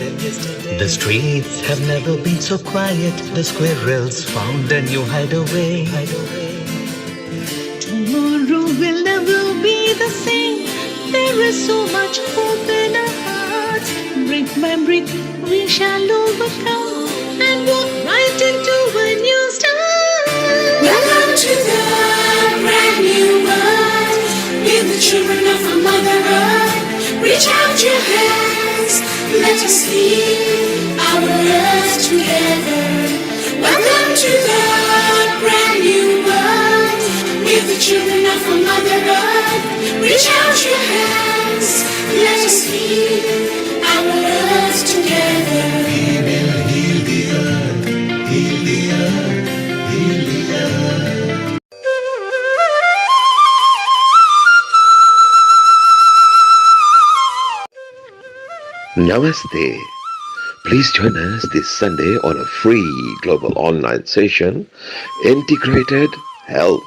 The streets have never been so quiet. The squirrels found a new hideaway. Tomorrow will never be the same. There is so much hope in our hearts. Brick by brick we shall overcome and walk right into a new start. Welcome to the brand new world. We're the children of a Mother Earth. Reach out your hands, let us heal our earth together. Welcome to the brand new world. We're the children of a Mother Earth. Reach out your hands, let us heal our earth together. We will heal the earth, heal the earth, heal the earth. Namaste. Please join us this Sunday on a free global online session, Integrated Health,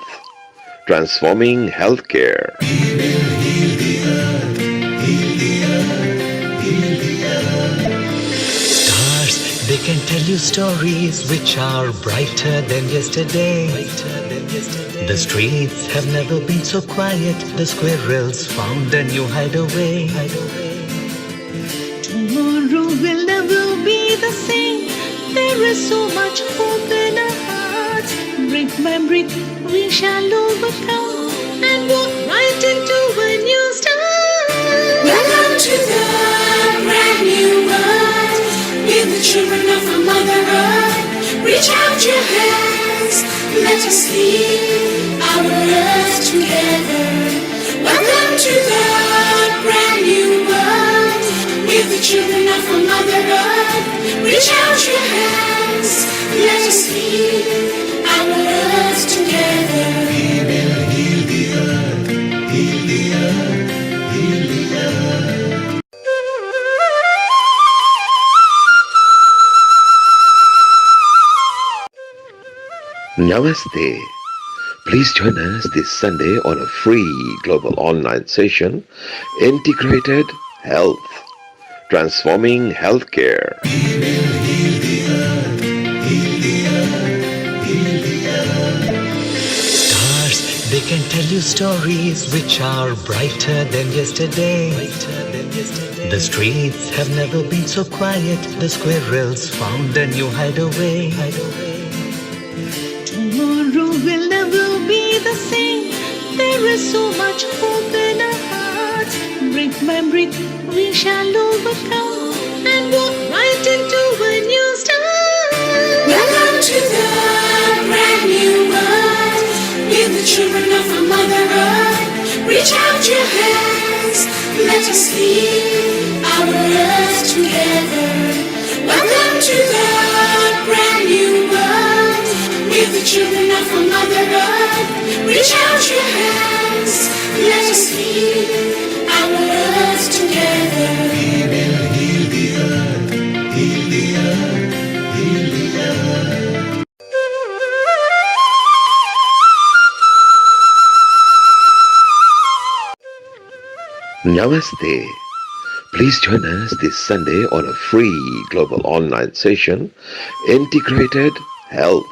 Transforming Healthcare. We will heal the earth, heal the earth, heal the earth. Stars, they can tell you stories which are brighter than yesterday. The streets have never been so quiet. The squirrels found a new hideaway. Tomorrow will never be the same. There is so much hope in our hearts. Brick by brick we shall overcome and walk right into a new start. Welcome to the brand new world. We're the children of a Mother Earth. Reach out your hands, let us heal our earth together. Welcome to the brand new world. We're the children of a Mother Earth. Reach out your hands, let us heal our earth together. We will heal the earth, heal the earth, heal the earth. Namaste. Please join us this Sunday on a free global online session, Integrated Health, Transforming Healthcare. We will heal the earth, heal the earth, heal the earth. Stars, they can tell you stories which are brighter than yesterday. The streets have never been so quiet. The squirrels found a new hideaway. Tomorrow will never be the same. There is so much hope in our hearts. Brick by brick we shall overcome and walk right into a new start. Welcome to the brand new world. We're the children of a Mother Earth. Reach out your hands, let us heal our earth together. Welcome to the brand new world. We're the children of a Mother Earth. Reach out your hands, let us heal our earth together. We will heal the earth, heal the earth, heal the earth. Namaste. Please join us this Sunday on a free global online session, Integrated Health,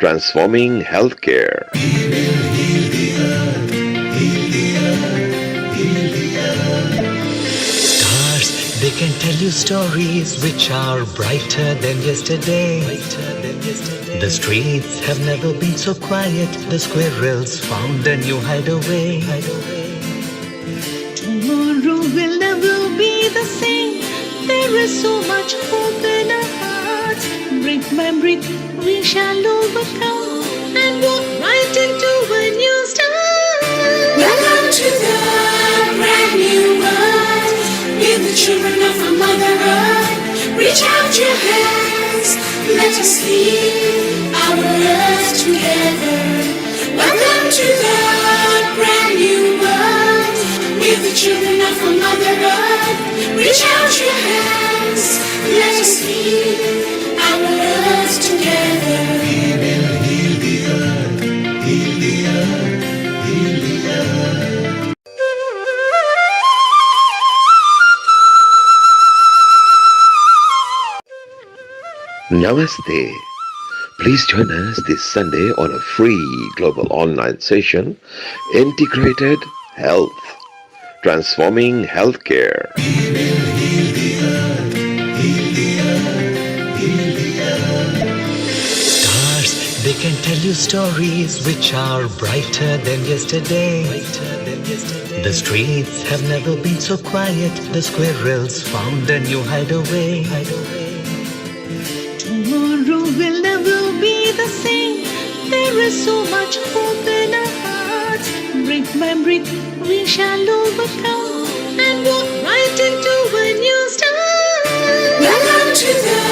Transforming Healthcare. We will heal the earth, heal the earth, heal the earth. Stars, they can tell you stories which are brighter than yesterday. The streets have never been so quiet. The squirrels found a new hideaway. Tomorrow will never be the same. There is so much hope in our hearts. Brick by brick we shall overcome and walk right into a new start. Welcome to the brand new world. We're the children of a Mother Earth. Reach out your hands, let us heal our earth together. Welcome to the brand new world. We're the children of a Mother Earth. Reach out your hands, let us heal our earth together. We will heal the earth, heal the earth, heal the earth. Namaste. Please join us this Sunday on a free global online session, Integrated Health, Transforming Healthcare. Stars, they can tell you stories which are brighter than yesterday. The streets have never been so quiet. The squirrels found a new hideaway. Tomorrow will never be the same. There is so much hope in our hearts. Brick by brick, we shall overcome and walk right into a new start. Welcome to the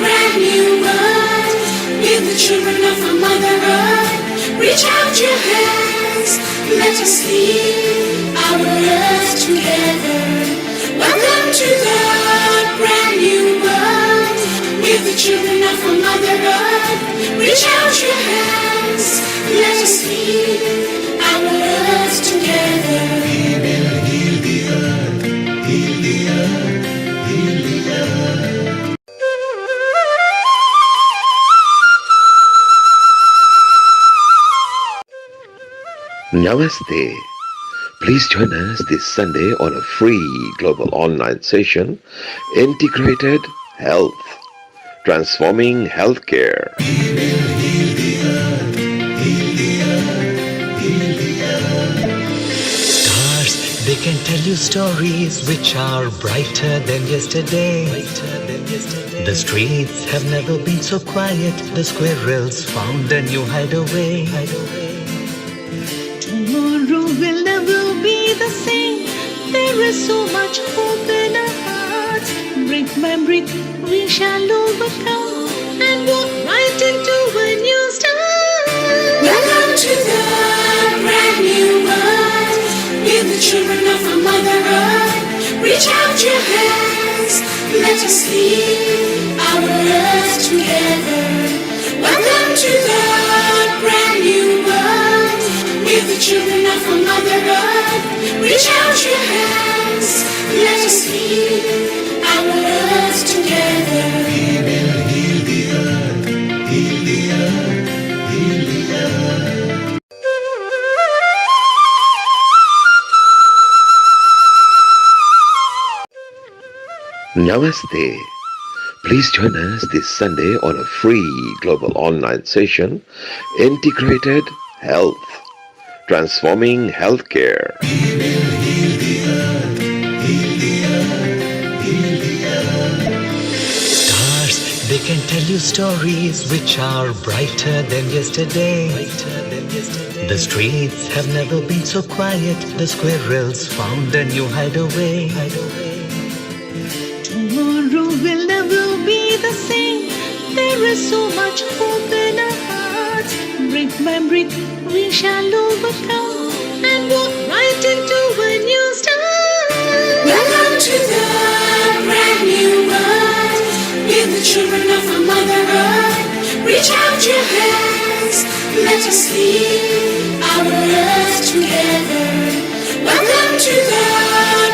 brand new world. We're the children of a Mother Earth. Reach out your hands, let us heal our earth together. Welcome to the brand new world. We're the children of a Mother Earth. Reach out your hands, let us heal our earth together. We will heal the earth, heal the earth, heal the earth. Namaste. Please join us this Sunday on a free global online session, Integrated Health, Transforming Healthcare. We will heal the earth, heal the earth, heal the earth. Stars, they can tell you stories which are brighter than yesterday. The streets have never been so quiet. The squirrels found a new hideaway. Tomorrow will never be the same. There is so much hope in our hearts. Brick by brick, we shall overcome and walk right into a new start. Welcome to the brand new world. We're the children of a Mother Earth. Reach out your hands, let us heal our earth together. Welcome to the brand new world. We're the children of a Mother Earth. Reach out your hands, let us heal our earth together. We will heal the earth, heal the earth, heal the earth. Namaste. Please join us this Sunday on a free global online session, Integrated Health, Transforming Healthcare. We will heal the earth, heal the earth, heal the earth. Stars, they can tell you stories which are brighter than yesterday. The streets have never been so quiet. The squirrels found a new hideaway. Tomorrow will never be the same. There is so much hope in our hearts. Brick by brick, we shall overcome and walk right into a new start. Welcome to the brand new world. We're the children of a Mother Earth. Reach out your hands, let us heal our earth together. Welcome to the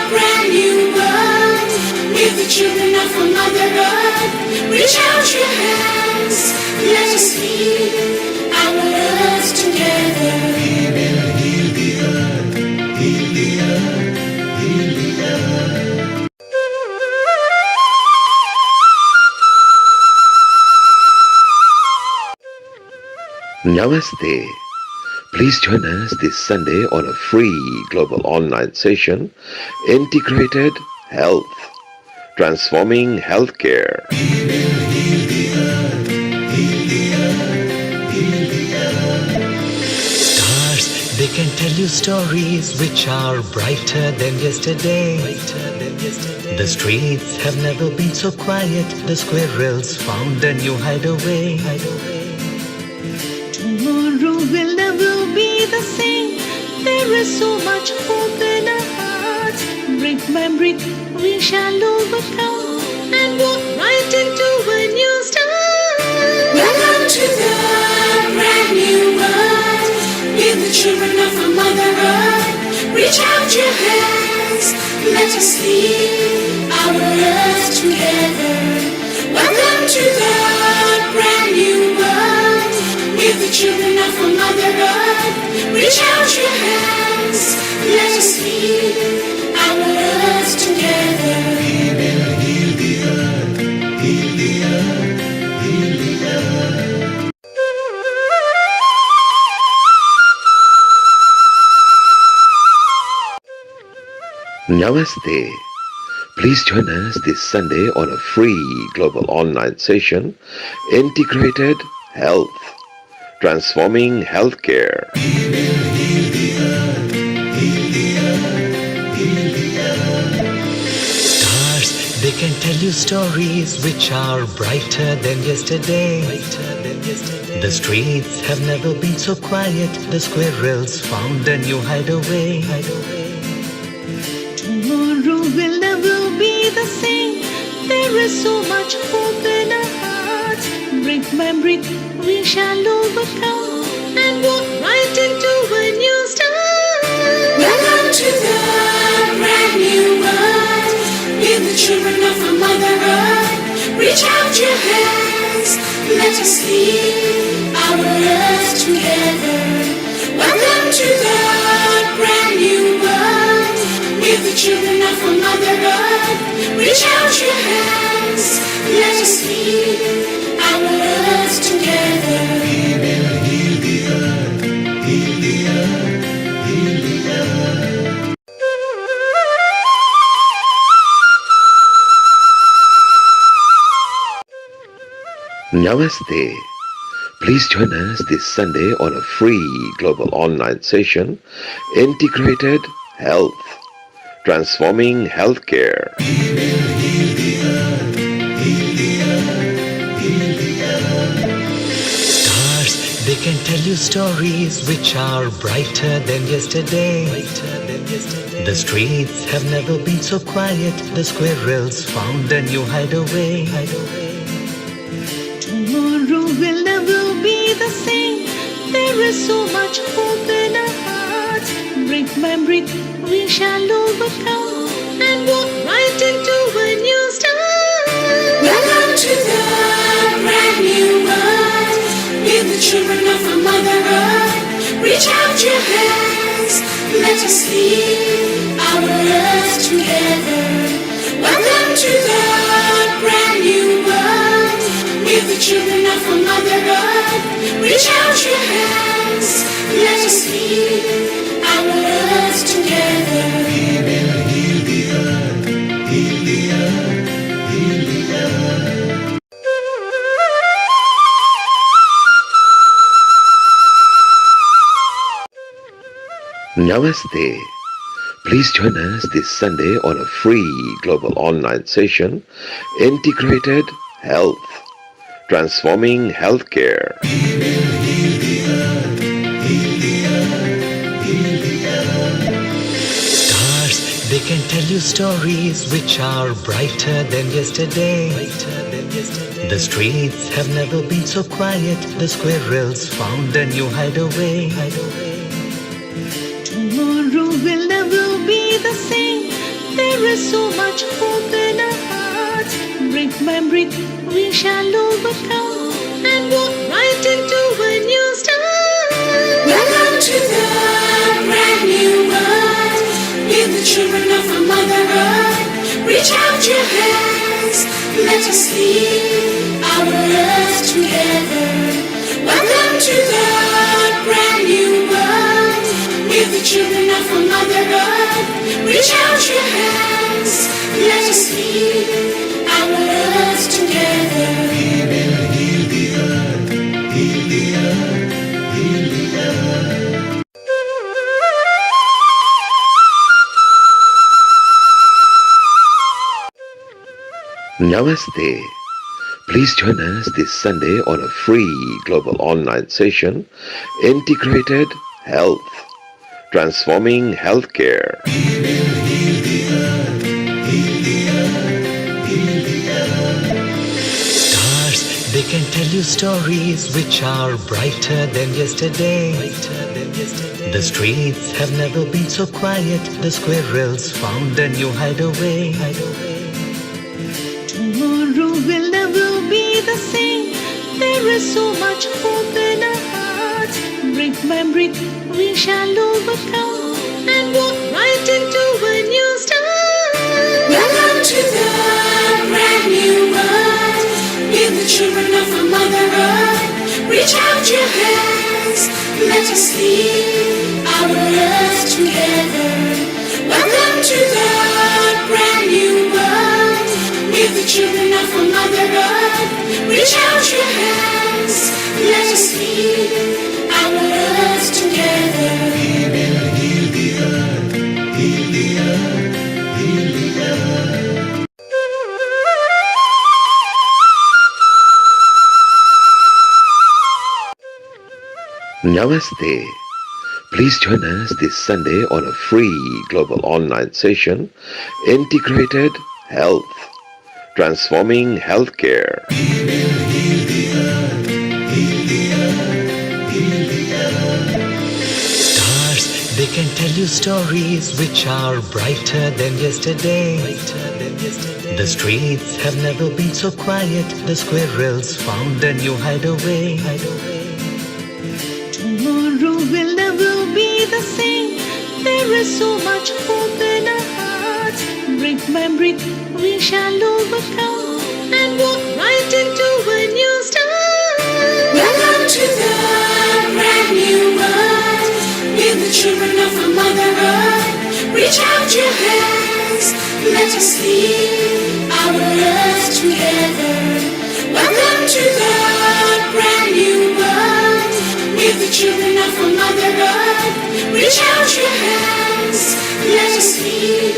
brand new world. We're the children of a Mother Earth. Reach out your hands, let us heal our earth together. We will heal the earth, heal the earth, heal the earth. Namaste. Please join us this Sunday on a free global online session, Integrated Health, Transforming Healthcare. We will heal the earth, heal the earth, heal the earth. Stars, they can tell you stories which are brighter than yesterday. The streets have never been so quiet. The squirrels found a new hideaway. Tomorrow will never be the same. There is so much hope in our hearts. Brick by brick, we shall overcome and walk right into a new start. Welcome to the brand new world. We're the children of a Mother Earth. Reach out your hands, let us heal our earth together. Welcome to the Namaste. Please join us this Sunday on a free global online session, Integrated Health, Transforming Healthcare. Stars, they can tell you stories which are brighter than yesterday. The streets have never been so quiet. The squirrels found a new hideaway. Tomorrow will never be the same. There is so much hope in our hearts. Brick by brick, we shall overcome and walk right into a new start. Welcome to the brand new world. We're the children of a Mother Earth. Reach out your hands, let us heal our earth together. Welcome to the brand new world. We're the children of a Mother Earth. Reach out your hands, let us heal our earth together. We will heal the earth, heal the earth, heal the earth. Namaste. Please join us this Sunday on a free global online session, Integrated Health, Transforming Healthcare. We will heal the earth, heal the earth, heal the earth. Stars, they can tell you stories which are brighter than yesterday. The streets have never been so quiet. The squirrels found a new hideaway. Tomorrow will never be the same. There is so much hope in our hearts. Brick by brick, we shall overcome and walk right into a new start. Welcome to the brand new world. We're the children of a Mother Earth. Reach out your hands, let us heal our earth together. Welcome to the brand new world. We're the children of a Mother Earth. Reach out your hands, let us heal our earth together. We will heal the earth, heal the earth, heal the earth. Namaste. Please join us this Sunday on a free global online session, Integrated Health, Transforming Healthcare. We will heal the earth, heal the earth, heal the earth. Stars, they can tell you stories which are brighter than yesterday. The streets have never been so quiet. The squirrels found a new hideaway. Tomorrow will never be the same. There is so much hope in our hearts. Brick by brick, we shall overcome and walk right into a new start. Welcome to the brand new world. We're the children of a Mother Earth. Reach out your hands, let us heal our earth together. Welcome to the brand new world. We're the children of a Mother Earth. Reach out your hands, let us heal our earth together. We will heal the earth, heal the earth, heal the earth. Namaste. Please join us this Sunday on a free global online session, Integrated Health, Transforming Healthcare. We will heal the earth, heal the earth, heal the earth. Stars, they can tell you stories which are brighter than yesterday. The streets have never been so quiet. The squirrels found a new hideaway. Tomorrow will never be the same. There is so much hope in our hearts. Brick by brick, we shall overcome and walk right into a new start. Welcome to the brand new world. We're the children of a Mother Earth. Reach out your hands, let us heal our earth together. Welcome to the of a Mother Earth, reach out your hands. Let us heal our earth together. We will heal the earth, heal the earth, heal the earth. Namaste. Please join us this Sunday on a free global online session, Integrated Health, Transforming Healthcare. We will heal the earth, heal the earth, heal the earth. Stars, they can tell you stories which are brighter than yesterday. The streets have never been so quiet. The squirrels found a new hideaway. Tomorrow will never be the same. There is so much hope in our hearts. Brick by brick, we shall overcome and walk right into a new start. Welcome to the brand new world. We're the children of a Mother Earth. Reach out your hands. Let us heal our earth together. Welcome to the brand new world. We're the children of a Mother Earth. Reach out your hands. Let us heal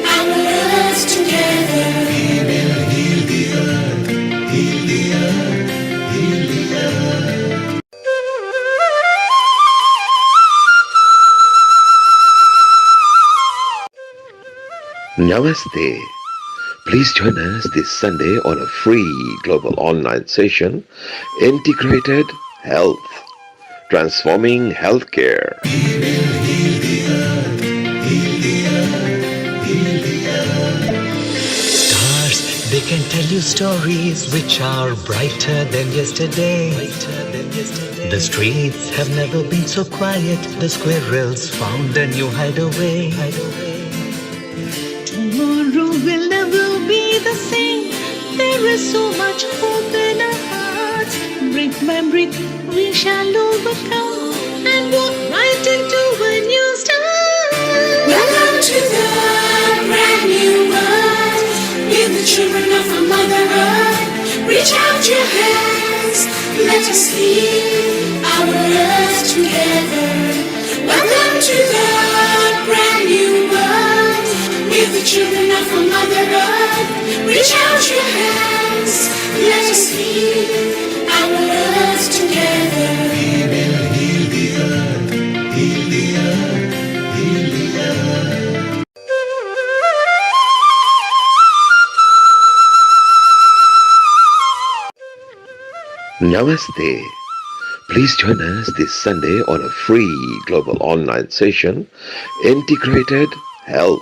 our earth together. We will heal the earth, heal the earth, heal the earth. Namaste. Please join us this Sunday on a free global online session, Integrated Health, Transforming Healthcare. We will heal the earth, heal the earth, heal the earth. Stars, they can tell you stories which are brighter than yesterday. The streets have never been so quiet. The squirrels found a new hideaway. Tomorrow will never be the same. There is so much hope in our hearts. Brick by brick, we shall overcome and walk right into a new start. Welcome to the brand new world. We're the children of a Mother Earth. Reach out your hands. Let us heal our earth together. Welcome to the brand new world. We're the children of a Mother Earth. Reach out your hands. Let us heal our earth together. We will heal the earth, heal the earth, heal the earth. Namaste. Please join us this Sunday on a free global online session, Integrated Health,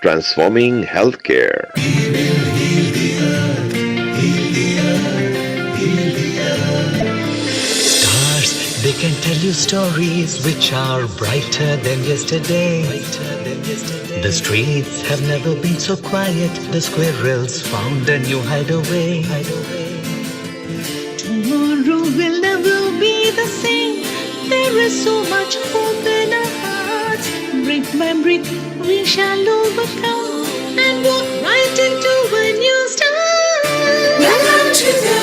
Transforming Healthcare. We will heal the earth, heal the earth, heal the earth. Stars, they can tell you stories which are brighter than yesterday. The streets have never been so quiet. The squirrels found a new hideaway. Tomorrow will never be the same. There is so much hope in our hearts. Brick by brick, we shall overcome and walk right into a new start. Welcome to the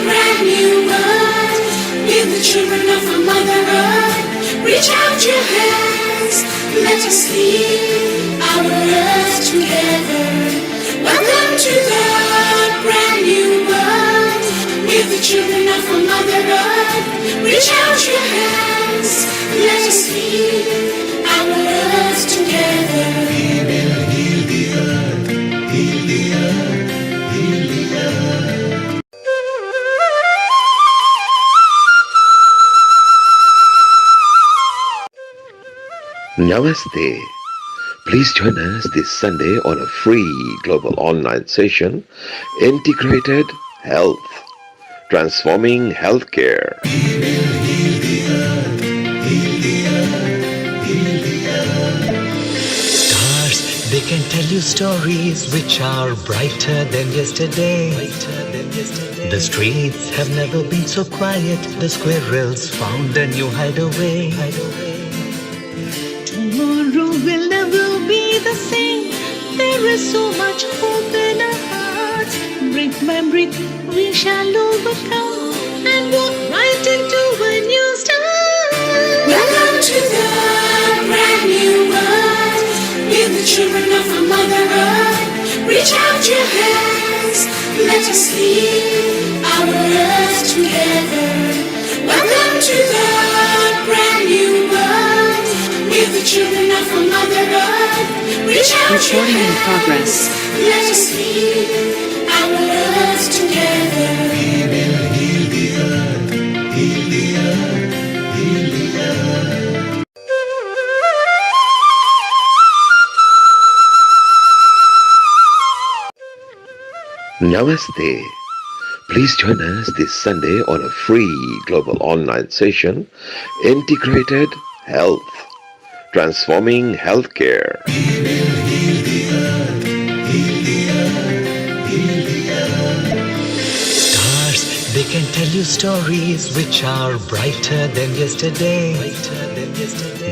brand new world. We're the children of a Mother Earth. Reach out your hands. Let us heal our earth together. Welcome to the brand new world. We're the children of a Mother Earth. Reach out your hands. Let us heal our earth together. We will heal the earth, heal the earth, heal the earth. Namaste. Please join us this Sunday on a free global online session, Integrated Health, Transforming Healthcare. We will heal the earth, heal the earth, heal the earth. Stars, they can tell you stories which are brighter than yesterday. The streets have never been so quiet. The squirrels found a new hideaway. Tomorrow will never be the same. There is so much hope in our hearts. brick, we shall overcome and walk right into a new start. Welcome to the brand new world. We're the children of a Mother Earth. Reach out your hands, let us heal our earth together. Welcome to the brand new world. We're the children of a Mother Earth. Reach out your Recording in hands, progress. let us heal our earth together. We will heal the earth, heal the earth, heal the earth. Namaste. Please join us this Sunday on a free global online session, Integrated Health, Transforming Healthcare. We will heal the earth, heal the earth, heal the earth. Stars, they can tell you stories which are brighter than yesterday.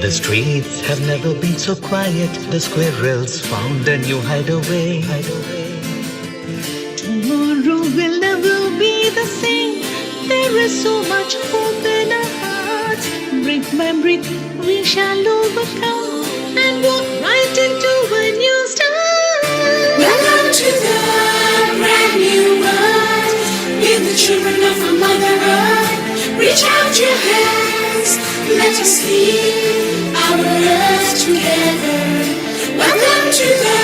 The streets have never been so quiet. The squirrels found a new hideaway. Tomorrow will never be the same. There is so much hope in our hearts. Brick by brick, we shall overcome and walk right into a new start. Welcome to the brand new world. We're the children of a Mother Earth. Reach out your hands, let us heal our earth together. Welcome to the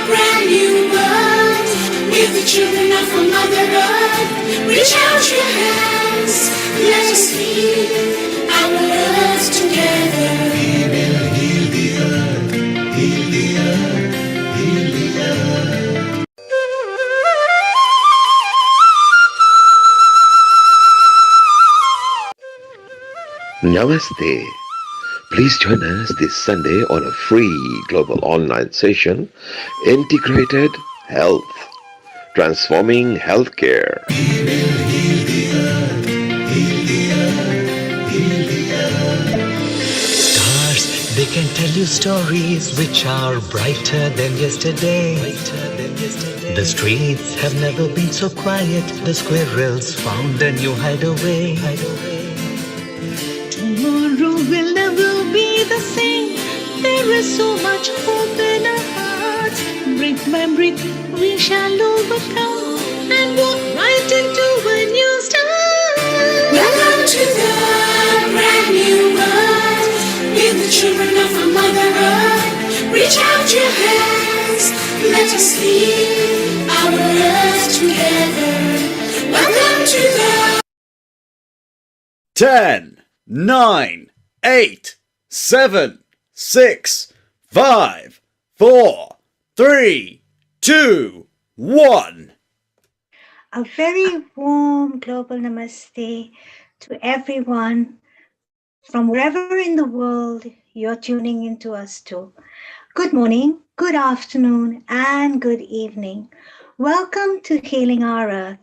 brand new world. We're the children of a Mother Earth. Reach out your hands, let us heal our earth together. We will heal the earth, heal the earth, heal the earth. Namaste. Please join us this Sunday on a free global online session, Integrated Health, Transforming Healthcare. We will heal the earth, heal the earth, heal the earth. Stars, they can tell you stories which are brighter than yesterday. The streets have never been so quiet. The squirrels found a new hideaway. Tomorrow will never be the same. There is so much hope in our hearts. Brick by brick, we shall overcome and walk right into a new start. Welcome to the brand new world. We're the children of a Mother Earth. Reach out your hands, let us heal our earth together. Welcome to the 10, 9, 8, 7, 6, 5, 4, 3, 2, 1. A very warm global namaste to everyone from wherever in the world you're tuning into us to. Good morning, good afternoon, and good evening. Welcome to Healing Our Earth,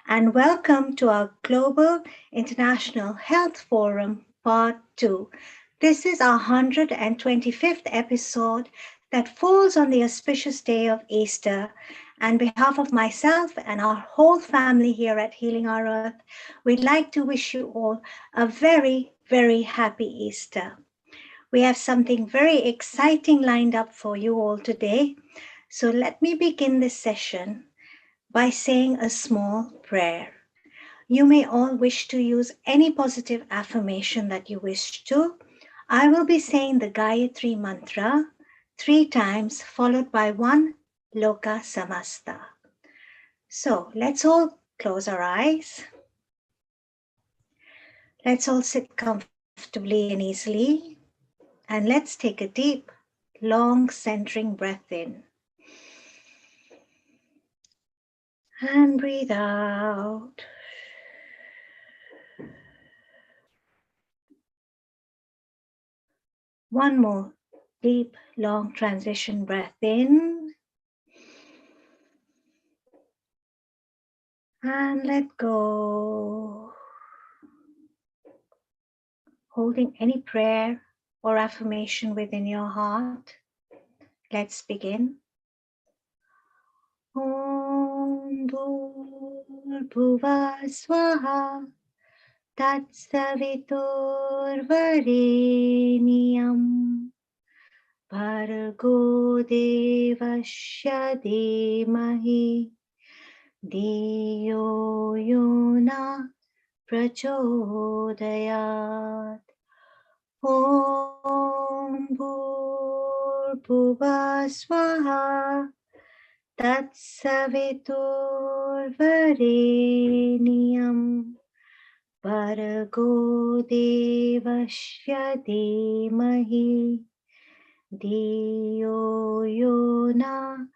and welcome to our Global International Health Forum Part 2. This is our 125th episode that falls on the auspicious day of Easter. On behalf of myself and our whole family here at Healing Our Earth, we'd like to wish you all a very, very happy Easter. We have something very exciting lined up for you all today. So let me begin this session by saying a small prayer. You may all wish to use any positive affirmation that you wish to. I will be saying the Gayatri mantra 3 times, followed by 1 Loka Samasta. So let's all close our eyes. Let's all sit comfortably and easily. And let's take a deep, long centering breath in. And breathe out. One more deep, long transition breath in. And let go. Holding any prayer or affirmation within your heart. Let's begin. Om Bhuva Swaha Tatsaviturvareniyam Bhargo Devasya Dhimahi Diyo Yona Prachodayat. Om Bhuva Swaha Tatsaviturvareniyam Bhargo Devasya Dhimahi Diyo Yona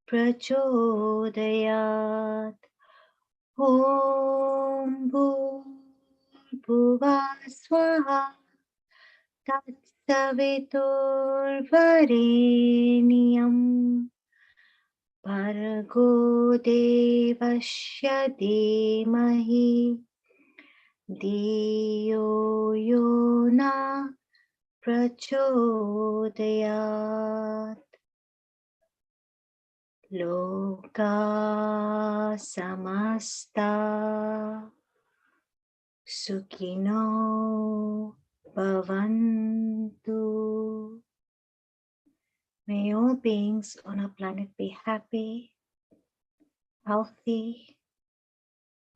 Prachodayat. Om Bhuva Swaha Tatsaviturvareniyam Bhargo Devasya Dhimahi Diyo Yona Prachodayat. Loka Samasta Sukhino Bhavantu. May all beings on our planet be happy, healthy,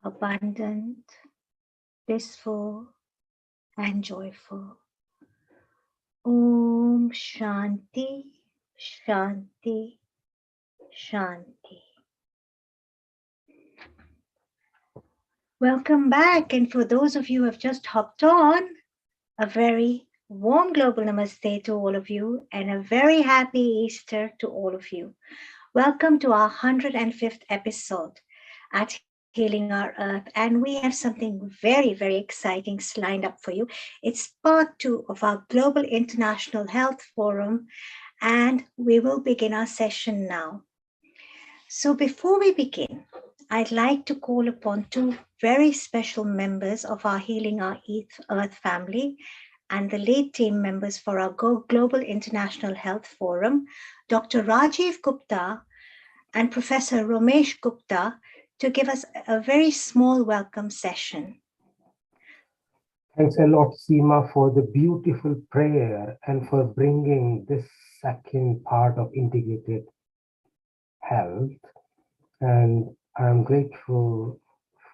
abundant, blissful, and joyful. Om Shanti, Shanti, Shanti. Welcome back, and for those of you who have just hopped on, a very warm global namaste to all of you and a very happy Easter to all of you. Welcome to our 105th episode at Healing Our Earth, and we have something very, very exciting lined up for you. It's part 2 of our Global International Health Forum, and we will begin our session now. So before we begin, I'd like to call upon 2 very special members of our Healing Our Earth family and the lead team members for our Global International Health Forum, Dr. Rajiv Gupta and Professor Ramesh Gupta, to give us a very small welcome session. Thanks a lot, Seema, for the beautiful prayer and for bringing this second part of integrated health. And I'm grateful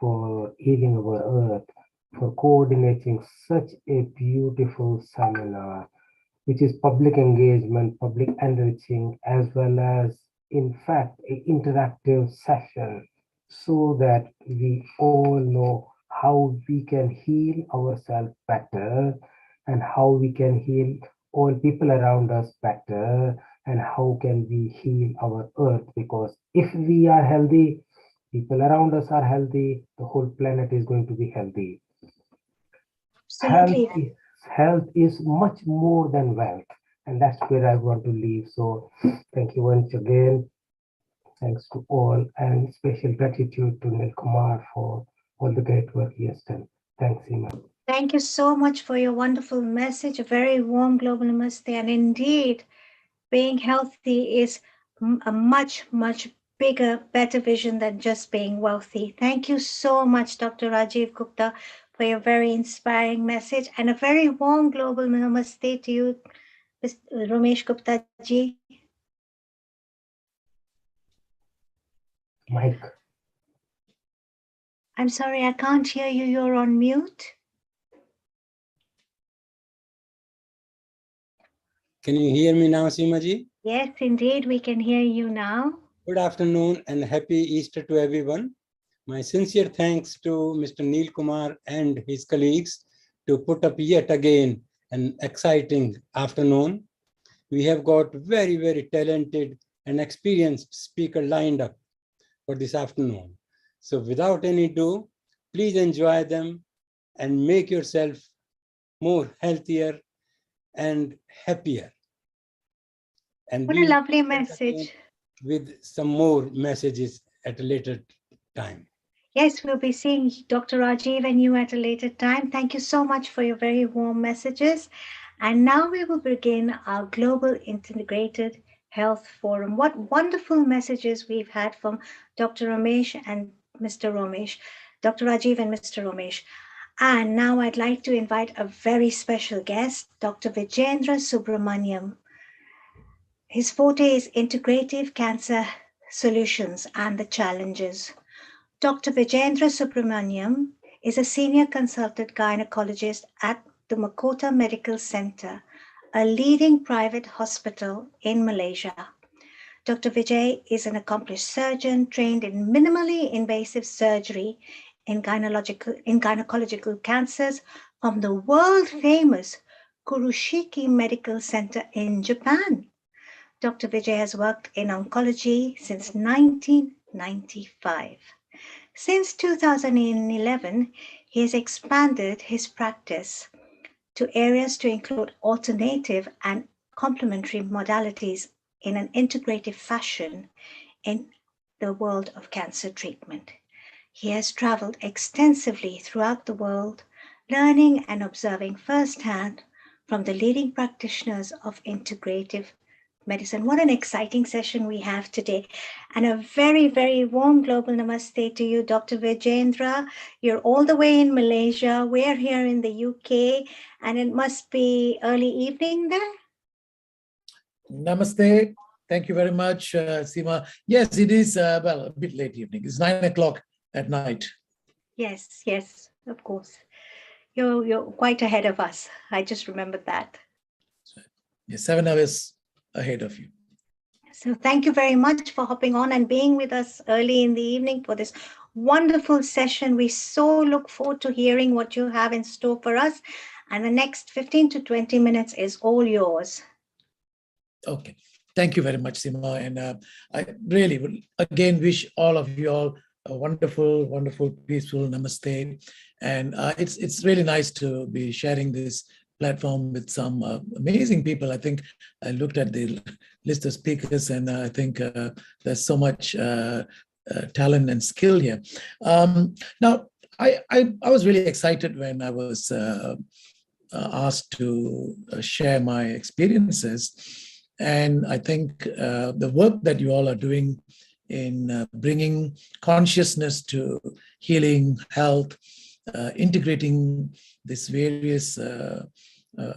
for Healing Our Earth for coordinating such a beautiful seminar, which is public engagement, public enriching, as well as, in fact, an interactive session so that we all know how we can heal ourselves better and how we can heal all people around us better and how can we heal our earth, because if we are healthy, people around us are healthy, the whole planet is going to be healthy. Absolutely. Health is much more than wealth, and that's where I want to leave. So thank you once again. Thanks to all, and special gratitude to Nil Kumar for all the great work he has done. Thanks, Seema. Thank you so much for your wonderful message, a very warm global namaste. And indeed, being healthy is a much, much bigger, better vision than just being wealthy. Thank you so much, Dr. Rajiv Gupta, for your very inspiring message, and a very warm global namaste to you, Ramesh Gupta ji. Mike. I'm sorry, I can't hear you. You're on mute. Can you hear me now, Seema ji? Yes, indeed, we can hear you now. Good afternoon and happy Easter to everyone. My sincere thanks to Mr. Neil Kumar and his colleagues to put up yet again an exciting afternoon. We have got very, very talented and experienced speaker lined up for this afternoon. So without any ado, please enjoy them and make yourself more healthier and happier. And what a lovely message. With some more messages at a later time. Yes, we'll be seeing Dr. Rajiv and you at a later time. Thank you so much for your very warm messages. And now we will begin our Global Integrated Health Forum. What wonderful messages we've had from Dr. Ramesh and Mr. Ramesh, Dr. Rajiv and Mr. Ramesh. And now I'd like to invite a very special guest, Dr. Vijendra Subramaniam. His forte is integrative cancer solutions and the challenges. Dr. Vijendra Subramaniam is a senior consultant gynecologist at the Makota Medical Center, a leading private hospital in Malaysia. Dr. Vijay is an accomplished surgeon trained in minimally invasive surgery in gynecological cancers from the world-famous Kurushiki Medical Center in Japan. Dr. Vijay has worked in oncology since 1995. Since 2011, he has expanded his practice to areas to include alternative and complementary modalities in an integrative fashion in the world of cancer treatment. He has traveled extensively throughout the world, learning and observing firsthand from the leading practitioners of integrative medicine. What an exciting session we have today. And a very, very warm global namaste to you, Dr. Vijendra. You're all the way in Malaysia. We're here in the UK, and it must be early evening there. Namaste. Thank you very much, Seema. Yes, it is, well, a bit late evening. It's 9 o'clock at night. Yes, yes, of course. You're quite ahead of us. I just remembered that. You're 7 hours ahead of you. So thank you very much for hopping on and being with us early in the evening for this wonderful session. We so look forward to hearing what you have in store for us. And the next 15 to 20 minutes is all yours. Okay. Thank you very much, Seema. And I really would again wish all of you all a wonderful, wonderful, peaceful namaste. And it's really nice to be sharing this platform with some amazing people. I think I looked at the list of speakers, and I think there's so much talent and skill here. Now, I was really excited when I was asked to share my experiences. And I think the work that you all are doing in bringing consciousness to healing, health, integrating these various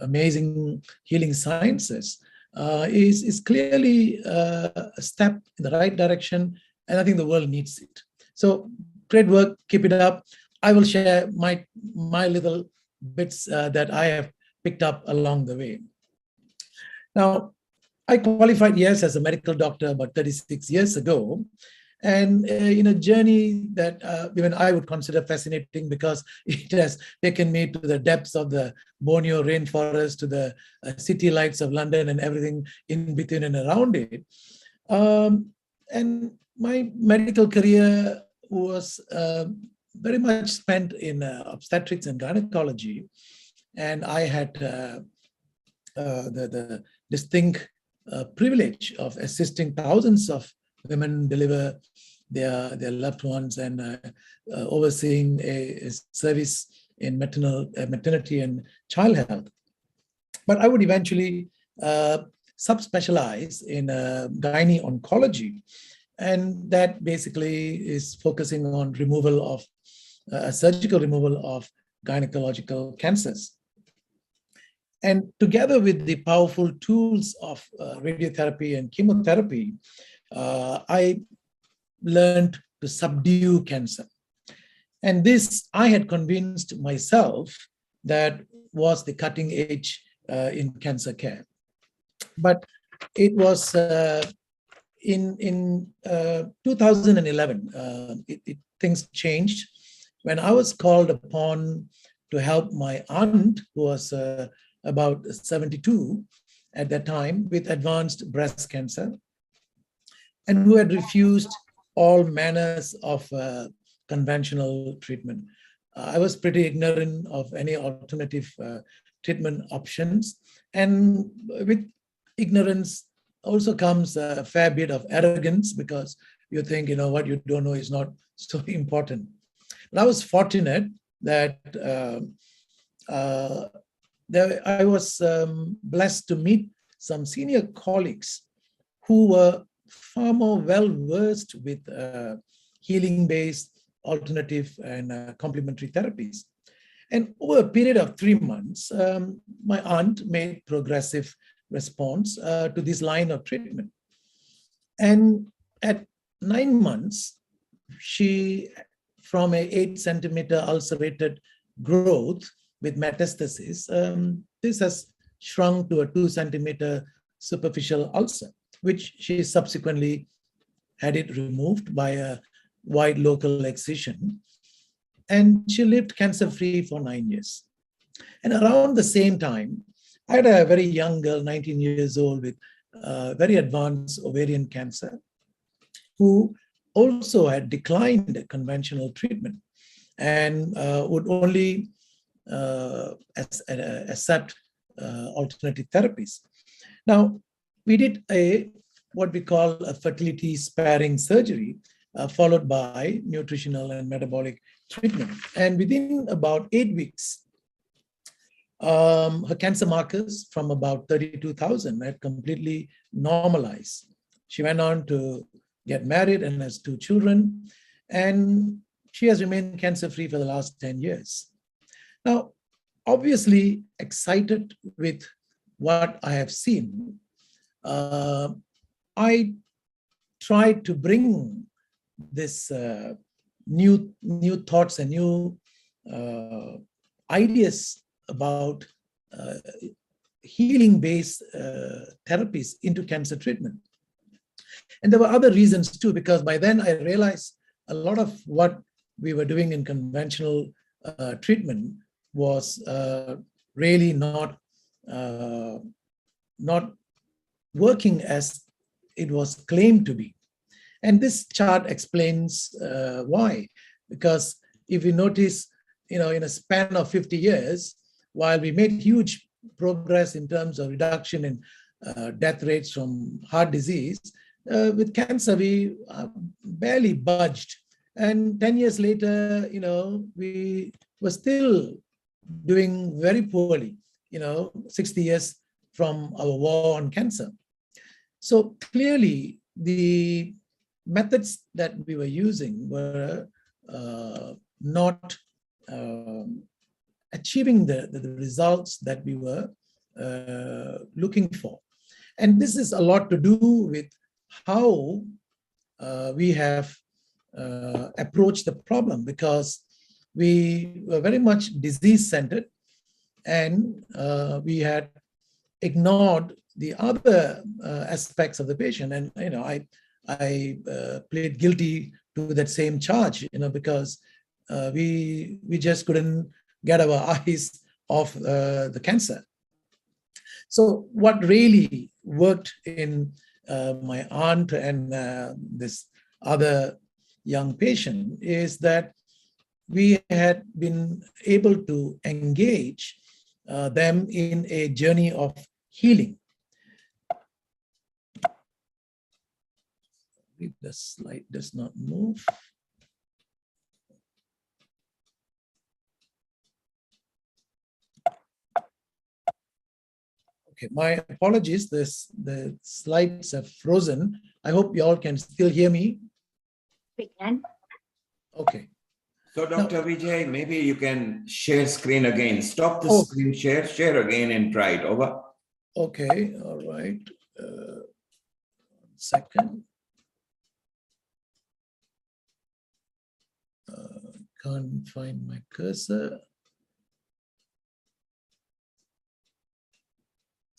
amazing healing sciences is clearly a step in the right direction, and I think the world needs it. So great work, keep it up. I will share my little bits that I have picked up along the way. Now, I qualified, yes, as a medical doctor about 36 years ago, and in a journey that even I would consider fascinating, because it has taken me to the depths of the Borneo rainforest, to the city lights of London and everything in between and around it. And my medical career was very much spent in obstetrics and gynecology, and I had the distinct privilege of assisting thousands of women deliver their loved ones, and overseeing a service in maternity and child health. But I would eventually subspecialize in gynae oncology, and that basically is focusing on removal of surgical removal of gynecological cancers. And together with the powerful tools of radiotherapy and chemotherapy, I learned to subdue cancer. And this, I had convinced myself, that was the cutting edge in cancer care. But it was in 2011, things changed when I was called upon to help my aunt, who was about 72 at that time, with advanced breast cancer, and who had refused all manners of conventional treatment. I was pretty ignorant of any alternative treatment options. And with ignorance also comes a fair bit of arrogance, because you think, what you don't know is not so important. And I was fortunate that I was blessed to meet some senior colleagues who were far more well-versed with healing-based alternative and complementary therapies. And over a period of 3 months, my aunt made progressive response to this line of treatment. And at 9 months, she, from a 8-centimeter ulcerated growth with metastasis, this has shrunk to a 2-centimeter superficial ulcer, which she subsequently had it removed by a wide local excision. And she lived cancer-free for 9 years. And around the same time, I had a very young girl, 19 years old, with very advanced ovarian cancer, who also had declined conventional treatment and would only accept alternative therapies. Now, we did what we call a fertility sparing surgery, followed by nutritional and metabolic treatment. And within about 8 weeks, her cancer markers from about 32,000 had completely normalized. She went on to get married and has 2 children, and she has remained cancer-free for the last 10 years. Now, obviously excited with what I have seen, I tried to bring this new thoughts and new ideas about healing-based therapies into cancer treatment. And there were other reasons too, because by then I realized a lot of what we were doing in conventional treatment was really not working as it was claimed to be. And this chart explains why. Because if you notice, in a span of 50 years, while we made huge progress in terms of reduction in death rates from heart disease, with cancer, we barely budged. And 10 years later, we were still doing very poorly, 60 years from our war on cancer. So clearly, the methods that we were using were not achieving the results that we were looking for. And this is a lot to do with how we have approached the problem, because we were very much disease-centered, and we had ignored the other aspects of the patient. And I plead guilty to that same charge, because we just couldn't get our eyes off the cancer. So what really worked in my aunt and this other young patient is that we had been able to engage them in a journey of healing. If the slide does not move. Okay, my apologies. The slides have frozen. I hope you all can still hear me. We can. Okay. So Dr. Vijay, maybe you can share screen again. Stop the screen share again and try it. Over. Okay, all right. 1 second. Can't find my cursor.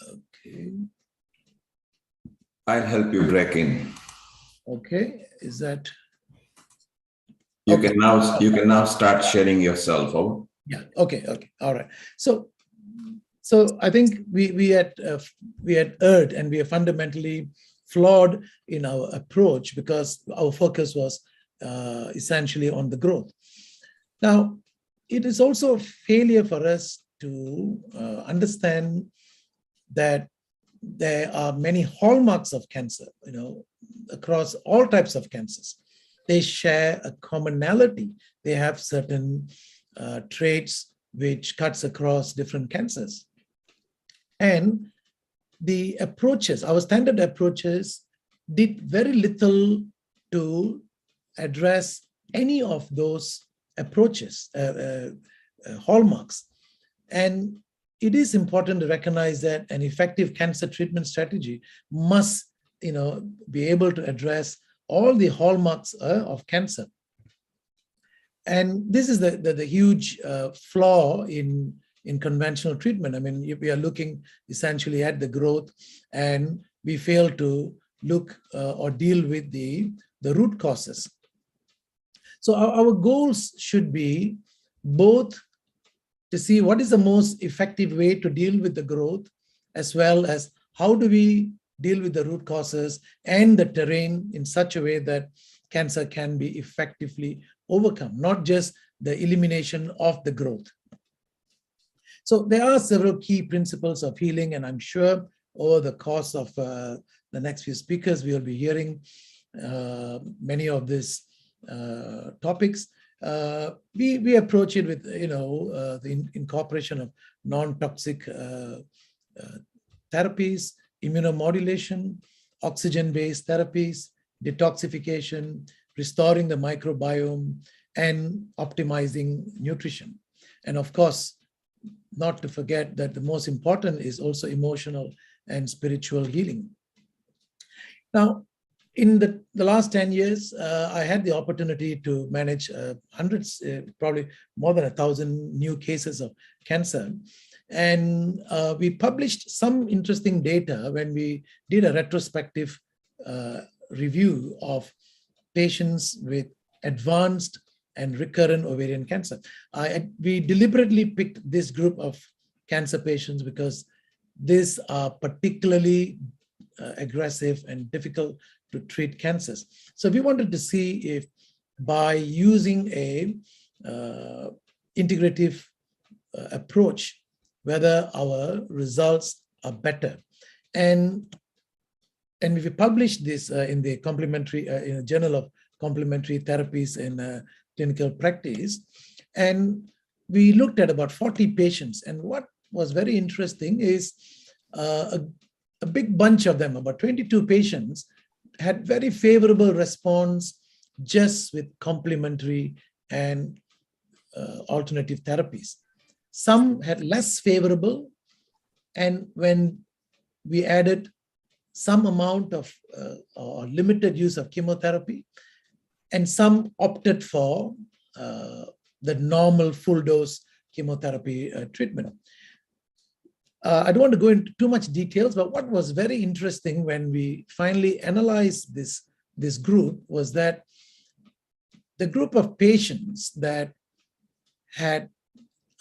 Okay. I'll help you break in. Okay, is that? You can now start sharing yourself. Over. Yeah. Okay. All right. So I think we had erred, and we are fundamentally flawed in our approach, because our focus was essentially on the growth. Now, it is also a failure for us to understand that there are many hallmarks of cancer, across all types of cancers. They share a commonality. They have certain traits which cuts across different cancers. And the approaches, our standard approaches, did very little to address any of those approaches, hallmarks. And it is important to recognize that an effective cancer treatment strategy must, be able to address all the hallmarks of cancer. And this is the huge flaw in conventional treatment. I mean, we are looking essentially at the growth, and we fail to look or deal with the root causes. So our goals should be both to see what is the most effective way to deal with the growth, as well as how do we deal with the root causes and the terrain in such a way that cancer can be effectively overcome, not just the elimination of the growth. So there are several key principles of healing, and I'm sure over the course of the next few speakers, we will be hearing many of these topics. We approach it with, the incorporation of non-toxic therapies, immunomodulation, oxygen-based therapies, detoxification, restoring the microbiome, and optimizing nutrition. And of course, not to forget that the most important is also emotional and spiritual healing. Now, in the last 10 years, I had the opportunity to manage hundreds, probably more than 1,000 new cases of cancer. And we published some interesting data when we did a retrospective review of patients with advanced and recurrent ovarian cancer. We deliberately picked this group of cancer patients because these are particularly aggressive and difficult to treat cancers. So we wanted to see if by using a integrative approach, whether our results are better. And we published this in the complementary, in a journal of complementary therapies in clinical practice. And we looked at about 40 patients. And what was very interesting is a big bunch of them, about 22 patients, had very favorable response just with complementary and alternative therapies. Some had less favorable, and when we added some amount of or limited use of chemotherapy, and some opted for the normal full dose chemotherapy treatment. I don't want to go into too much details, but what was very interesting when we finally analyzed this group was that the group of patients that had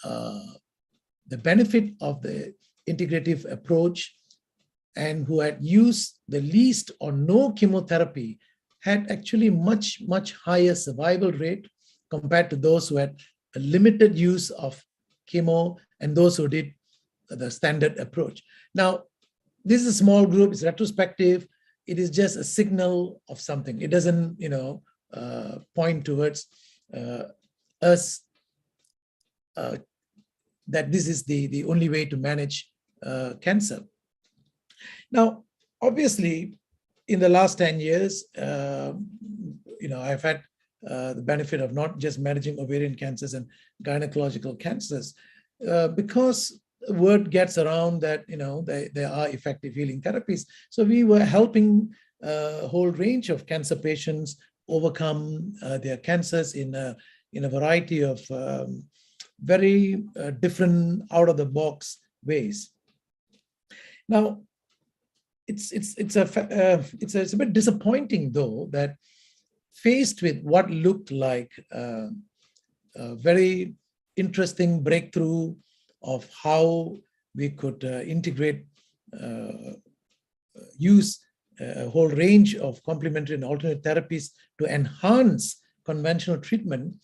the benefit of the integrative approach and who had used the least or no chemotherapy had actually much higher survival rate compared to those who had a limited use of chemo and those who did the standard approach. Now, this is a small group, it's retrospective, it is just a signal of something. It doesn't, point towards us that this is the only way to manage cancer. Now, obviously, in the last 10 years, I've had the benefit of not just managing ovarian cancers and gynecological cancers, because word gets around that there are effective healing therapies. So we were helping a whole range of cancer patients overcome their cancers in a variety of very different out-of-the-box ways. Now, it's a bit disappointing though that faced with what looked like a very interesting breakthrough of how we could integrate, use a whole range of complementary and alternate therapies to enhance conventional treatment,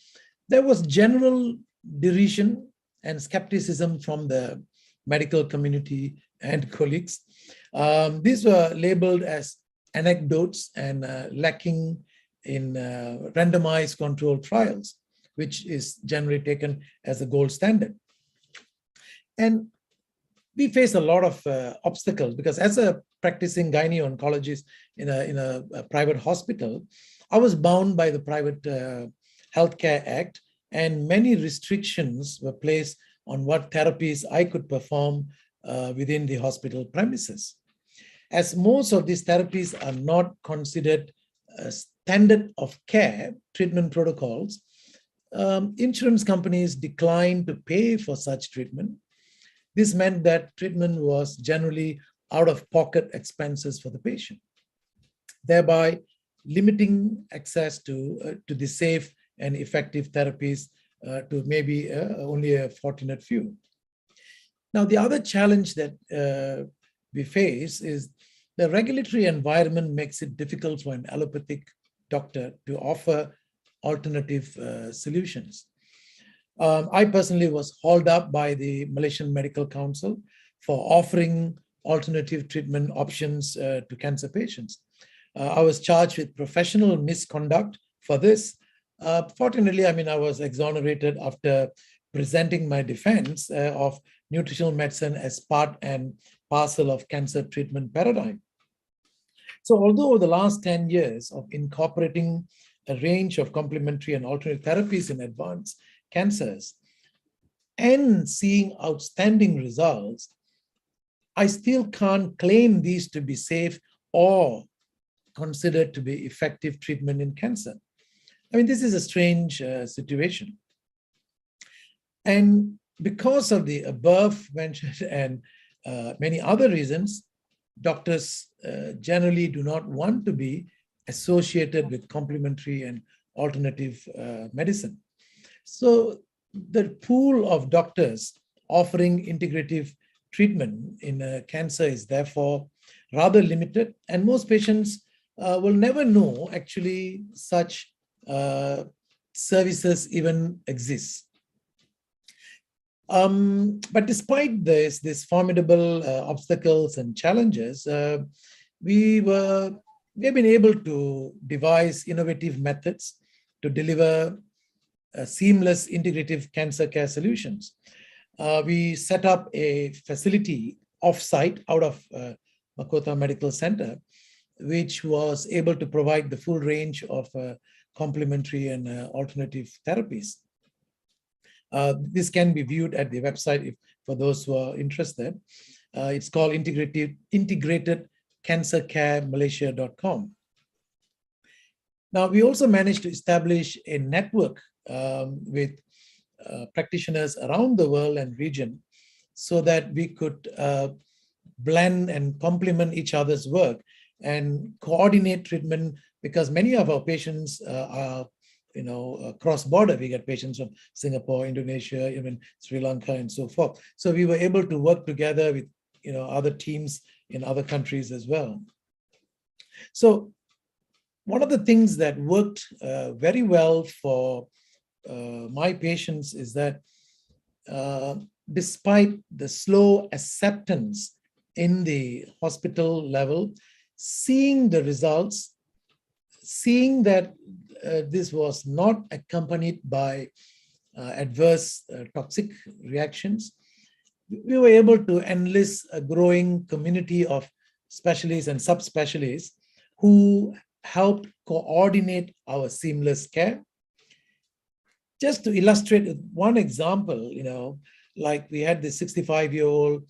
there was general derision and skepticism from the medical community and colleagues. These were labeled as anecdotes and lacking in randomized controlled trials, which is generally taken as the gold standard. And we face a lot of obstacles because as a practicing gynae oncologist in a private hospital, I was bound by the private Healthcare Act, and many restrictions were placed on what therapies I could perform within the hospital premises. As most of these therapies are not considered standard of care treatment protocols, insurance companies declined to pay for such treatment. This meant that treatment was generally out-of-pocket expenses for the patient, thereby limiting access to the safe and effective therapies to maybe only a fortunate few. Now, the other challenge that we face is the regulatory environment makes it difficult for an allopathic doctor to offer alternative solutions. I personally was hauled up by the Malaysian Medical Council for offering alternative treatment options to cancer patients. I was charged with professional misconduct for this. Fortunately, I was exonerated after presenting my defense of nutritional medicine as part and parcel of cancer treatment paradigm. So although over the last 10 years of incorporating a range of complementary and alternate therapies in advanced cancers and seeing outstanding results, I still can't claim these to be safe or considered to be effective treatment in cancer. This is a strange situation. And because of the above mentioned and many other reasons, doctors generally do not want to be associated with complementary and alternative medicine. So the pool of doctors offering integrative treatment in cancer is therefore rather limited, and most patients will never know actually such services even exist. But despite these formidable obstacles and challenges, we have been able to devise innovative methods to deliver seamless integrative cancer care solutions. We set up a facility off-site out of Makota Medical Center, which was able to provide the full range of complementary and alternative therapies. This can be viewed at the website for those who are interested. It's called Integrated Cancer Care Malaysia.com. Now, we also managed to establish a network with practitioners around the world and region so that we could blend and complement each other's work and coordinate treatment, because many of our patients are cross-border. We get patients from Singapore, Indonesia, even Sri Lanka, and so forth. So we were able to work together with other teams in other countries as well. So one of the things that worked very well for my patients is that despite the slow acceptance in the hospital level, seeing the results, seeing that this was not accompanied by adverse toxic reactions, we were able to enlist a growing community of specialists and subspecialists who helped coordinate our seamless care. Just to illustrate one example, like we had this 65-year-old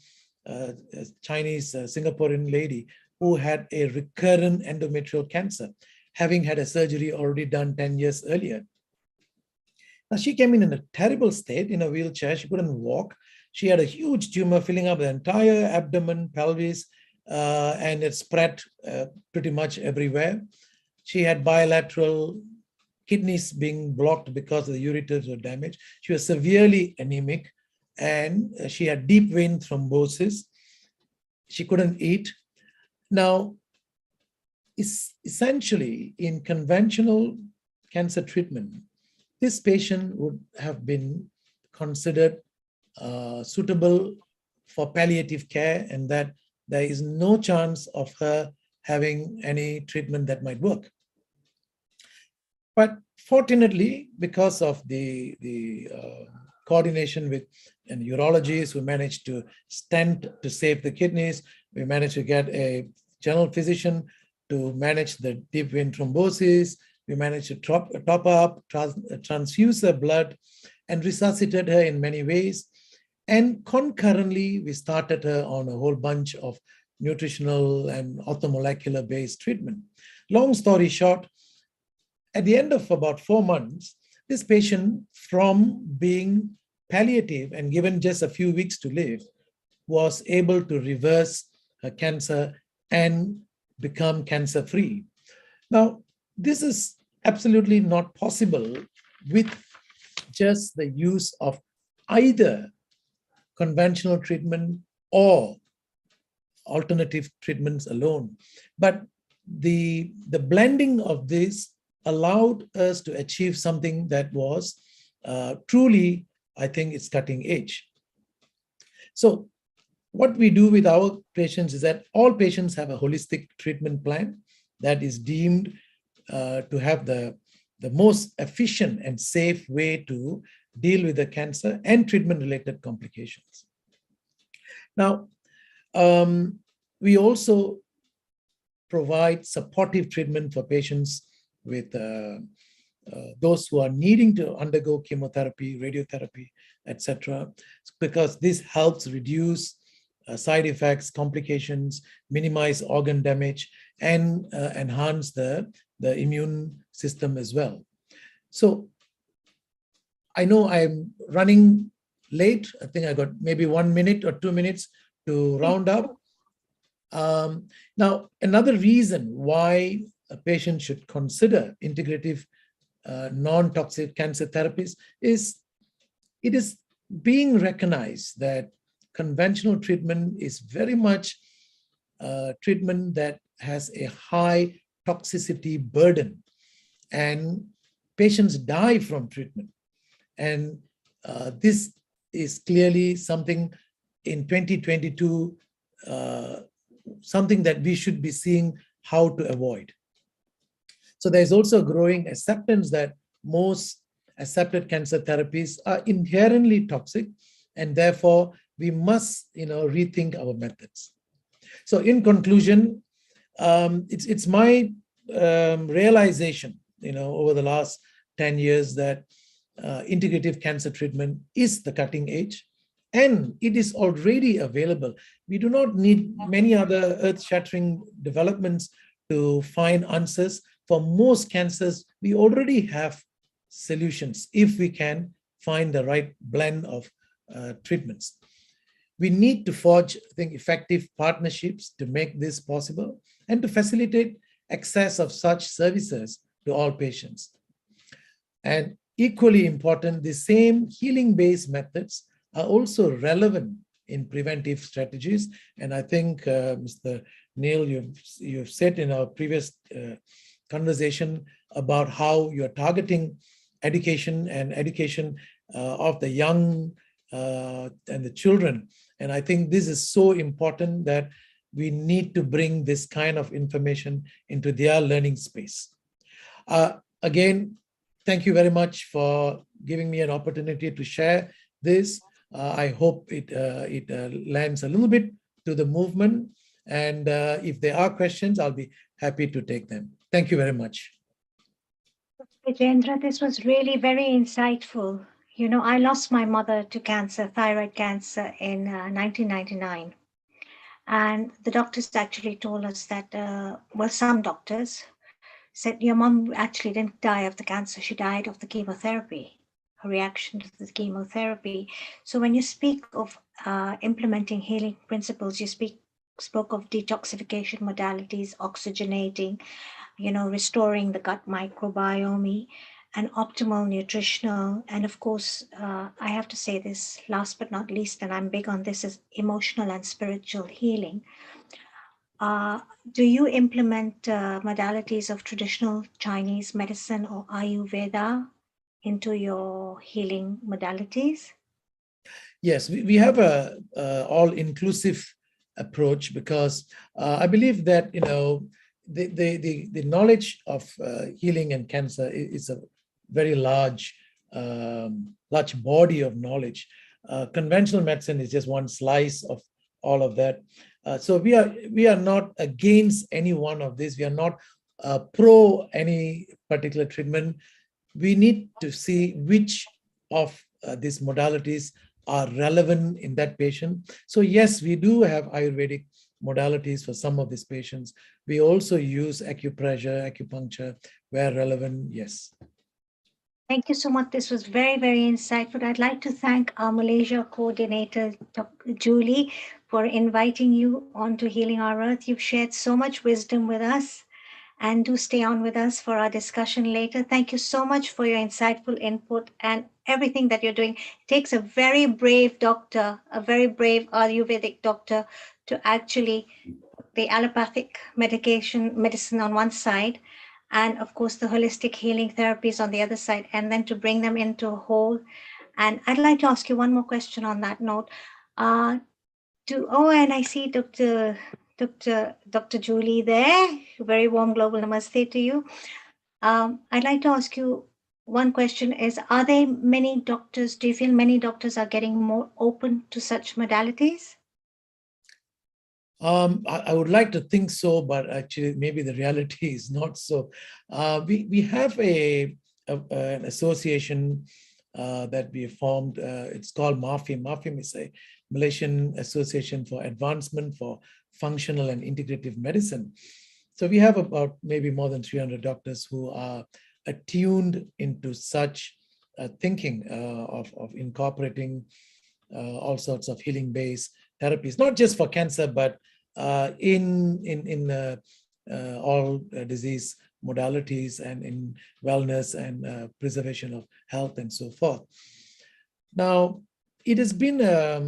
Chinese Singaporean lady who had a recurrent endometrial cancer, having had a surgery already done 10 years earlier. Now, she came in a terrible state, in a wheelchair. She couldn't walk. She had a huge tumor filling up the entire abdomen, pelvis, and it spread pretty much everywhere. She had bilateral kidneys being blocked because the ureters were damaged. She was severely anemic, and she had deep vein thrombosis. She couldn't eat. Now, essentially, in conventional cancer treatment, this patient would have been considered suitable for palliative care, and that there is no chance of her having any treatment that might work. But fortunately, because of the coordination with a urologist who managed to stent to save the kidneys, we managed to get a general physician to manage the deep vein thrombosis, We managed to top her up, transfuse her blood, and resuscitate her in many ways. And concurrently, we started her on a whole bunch of nutritional and orthomolecular-based treatment. Long story short, at the end of about 4 months, this patient, from being palliative and given just a few weeks to live, was able to reverse her cancer and become cancer-free. Now, this is absolutely not possible with just the use of either conventional treatment or alternative treatments alone. But the blending of this allowed us to achieve something that was truly, I think, it's cutting edge. So what we do with our patients is that all patients have a holistic treatment plan that is deemed to have the most efficient and safe way to deal with the cancer and treatment-related complications. Now, we also provide supportive treatment for patients with those who are needing to undergo chemotherapy, radiotherapy, etc., because this helps reduce side effects, complications, minimize organ damage, and enhance the immune system as well. So I know I'm running late. I think I got maybe 1 minute or 2 minutes to round up. Now, another reason why a patient should consider integrative non-toxic cancer therapies is it is being recognized that conventional treatment is very much treatment that has a high toxicity burden, and patients die from treatment. And this is clearly something in 2022, something that we should be seeing how to avoid. So there's also growing acceptance that most accepted cancer therapies are inherently toxic, and therefore we must, rethink our methods. So in conclusion, it's my realization, over the last 10 years that integrative cancer treatment is the cutting edge, and it is already available. We do not need many other earth-shattering developments to find answers. For most cancers, we already have solutions if we can find the right blend of treatments. We need to forge, I think, effective partnerships to make this possible and to facilitate access of such services to all patients. And equally important, the same healing-based methods are also relevant in preventive strategies. And I think, Mr. Neil, you've said in our previous conversation about how you're targeting education of the young and the children. And I think this is so important that we need to bring this kind of information into their learning space. Again, thank you very much for giving me an opportunity to share this. I hope it lands a little bit to the movement. And if there are questions, I'll be happy to take them. Thank you very much. Vijendra, this was really very insightful. I lost my mother to cancer, thyroid cancer, in 1999. And the doctors actually told us that, some doctors said, your mom actually didn't die of the cancer, she died of the chemotherapy, her reaction to the chemotherapy. So when you speak of implementing healing principles, you spoke of detoxification modalities, oxygenating, restoring the gut microbiome, and optimal nutritional. And of course, I have to say this last but not least, and I'm big on this, is emotional and spiritual healing. Do you implement modalities of traditional Chinese medicine or Ayurveda into your healing modalities? Yes, we have a all-inclusive approach because I believe that, the knowledge of healing and cancer is a very large body of knowledge. Conventional medicine is just one slice of all of that. So we are not against any one of this. We are not pro any particular treatment, we need to see which of these modalities are relevant in that patient. So yes, we do have Ayurvedic modalities for some of these patients. We also use acupressure, acupuncture where relevant, yes. Thank you so much. This was very, very insightful. I'd like to thank our Malaysia coordinator, Dr. Julie, for inviting you onto Healing Our Earth. You've shared so much wisdom with us, and do stay on with us for our discussion later. Thank you so much for your insightful input and everything that you're doing. It takes a very brave doctor, a very brave Ayurvedic doctor to actually the allopathic medicine on one side, and of course the holistic healing therapies on the other side, and then to bring them into a whole. And I'd like to ask you one more question on that note. And I see Dr. Julie there. Very warm global namaste to you. I'd like to ask you one question is, are there many doctors, do you feel many doctors are getting more open to such modalities? I would like to think so, but actually maybe the reality is not so. We have an association that we formed. It's called MAFIM. MAFIM is a Malaysian Association for Advancement for Functional and Integrative Medicine. So we have about maybe more than 300 doctors who are attuned into such thinking of incorporating all sorts of healing-based therapies, not just for cancer, but in all disease modalities and in wellness and preservation of health and so forth. Now, it has been a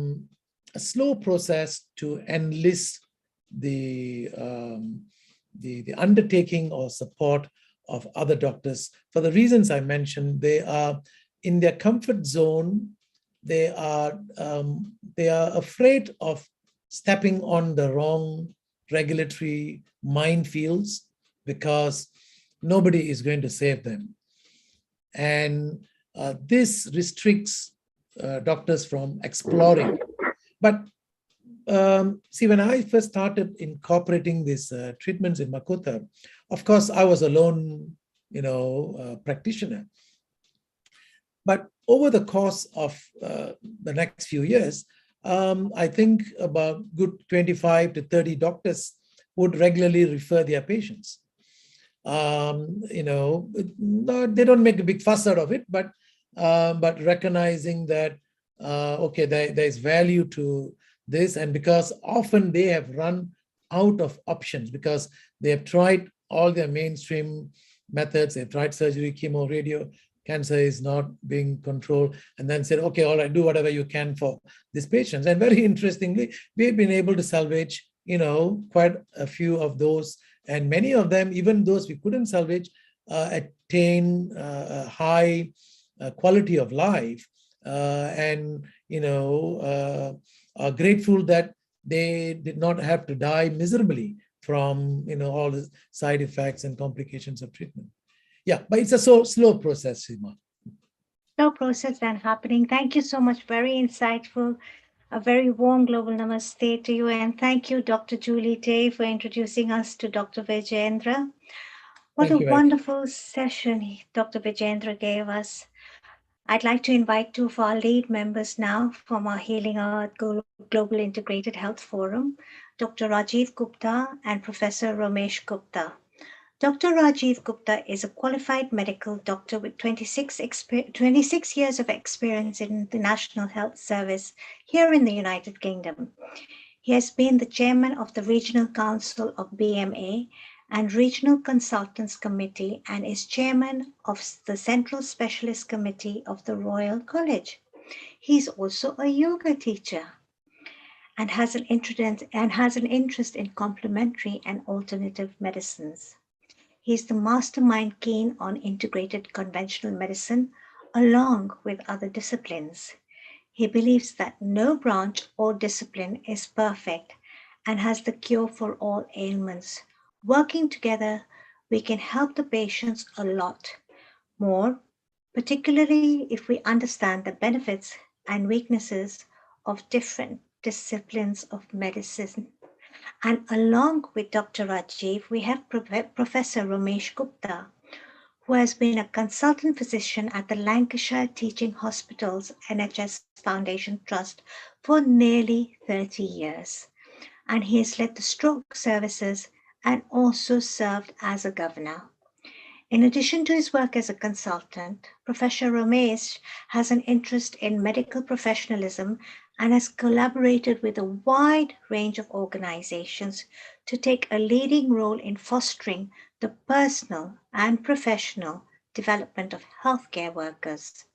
slow process to enlist the undertaking or support of other doctors for the reasons I mentioned. They are in their comfort zone. They are afraid of stepping on the wrong regulatory minefields because nobody is going to save them. And this restricts doctors from exploring. But see, when I first started incorporating these treatments in Makota, of course, I was a lone, practitioner. But over the course of the next few years, I think about good 25 to 30 doctors would regularly refer their patients. They don't make a big fuss out of it, but recognizing that, okay, there's value to this, and because often they have run out of options because they have tried all their mainstream methods, they've tried surgery, chemo, radio, cancer is not being controlled, and then said, okay, all right, do whatever you can for these patients. And very interestingly, we've been able to salvage, quite a few of those, and many of them, even those we couldn't salvage, attain a high quality of life, and are grateful that they did not have to die miserably from all the side effects and complications of treatment. Yeah, but it's a slow process, Seema. Slow process and happening. Thank you so much. Very insightful. A very warm global namaste to you. And thank you, Dr. Julie Tay, for introducing us to Dr. Vijendra. What a wonderful session Dr. Vijendra gave us. I'd like to invite two of our lead members now from our Healing Earth Global Integrated Health Forum, Dr. Rajiv Gupta and Professor Ramesh Gupta. Dr. Rajiv Gupta is a qualified medical doctor with 26 years of experience in the National Health Service here in the United Kingdom. He has been the chairman of the Regional Council of BMA and Regional Consultants Committee and is chairman of the Central Specialist Committee of the Royal College. He's also a yoga teacher and has an interest in complementary and alternative medicines. He's the mastermind keen on integrated conventional medicine along with other disciplines. He believes that no branch or discipline is perfect and has the cure for all ailments. Working together, we can help the patients a lot more, particularly if we understand the benefits and weaknesses of different disciplines of medicine. And along with Dr. Rajiv, we have Professor Ramesh Gupta, who has been a consultant physician at the Lancashire Teaching Hospitals NHS Foundation Trust for nearly 30 years. And he has led the stroke services and also served as a governor. In addition to his work as a consultant, Professor Ramesh has an interest in medical professionalism and has collaborated with a wide range of organizations to take a leading role in fostering the personal and professional development of healthcare workers.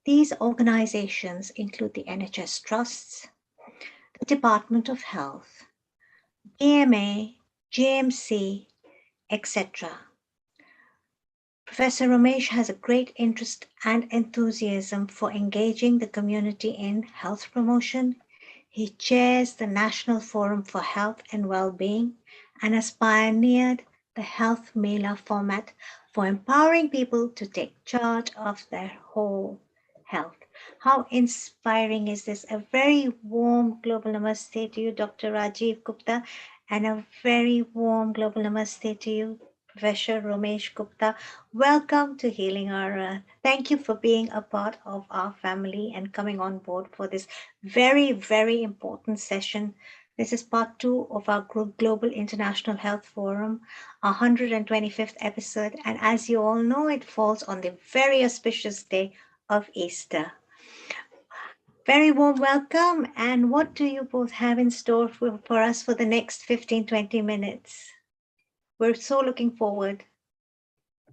These organizations include the NHS Trusts, the Department of Health, BMA, JMC, etc. Professor Ramesh has a great interest and enthusiasm for engaging the community in health promotion. He chairs the National Forum for Health and Well-being and has pioneered the Health Mela format for empowering people to take charge of their whole health. How inspiring is this? A very warm global namaste to you, Dr. Rajiv Gupta, and a very warm global namaste to you, Professor Ramesh Gupta. Welcome to Healing Our Earth. Thank you for being a part of our family and coming on board for this very, very important session. This is part 2 of our Global International Health Forum, our 125th episode. And as you all know, it falls on the very auspicious day of Easter. Very warm welcome. And what do you both have in store for us for the next 15-20 minutes? We're so looking forward.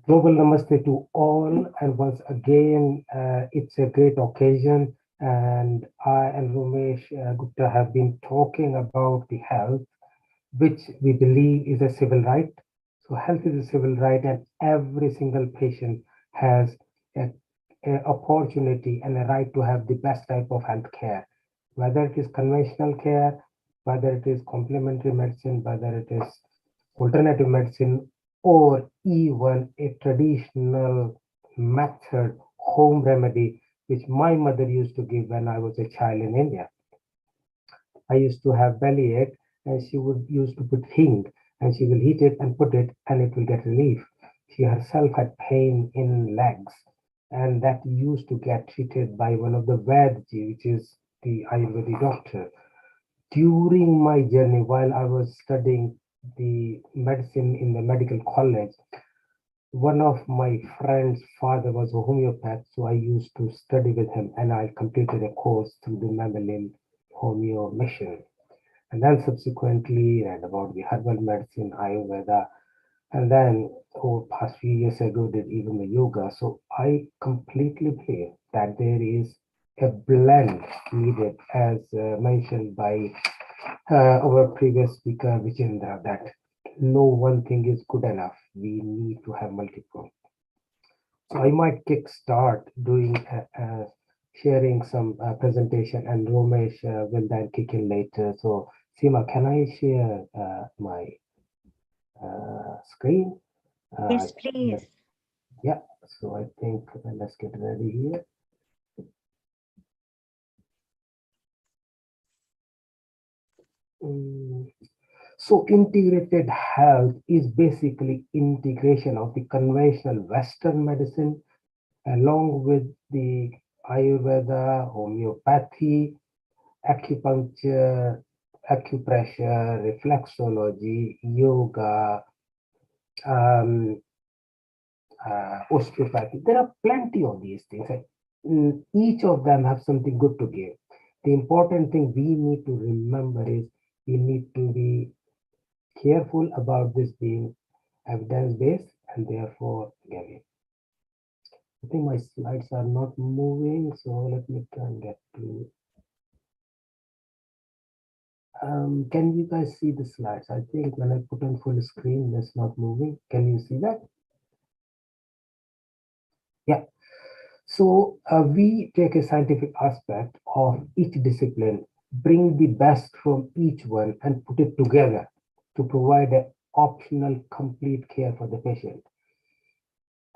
Global namaste to all, and once again, it's a great occasion, and I and Ramesh Gupta have been talking about the health, which we believe is a civil right. So health is a civil right, and every single patient has an opportunity and a right to have the best type of health care, whether it is conventional care, whether it is complementary medicine, whether it is alternative medicine, or even a traditional method, home remedy, which my mother used to give when I was a child in India. I used to have bellyache, and she would used to put hing, and she will heat it and put it, and it will get relief. She herself had pain in legs, and that used to get treated by one of the Vedji, which is the Ayurvedic doctor. During my journey, while I was studying the medicine in the medical college, one of my friend's father was a homeopath, so I used to study with him, and I completed a course through the Mammalian Homeo Mission. And then subsequently read about the herbal medicine, Ayurveda, and then over past few years ago did even the yoga. So I completely believe that there is a blend needed, as mentioned by our previous speaker, Vijendra, that no one thing is good enough. We need to have multiple. So I might kickstart doing sharing some presentation, and Ramesh will then kick in later. So Seema, can I share my screen? Yes, please. Yeah, so I think let's get ready here. So integrated health is basically integration of the conventional Western medicine along with the Ayurveda, homeopathy, acupuncture, acupressure, reflexology, yoga, osteopathy. There are plenty of these things. Each of them have something good to give. The important thing we need to remember is we need to be careful about this being evidence-based and therefore giving. I think my slides are not moving, so let me try and get to. Can you guys see the slides? I think when I put on full screen, that's not moving. Can you see that? Yeah. So we take a scientific aspect of each discipline, bring the best from each one and put it together to provide an optional complete care for the patient.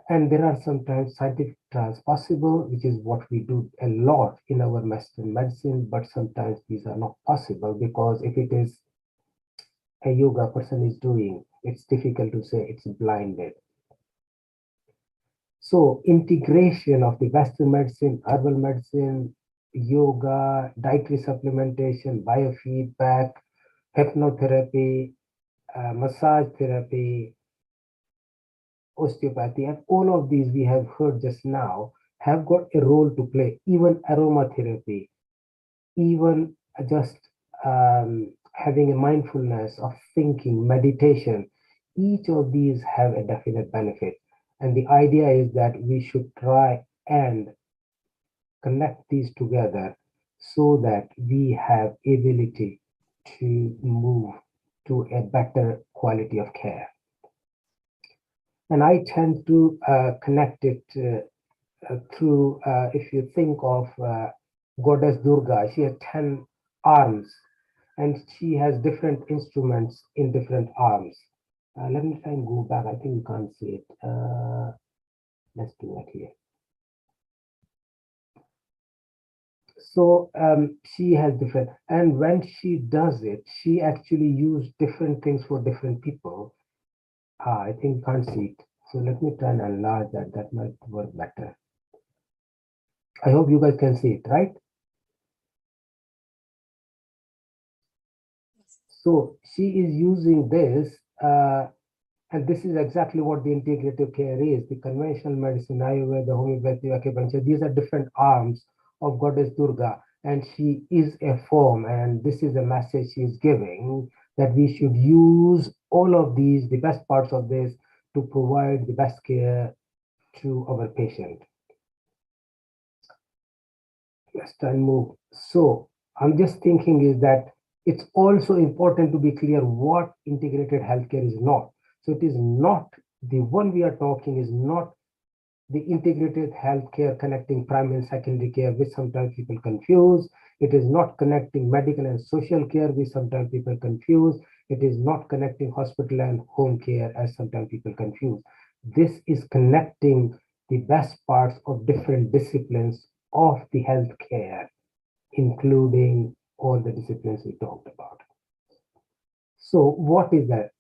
And there are sometimes scientific trials possible, which is what we do a lot in our Western medicine, but sometimes these are not possible because if it is a yoga person is doing, it's difficult to say it's blinded. So integration of the Western medicine, herbal medicine, yoga, dietary supplementation, biofeedback, hypnotherapy, massage therapy, osteopathy, and all of these we have heard just now have got a role to play. Even aromatherapy, even just having a mindfulness of thinking, meditation, each of these have a definite benefit. And the idea is that we should try and connect these together so that we have ability to move to a better quality of care. And I tend to connect it through, if you think of Goddess Durga, she has 10 arms and she has different instruments in different arms. Let me try and go back. I think you can't see it. Let's do that here. So she has different, and when she does it, she actually used different things for different people. I think you can't see it. So let me try and enlarge that. That might work better. I hope you guys can see it, right? So she is using this, and this is exactly what the integrative care is. The conventional medicine, Ayurveda, homeopathy, acupuncture, these are different arms of Goddess Durga, and she is a form, and this is a message she is giving, that we should use all of these, the best parts of this, to provide the best care to our patient. Let's try and move. So I'm just thinking is that it's also important to be clear what integrated healthcare is not. So it is not, the one we are talking is not the integrated healthcare connecting primary and secondary care, which sometimes people confuse. It is not connecting medical and social care, which sometimes people confuse. It is not connecting hospital and home care, as sometimes people confuse. This is connecting the best parts of different disciplines of the healthcare, including all the disciplines we talked about. So what is that?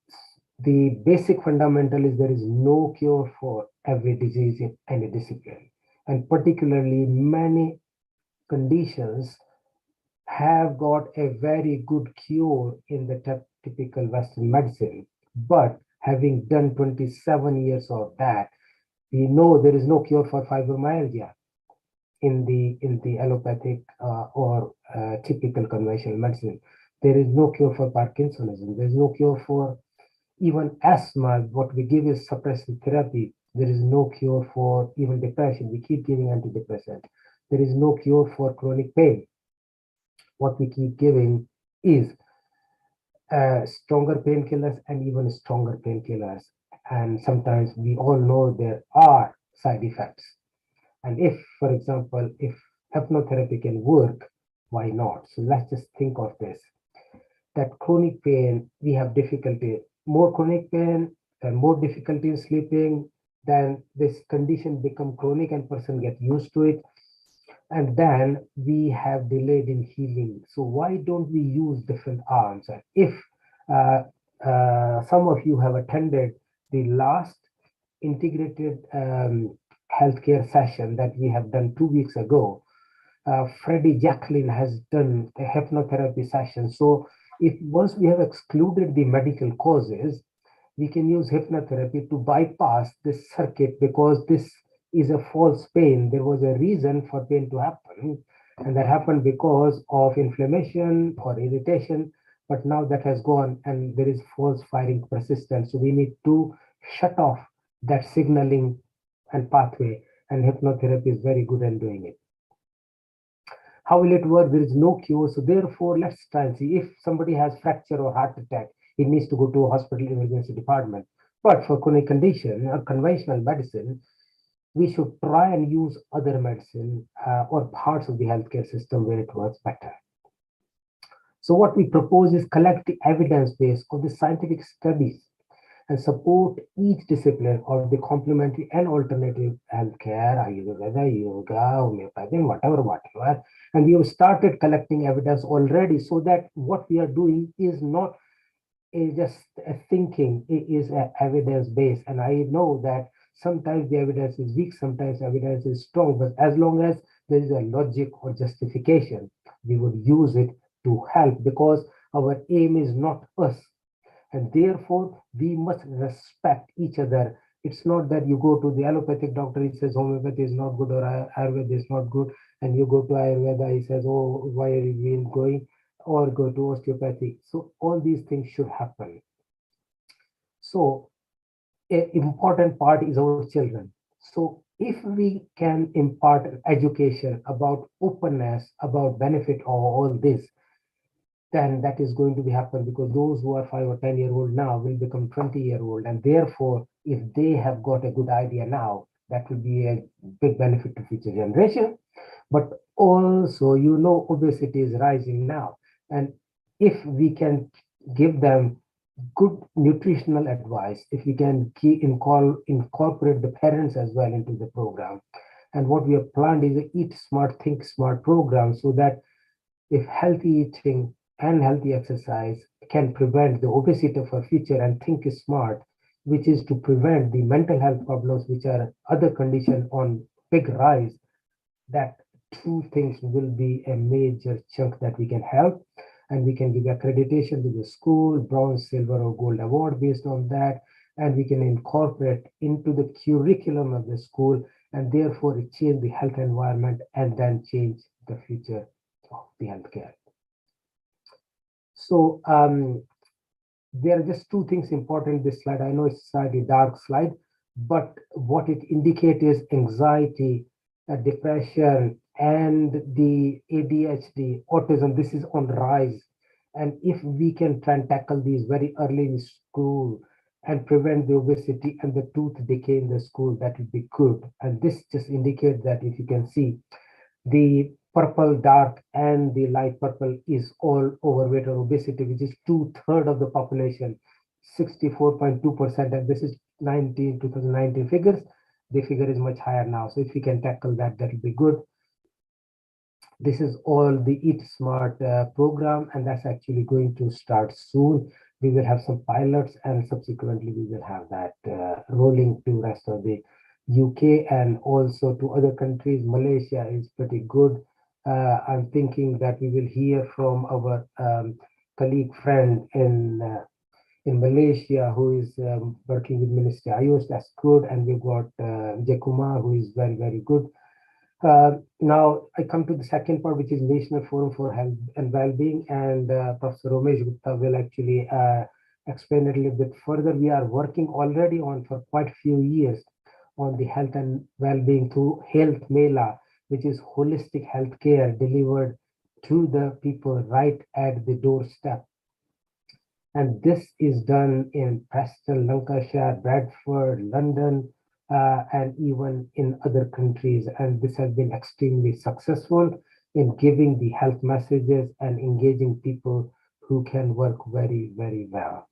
The basic fundamental is there is no cure for every disease in any discipline. And particularly many conditions have got a very good cure in the typical Western medicine. But having done 27 years of that, we know there is no cure for fibromyalgia in the allopathic or typical conventional medicine. There is no cure for Parkinsonism. There is no cure for even asthma. What we give is suppressive therapy. There is no cure for even depression. We keep giving antidepressant. There is no cure for chronic pain. What we keep giving is stronger painkillers and even stronger painkillers. And sometimes we all know there are side effects. And if, for example, if hypnotherapy can work, why not? So let's just think of this. That chronic pain, we have difficulty, more chronic pain and more difficulty in sleeping, then this condition become chronic and person get used to it. And then we have delayed in healing. So why don't we use different arms? And if some of you have attended the last integrated healthcare session that we have done 2 weeks ago, Freddie Jacqueline has done a hypnotherapy session. So if once we have excluded the medical causes, we can use hypnotherapy to bypass this circuit, because this is a false pain. There was a reason for pain to happen, and that happened because of inflammation or irritation, but now that has gone and there is false firing persistence. So we need to shut off that signaling and pathway, and hypnotherapy is very good at doing it. How will it work? There is no cure. So therefore, let's try and see. If somebody has fracture or heart attack, it needs to go to a hospital emergency department. But for chronic condition or conventional medicine, we should try and use other medicine or parts of the healthcare system where it works better. So what we propose is collect the evidence base of the scientific studies and support each discipline of the complementary and alternative healthcare, Ayurveda, yoga, homeopathy, whatever. And we have started collecting evidence already, so that what we are doing is not just thinking is evidence-based. And I know that sometimes the evidence is weak, sometimes evidence is strong, but as long as there is a logic or justification, we would use it to help, because our aim is not us. And therefore, we must respect each other. It's not that you go to the allopathic doctor, he says homeopathy is not good or Ayurveda is not good, and you go to Ayurveda, he says, oh, why are you going? Or go to osteopathy. So all these things should happen. So an important part is our children. So if we can impart education about openness, about benefit of all this, then that is going to be happen, because those who are 5 or 10-year-old now will become 20-year-old, and therefore if they have got a good idea now, that will be a big benefit to future generation. But also, obesity is rising now, and if we can give them good nutritional advice, if we can incorporate the parents as well into the program, and what we have planned is a Eat Smart, Think Smart program, so that if healthy eating and healthy exercise can prevent the obesity for future, and Think Smart, which is to prevent the mental health problems, which are other condition on big rise, that two things will be a major chunk that we can help. And we can give accreditation to the school, bronze, silver, or gold award based on that. And we can incorporate into the curriculum of the school, and therefore it change the health environment and then change the future of the healthcare. So there are just two things important in this slide. I know it's a slightly dark slide, but what it indicates is anxiety, depression, and the ADHD, autism. This is on the rise. And if we can try and tackle these very early in school and prevent the obesity and the tooth decay in the school, that would be good. And this just indicates that, if you can see, the purple dark and the light purple is all overweight or obesity, which is 2/3 of the population, 64.2%. And this is 2019 figures. The figure is much higher now. So if we can tackle that, that will be good. This is all the Eat Smart program, and that's actually going to start soon. We will have some pilots, and subsequently we will have that rolling to rest of the UK and also to other countries. Malaysia is pretty good. I'm thinking that we will hear from our colleague friend in Malaysia, who is working with Ministry Ayush. That's good. And we've got Vijay Kumar, who is very, very good. Now I come to the second part, which is National Forum for Health and Wellbeing, and Professor Ramesh Gupta will actually explain it a little bit further. We are working already on for quite a few years on the health and well-being through Health Mela, which is holistic healthcare delivered to the people right at the doorstep. And this is done in Preston, Lancashire, Bradford, London, and even in other countries. And this has been extremely successful in giving the health messages and engaging people who can work very, very well.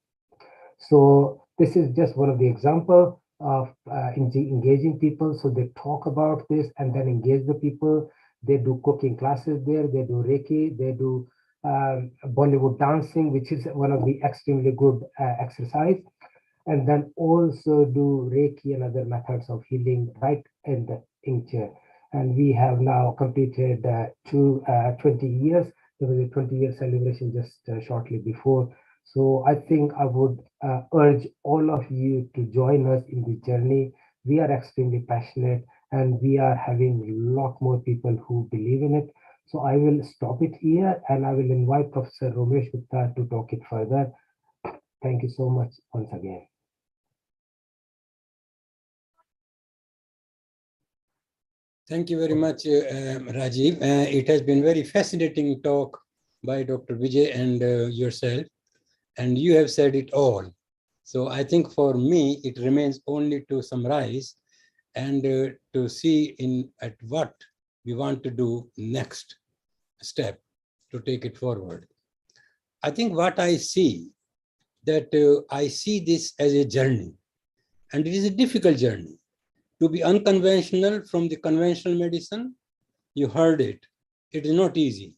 So this is just one of the examples of engaging people. So they talk about this and then engage the people. They do cooking classes there, they do Reiki, they do Bollywood dancing, which is one of the extremely good exercise, and then also do Reiki and other methods of healing right in the tincture. And we have now completed 20 years. There was a 20-year celebration just shortly before. So I think I would urge all of you to join us in this journey. We are extremely passionate, and we are having a lot more people who believe in it. So I will stop it here, and I will invite Professor Ramesh Gupta to talk it further. Thank you so much once again. Thank you very much, Rajiv. It has been very fascinating talk by Dr. Vijay and yourself, and you have said it all. So I think for me, it remains only to summarize and to see at what we want to do next step to take it forward. I think what I see, that I see this as a journey, and it is a difficult journey. To be unconventional from the conventional medicine, you heard it. It is not easy.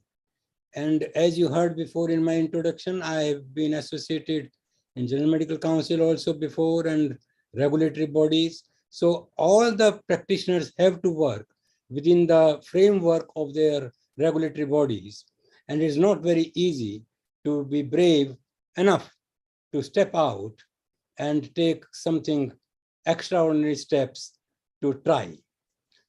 And as you heard before in my introduction, I have been associated in General Medical Council also before, and regulatory bodies. So all the practitioners have to work within the framework of their regulatory bodies. And it's not very easy to be brave enough to step out and take something extraordinary steps to try.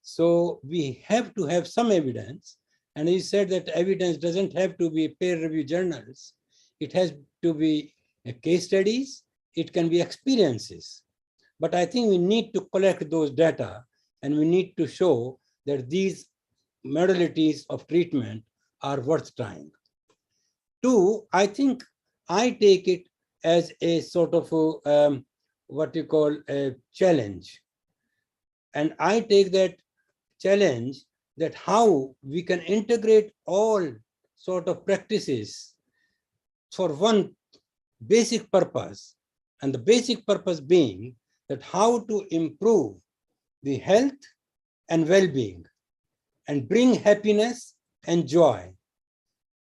So we have to have some evidence. And he said that evidence doesn't have to be peer-reviewed journals. It has to be case studies. It can be experiences. But I think we need to collect those data, and we need to show that these modalities of treatment are worth trying. Two, I think I take it as a sort of what you call a challenge. And I take that challenge that how we can integrate all sort of practices for one basic purpose, and the basic purpose being that how to improve the health and well-being and bring happiness and joy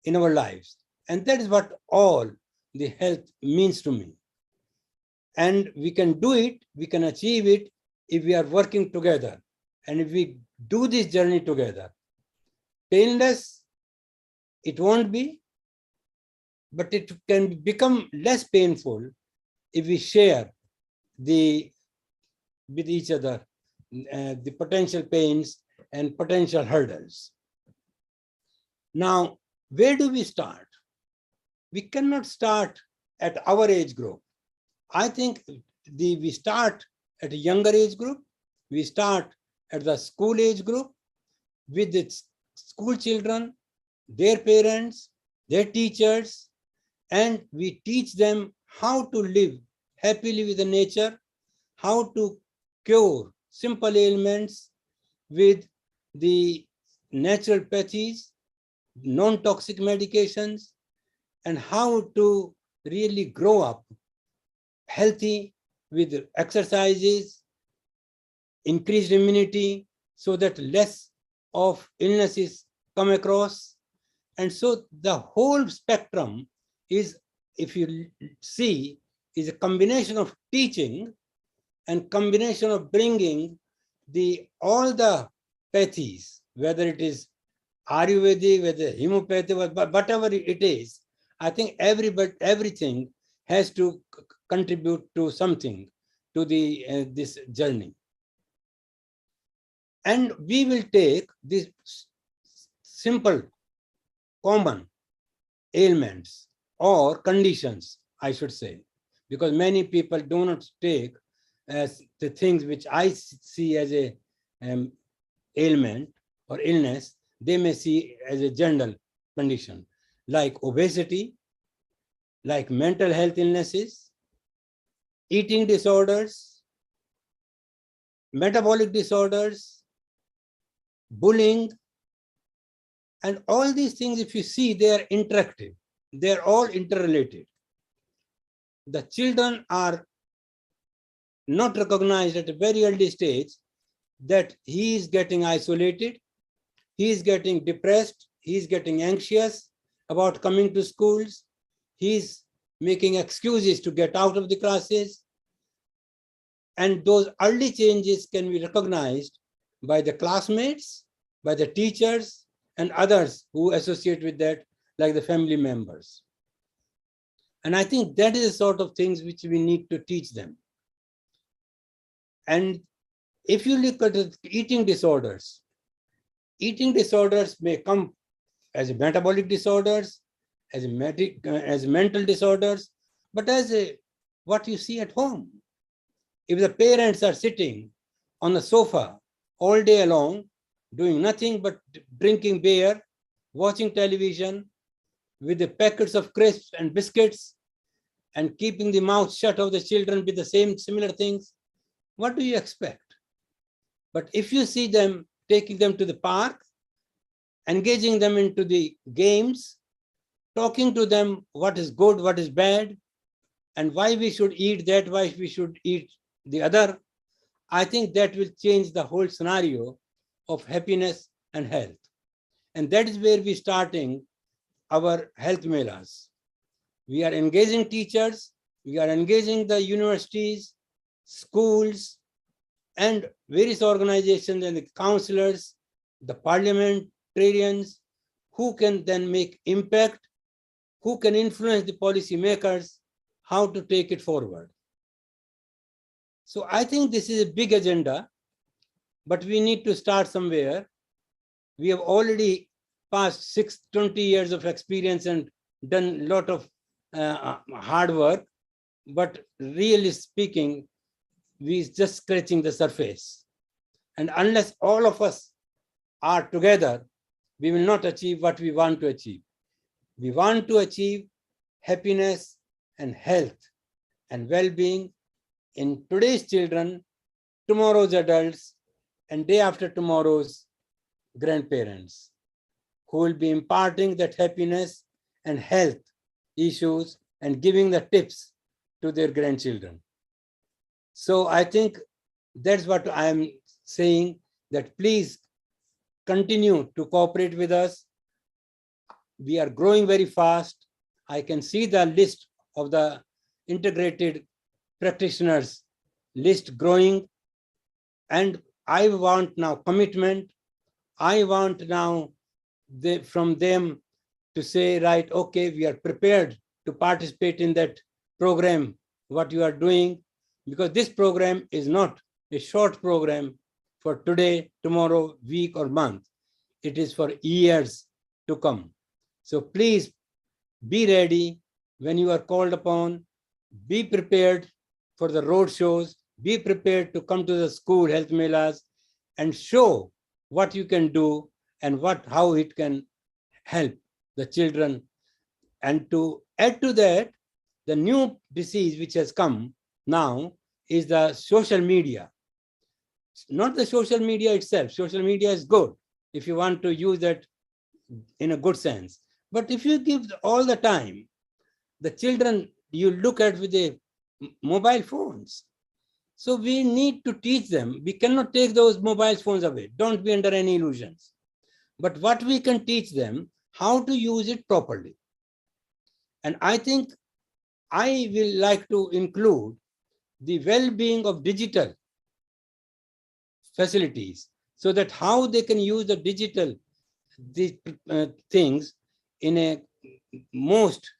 in our lives. And that is what all the health means to me. And we can do it, we can achieve it if we are working together. And if we do this journey together, painless, it won't be, but it can become less painful if we share with each other the potential pains and potential hurdles. Now, where do we start? We cannot start at our age group. I think we start at a younger age group. We start at the school age group with its school children, their parents, their teachers, and we teach them how to live happily with the nature, how to cure simple ailments with the natural pathies, non-toxic medications, and how to really grow up healthy with exercises, increased immunity, so that less of illnesses come across. And so the whole spectrum is, if you see, is a combination of teaching and combination of bringing all the pathies, whether it is Ayurveda, whether homeopathy, whatever it is. I think everything has to contribute to something to this journey. And we will take these simple, common ailments or conditions, I should say, because many people do not take as the things which I see as a ailment or illness, they may see as a general condition, like obesity, like mental health illnesses, eating disorders, metabolic disorders, bullying, and all these things, if you see, they are interactive. They are all interrelated. The children are not recognized at a very early stage that he is getting isolated, he is getting depressed, he is getting anxious about coming to schools, he is making excuses to get out of the classes. And those early changes can be recognized by the classmates, by the teachers, and others who associate with that, like the family members. And I think that is the sort of things which we need to teach them. And if you look at eating disorders may come as metabolic disorders, as mental disorders, but as what you see at home. If the parents are sitting on the sofa all day long, doing nothing but drinking beer, watching television with the packets of crisps and biscuits, and keeping the mouth shut of the children with the similar things, what do you expect? But if you see them, taking them to the park, engaging them into the games, talking to them what is good, what is bad, and why we should eat that, why we should eat the other, I think that will change the whole scenario of happiness and health. And that is where we're starting our health melas. We are engaging teachers, we are engaging the universities, schools, and various organizations and the counselors, the parliamentarians, who can then make impact, who can influence the policy makers, how to take it forward. So I think this is a big agenda, but we need to start somewhere. We have already passed 20 years of experience and done a lot of hard work, but really speaking, we just scratching the surface. And unless all of us are together, we will not achieve what we want to achieve. We want to achieve happiness and health and well-being in today's children, tomorrow's adults, and day after tomorrow's grandparents, who will be imparting that happiness and health issues and giving the tips to their grandchildren. So I think that's what I am saying, that please continue to cooperate with us. We are growing very fast. I can see the list of the integrated practitioners list growing, and I want now commitment. I want now from them to say, right, okay, we are prepared to participate in that program, what you are doing, because this program is not a short program for today, tomorrow, week, or month. It is for years to come. So please be ready when you are called upon. Be prepared for the road shows. Be prepared to come to the school health melas and show what you can do and how it can help the children. And to add to that, the new disease which has come now is the social media. Not the social media itself. Social media is good if you want to use that in a good sense. But if you give all the time, the children you look at with the mobile phones. So we need to teach them. We cannot take those mobile phones away. Don't be under any illusions. But what we can teach them, how to use it properly. And I think I will like to include the well-being of digital facilities, so that how they can use the digital things in a most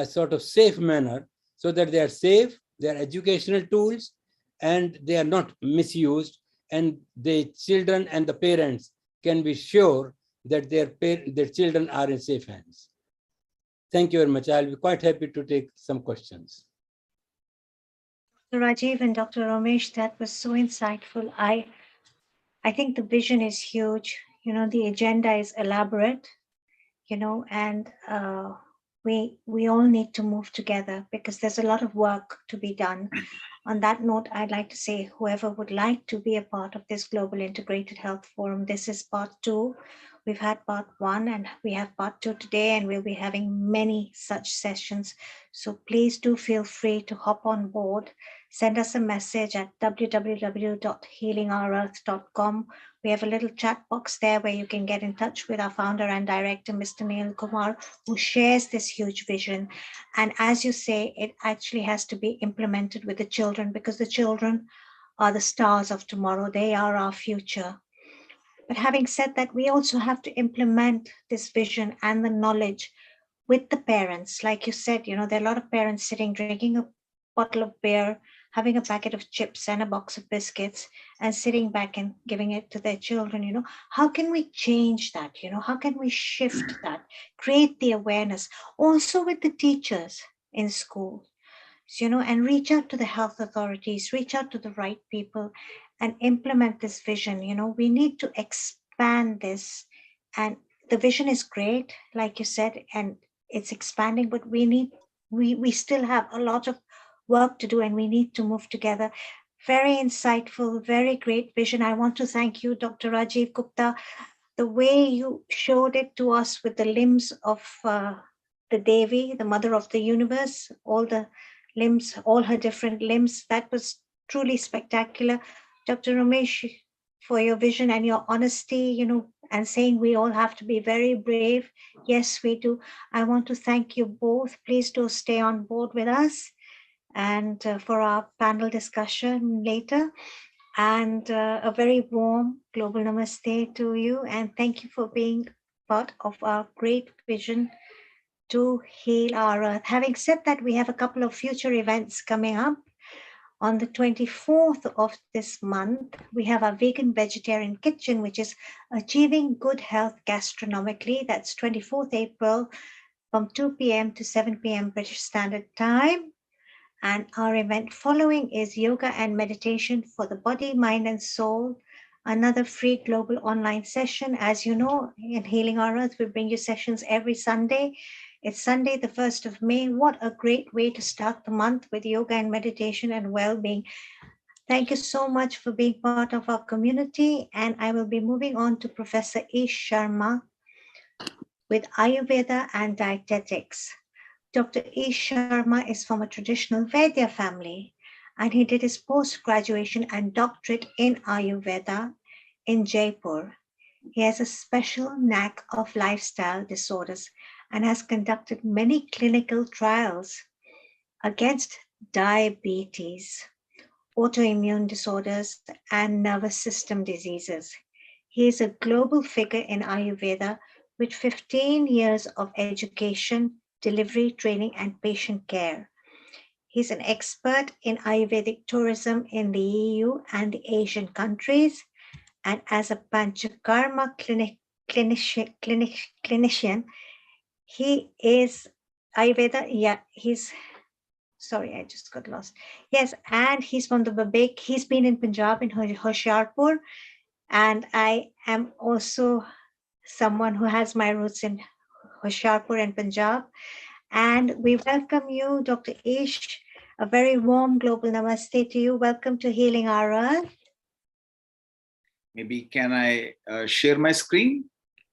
sort of safe manner, so that they are safe, they are educational tools, and they are not misused, and the children and the parents can be sure that their children are in safe hands. Thank you very much. I'll be quite happy to take some questions. Dr. Rajiv and Dr. Ramesh, that was so insightful. I think the vision is huge. The agenda is elaborate, and we all need to move together because there's a lot of work to be done. On that note, I'd like to say whoever would like to be a part of this Global Integrated Health Forum, this is part 2. We've had part 1 and we have part 2 today, and we'll be having many such sessions. So please do feel free to hop on board. Send us a message at www.healingourEarth.com. We have a little chat box there where you can get in touch with our founder and director, Mr. Neil Kumar, who shares this huge vision. And as you say, it actually has to be implemented with the children, because the children are the stars of tomorrow. They are our future. But having said that, we also have to implement this vision and the knowledge with the parents. Like you said, there are a lot of parents sitting, drinking a bottle of beer, having a packet of chips and a box of biscuits, and sitting back and giving it to their children. How can we change that? How can we shift that, create the awareness also with the teachers in school, and reach out to the health authorities, reach out to the right people and implement this vision. We need to expand this, and the vision is great, like you said, and it's expanding, but we still have a lot of work to do, and we need to move together. Very insightful, very great vision. I want to thank you, Dr. Rajiv Gupta. The way you showed it to us with the limbs of the Devi, the mother of the universe, all the limbs, all her different limbs, that was truly spectacular. Dr. Ramesh, for your vision and your honesty, and saying we all have to be very brave. Yes, we do. I want to thank you both. Please do stay on board with us. and for our panel discussion later. And a very warm global namaste to you. And thank you for being part of our great vision to heal our earth. Having said that, we have a couple of future events coming up. On the 24th of this month, we have our vegan vegetarian kitchen, which is achieving good health gastronomically. That's 24th April from 2 p.m. to 7 p.m. British Standard Time. And our event following is yoga and meditation for the body, mind, and soul. Another free global online session. As you know, in Healing Our Earth, we bring you sessions every Sunday. It's Sunday, the 1st of May. What a great way to start the month with yoga and meditation and well-being. Thank you so much for being part of our community. And I will be moving on to Professor Ish Sharma with Ayurveda and Dietetics. Dr. Ish Sharma is from a traditional Vaidya family, and he did his post-graduation and doctorate in Ayurveda in Jaipur. He has a special knack of lifestyle disorders and has conducted many clinical trials against diabetes, autoimmune disorders, and nervous system diseases. He is a global figure in Ayurveda with 15 years of education, delivery, training, and patient care. He's an expert in Ayurvedic tourism in the EU and the Asian countries. And as a Panchakarma clinician, he is Ayurveda. Sorry, I just got lost. Yes, and he's from the Babek. He's been in Punjab, in Hoshiarpur. And I am also someone who has my roots in Hoshiarpur and Punjab. And we welcome you, Dr. Ish. A very warm global namaste to you. Welcome to Healing Our Earth. Maybe can I share my screen?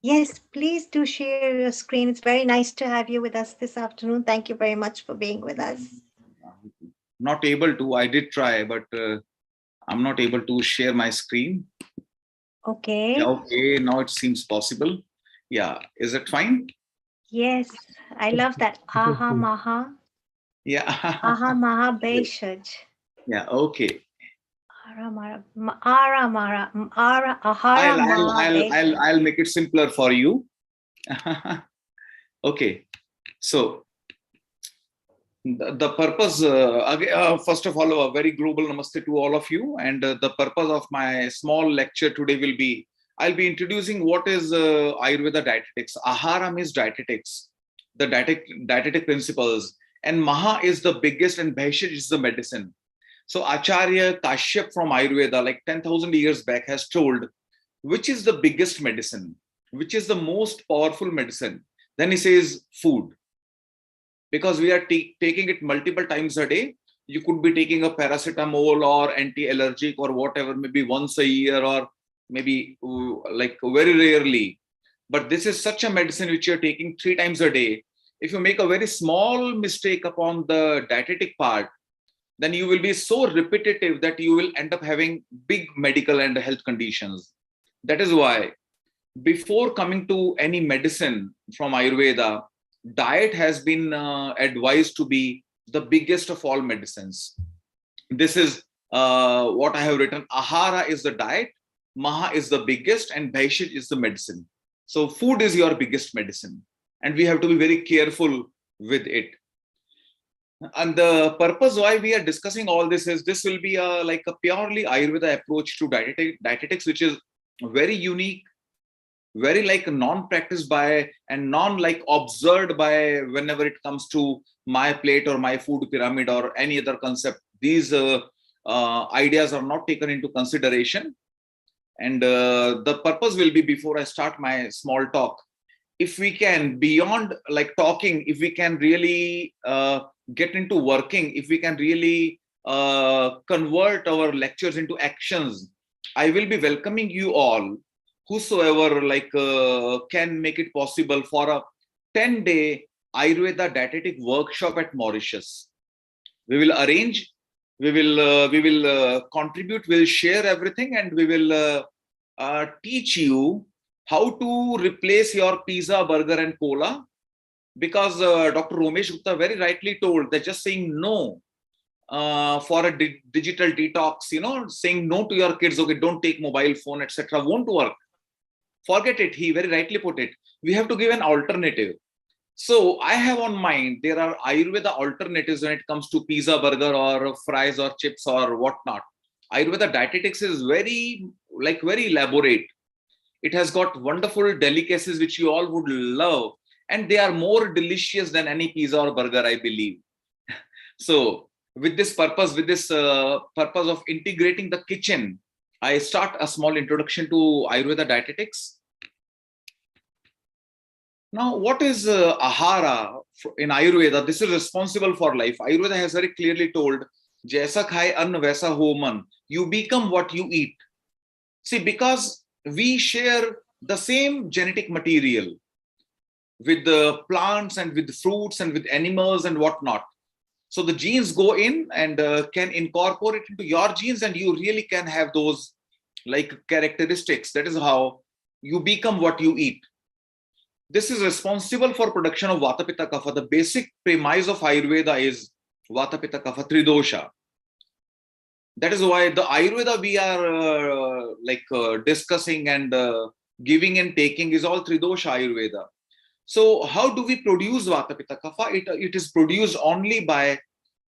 Yes, please do share your screen. It's very nice to have you with us this afternoon. Thank you very much for being with us. Not able to. I did try, but I'm not able to share my screen. Okay. Yeah, okay, now it seems possible. Yeah, is it fine? Yes, I love that. Aha Maha. Yeah. Aha Maha Beshaj. Yeah, okay. I'll make it simpler for you. Okay, so the purpose, first of all, a very global namaste to all of you. And the purpose of my small lecture today will be, I'll be introducing what is Ayurveda dietetics. Ahara means dietetics, the dietetic principles. And Maha is the biggest and Bhaishaj is the medicine. So Acharya Kashyap from Ayurveda, like 10,000 years back, has told which is the biggest medicine, which is the most powerful medicine. Then he says food. Because we are taking it multiple times a day. You could be taking a paracetamol or anti-allergic or whatever, maybe once a year or maybe like very rarely. But this is such a medicine which you're taking 3 times a day. If you make a very small mistake upon the dietetic part, then you will be so repetitive that you will end up having big medical and health conditions. That is why before coming to any medicine from Ayurveda, diet has been advised to be the biggest of all medicines. This is what I have written. Ahara is the diet, Maha is the biggest, and Bhaishaj is the medicine. So food is your biggest medicine, and we have to be very careful with it. And the purpose why we are discussing all this is this will be like a purely Ayurveda approach to dietetics, which is very unique, very like non-practiced by and non-like observed by whenever it comes to my plate or my food pyramid or any other concept. These ideas are not taken into consideration. And the purpose will be, before I start my small talk, if we can, beyond like talking, if we can really get into working, if we can really convert our lectures into actions, I will be welcoming you all, whosoever like can make it possible, for a 10-day Ayurveda dietetic workshop at Mauritius. We will arrange, we will contribute, we'll share everything, and we will teach you how to replace your pizza, burger, and cola. Because Dr. Ramesh Gupta very rightly told that just saying no for a digital detox, saying no to your kids, okay, don't take mobile phone, etc., won't work. Forget it. He very rightly put it. We have to give an alternative. So I have on mind, there are Ayurveda alternatives when it comes to pizza, burger, or fries, or chips, or whatnot. Ayurveda dietetics is very elaborate. It has got wonderful delicacies which you all would love, and they are more delicious than any pizza or burger, I believe. So with this purpose of integrating the kitchen, I start a small introduction to Ayurveda dietetics. Now, what is ahara in Ayurveda? This is responsible for life. Ayurveda has very clearly told, Jaisa khai ann vaisa ho man. You become what you eat. See, because we share the same genetic material with the plants and with fruits and with animals and whatnot. So the genes go in and can incorporate into your genes, and you really can have those characteristics. That is how you become what you eat. This is responsible for production of Vata Pitta Kapha. The basic premise of Ayurveda is Vata Pitta Kapha Tridosha. That is why the Ayurveda we are discussing and giving and taking is all Tridosha Ayurveda. So how do we produce Vata Pitta Kapha? It is produced only by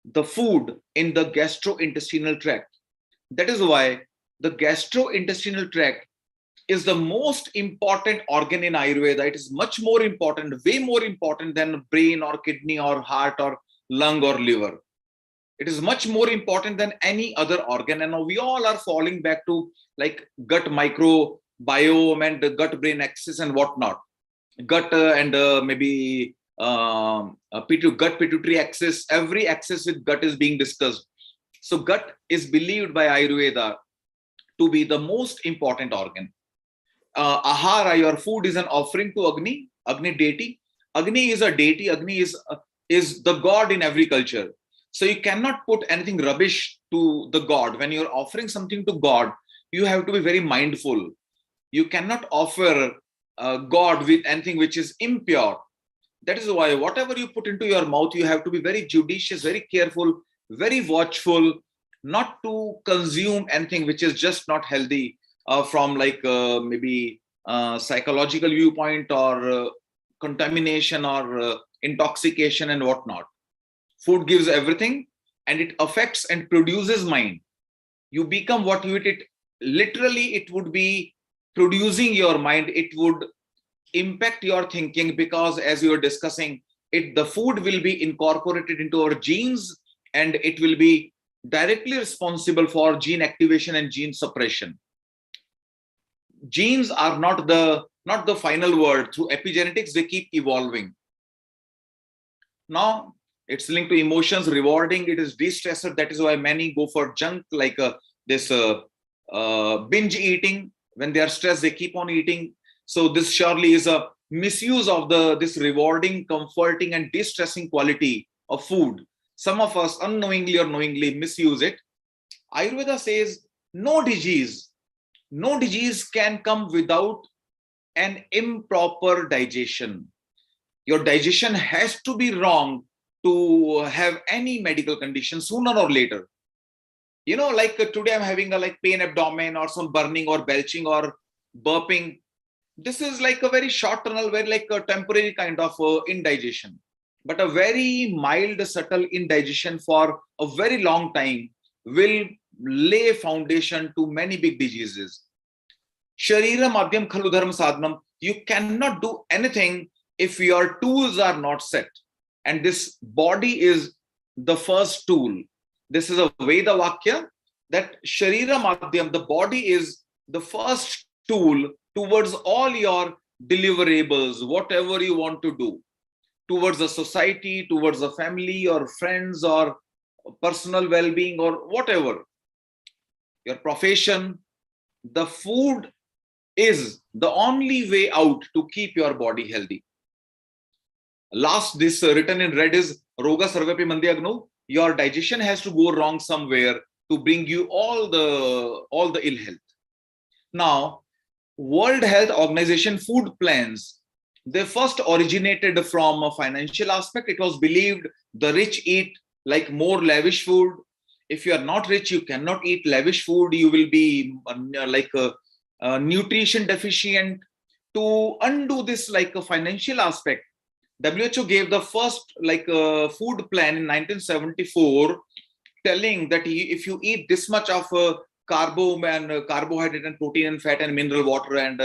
the food in the gastrointestinal tract. That is why the gastrointestinal tract is the most important organ in Ayurveda. It is much more important, way more important than brain or kidney or heart or lung or liver. It is much more important than any other organ. And now we all are falling back to gut microbiome and gut brain axis and whatnot. Gut and maybe gut pituitary axis, every axis with gut is being discussed. So gut is believed by Ayurveda to be the most important organ. Ahara, your food, is an offering to Agni deity. Agni is a deity. Agni is the god in every culture. So you cannot put anything rubbish to the god. When you're offering something to God, you have to be very mindful. You cannot offer God with anything which is impure. That is why whatever you put into your mouth, you have to be very judicious, very careful, very watchful, not to consume anything which is just not healthy from maybe psychological viewpoint or contamination or intoxication and whatnot. Food gives everything, and it affects and produces mind. You become what you eat. It literally, it would be producing your mind. It would impact your thinking, because as you are discussing it, the food will be incorporated into our genes, and it will be directly responsible for gene activation and gene suppression. Genes are not the final word. Through epigenetics, they keep evolving. Now it's linked to emotions, rewarding. It is de-stressor. That is why many go for junk, like this binge eating. When they are stressed, they keep on eating. So this surely is a misuse of this rewarding, comforting, and de-stressing quality of food. Some of us unknowingly or knowingly misuse it. Ayurveda says no disease can come without an improper digestion. Your digestion has to be wrong to have any medical condition sooner or later. Today I'm having a pain abdomen or some burning or belching or burping. This is a very short term, very a temporary kind of indigestion. But a very mild, subtle indigestion for a very long time will lay foundation to many big diseases. Sharira madhyam khalu dharma sadhanam. You cannot do anything if your tools are not set. And this body is the first tool. This is a Veda Vakya, that Sharira Madhyam, the body is the first tool towards all your deliverables, whatever you want to do, towards a society, towards a family or friends or personal well-being or whatever, your profession. The food is the only way out to keep your body healthy. Last, this written in red is Roga Sarvapi Mandyagnu. Your digestion has to go wrong somewhere to bring you all the ill health. Now, World Health Organization food plans, they first originated from a financial aspect. It was believed the rich eat like more lavish food. If you are not rich, you cannot eat lavish food. You will be like a nutrition deficient. To undo this like a financial aspect, WHO gave the first like food plan in 1974, telling that if you eat this much of carbohydrate and protein and fat and mineral water and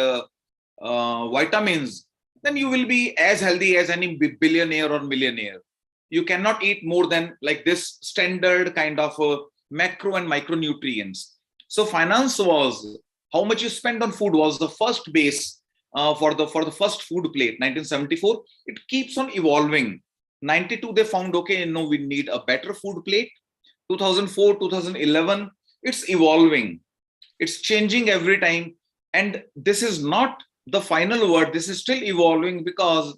vitamins, then you will be as healthy as any billionaire or millionaire. You cannot eat more than like this standard kind of macro and micronutrients. So finance was how much you spend on food was the first base for the first food plate. 1974, it keeps on evolving. 92, they found, okay, no, we need a better food plate. 2004, 2011, it's evolving. It's changing every time. And this is not the final word. This is still evolving, because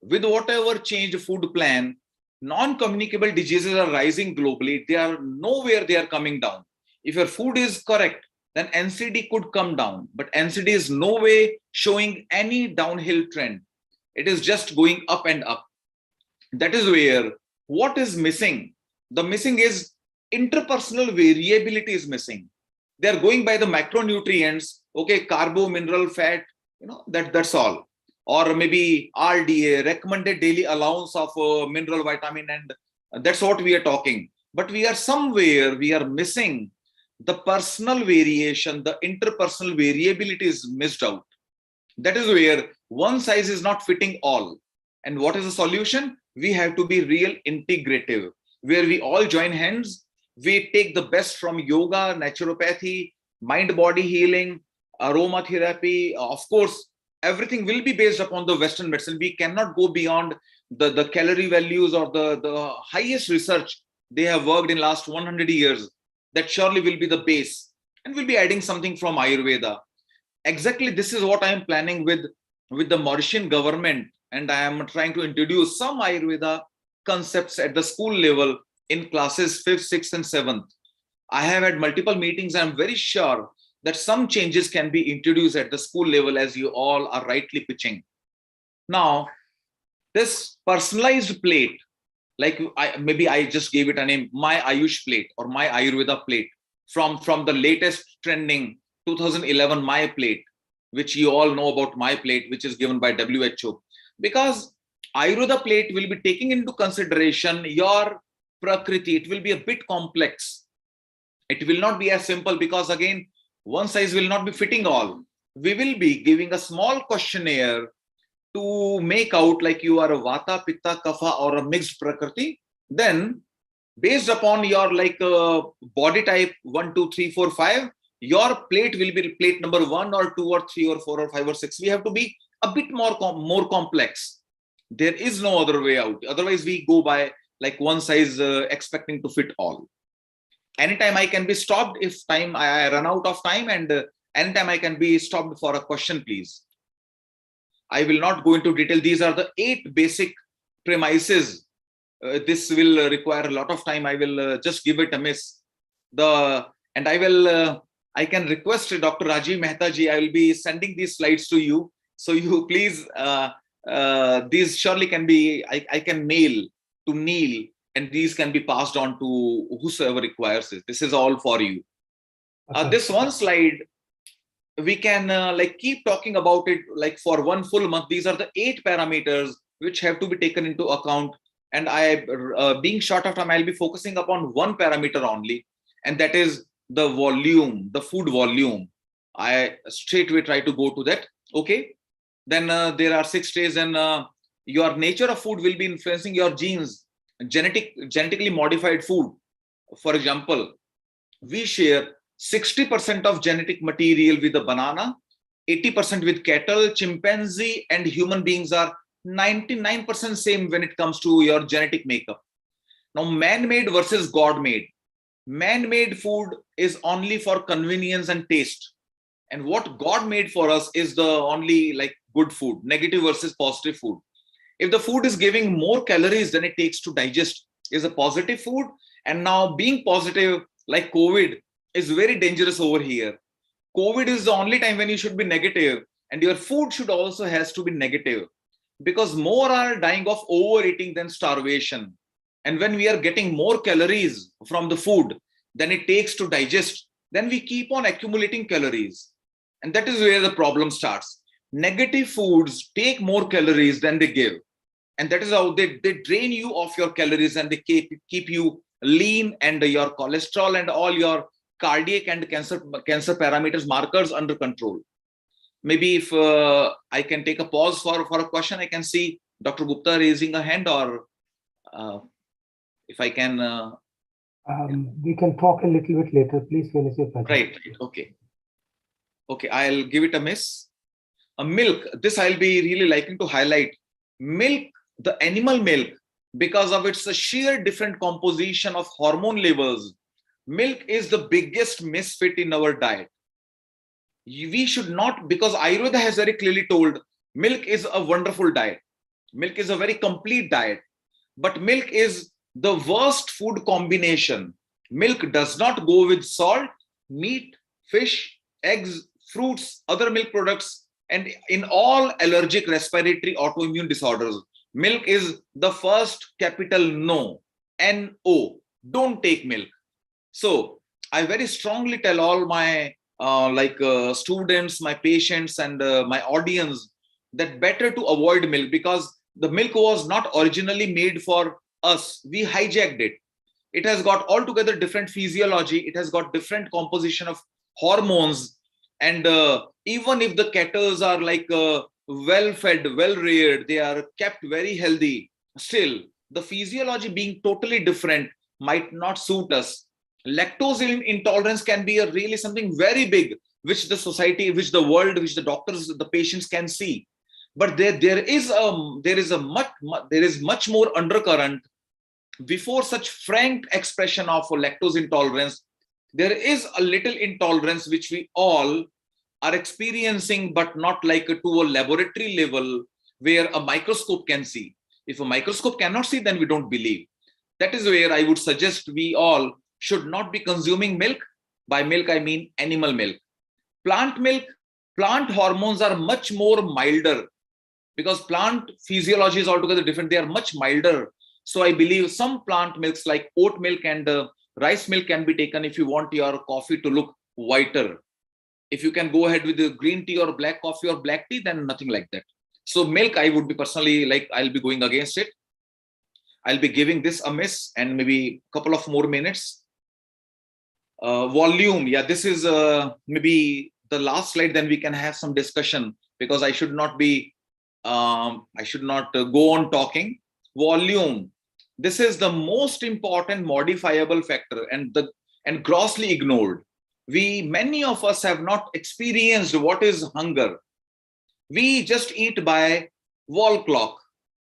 with whatever change food plan, non-communicable diseases are rising globally. They are nowhere they are coming down. If your food is correct, then NCD could come down. But NCD is no way showing any downhill trend. It is just going up and up. That is where what is missing? The missing is interpersonal variability is missing. They are going by the macronutrients. Okay, carbo, mineral, fat, that's all. Or maybe RDA, recommended daily allowance of mineral, vitamin, and that's what we are talking. But we are missing the personal variation, the interpersonal variability is missed out. That is where one size is not fitting all. And what is the solution? We have to be real integrative, where we all join hands. We take the best from yoga, naturopathy, mind-body healing, aromatherapy. Of course, everything will be based upon the Western medicine. We cannot go beyond the calorie values or the highest research they have worked in last 100 years. That surely will be the base. And we'll be adding something from Ayurveda. Exactly, this is what I am planning with the Mauritian government. And I am trying to introduce some Ayurveda concepts at the school level in classes 5th, 6th, and 7th. I have had multiple meetings. I'm very sure that some changes can be introduced at the school level, as you all are rightly pitching. Now, this personalized plate, like maybe I just gave it a name, my Ayush plate or my Ayurveda plate, from the latest trending 2011 my plate, which you all know about my plate, which is given by WHO. Because Ayurveda plate will be taking into consideration your Prakriti. It will be a bit complex. It will not be as simple, because again, one size will not be fitting all. We will be giving a small questionnaire to make out like you are a Vata, Pitta, Kapha or a mixed Prakriti. Then based upon your like body type 1, 2, 3, 4, 5, your plate will be plate number 1 or 2 or 3 or 4 or 5 or 6. We have to be a bit more complex. There is no other way out. Otherwise, we go by like one size expecting to fit all. Anytime I can be stopped if I run out of time, and anytime I can be stopped for a question, please. I will not go into detail. These are the 8 basic premises. This will require a lot of time. I will just give it a miss. I can request Dr. Rajiv Mehta ji, I will be sending these slides to you. So you please, these surely can be, I can mail to Neil, and these can be passed on to whosoever requires it. This is all for you. Okay. This one slide, we can like keep talking about it like for one full month. These are the 8 parameters which have to be taken into account. And being short of time, I'll be focusing upon one parameter only, and that is the volume, the food volume. I straightway try to go to that. Okay. Then there are 6 days, and your nature of food will be influencing your genes. Genetically modified food. For example, we share 60% of genetic material with the banana, 80% with cattle, chimpanzee, and human beings are 99% same when it comes to your genetic makeup. Now, man-made versus God-made. Man-made food is only for convenience and taste. And what God made for us is the only like good food, negative versus positive food. If the food is giving more calories than it takes to digest, is a positive food. And now being positive, like COVID, is very dangerous over here. COVID is the only time when you should be negative, and your food should also has to be negative, because more are dying of overeating than starvation. And when we are getting more calories from the food than it takes to digest, then we keep on accumulating calories. And that is where the problem starts. Negative foods take more calories than they give. And that is how they drain you of your calories, and they keep you lean, and your cholesterol and all your cardiac and cancer parameters, markers under control. Maybe if I can take a pause for a question, I can see Dr. Gupta raising a hand, or if I can. We can talk a little bit later. Please finish your question. Right. Okay, I'll give it a miss. Milk, this I'll be really liking to highlight. Milk, the animal milk, because of its sheer different composition of hormone levels, milk is the biggest misfit in our diet. We should not, because Ayurveda has very clearly told, milk is a wonderful diet. Milk is a very complete diet, but milk is the worst food combination. Milk does not go with salt, meat, fish, eggs, fruits, other milk products, and in all allergic, respiratory, autoimmune disorders. Milk is the first capital no, N-O. Don't take milk. So I very strongly tell all my students, my patients, and my audience that better to avoid milk, because the milk was not originally made for us. We hijacked it. It has got altogether different physiology. It has got different composition of hormones. And even if the cattle are like well fed, well reared, they are kept very healthy, still the physiology being totally different might not suit us. Lactose intolerance can be a really something very big, which the society, which the world, which the doctors, the patients can see. But there is much more undercurrent before such frank expression of lactose intolerance. There is a little intolerance which we all are experiencing, but not like to a laboratory level where a microscope can see. If a microscope cannot see, then we don't believe. That is where I would suggest we all should not be consuming milk. By milk, I mean animal milk. Plant milk, plant hormones are much more milder, because plant physiology is altogether different. They are much milder. So I believe some plant milks like oat milk and rice milk can be taken if you want your coffee to look whiter. If you can go ahead with the green tea or black coffee or black tea, then nothing like that. So milk, I would be personally like, I'll be going against it. I'll be giving this a miss, and maybe a couple of more minutes. Volume, yeah, this is maybe the last slide, then we can have some discussion, because I should not go on talking. Volume, this is the most important modifiable factor and grossly ignored. Many of us have not experienced what is hunger. We just eat by wall clock.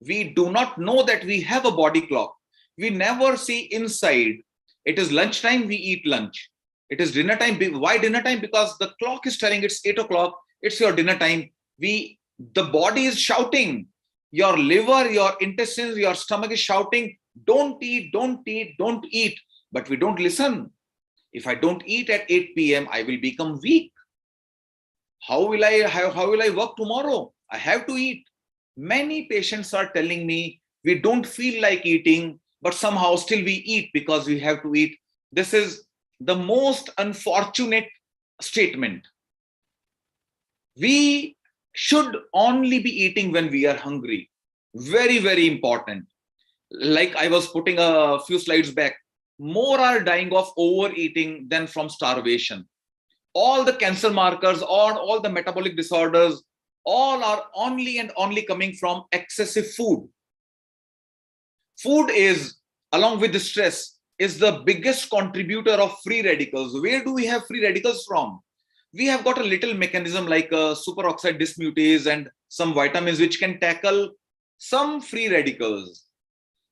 We do not know that we have a body clock. We never see inside. It is lunchtime, we eat lunch. It is dinner time. Why dinner time? Because the clock is telling it's 8 o'clock. It's your dinner time. The body is shouting. Your liver, your intestines, your stomach is shouting, don't eat, don't eat, don't eat. But we don't listen. If I don't eat at 8 p.m., I will become weak. How will I work tomorrow? I have to eat. Many patients are telling me we don't feel like eating, but somehow still we eat because we have to eat. This is the most unfortunate statement. We should only be eating when we are hungry. Very, very important. Like I was putting a few slides back, more are dying of overeating than from starvation. All the cancer markers, all the metabolic disorders, all are only and only coming from excessive food. Food is, along with the stress, is the biggest contributor of free radicals. Where do we have free radicals from? We have got a little mechanism like superoxide dismutase and some vitamins which can tackle some free radicals.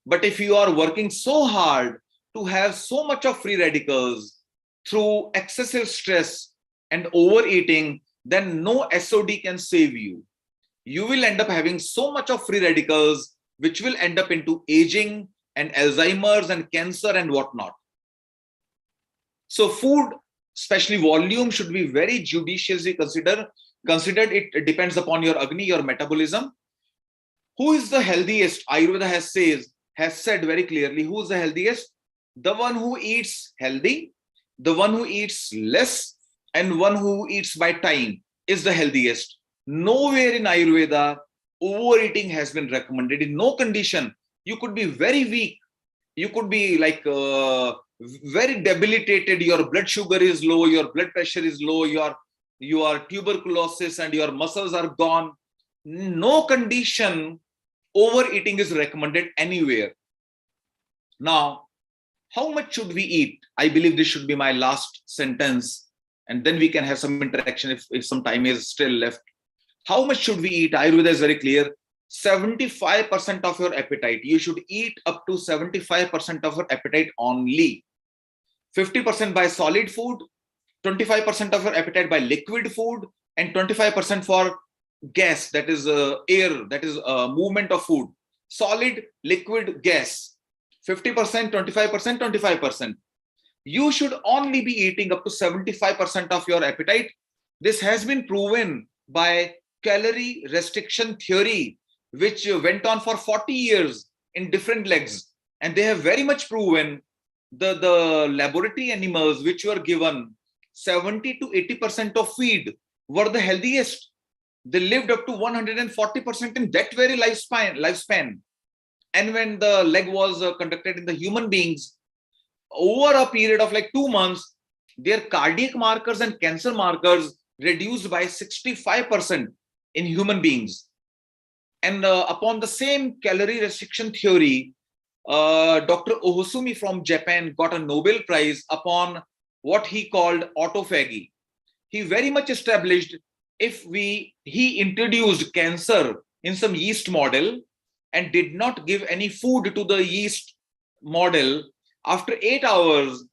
But if you are working so hard to have so much of free radicals through excessive stress and overeating, then no SOD can save you. You will end up having so much of free radicals, which will end up into aging and Alzheimer's and cancer and whatnot. So food, especially volume, should be very judiciously considered. It depends upon your Agni, your metabolism. Who is the healthiest? Ayurveda has said very clearly who's the healthiest. The one who eats healthy, the one who eats less, and one who eats by time is the healthiest. Nowhere in Ayurveda overeating has been recommended. In no condition. You could be very weak, you could be like very debilitated, your blood sugar is low, your blood pressure is low, your tuberculosis and your muscles are gone. No condition overeating is recommended anywhere. Now, how much should we eat? I believe this should be my last sentence, and then we can have some interaction if some time is still left. How much should we eat? Ayurveda is very clear. 75% of your appetite. You should eat up to 75% of your appetite only. 50% by solid food, 25% of your appetite by liquid food, and 25% for gas, that is air, that is movement of food. Solid, liquid, gas. 50%, 25%, 25%. You should only be eating up to 75% of your appetite. This has been proven by calorie restriction theory, which went on for 40 years in different legs. And they have very much proven the laboratory animals which were given 70 to 80% of feed were the healthiest. They lived up to 140% in that very lifespan. And when the leg was conducted in the human beings, over a period of like 2 months, their cardiac markers and cancer markers reduced by 65% in human beings. And upon the same calorie restriction theory, Dr. Ohosumi from Japan got a Nobel Prize upon what he called autophagy. He very much established he introduced cancer in some yeast model and did not give any food to the yeast model. After 8 hours,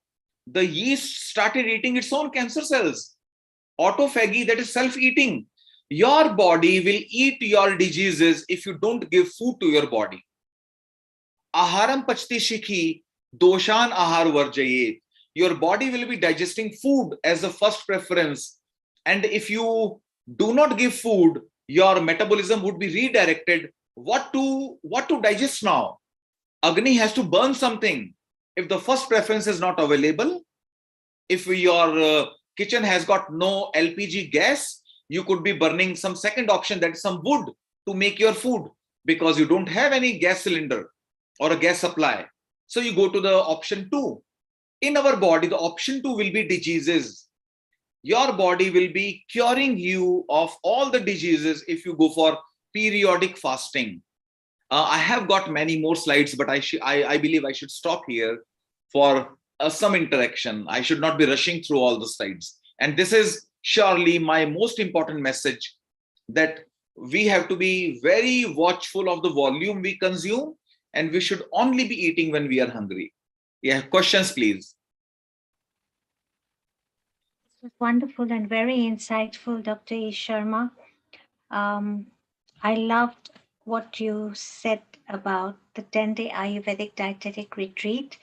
the yeast started eating its own cancer cells. Autophagy, that is self-eating. Your body will eat your diseases if you don't give food to your body. Aharam pachti shikhi, doshan ahar varjaye. Your body will be digesting food as a first preference. And if you do not give food, your metabolism would be redirected. What to digest now? Agni has to burn something. If the first preference is not available, if your kitchen has got no LPG gas, you could be burning some second option, that is some wood to make your food, because you don't have any gas cylinder or a gas supply. So you go to the option 2. In our body, the option 2 will be diseases. Your body will be curing you of all the diseases if you go for periodic fasting. I have got many more slides, but I believe I should stop here for some interaction. I should not be rushing through all the slides. And this is surely my most important message, that we have to be very watchful of the volume we consume, and we should only be eating when we are hungry. Yeah, questions, please. This was wonderful and very insightful, Dr. E. Sharma. I loved what you said about the 10-day Ayurvedic dietetic retreat.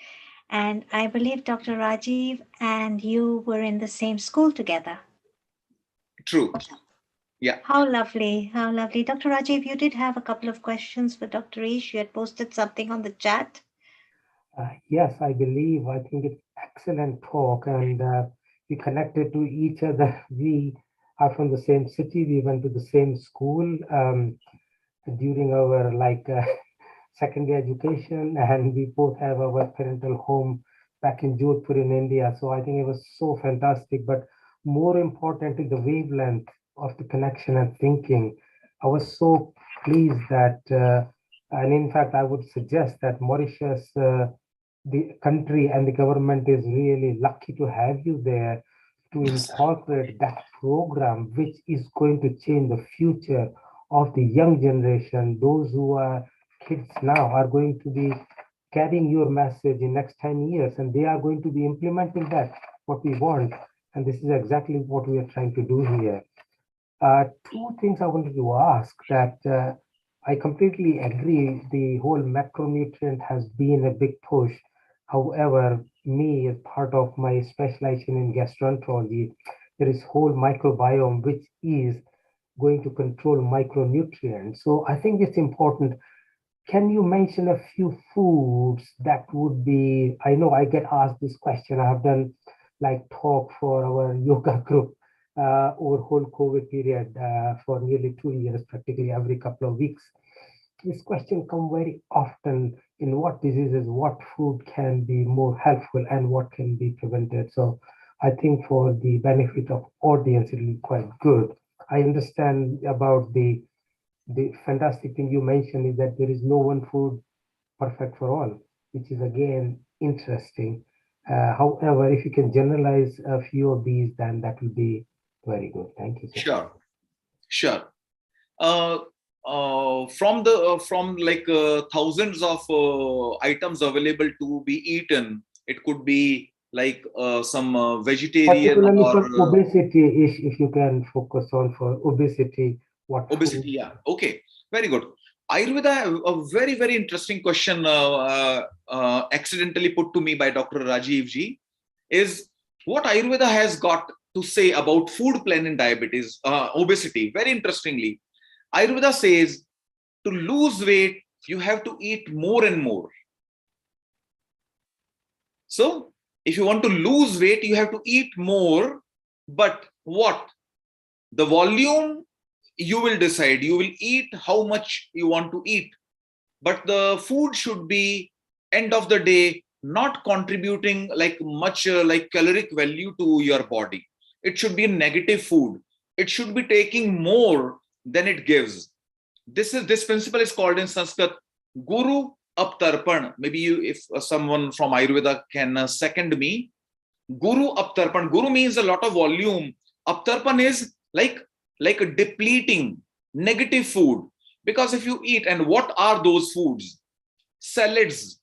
And I believe Dr. Rajiv and you were in the same school together. True. Yeah. How lovely. How lovely. Dr. Rajiv, you did have a couple of questions for Dr. Ish. You had posted something on the chat. Yes, I believe. I think it's excellent talk, and we connected to each other. We are from the same city. We went to the same school during our secondary education, and we both have our parental home back in Jodhpur in India. So I think it was so fantastic. But more importantly, the wavelength of the connection and thinking. I was so pleased that, and in fact, I would suggest that Mauritius, the country and the government is really lucky to have you there to incorporate that program, which is going to change the future of the young generation. Those who are kids now are going to be carrying your message in next 10 years, and they are going to be implementing that, what we want. And this is exactly what we are trying to do here. Two things I wanted to ask that I completely agree. The whole macronutrient has been a big push. However, me, as part of my specialization in gastroenterology, there is whole microbiome which is going to control micronutrients. So I think it's important. can you mention a few foods that would be, I know I get asked this question. I have done like talk for our yoga group over whole COVID period for nearly 2 years, practically every couple of weeks. This question come very often: in what diseases, what food can be more helpful and what can be prevented. So I think for the benefit of audience, it will be quite good. I understand about the fantastic thing you mentioned is that there is no one food perfect for all, which is again interesting. However, if you can generalize a few of these, then that will be very good. Thank you so much. Sure, sure. From like thousands of items available to be eaten, it could be like some vegetarian Particularly or for obesity, if you can focus on for obesity, what obesity. food? Yeah, okay, very good. Ayurveda, a very very interesting question accidentally put to me by Dr. Rajiv ji, is what Ayurveda has got to say about food plan in diabetes, obesity. Very interestingly, Ayurveda says to lose weight, you have to eat more and more. So if you want to lose weight, you have to eat more. But what? The volume you will decide. You will eat how much you want to eat. But the food should be, end of the day, not contributing like much like caloric value to your body. It should be negative food. It should be taking more than it gives. This principle is called in Sanskrit Guru Aptarpan. Maybe you, if someone from Ayurveda can second me. Guru Aptarpan. Guru means a lot of volume. Aptarpan is like a depleting negative food. Because if you eat, and what are those foods? Salads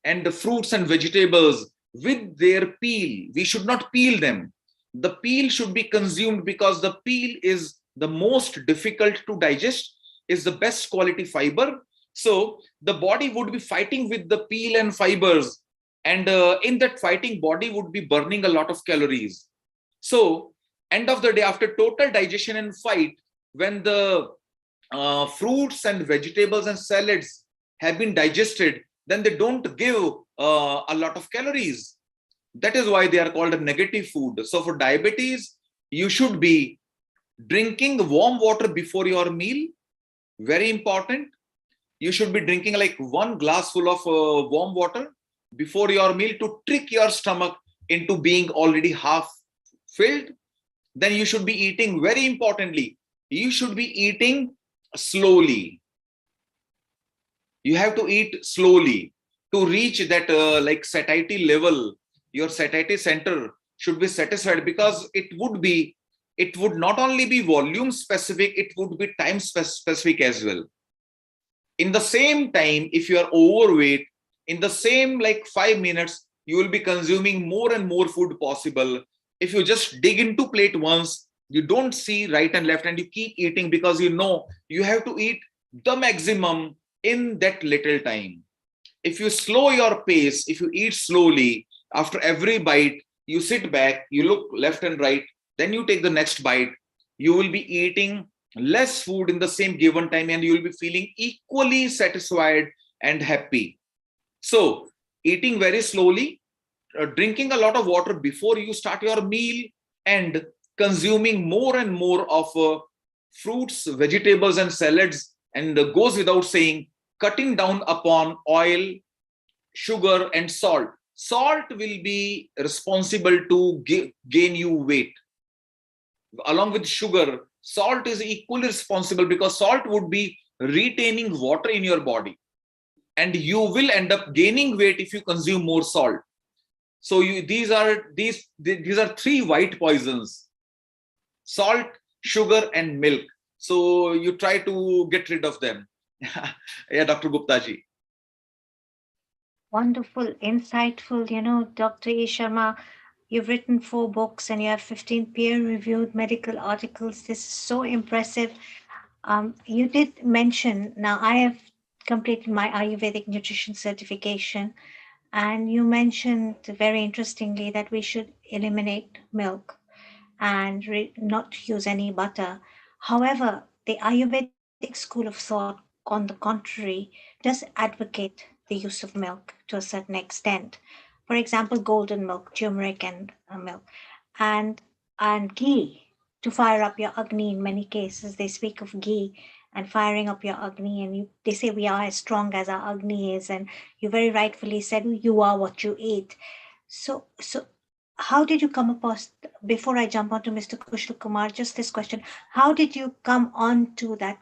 and the fruits and vegetables with their peel. We should not peel them. The peel should be consumed because the peel is the most difficult to digest, is the best quality fiber. So the body would be fighting with the peel and fibers, and in that fighting, body would be burning a lot of calories. So end of the day, after total digestion and fight, when the fruits and vegetables and salads have been digested, then they don't give a lot of calories. That is why they are called a negative food. So for diabetes, you should be drinking warm water before your meal. Very important. You should be drinking like 1 glass full of warm water before your meal to trick your stomach into being already half filled. Then you should be eating, very importantly, you should be eating slowly. You have to eat slowly to reach that like satiety level. Your satiety center should be satisfied, because it would not only be volume specific, it would be time specific as well. In the same time, if you are overweight, in the same like 5 minutes, you will be consuming more and more food possible. If you just dig into plate once, you don't see right and left, and you keep eating because you know you have to eat the maximum in that little time. If you slow your pace, if you eat slowly, after every bite, you sit back, you look left and right, then you take the next bite, you will be eating less food in the same given time, and you will be feeling equally satisfied and happy. So eating very slowly, drinking a lot of water before you start your meal, and consuming more and more of fruits, vegetables and salads, and goes without saying, cutting down upon oil, sugar and salt. Salt will be responsible to gain you weight. Along with sugar, salt is equally responsible, because salt would be retaining water in your body, and you will end up gaining weight if you consume more salt. So these are 3 white poisons: salt, sugar and milk. So you try to get rid of them. Yeah, Dr. Gupta ji. Wonderful, insightful. Dr. E. Sharma, you've written 4 books and you have 15 peer-reviewed medical articles. This is so impressive. You did mention, now I have completed my Ayurvedic nutrition certification, and you mentioned very interestingly that we should eliminate milk and not use any butter. However, the Ayurvedic school of thought on the contrary, does advocate the use of milk to a certain extent. For example, golden milk, turmeric, and milk, and ghee to fire up your agni. In many cases, they speak of ghee and firing up your agni, and they say we are as strong as our agni is. And you very rightfully said you are what you eat. So how did you come across, before I jump on to Mr. Kushal Kumar, just this question, how did you come on to that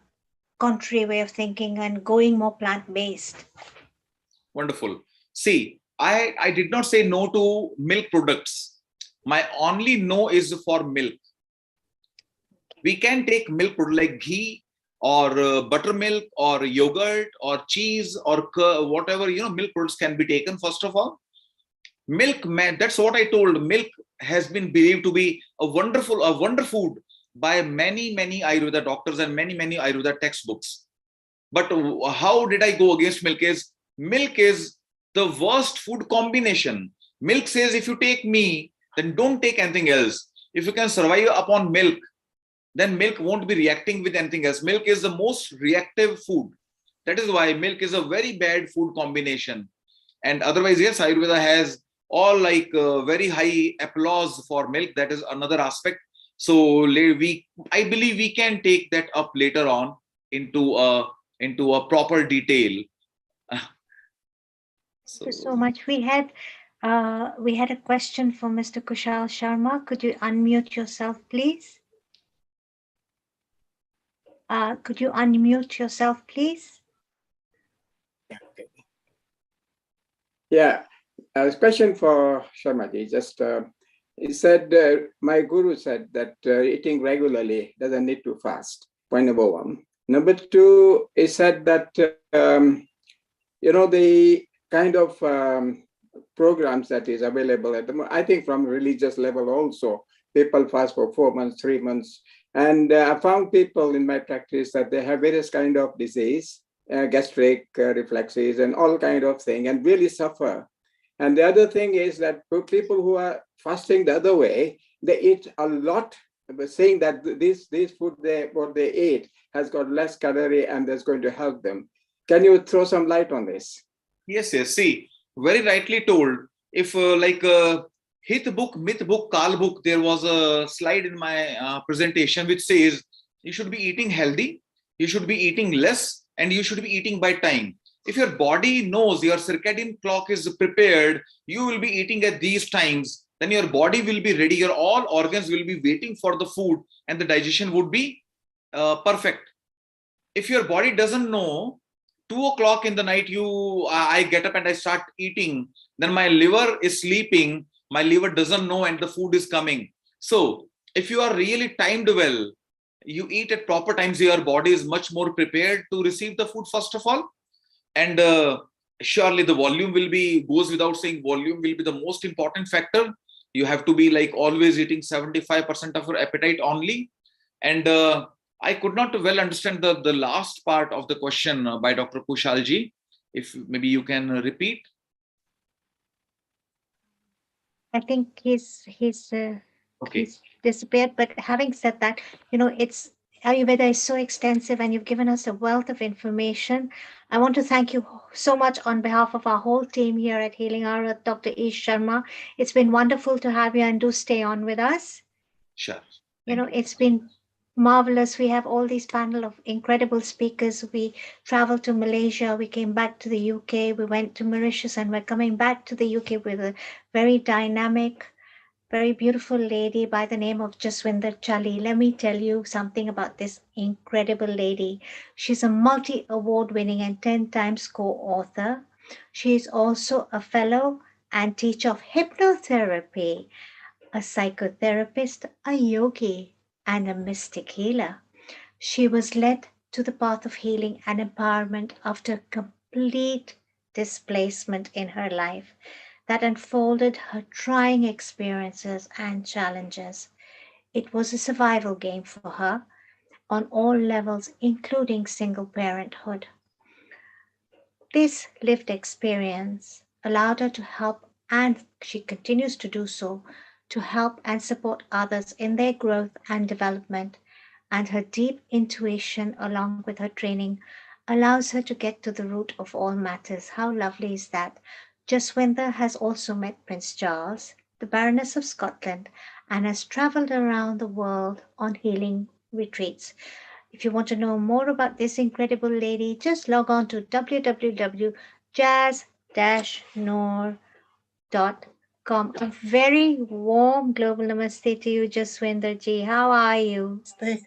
contrary way of thinking and going more plant-based? Wonderful. See, I did not say no to milk products. My only no is for milk. We can take milk like ghee or buttermilk or yogurt or cheese or whatever, milk products can be taken. First of all, milk, man, that's what I told. Milk has been believed to be a wonder food by many Ayurveda doctors and many Ayurveda textbooks. But how did I go against milk? Milk is the worst food combination. Milk says if you take me, then don't take anything else. If you can survive upon milk, then milk won't be reacting with anything else. Milk is the most reactive food. That is why milk is a very bad food combination. And otherwise, yes, Ayurveda has all like very high applause for milk. That is another aspect. So I believe we can take that up later on into a proper detail. Thank you so much. We had a question from Mr. Kushal Sharma. Could you unmute yourself, please? Could you unmute yourself, please? Okay. Yeah, a question for Sharmaji. Just he said, my guru said that eating regularly doesn't need to fast. Point number one. Number two, he said that the kind of programs that is available at the moment, I think from religious level also, people fast for 4 months, 3 months. And I found people in my practice that they have various kind of disease, gastric reflexes and all kind of thing, and really suffer. And the other thing is that for people who are fasting the other way, they eat a lot, saying that this food what they eat has got less calorie and that's going to help them. Can you throw some light on this? Yes. See, very rightly told. If Hit book, myth book, Kal book, there was a slide in my presentation which says you should be eating healthy, you should be eating less, and you should be eating by time. If your body knows your circadian clock is prepared, you will be eating at these times, then your body will be ready, your all organs will be waiting for the food and the digestion would be perfect. If your body doesn't know, 2 o'clock in the night, I get up and I start eating, then my liver is sleeping, my liver doesn't know and the food is coming. So if you are really timed well, you eat at proper times, your body is much more prepared to receive the food first of all. And surely the volume goes without saying, volume will be the most important factor. You have to be like always eating 75% of your appetite only. And I could not well understand the last part of the question by Dr. Kushalji. If maybe you can repeat. I think he's disappeared. But having said that, Ayurveda is so extensive and you've given us a wealth of information. I want to thank you so much on behalf of our whole team here at Healing Hour, Dr. Ish Sharma. It's been wonderful to have you and do stay on with us. Sure. It's been marvelous. We have all these panel of incredible speakers. We traveled to Malaysia, we came back to the UK, we went to Mauritius, and we're coming back to the UK with a very dynamic, very beautiful lady by the name of Jaswinder Chali. Let me tell you something about this incredible lady. She's a multi-award winning and 10 times co-author. She's also a fellow and teacher of hypnotherapy, a psychotherapist, a yogi, and a mystic healer. She was led to the path of healing and empowerment after complete displacement in her life that unfolded her trying experiences and challenges. It was a survival game for her on all levels, including single parenthood. This lived experience allowed her to help, and she continues to do so, to help and support others in their growth and development. And her deep intuition, along with her training, allows her to get to the root of all matters. How lovely is that? Jaswendra has also met Prince Charles, the Baroness of Scotland, and has traveled around the world on healing retreats. If you want to know more about this incredible lady, just log on to www.jazz-noor.com. A very warm global namaste to you, Jaswinder ji. How are you? Namaste.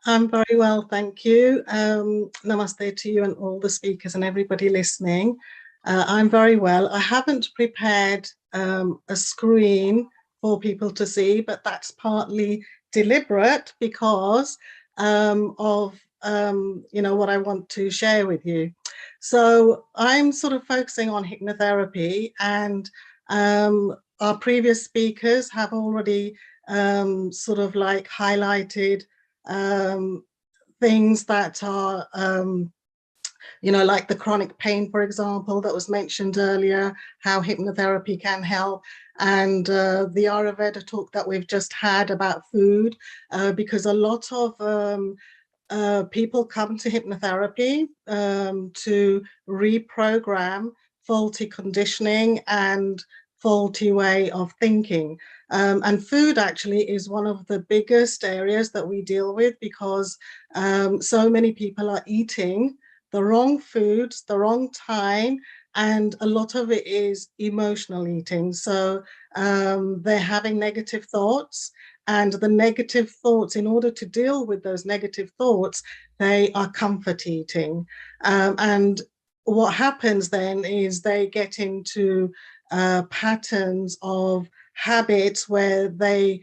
I'm very well, thank you. Namaste to you and all the speakers and everybody listening. I'm very well. I haven't prepared a screen for people to see, but that's partly deliberate because of what I want to share with you. So I'm sort of focusing on hypnotherapy, and our previous speakers have already sort of like highlighted things that are like the chronic pain, for example, that was mentioned earlier, how hypnotherapy can help, and the Ayurveda talk that we've just had about food, because a lot of people come to hypnotherapy to reprogram faulty conditioning and faulty way of thinking. And food actually is one of the biggest areas that we deal with, because so many people are eating the wrong foods, the wrong time, and a lot of it is emotional eating. So they're having negative thoughts, and the negative thoughts, in order to deal with those negative thoughts, they are comfort eating. And what happens then is they get into patterns of habits where they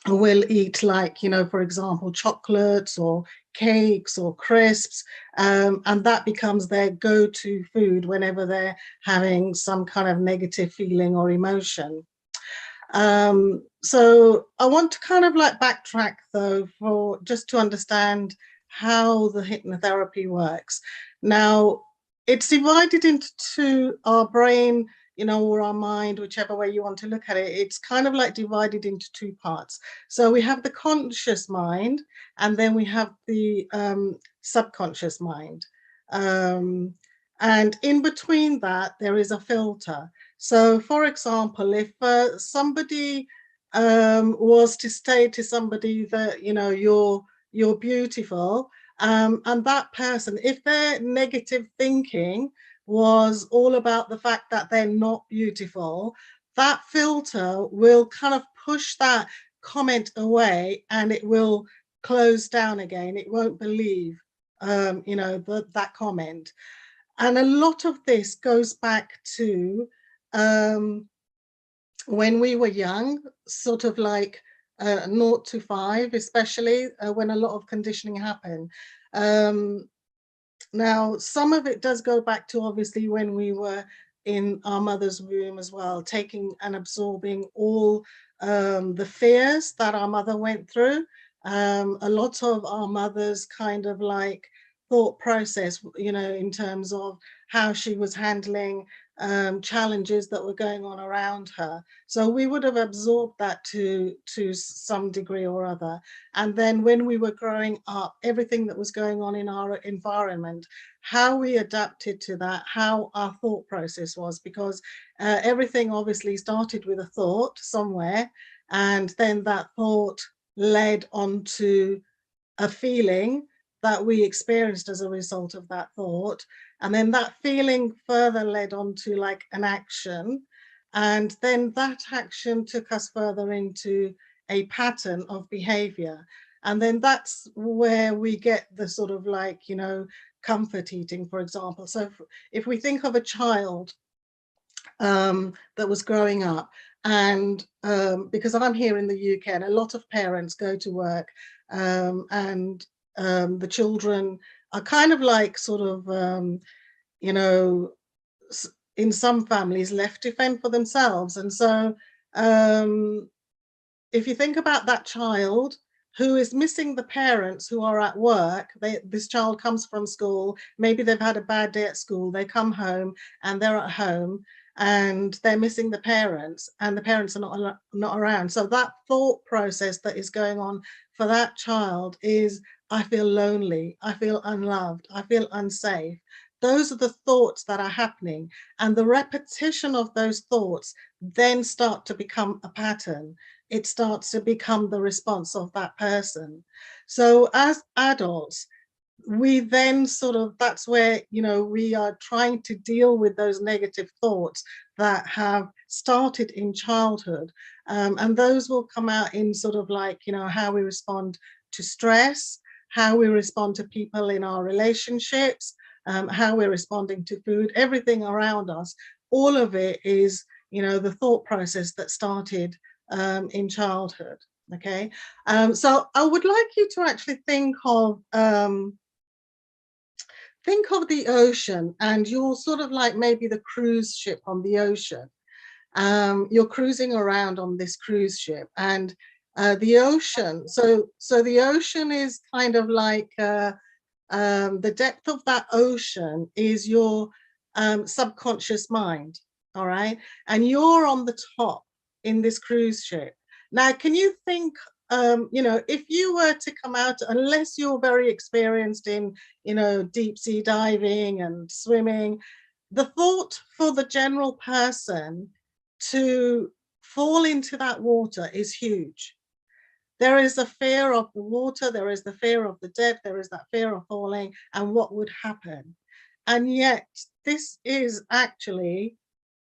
will eat, like, for example, chocolates or cakes or crisps, and that becomes their go-to food whenever they're having some kind of negative feeling or emotion. So I want to kind of like backtrack though, for just to understand how the hypnotherapy works. Now, it's divided into our brain, or our mind, whichever way you want to look at it. It's kind of like divided into two parts. So we have the conscious mind, and then we have the subconscious mind. And in between that, there is a filter. So, for example, if somebody was to say to somebody that, you're beautiful, and that person, if their negative thinking was all about the fact that they're not beautiful, that filter will kind of push that comment away, and it will close down again. It won't believe, that comment. And a lot of this goes back to when we were young, sort of like 0 to 5, especially when a lot of conditioning happened. Now, some of it does go back to obviously when we were in our mother's womb as well, taking and absorbing all the fears that our mother went through. A lot of our mother's kind of like thought process, in terms of how she was handling challenges that were going on around her. So we would have absorbed that to some degree or other. And then when we were growing up, everything that was going on in our environment, how we adapted to that, how our thought process was, because everything obviously started with a thought somewhere, and then that thought led on to a feeling that we experienced as a result of that thought. And then that feeling further led on to like an action. And then that action took us further into a pattern of behavior. And then that's where we get the sort of like, comfort eating, for example. So if we think of a child that was growing up, and because I'm here in the UK, and a lot of parents go to work, and the children are kind of like sort of, in some families left to fend for themselves. And so if you think about that child who is missing the parents who are at work, this child comes from school, maybe they've had a bad day at school, they come home and they're at home, and they're missing the parents, and the parents are not around. So that thought process that is going on for that child is I feel lonely, I feel unloved, I feel unsafe. Those are the thoughts that are happening. And the repetition of those thoughts then start to become a pattern. It starts to become the response of that person. So as adults, we then sort of, that's where, you know, we are trying to deal with those negative thoughts that have started in childhood. And those will come out in sort of like, you know, how we respond to stress, how we respond to people in our relationships, how we're responding to food, everything around us. All of it is, you know, the thought process that started in childhood. Okay, so I would like you to actually think of the ocean, and you're sort of like maybe the cruise ship on the ocean. You're cruising around on this cruise ship, and the ocean, so the ocean is kind of like the depth of that ocean is your subconscious mind, all right? And you're on the top in this cruise ship. Now, can you think, you know, if you were to come out, unless you're very experienced in, you know, deep sea diving and swimming, the thought for the general person to fall into that water is huge. There is a fear of the water, there is the fear of the depth, there is that fear of falling and what would happen. And yet this is actually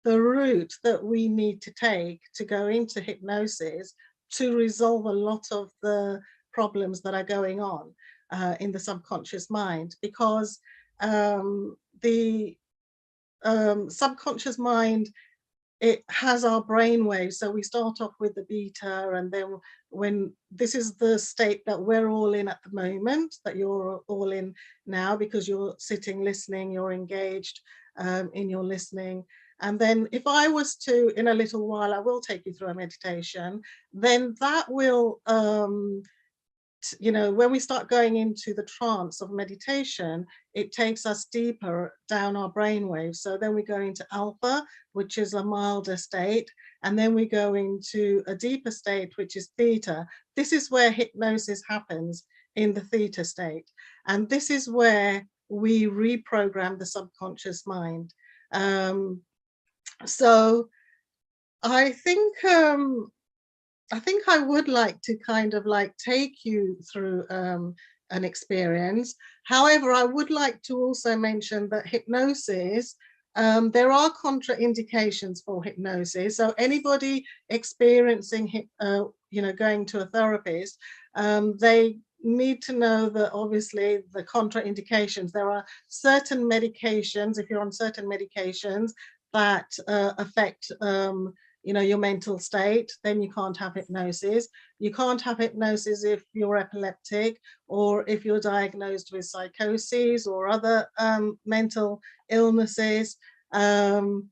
the route that we need to take to go into hypnosis to resolve a lot of the problems that are going on in the subconscious mind, because the subconscious mind, it has our brain waves. So we start off with the beta, and then when this is the state that we're all in at the moment, that you're all in now, because you're sitting listening, you're engaged in your listening. And then if I was to, in a little while, I will take you through a meditation, then that will you know, when we start going into the trance of meditation, it takes us deeper down our brain waves. So then we go into alpha, which is a milder state, and then we go into a deeper state, which is theta. This is where hypnosis happens, in the theta state. And this is where we reprogram the subconscious mind. So I think I would like to kind of like take you through an experience. However, I would like to also mention that hypnosis, there are contraindications for hypnosis. So anybody experiencing, you know, going to a therapist, they need to know that obviously the contraindications, there are certain medications, if you're on certain medications that affect you know, your mental state, then you can't have hypnosis. You can't have hypnosis if you're epileptic, or if you're diagnosed with psychosis or other mental illnesses. And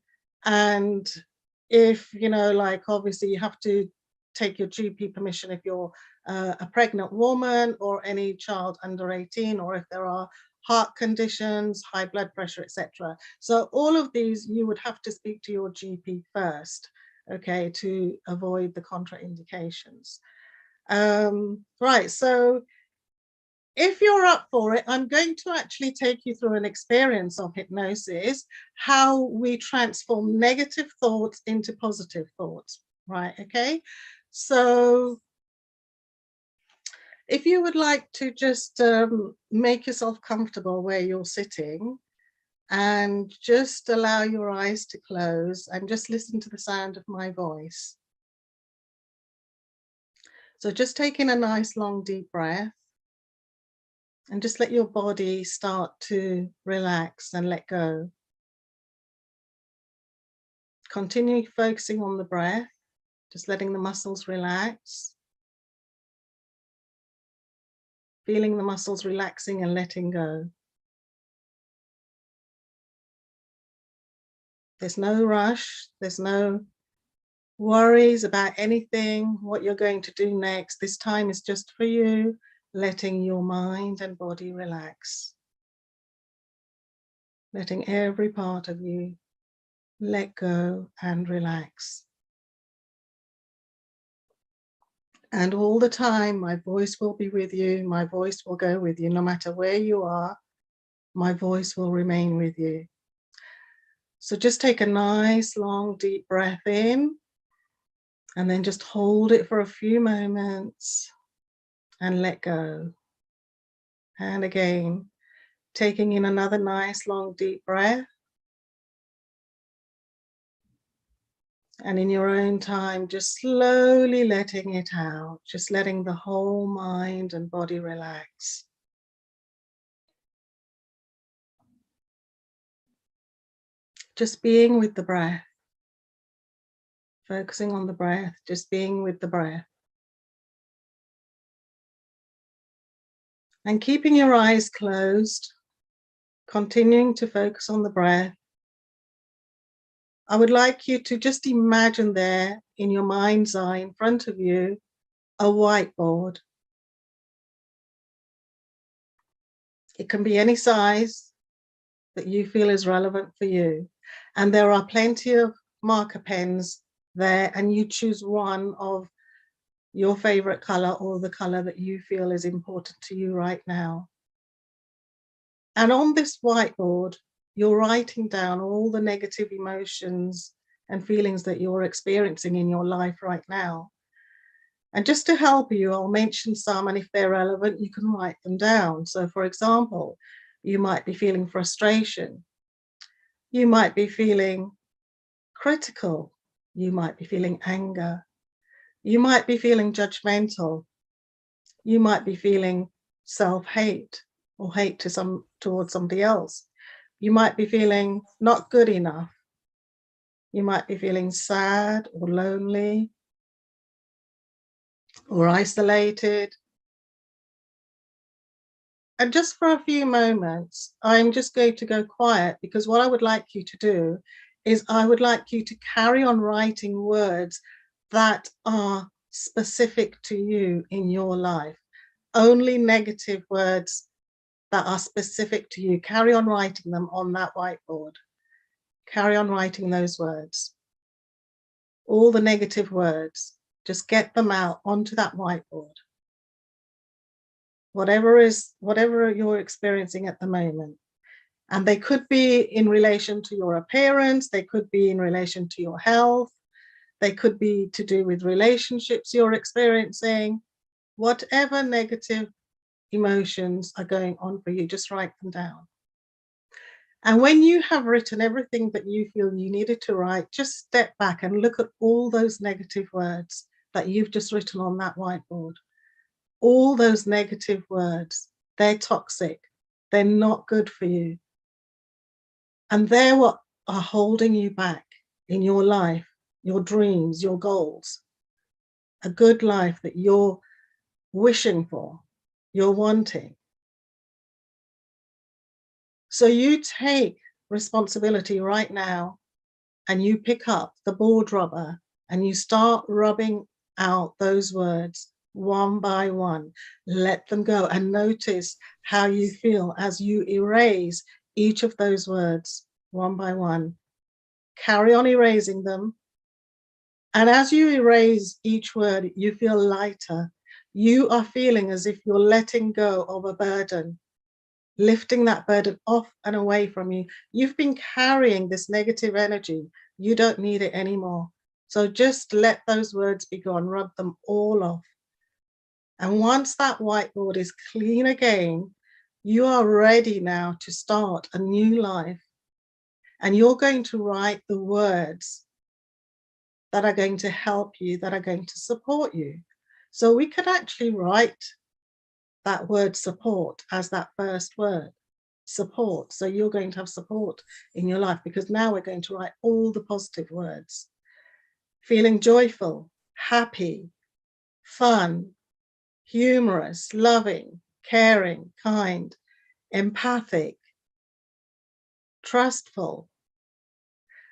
if, you know, like obviously you have to take your GP permission if you're a pregnant woman or any child under 18, or if there are heart conditions, high blood pressure, etc. So all of these, you would have to speak to your GP first, okay, to avoid the contraindications. Right, so if you're up for it, I'm going to actually take you through an experience of hypnosis, how we transform negative thoughts into positive thoughts, right? Okay, so if you would like to just make yourself comfortable where you're sitting, and just allow your eyes to close and just listen to the sound of my voice. So just taking a nice long deep breath, and just let your body start to relax and let go. Continue focusing on the breath, just letting the muscles relax. Feeling the muscles relaxing and letting go. There's no rush, there's no worries about anything, what you're going to do next. This time is just for you, letting your mind and body relax. Letting every part of you let go and relax. And all the time, my voice will be with you. My voice will go with you. No matter where you are, my voice will remain with you. So just take a nice, long, deep breath in, and then just hold it for a few moments and let go. And again, taking in another nice, long, deep breath. And in your own time, just slowly letting it out, just letting the whole mind and body relax. Just being with the breath, focusing on the breath, just being with the breath. And keeping your eyes closed, continuing to focus on the breath. I would like you to just imagine there in your mind's eye in front of you, a whiteboard. It can be any size that you feel is relevant for you. And there are plenty of marker pens there, and you choose one of your favorite color or the color that you feel is important to you right now. And on this whiteboard, you're writing down all the negative emotions and feelings that you're experiencing in your life right now. And just to help you, I'll mention some, and if they're relevant, you can write them down. So for example, you might be feeling frustration. You might be feeling critical. You might be feeling anger. You might be feeling judgmental. You might be feeling self-hate or hate towards somebody else. You might be feeling not good enough. You might be feeling sad or lonely or isolated. And just for a few moments, I'm just going to go quiet, because what I would like you to do is I would like you to carry on writing words that are specific to you in your life. Only negative words that are specific to you. Carry on writing them on that whiteboard. Carry on writing those words. All the negative words, just get them out onto that whiteboard. Whatever you're experiencing at the moment. And they could be in relation to your appearance, they could be in relation to your health, they could be to do with relationships you're experiencing. Whatever negative emotions are going on for you, just write them down. And when you have written everything that you feel you needed to write, just step back and look at all those negative words that you've just written on that whiteboard. All those negative words, they're toxic. They're not good for you. And they're what are holding you back in your life, your dreams, your goals. A good life that you're wishing for, you're wanting. So you take responsibility right now and you pick up the board rubber and you start rubbing out those words one by one. Let them go and notice how you feel as you erase each of those words one by one. Carry on erasing them. And as you erase each word, you feel lighter. You are feeling as if you're letting go of a burden, lifting that burden off and away from you. You've been carrying this negative energy. You don't need it anymore. So just let those words be gone, rub them all off. And once that whiteboard is clean again, you are ready now to start a new life. And you're going to write the words that are going to help you, that are going to support you. So we could actually write that word support as that first word, support. So you're going to have support in your life, because now we're going to write all the positive words. Feeling joyful, happy, fun, humorous, loving, caring, kind, empathic, trustful.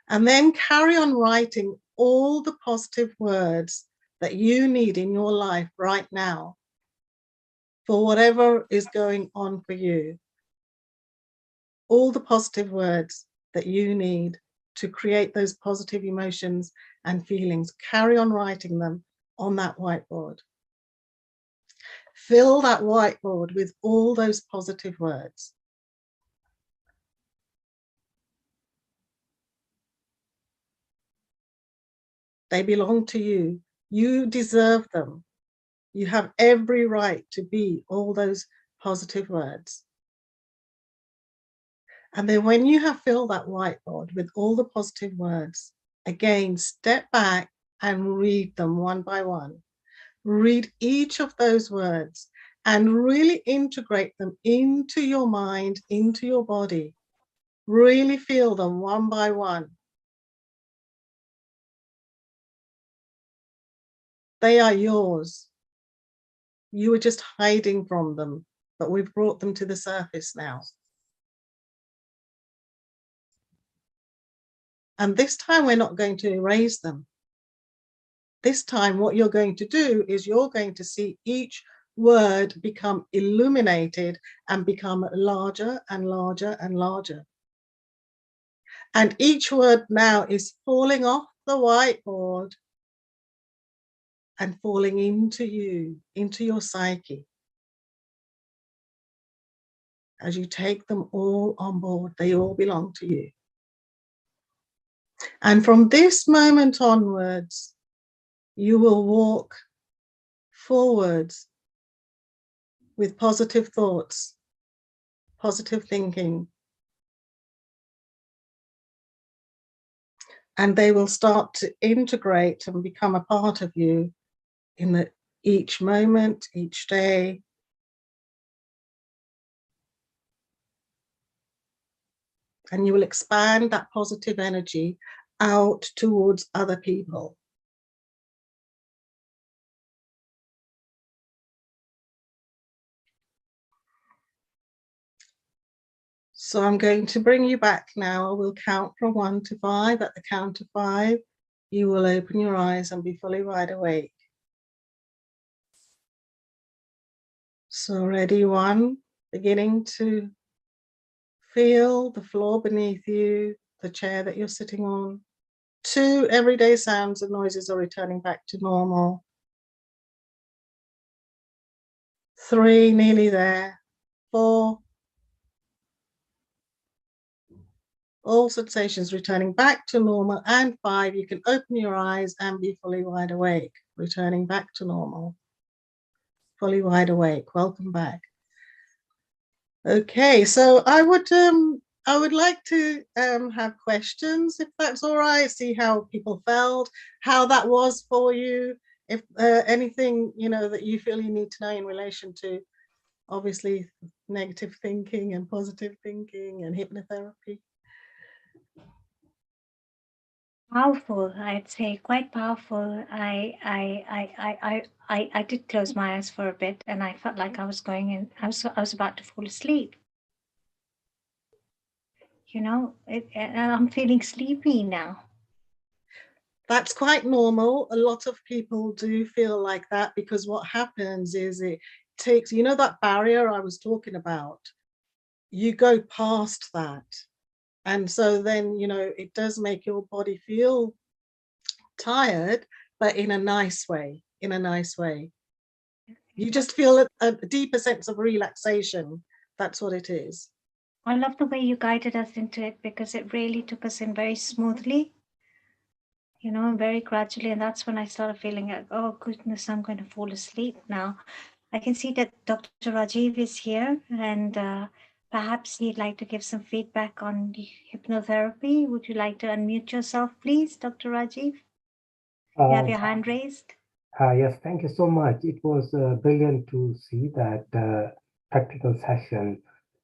And then carry on writing all the positive words that you need in your life right now for whatever is going on for you. All the positive words that you need to create those positive emotions and feelings. Carry on writing them on that whiteboard. Fill that whiteboard with all those positive words. They belong to you. You deserve them. You have every right to be all those positive words. And then when you have filled that whiteboard with all the positive words, again, step back and read them one by one. Read each of those words and really integrate them into your mind, into your body. Really feel them one by one. They are yours. You were just hiding from them, but we've brought them to the surface now. And this time we're not going to erase them. This time what you're going to do is you're going to see each word become illuminated and become larger and larger and larger. And each word now is falling off the whiteboard and falling into you, into your psyche. As you take them all on board, they all belong to you. And from this moment onwards, you will walk forwards with positive thoughts, positive thinking, and they will start to integrate and become a part of you in each moment, each day. And you will expand that positive energy out towards other people. So I'm going to bring you back now. I will count from 1 to 5. At the count of 5, you will open your eyes and be fully wide awake. So ready, 1, beginning to feel the floor beneath you, the chair that you're sitting on. 2, everyday sounds and noises are returning back to normal. 3, nearly there. 4, all sensations returning back to normal. And 5, you can open your eyes and be fully wide awake, returning back to normal. Fully wide awake. Welcome back. Okay, so I would like to have questions, if that's all right. See how people felt, how that was for you. If anything, that you feel you need to know in relation to, obviously, negative thinking and positive thinking and hypnotherapy. Powerful, I'd say, quite powerful. I did close my eyes for a bit, and I felt like I was going in. I was about to fall asleep. And I'm feeling sleepy now. That's quite normal. A lot of people do feel like that because what happens is it takes, that barrier I was talking about, you go past that. And so then, it does make your body feel tired, but in a nice way, You just feel a deeper sense of relaxation. That's what it is. I love the way you guided us into it because it really took us in very smoothly, very gradually. And that's when I started feeling like, oh goodness, I'm going to fall asleep now. I can see that Dr. Rajiv is here, and perhaps he'd like to give some feedback on hypnotherapy. Would you like to unmute yourself, please, Dr. Rajiv? You have your hand raised. Yes, thank you so much. It was brilliant to see that practical session,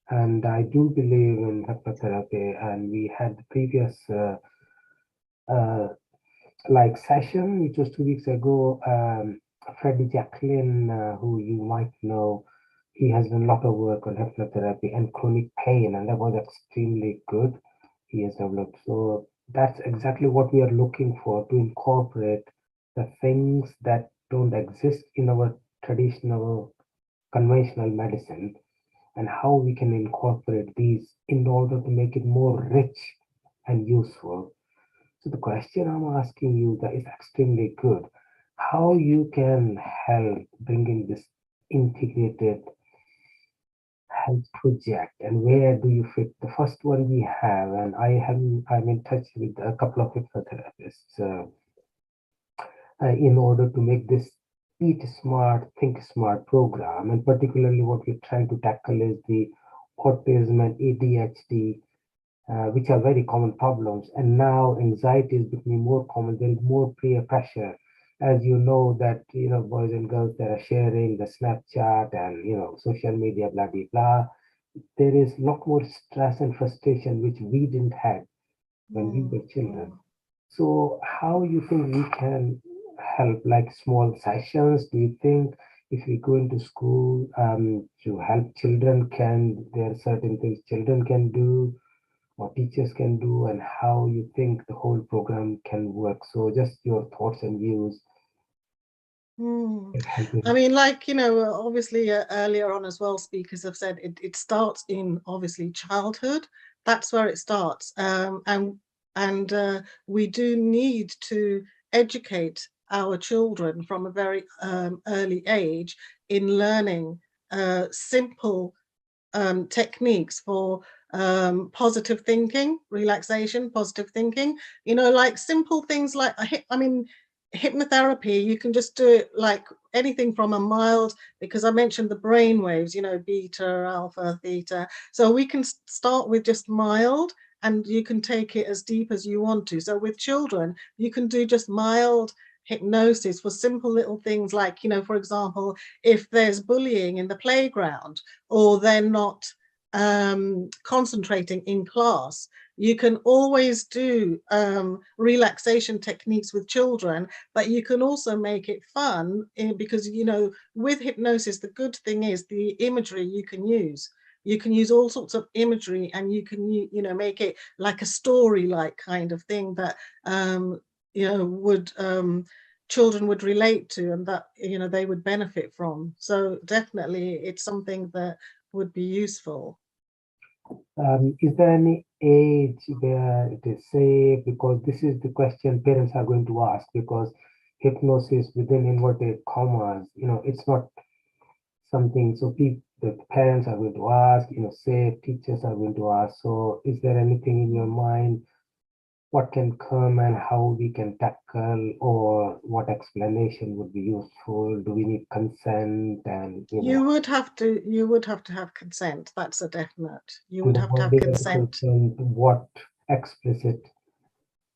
and I do believe in hypnotherapy. And we had the previous session, which was 2 weeks ago. Freddie Jacqueline, who you might know, he has done a lot of work on hypnotherapy and chronic pain, and that was extremely good. He has developed. So that's exactly what we are looking for, to incorporate the things that don't exist in our traditional conventional medicine, and how we can incorporate these in order to make it more rich and useful. So the question I'm asking you that is extremely good. How you can help bringing this integrated health project, and where do you fit? The first one we have, and I'm in touch with a couple of hypnotherapists in order to make this Eat Smart, Think Smart program. And particularly what we're trying to tackle is the autism and ADHD, which are very common problems. And now anxiety is becoming more common. There is more peer pressure. As you know that, boys and girls that are sharing the Snapchat and, social media, blah, blah, blah. There is a lot more stress and frustration, which we didn't have when we were children. So how you think we can help, like small sessions? Do you think if we go into school to help children, there are certain things children can do or teachers can do, and how you think the whole program can work? So just your thoughts and views. I mean, like, obviously earlier on as well, speakers have said it starts in obviously childhood. That's where it starts. And we do need to educate our children from a very early age in learning simple techniques for positive thinking, relaxation, positive thinking, like simple things like, hypnotherapy, you can just do it like anything from a mild, because I mentioned the brain waves, beta, alpha, theta. So we can start with just mild, and you can take it as deep as you want to. So with children, you can do just mild hypnosis for simple little things like, for example, if there's bullying in the playground or they're not concentrating in class, you can always do relaxation techniques with children, but you can also make it fun because, with hypnosis, the good thing is the imagery you can use. You can use all sorts of imagery, and you can, make it like a story-like kind of thing that, children would relate to, and that, they would benefit from. So definitely it's something that would be useful. Is there any age where it is safe? Because this is the question parents are going to ask, because hypnosis within inverted commas, it's not something, so the parents are going to ask, safe, teachers are going to ask. So is there anything in your mind, what can come and how we can tackle, or what explanation would be useful? Do we need consent? And you would have to have consent. That's a definite. You would have to have consent. What explicit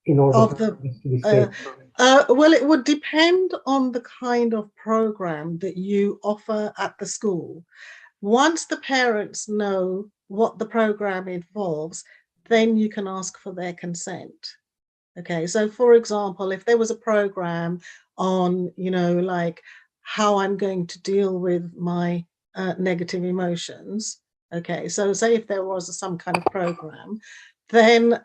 in order of for the this to be safe? Well, it would depend on the kind of program that you offer at the school. Once the parents know what the program involves, then you can ask for their consent. Okay, so for example, if there was a program on, like how I'm going to deal with my negative emotions, okay, so say if there was some kind of program, then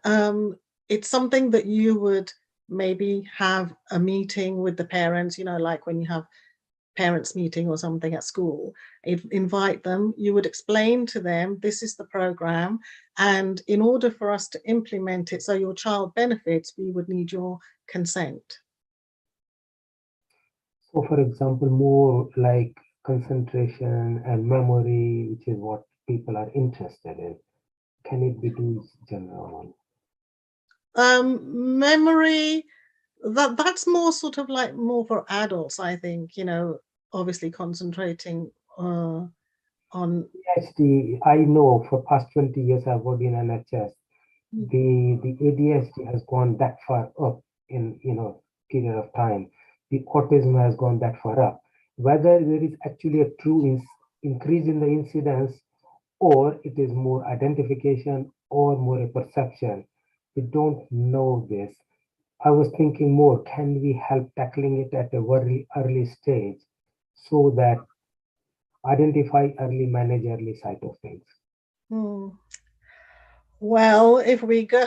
it's something that you would maybe have a meeting with the parents, like when you have parents meeting or something at school, invite them, you would explain to them, this is the program, and in order for us to implement it so your child benefits, we would need your consent. So for example, more like concentration and memory, which is what people are interested in, can it be too general? Memory, that's more sort of like more for adults, I think, obviously concentrating on ADHD. I know for past 20 years I've worked in NHS. The ADHD has gone that far up in period of time. The autism has gone that far up. Whether there is actually a true increase in the incidence, or it is more identification or more a perception, we don't know this. I was thinking more, can we help tackling it at a very early stage so that identify early, manage early side of things? Well, if we go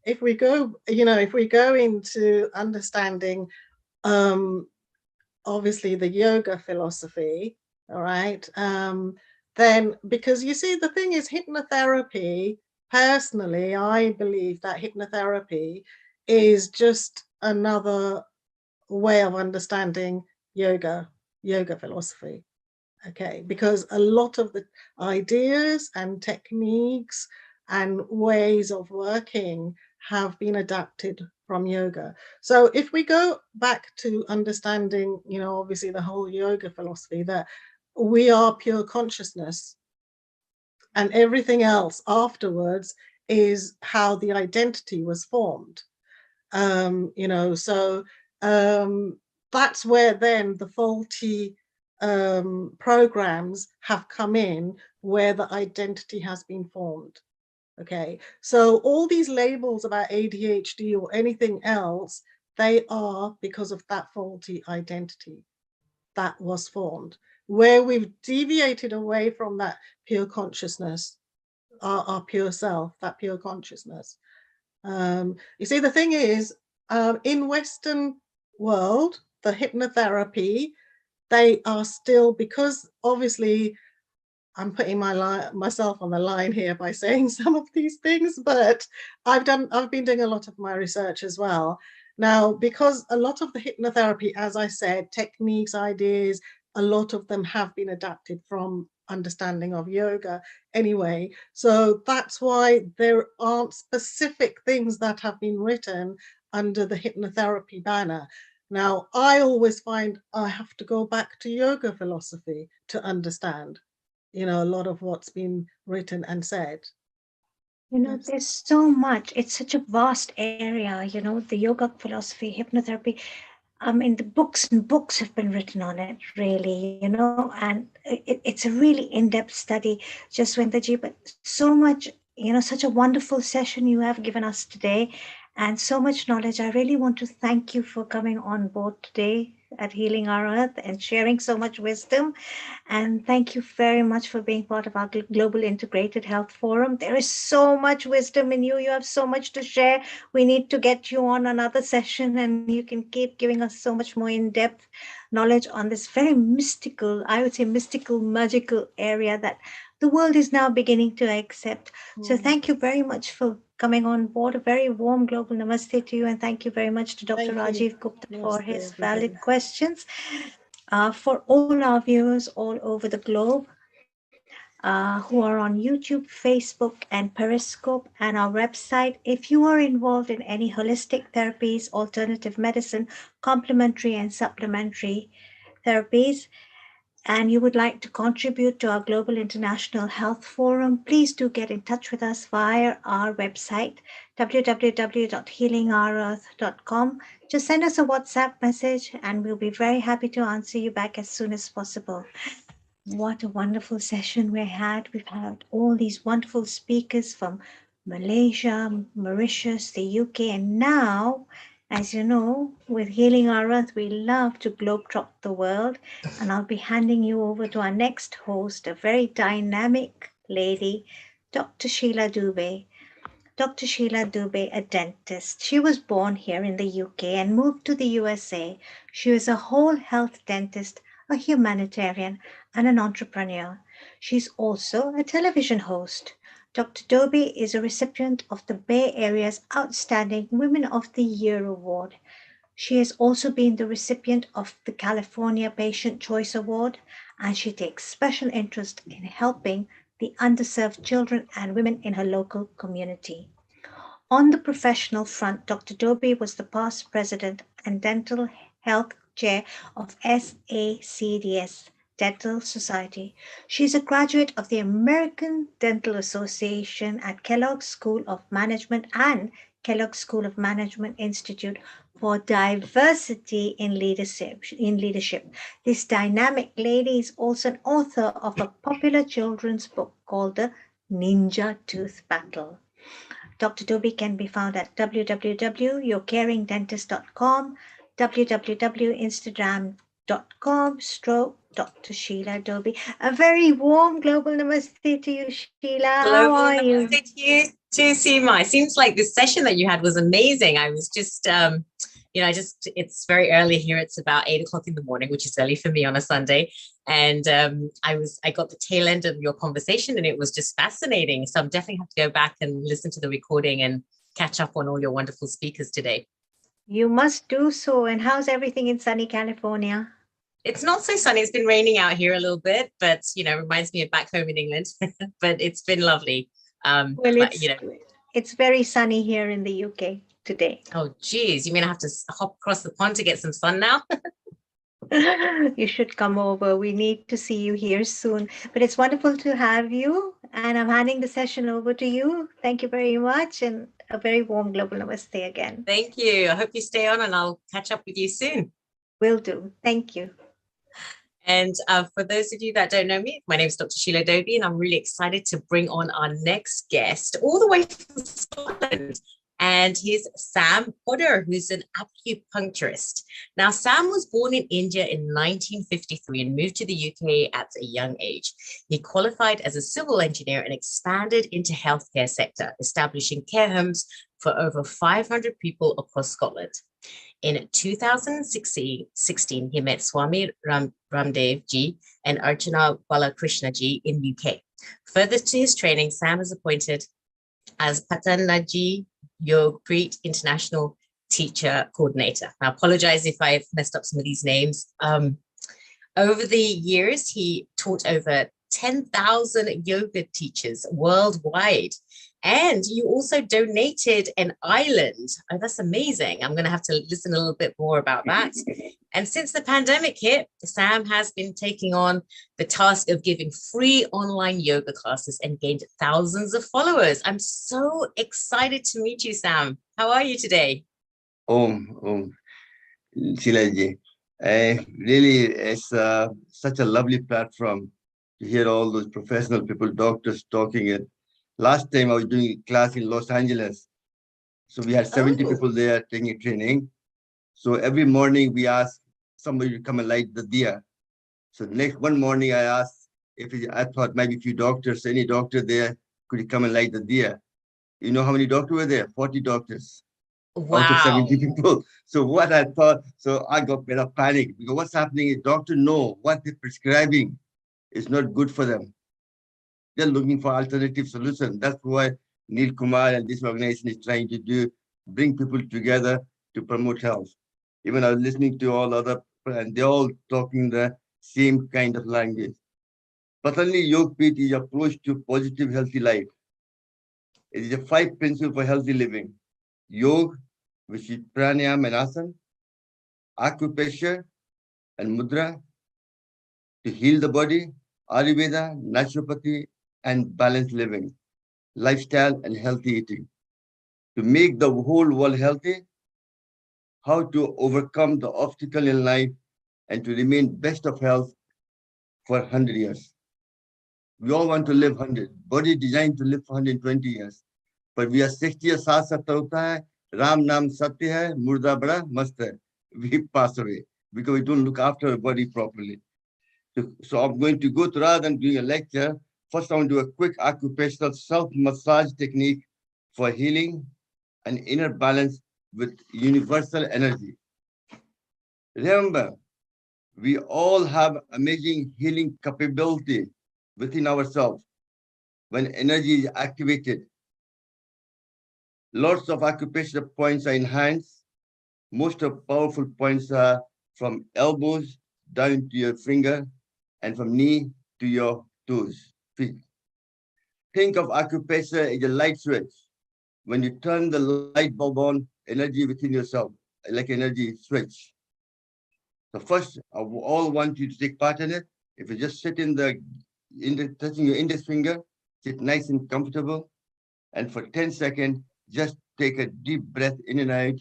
if we go into understanding obviously the yoga philosophy, all right, then, because you see, the thing is, hypnotherapy, personally, I believe that hypnotherapy is just another way of understanding yoga philosophy. Okay, because a lot of the ideas and techniques and ways of working have been adapted from yoga. So if we go back to understanding, obviously the whole yoga philosophy, that we are pure consciousness, and everything else afterwards is how the identity was formed. So that's where then the faulty programs have come in, where the identity has been formed. Okay, so all these labels about ADHD or anything else, they are because of that faulty identity that was formed, where we've deviated away from that pure consciousness, our pure self, that pure consciousness. You see, the thing is, in Western world, the hypnotherapy, they are still, because obviously I'm putting myself on the line here by saying some of these things, but I've been doing a lot of my research as well. Now, because a lot of the hypnotherapy, as I said, techniques, ideas, a lot of them have been adapted from understanding of yoga anyway. So that's why there aren't specific things that have been written under the hypnotherapy banner. Now, I always find I have to go back to yoga philosophy to understand, a lot of what's been written and said. There's so much. It's such a vast area, the yoga philosophy, hypnotherapy. I mean, the books and books have been written on it, really, and it's a really in-depth study. Just Vendaji, but so much, such a wonderful session you have given us today, and so much knowledge. I really want to thank you for coming on board today at Healing Our Earth and sharing so much wisdom. And thank you very much for being part of our Global Integrated Health Forum. There is so much wisdom in you. You have so much to share. We need to get you on another session, and you can keep giving us so much more in-depth knowledge on this very mystical, I would say mystical, magical area that the world is now beginning to accept. So thank you very much for coming on board. A very warm global namaste to you. And thank you very much to Dr. Rajiv Gupta for his valid questions. For all our viewers all over the globe who are on YouTube, Facebook, and Periscope, and our website, if you are involved in any holistic therapies, alternative medicine, complementary and supplementary therapies, and you would like to contribute to our Global International Health Forum, please do get in touch with us via our website, www.healingourearth.com. Just send us a WhatsApp message and we'll be very happy to answer you back as soon as possible. What a wonderful session we had. We've had all these wonderful speakers from Malaysia, Mauritius, the UK, and now, as you know, with Healing Our Earth, we love to globetrot the world. And I'll be handing you over to our next host, a very dynamic lady, Dr. Sheila Dubey. Dr. Sheila Dubey, a dentist. She was born here in the UK and moved to the USA. She is a whole health dentist, a humanitarian, and an entrepreneur. She's also a television host. Dr. Dubey is a recipient of the Bay Area's Outstanding Women of the Year Award. She has also been the recipient of the California Patient Choice Award, and she takes special interest in helping the underserved children and women in her local community. On the professional front, Dr. Dubey was the past president and dental health chair of SACDS, Dental Society. She is a graduate of the American Dental Association at Kellogg School of Management and Kellogg School of Management Institute for Diversity in Leadership. This dynamic lady is also an author of a popular children's book called The Ninja Tooth Battle. Dr. Dubey can be found at www.yourcaringdentist.com, www.instagram.com/Dr. Sheila Dubey. A very warm global namaste to you, Sheila. How are you? Namaste to you too, Seema. It seems like this session that you had was amazing. I was just, it's very early here. It's about 8 o'clock in the morning, which is early for me on a Sunday. And I got the tail end of your conversation and it was just fascinating. So I'm definitely have to go back and listen to the recording and catch up on all your wonderful speakers today. You must do so. And how's everything in sunny California? It's not so sunny. It's been raining out here a little bit, but reminds me of back home in England. But it's been lovely. Well, But it's very sunny here in the UK today. oh, geez, you mean I have to hop across the pond to get some sun now? You should come over. We need to see you here soon. But it's wonderful to have you. And I'm handing the session over to you. Thank you very much. And a very warm global namaste again. Thank you. I hope you stay on and I'll catch up with you soon. Will do. Thank you. And for those of you that don't know me, my name is Dr. Sheila Doby, and I'm really excited to bring on our next guest all the way from Scotland. And he's Sam Potter, who's an acupuncturist. Now, Sam was born in India in 1953 and moved to the UK at a young age. He qualified as a civil engineer and expanded into healthcare sector, establishing care homes for over 500 people across Scotland. In 2016, he met Swami Ramdev Ji and Archana Balakrishna Ji in UK. Further to his training, Sam is appointed as Patanjali Yogpreet International Teacher Coordinator. I apologize if I've messed up some of these names. Over the years, he taught over 10,000 yoga teachers worldwide. And you also donated an island. Oh, that's amazing. I'm going to have to listen a little bit more about that. And since the pandemic hit, Sam has been taking on the task of giving free online yoga classes and gained thousands of followers. I'm so excited to meet you, Sam. How are you today? Shilaji. Really, it's such a lovely platform to hear all those professional people, doctors talking it. Last time I was doing a class in Los Angeles. So we had 70 people there taking training. So every morning we asked somebody to come and light the diya. So next one morning I asked I thought maybe a few doctors, any doctor there, could you come and light the diya? You know how many doctors were there? 40 doctors. Wow. Out of 70 people. So what I thought, so I got a bit of panic because what's happening is doctors know what they're prescribing is not good for them. They're looking for alternative solutions. That's why Neil Kumar and this organization is trying to do, bring people together to promote health. Even I was listening to all other, and they're all talking the same kind of language. Patanjali Yogpreet is approach to positive, healthy life. It is a 5 principles for healthy living. Yoga, which is pranayama and asana, acupressure and mudra to heal the body, Ayurveda, naturopathy, and balanced living, lifestyle and healthy eating. To make the whole world healthy, how to overcome the obstacle in life and to remain best of health for 100 years. We all want to live 100. Body designed to live for 120 years. But we are 60 years, साथ सत्तर होता है, Ram Nam Satya hai, Murda Bada Mast hai. We pass away because we don't look after our body properly. So I'm going to go to, rather than doing a lecture, first I want to do a quick occupational self-massage technique for healing and inner balance with universal energy. Remember, we all have amazing healing capability within ourselves when energy is activated. Lots of acupressure points are in hands. Most of powerful points are from elbows down to your finger and from knee to your toes, feet. Think of acupressure as a light switch. When you turn the light bulb on, energy within yourself, like energy switch. So first, I all want you to take part in it. If you just sit touching your index finger, sit nice and comfortable. And for 10 seconds, just take a deep breath in and out.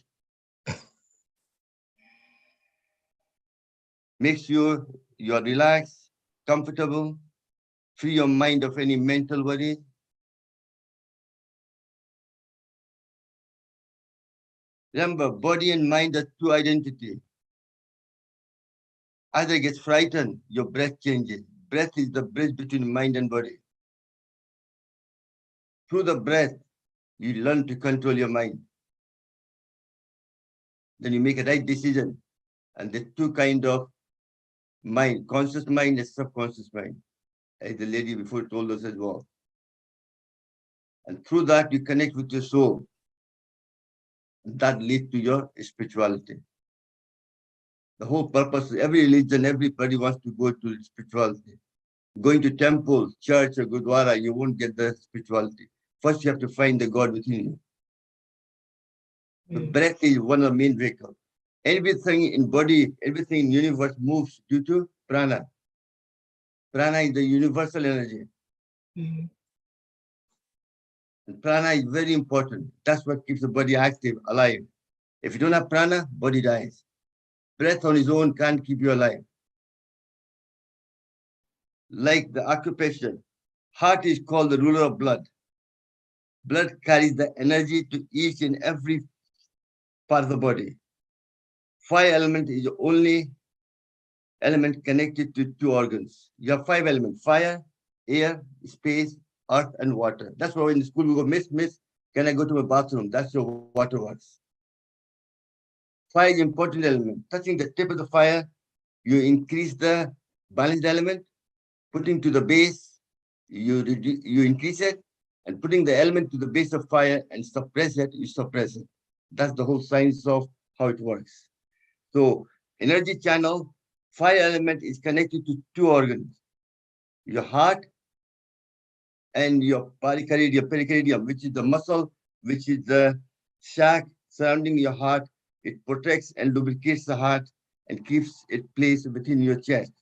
Make sure you're relaxed, comfortable, free your mind of any mental worry. Remember, body and mind are two identities. Either gets frightened, your breath changes. Breath is the bridge between mind and body. Through the breath, you learn to control your mind. Then you make a right decision. And there's two kinds of mind, conscious mind and subconscious mind, as the lady before told us as well. And through that, you connect with your soul. That leads to your spirituality. The whole purpose, every religion, everybody wants to go to spirituality. Going to temple, church, or gurdwara, you won't get the spirituality. First, you have to find the God within you. The breath is one of the main vehicles. Everything in body, everything in universe moves due to prana. Prana is the universal energy. And prana is very important. That's what keeps the body active, alive. If you don't have prana, body dies. Breath on its own can't keep you alive. Like the Acupressure, heart is called the ruler of blood. Blood carries the energy to each and every part of the body. Fire element is the only element connected to two organs. You have 5 elements: fire, air, space, earth, and water. That's why in the school we go, miss, can I go to my bathroom? That's your water works. Fire is an important element. Touching the tip of the fire, you increase the balanced element. Putting to the base, you increase it, and putting the element to the base of fire and suppress it, you suppress it. That's the whole science of how it works. So energy channel, fire element is connected to two organs, your heart and your pericardium, which is the muscle, which is the sac surrounding your heart. It protects and lubricates the heart and keeps it placed within your chest.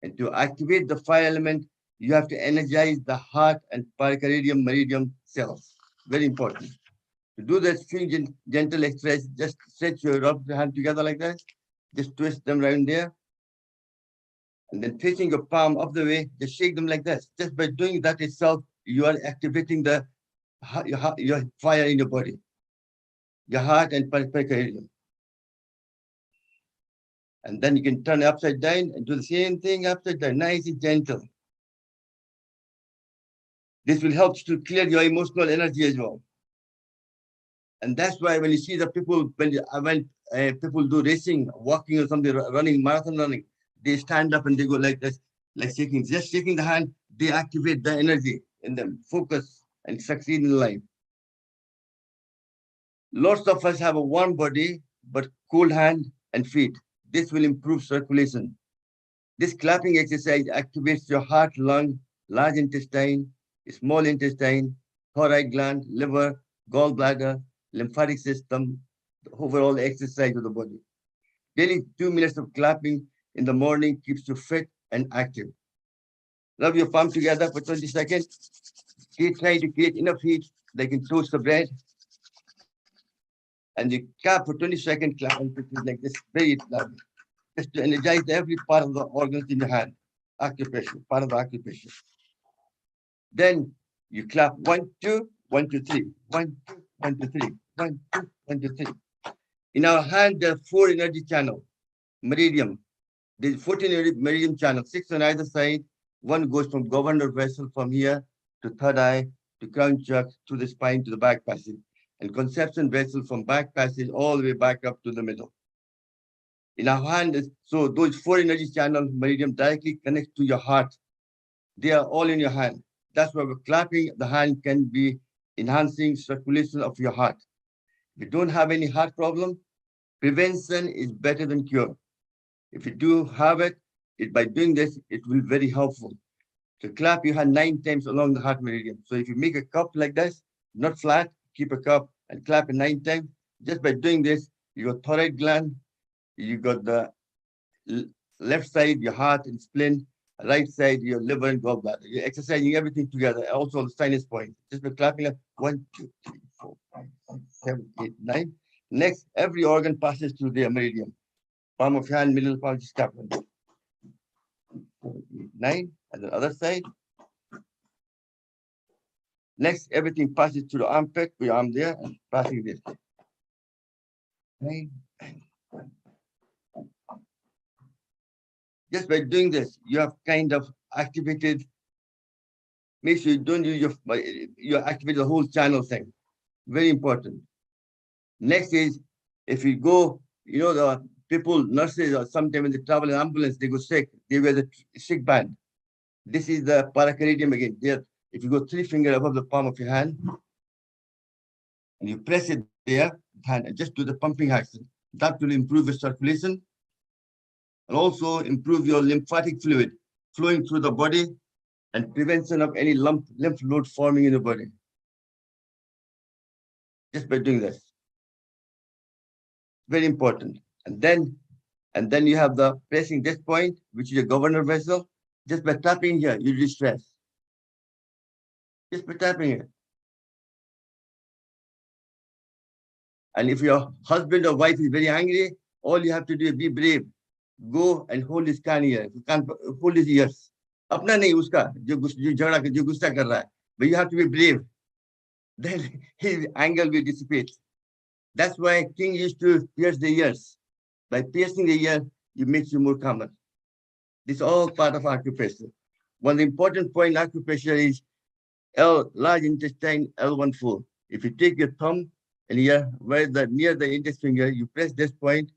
And to activate the fire element, you have to energize the heart and pericardium meridian cells. Very important. To do this, gentle exercise, just stretch your rub the hand together like that. Just twist them around there. And then facing your palm up the way, just shake them like this. Just by doing that itself, you are activating your fire in your body, your heart and pericardium. And then you can turn it upside down and do the same thing upside down, nice and gentle. This will help to clear your emotional energy as well. And that's why when you see the people, when people do racing, walking or something, running, marathon running, they stand up and they go like this, like just shaking the hand, they activate the energy in them, focus and succeed in life. Lots of us have a warm body, but cold hand and feet. This will improve circulation. This clapping exercise activates your heart, lung, large intestine, small intestine, thyroid gland, liver, gallbladder, lymphatic system, the overall exercise of the body. Daily 2 minutes of clapping in the morning keeps you fit and active. Rub your palm together for 20 seconds. Try to create enough heat that you can toast the bread. And you clap for 20 seconds, clap and like this, very loud. Just to energize every part of the organs in your hand. Acupressure, part of the acupressure. Then you clap 1, 2, 1, 2, 3. 1, 2, 1, 2, 3. 1, 2, 1, 2, 3. In our hand, there are 4 energy channels. Meridian. There's 14 meridian channels, 6 on either side. One goes from governor vessel from here to third eye, to crown chakra, to the spine, to the back passage. And conception vessel from back passage all the way back up to the middle. In our hand, so those 4 energy channels, meridian, directly connect to your heart. They are all in your hand. That's why we're clapping. The hand can be enhancing circulation of your heart. If you don't have any heart problem, prevention is better than cure. If you do have it, by doing this, it will be very helpful. To clap your hand 9 times along the heart meridian. So if you make a cup like this, not flat, keep a cup and clap it 9 times. Just by doing this, your thyroid gland, you got the left side, your heart and spleen, right side, your liver and gallbladder. You're exercising everything together. Also the sinus point. Just by clapping like 1, 2, 3, 4, 5, 6, 7, 8, 9. Next, every organ passes through the meridian. Palm of your hand, middle palm, just tap 1, 2, 4, 8, 9. And the other side. Next, everything passes through the armpit, put your arm there and passing this. 9 and 1. Just by doing this, you have kind of activated, make sure you don't use you activate the whole channel thing. Very important. Next is, if you go, the people, nurses, or sometimes when they travel in ambulance, they go sick, they wear the sick band. This is the pericardium again. There, if you go 3 fingers above the palm of your hand, and you press it there, hand, and just do the pumping action. That will improve the circulation and also improve your lymphatic fluid flowing through the body and prevention of any lymph node forming in the body. Just by doing this. Very important. And then you have the pressing this point, which is a governor vessel. Just by tapping here, you release stress. Just by tapping it. And if your husband or wife is very angry, all you have to do is be brave. Go and hold his can here. You can't hold his ears. अपना नहीं उसका जो गुस्सा कर रहा है. But you have to be brave. Then his anger will dissipate. That's why king used to pierce the ears. By piercing the ear, it makes you more calmer. This is all part of acupressure. One important point in acupressure is L, large intestine, L14. If you take your thumb and here, near the index finger, you press this point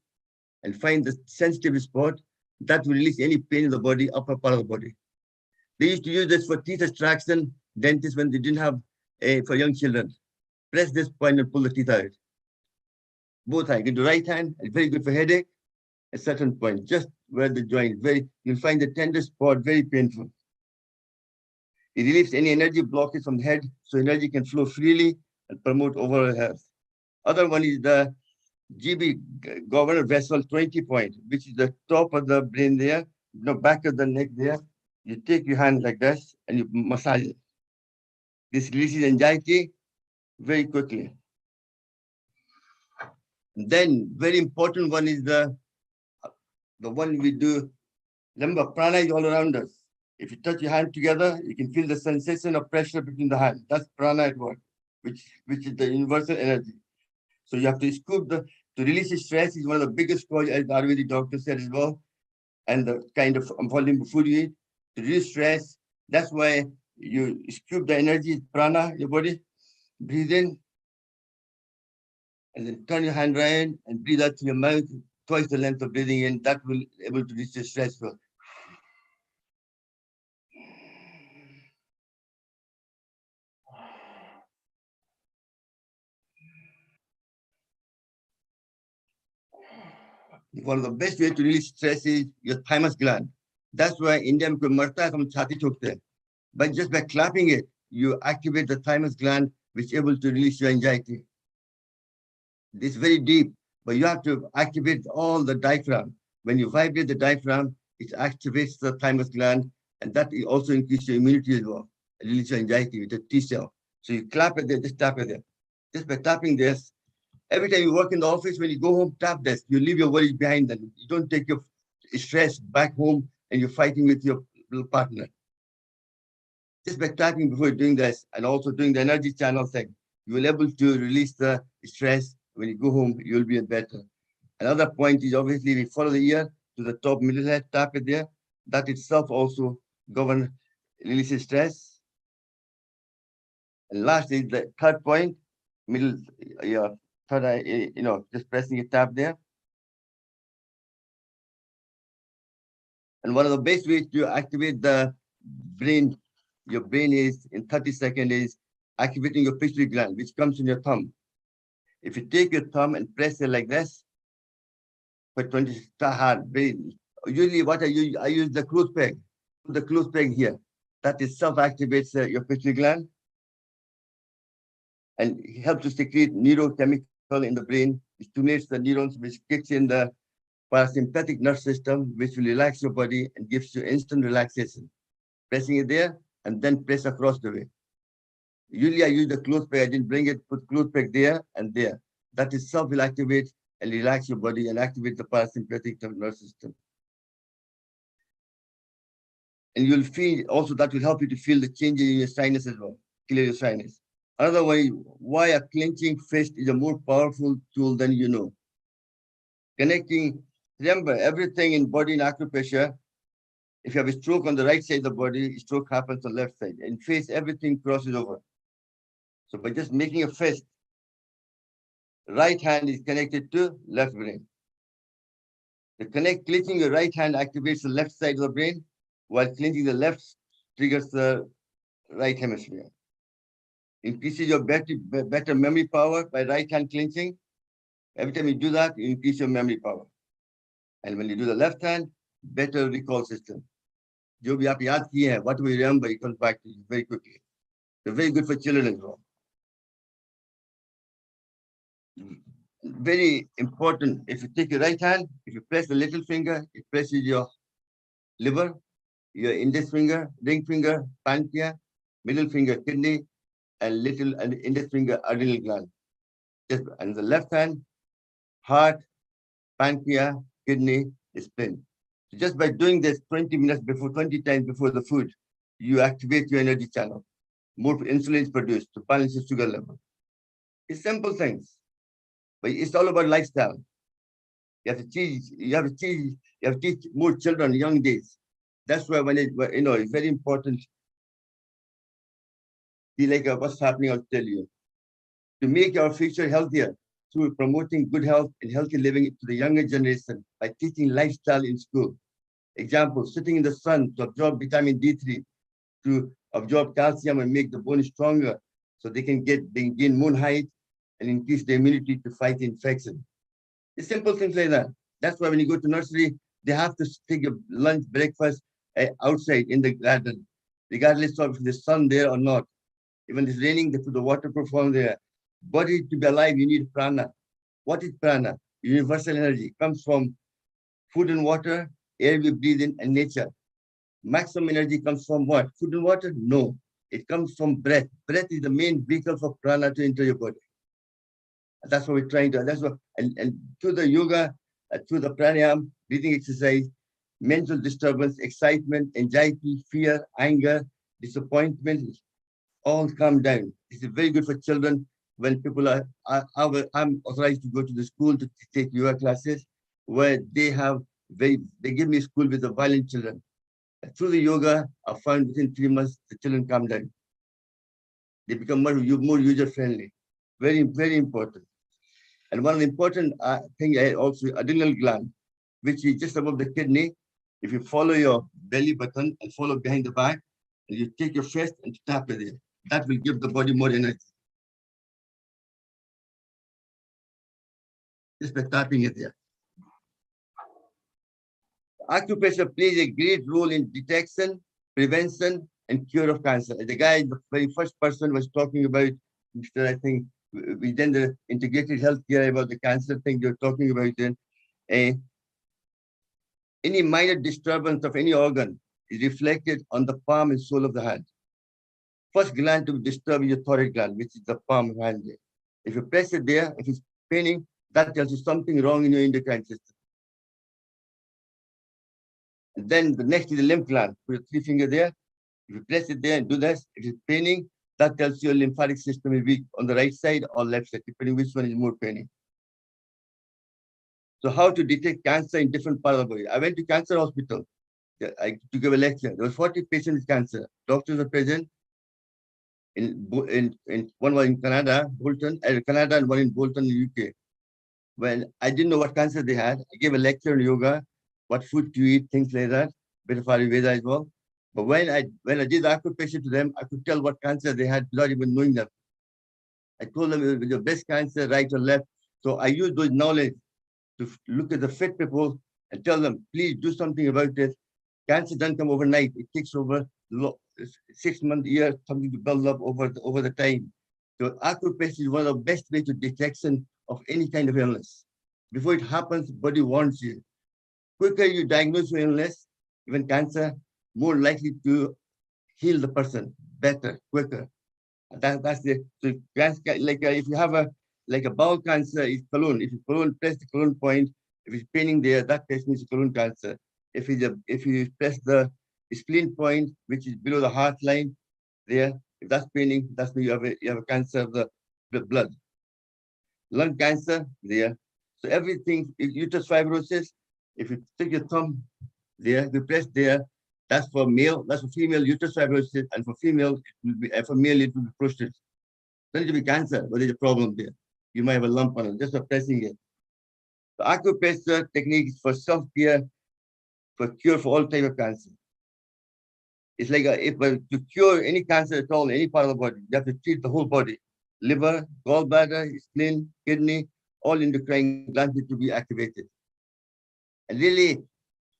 and find the sensitive spot, that will release any pain in the body, upper part of the body. They used to use this for teeth extraction, dentists when they didn't have for young children. Press this point and pull the teeth out. Both hands. You do right hand, it's very good for headache. A certain point, just where the joint, you'll find the tender spot very painful. It relieves any energy blockage from the head, so energy can flow freely and promote overall health. Other one is the GB governor vessel 20 point, which is the top of the brain there, back of the neck there. You take your hand like this and you massage it. This releases anxiety very quickly. And then very important one is the one we do. Remember, prana is all around us. If you touch your hand together, you can feel the sensation of pressure between the hands. That's prana at work, which is the universal energy. So you have to scoop to release stress is one of the biggest causes, as the Ayurvedic doctor said as well, and the kind of volume of food you eat. To release stress, that's why you scoop the energy, prana, your body, breathe in, and then turn your hand around and breathe out through your mouth, twice the length of breathing in. That will be able to reduce the stress. One of the best ways to release stress is your thymus gland. That's why India में कोई मरता है तो हम छाती ठोकते हैं. But just by clapping it, you activate the thymus gland, which is able to release your anxiety. This is very deep, but you have to activate all the diaphragm. When you vibrate the diaphragm, it activates the thymus gland, and that also increases your immunity as well. Release your anxiety with the T cell. So you clap it there, just tap it there. Just by tapping this, every time you work in the office, when you go home, tap this. You leave your worries behind them. You don't take your stress back home and you're fighting with your little partner. Just by tapping before doing this and also doing the energy channel thing, you will be able to release the stress. When you go home, you'll be better. Another point is obviously we follow the ear to the top middle head, tap it there. That itself also releases stress. And last is the third point, middle, third eye, just pressing a tap there. And one of the best ways to activate the brain, your brain is in 30 seconds is activating your pituitary gland, which comes in your thumb. If you take your thumb and press it like this, for 20 hard, usually what I use the clothes peg, here. That itself activates your pituitary gland and helps to secrete neurochemical in the brain. It stimulates the neurons, which kicks in the parasympathetic nerve system, which will relax your body and gives you instant relaxation. Pressing it there and then press across the way. Usually I use the clothes peg. I didn't bring it, put clothes peg there and there. That itself will activate and relax your body and activate the parasympathetic nerve system. And you'll feel also that will help you to feel the change in your sinus as well, clear your sinus. Another way, why a clenching fist is a more powerful tool than you know. Connecting, remember, everything in body in acupressure, if you have a stroke on the right side of the body, stroke happens on the left side. In face, everything crosses over. So by just making a fist, right hand is connected to left brain. Clenching your right hand activates the left side of the brain, while clenching the left triggers the right hemisphere. Increases your better memory power by right hand clenching. Every time you do that, you increase your memory power. And when you do the left hand, better recall system. जो भी आप याद किए हैं, what we remember, it comes back to you very quickly. They're very good for children as well. Very important, if you take your right hand, if you press the little finger, it presses your liver, your index finger, ring finger, pancreas, middle finger, kidney, and little and index finger, adrenal gland. Just, and the left hand, heart, pancreas, kidney, spleen. So just by doing this 20 minutes before, 20 times before the food, you activate your energy channel. More insulin is produced to balance your sugar level. It's simple things, but it's all about lifestyle. You have to teach more children young days. That's why when it's very important. See, like what's happening, I'll tell you. To make our future healthier through promoting good health and healthy living to the younger generation by teaching lifestyle in school. Example, sitting in the sun to absorb vitamin D3, to absorb calcium and make the bone stronger so they can gain more height and increase their immunity to fight infection. It's simple things like that. That's why when you go to nursery, they have to take a lunch, breakfast outside in the garden, regardless of if there's sun there or not. Even if it's raining, they put the waterproof on there. Body to be alive, you need prana. What is prana? Universal energy. Comes from food and water, air we breathe in, and nature. Maximum energy comes from what? Food and water? No. It comes from breath. Breath is the main vehicle for prana to enter your body. And that's what we're trying to, that's what, and through the yoga, through the pranayama, breathing exercise, mental disturbance, excitement, anxiety, fear, anger, disappointment, all come down. This is very good for children when people I'm authorized to go to the school to take yoga classes where they give me a school with the violent children. Through the yoga, I found within 3 months, the children come down. They become more user-friendly. Very, very important. And one of the important thing also, adrenal gland, which is just above the kidney. If you follow your belly button and follow behind the back, and you take your fist and tap it there, that will give the body more energy. Just by tapping it there. Acupressure plays a great role in detection, prevention, and cure of cancer. The guy, the very first person was talking about, Mr. I think, Vijendra integrated healthcare about the cancer thing you're talking about then. Any minor disturbance of any organ is reflected on the palm and sole of the hand. First gland to disturb is your thyroid gland, which is the palm of the hand there. If you press it there, if it's paining, that tells you something wrong in your endocrine system. And then the next is the lymph gland. Put your 3 finger there. If you press it there and do this, if it's paining, that tells you your lymphatic system is weak on the right side or left side, depending which one is more paining. So how to detect cancer in different parts of the body? I went to cancer hospital. I to give a lecture. There were 40 patients with cancer. Doctors were present. One was in Canada, Bolton, Canada, and one in Bolton, UK. When I didn't know what cancer they had, I gave a lecture on yoga, what food to eat, things like that, bit of Ayurveda as well. But when I did the acupressure to them, I could tell what cancer they had without even knowing them. I told them it was your best cancer, right or left. So I used those knowledge to look at the fit people and tell them, please do something about this. Cancer doesn't come overnight. It takes over 6 months, years, something to build up over the time. So acupressure is one of the best ways to detection of any kind of illness. Before it happens, body warns you. Quicker you diagnose your illness, even cancer, more likely to heal the person better, quicker. That's the so like if you have a bowel cancer, it's colon. If you press the colon point, if it's paining there, that patient is colon cancer. If you press the spleen point, which is below the heart line, there, if that's paining, that's when you have a cancer of the blood. Lung cancer, there. So everything, uterus fibrosis, if you stick your thumb there, you press there, that's for male, that's for female uterus fibrosis, and for female, it will be, for male, it will be prostate. Then it will be cancer, but there's a problem there. You might have a lump on it, just for pressing it. The acupressure technique is for self-care, for cure for all type of cancer. It's like to cure any cancer at all, any part of the body, you have to treat the whole body. Liver, gallbladder, spleen, kidney, all endocrine glands need to be activated. And really,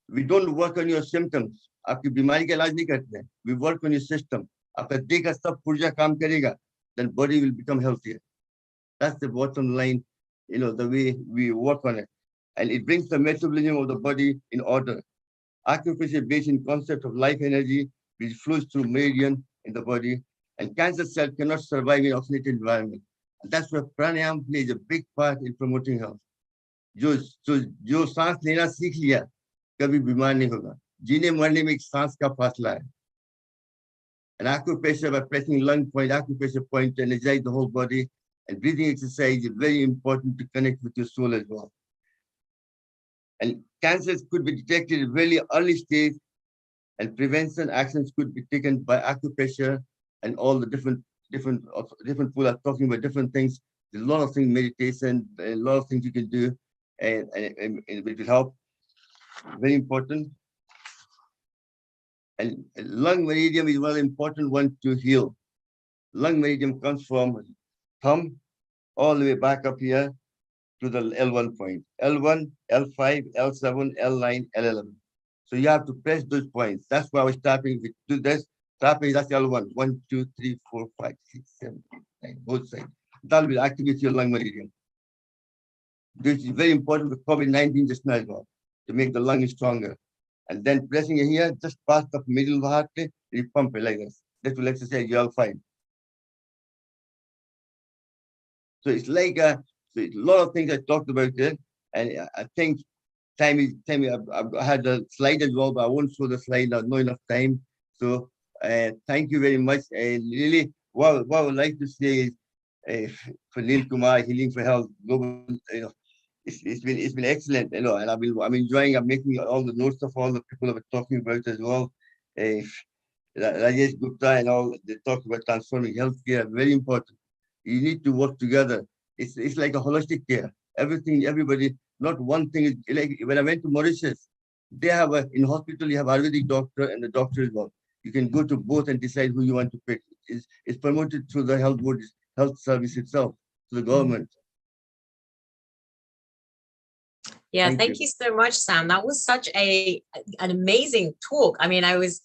We don't work on your symptoms. आपकी बीमारी का इलाज नहीं करते. We work on your system. आपका देह का सब पुर्जा काम करेगा, then body will become healthier. That's the bottom line, the way we work on it. And it brings the metabolism of the body in order. Acupressure is based in concept of life energy, which flows through meridian in the body, and cancer cells cannot survive in oxygenated environment. And that's where pranayama plays a big part in promoting health. जो सांस लेना सीख लिया, कभी बीमार नहीं होगा. जीने मरने में एक सांस का फासला है. And acupressure, by pressing lung point, acupressure point to energize the whole body, and breathing exercise is very important to connect with your soul as well. And cancers could be detected at very early stage, and prevention actions could be taken by acupressure and all the different people are talking about different things. There's a lot of things, meditation, a lot of things you can do, and it will help. Very important. And lung meridian is one important one to heal. Lung meridian comes from thumb all the way back up here to the L1 point. L1, L5, L7, L9, L11. So you have to press those points. That's why I was tapping. If you do this, tapping, that's L1. 1, 2, 3, 4, 5, 6, 7, 8, 9, both sides. That will activate your lung meridian. This is very important for COVID-19 just now as well, to make the lung stronger. And then pressing it here, just past the middle of the heart, you pump it like this. That will exercise your L5. So it's like a lot of things I talked about there, and I think time is. I had a slide as well, but I won't show the slide. There's not enough time. So thank you very much. And really, what I would like to say is, for Neil Kumar, Healing for Health Global, it's been excellent, and I'm enjoying. I'm making all the notes of all the people that we're talking about as well. Rajesh Gupta and all, they talk about transforming healthcare. Very important. You need to work together. It's like a holistic care. Everything, everybody, not one thing. Is like when I went to Mauritius, they have in hospital, you have Ayurvedic doctor and the doctor as well. You can go to both and decide who you want to pick. It's promoted through the health board, health service itself, to the government. Yeah, thank you so much, Sam. That was such an amazing talk. I mean, I was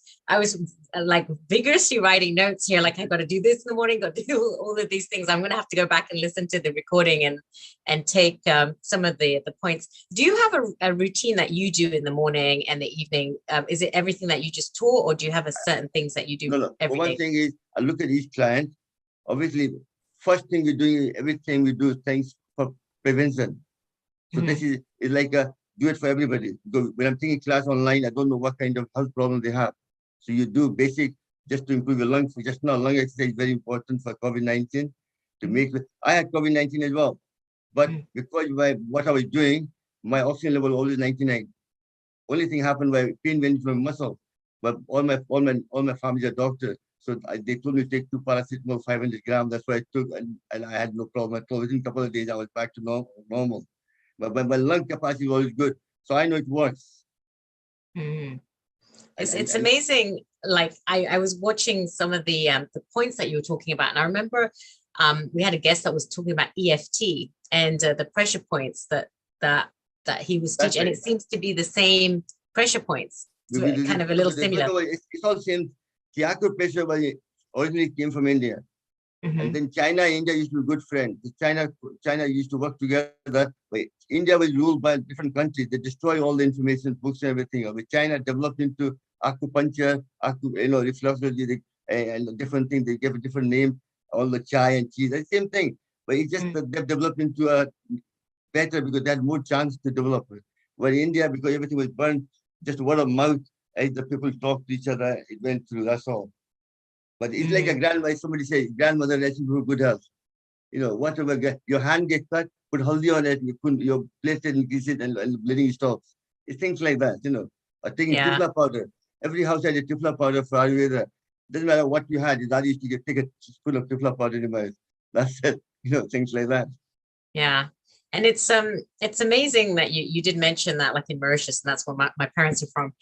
like vigorously writing notes here, like I got to do this in the morning, got to do all of these things. I'm going to have to go back and listen to the recording and take some of the points. Do you have a routine that you do in the morning and the evening? Is it everything that you just taught, or do you have a certain things that you do every day? One thing is, I look at each client. Obviously, first thing we're doing, everything we do, things for prevention. So this is like do it for everybody. Because when I'm taking class online, I don't know what kind of health problem they have. So you do basic just to improve your lungs. Just now, lung exercise is very important for COVID-19 to make. I had COVID-19 as well, but because what I was doing, my oxygen level was always 99. Only thing happened by pain went from muscle, but all my family are doctors. So they told me to take 2 paracetamol, 500 grams. That's what I took, and I had no problem at all. Within a couple of days, I was back to normal. But my lung capacity was always good. So I know it works. It's amazing. Like I was watching some of the points that you were talking about. And I remember we had a guest that was talking about EFT and the pressure points that he was teaching. And it seems to be the same pressure points. So kind of a little similar. It's all the same. The acupressure originally came from India. And then China and India used to be good friends. China used to work together. But India was ruled by different countries. They destroy all the information, books and everything. But China developed into acupuncture, reflexology, and different things. They gave a different name, all the chai and cheese, the same thing. But it's just that they've developed into a better because they had more chance to develop it. But in India, because everything was burned, just word of mouth, as the people talked to each other, it went through, that's all. But it's like a grandmother, somebody says, grandmother recipe for good health. Whatever, your hand gets cut, put haldi on it, you place it and grease it and bleeding stops. It's things like that, Or taking tifla powder. Every house had a tifla powder for Ayurveda. Doesn't matter what you had, I used to take a spoon of tifla powder in my mouth. That's it, things like that. Yeah. And it's amazing that you did mention that, like in Mauritius, and that's where my parents are from,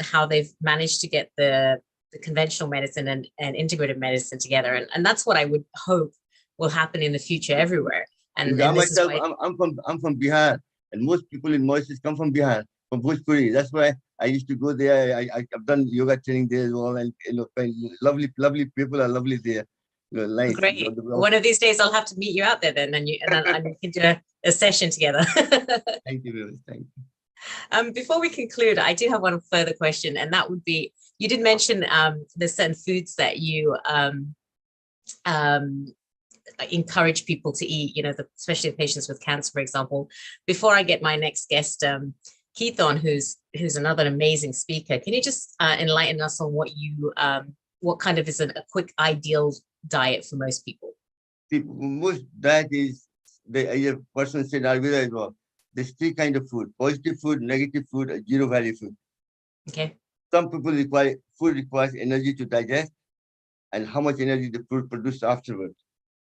how they've managed to get the conventional medicine and integrative medicine together. And that's what I would hope will happen in the future everywhere. And this is why... I'm from Bihar, and most people in Mauritius come from Bihar, from Bhojpuri. That's why I used to go there. I've done yoga training there as well, and lovely people are lovely there. Nice. Great. One of these days I'll have to meet you out there then, and we can do a session together. Thank you very much. Thank you. Before we conclude, I do have one further question, and that would be, you did mention there's certain foods that you encourage people to eat, especially the patients with cancer, for example. Before I get my next guest, Keith on, who's another amazing speaker, can you just enlighten us on what kind of is a quick ideal diet for most people? Most diet is, the person said Ayurveda as well. There's three kinds of food: positive food, negative food, and zero value food. Okay. Some people food requires energy to digest, and how much energy the food produces afterwards.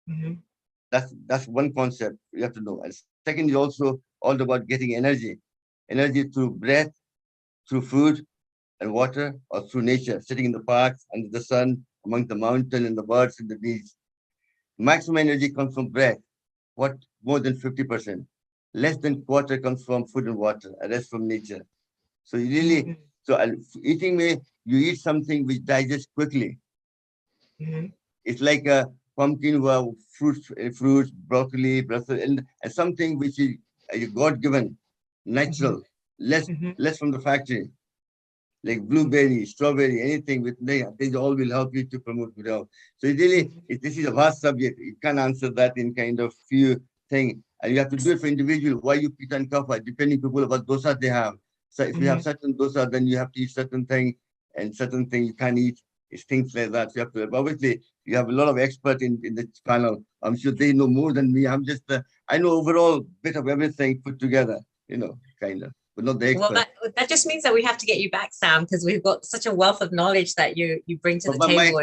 Mm-hmm. That's one concept you have to know. And second is also all about getting energy through breath, through food and water, or through nature, sitting in the parks under the sun, among the mountain and the birds and the bees. Maximum energy comes from breath. What more than 50%? Less than quarter comes from food and water, and rest from nature. So you really, eating me, you eat something which digests quickly. Mm-hmm. It's like a pumpkin, fruits, broccoli, Brussels, and something which is God-given, natural, less from the factory, like blueberry, strawberry, anything with they all will help you to promote good health. So this is a vast subject. You can't answer that in kind of few things, and you have to do it for individual. Why you pita and kapha, depending people what dosa they have. So if you have certain dosa, then you have to eat certain thing, and certain thing you can't eat. It's things like that. So you have to, obviously, you have a lot of experts in the panel. I'm sure they know more than me. I'm just, I know overall bit of everything put together, kind of, but not the expert. Well, that just means that we have to get you back, Sam, because we've got such a wealth of knowledge that you bring to the table.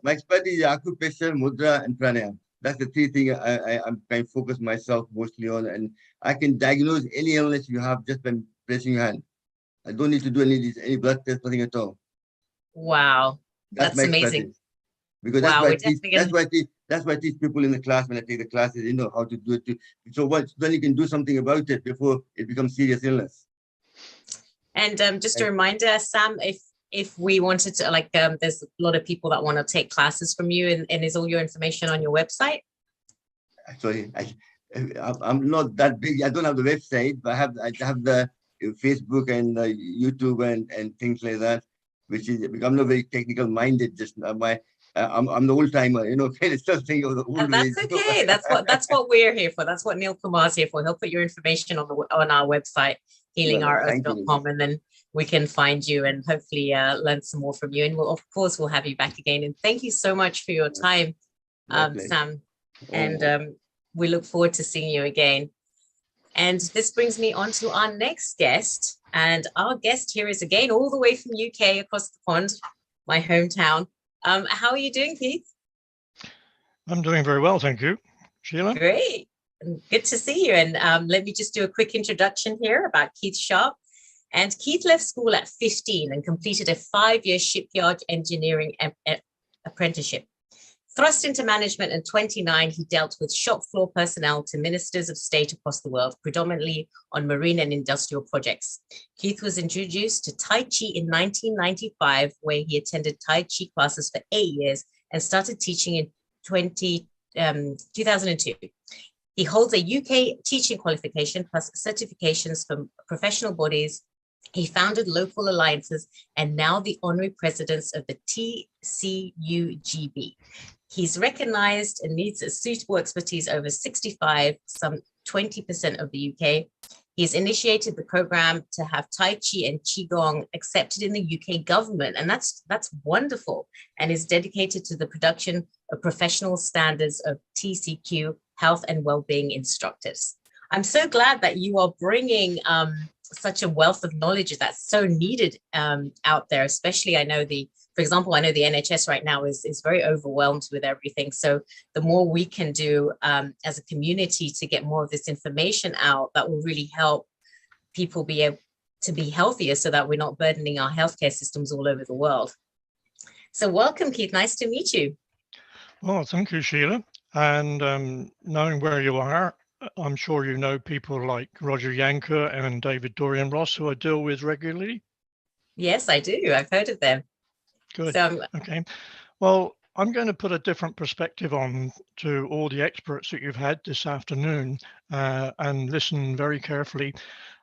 My expertise is acupressure, mudra, and pranayama. That's the three things I'm kind of focused myself mostly on, and I can diagnose any illness you have just by pressing your hand. I don't need to do any blood test, nothing at all. Wow. That's amazing. Because that's why I teach people in the class when I take the classes, how to do it. So then you can do something about it before it becomes serious illness. And just a reminder, Sam, if we wanted to, there's a lot of people that want to take classes from you, and is all your information on your website? Sorry, I'm not that big. I don't have the website, but I have the Facebook and YouTube and things like that. Which is, I'm not very technical minded. Just I'm the old timer, kind of still think of the old ways. That's okay. That's what we're here for. That's what Neil Kumar's here for. He'll put your information on our website, healingourEarth.com, and then we can find you and hopefully learn some more from you. And we'll have you back again. And thank you so much for your time, Sam. And we look forward to seeing you again. And this brings me on to our next guest. And our guest here is again all the way from UK, across the pond, my hometown. How are you doing, Keith? I'm doing very well, thank you. Sheila? Great. Good to see you. And let me just do a quick introduction here about Keith Sharp. And Keith left school at 15 and completed a 5-year shipyard engineering apprenticeship. Thrust into management at 29, he dealt with shop floor personnel to ministers of state across the world, predominantly on marine and industrial projects. Keith was introduced to Tai Chi in 1995, where he attended Tai Chi classes for 8 years and started teaching in 2002. He holds a UK teaching qualification plus certifications from professional bodies. He founded local alliances and now the honorary president of the TCUGB. He's recognized and needs a suitable expertise over 65, some 20% of the UK. He's initiated the program to have Tai Chi and Qigong accepted in the UK government, and that's wonderful, and is dedicated to the production of professional standards of TCQ, health and well-being instructors. I'm so glad that you are bringing such a wealth of knowledge that's so needed out there, especially for example, I know the NHS right now is very overwhelmed with everything. So the more we can do as a community to get more of this information out, that will really help people be able to be healthier so that we're not burdening our healthcare systems all over the world. So welcome, Keith. Nice to meet you. Well, thank you, Sheila. And knowing where you are, I'm sure you know people like Roger Yanker and David Dorian Ross, who I deal with regularly. Yes, I do. I've heard of them. Good. So, Okay. Well, I'm going to put a different perspective on to all the experts that you've had this afternoon and listen very carefully.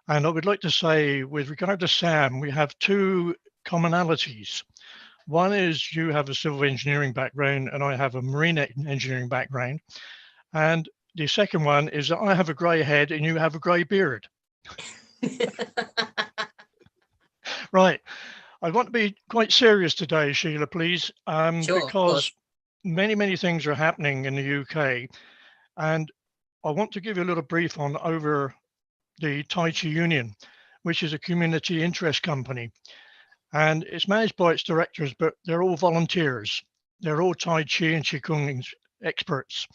And I would like to say, with regard to Sam, we have two commonalities. One is you have a civil engineering background and I have a marine engineering background. And the second one is that I have a grey head and you have a grey beard. Right. I want to be quite serious today, Sheila, please, sure, because many things are happening in the UK. And I want to give you a little brief on over the Tai Chi Union, which is a community interest company. And it's managed by its directors, but they're all volunteers. They're all Tai Chi and Qigong experts.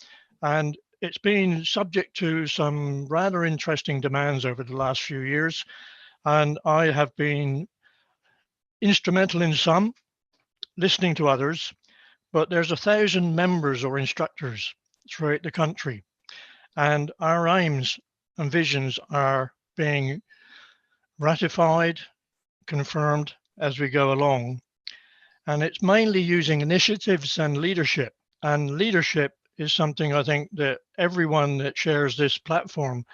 And it's been subject to some rather interesting demands over the last few years. And I have been instrumental in some, listening to others, but there's 1,000 members or instructors throughout the country. And our aims and visions are being ratified, confirmed as we go along. And it's mainly using initiatives and leadership. And leadership is something I think that everyone that shares this platform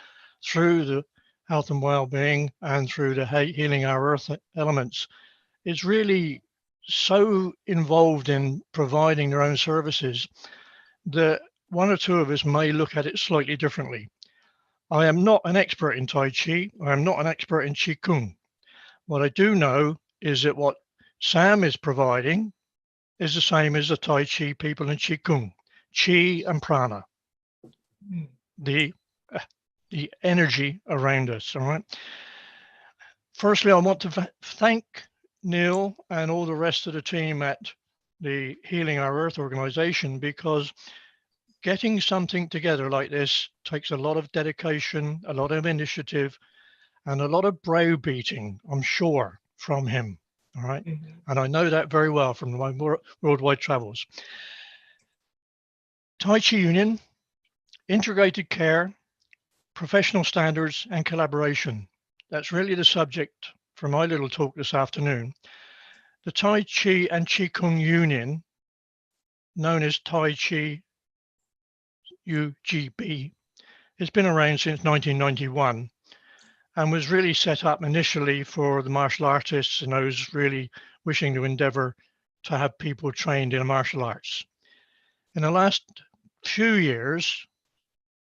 through the health and well-being and through the Healing Our Earth elements is really so involved in providing their own services that one or two of us may look at it slightly differently. I am not an expert in Tai Chi. I am not an expert in Qigong. What I do know is that what Sam is providing is the same as the Tai Chi people in Qigong, Qi and Prana, the energy around us, all right? Firstly, I want to thank Neil and all the rest of the team at the Healing Our Earth organization, because getting something together like this takes a lot of dedication, a lot of initiative, and a lot of browbeating, I'm sure, from him. All right. And I know that very well from my worldwide travels. Tai Chi Union, integrated care, professional standards, and collaboration. That's really the subject for my little talk this afternoon. The Tai Chi and Qigong Union, known as Tai Chi UGB, has been around since 1991 and was really set up initially for the martial artists and those really wishing to endeavor to have people trained in martial arts. In the last few years,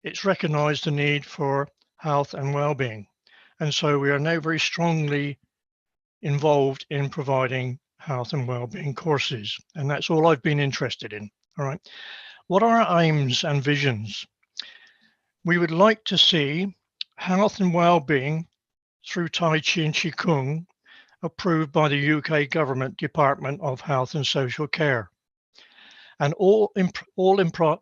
it's recognized the need for health and well-being. And so we are now very strongly involved in providing health and well-being courses. And that's all I've been interested in. All right. What are our aims and visions? We would like to see health and well-being through Tai Chi and Qigong approved by the UK Government Department of Health and Social Care. And all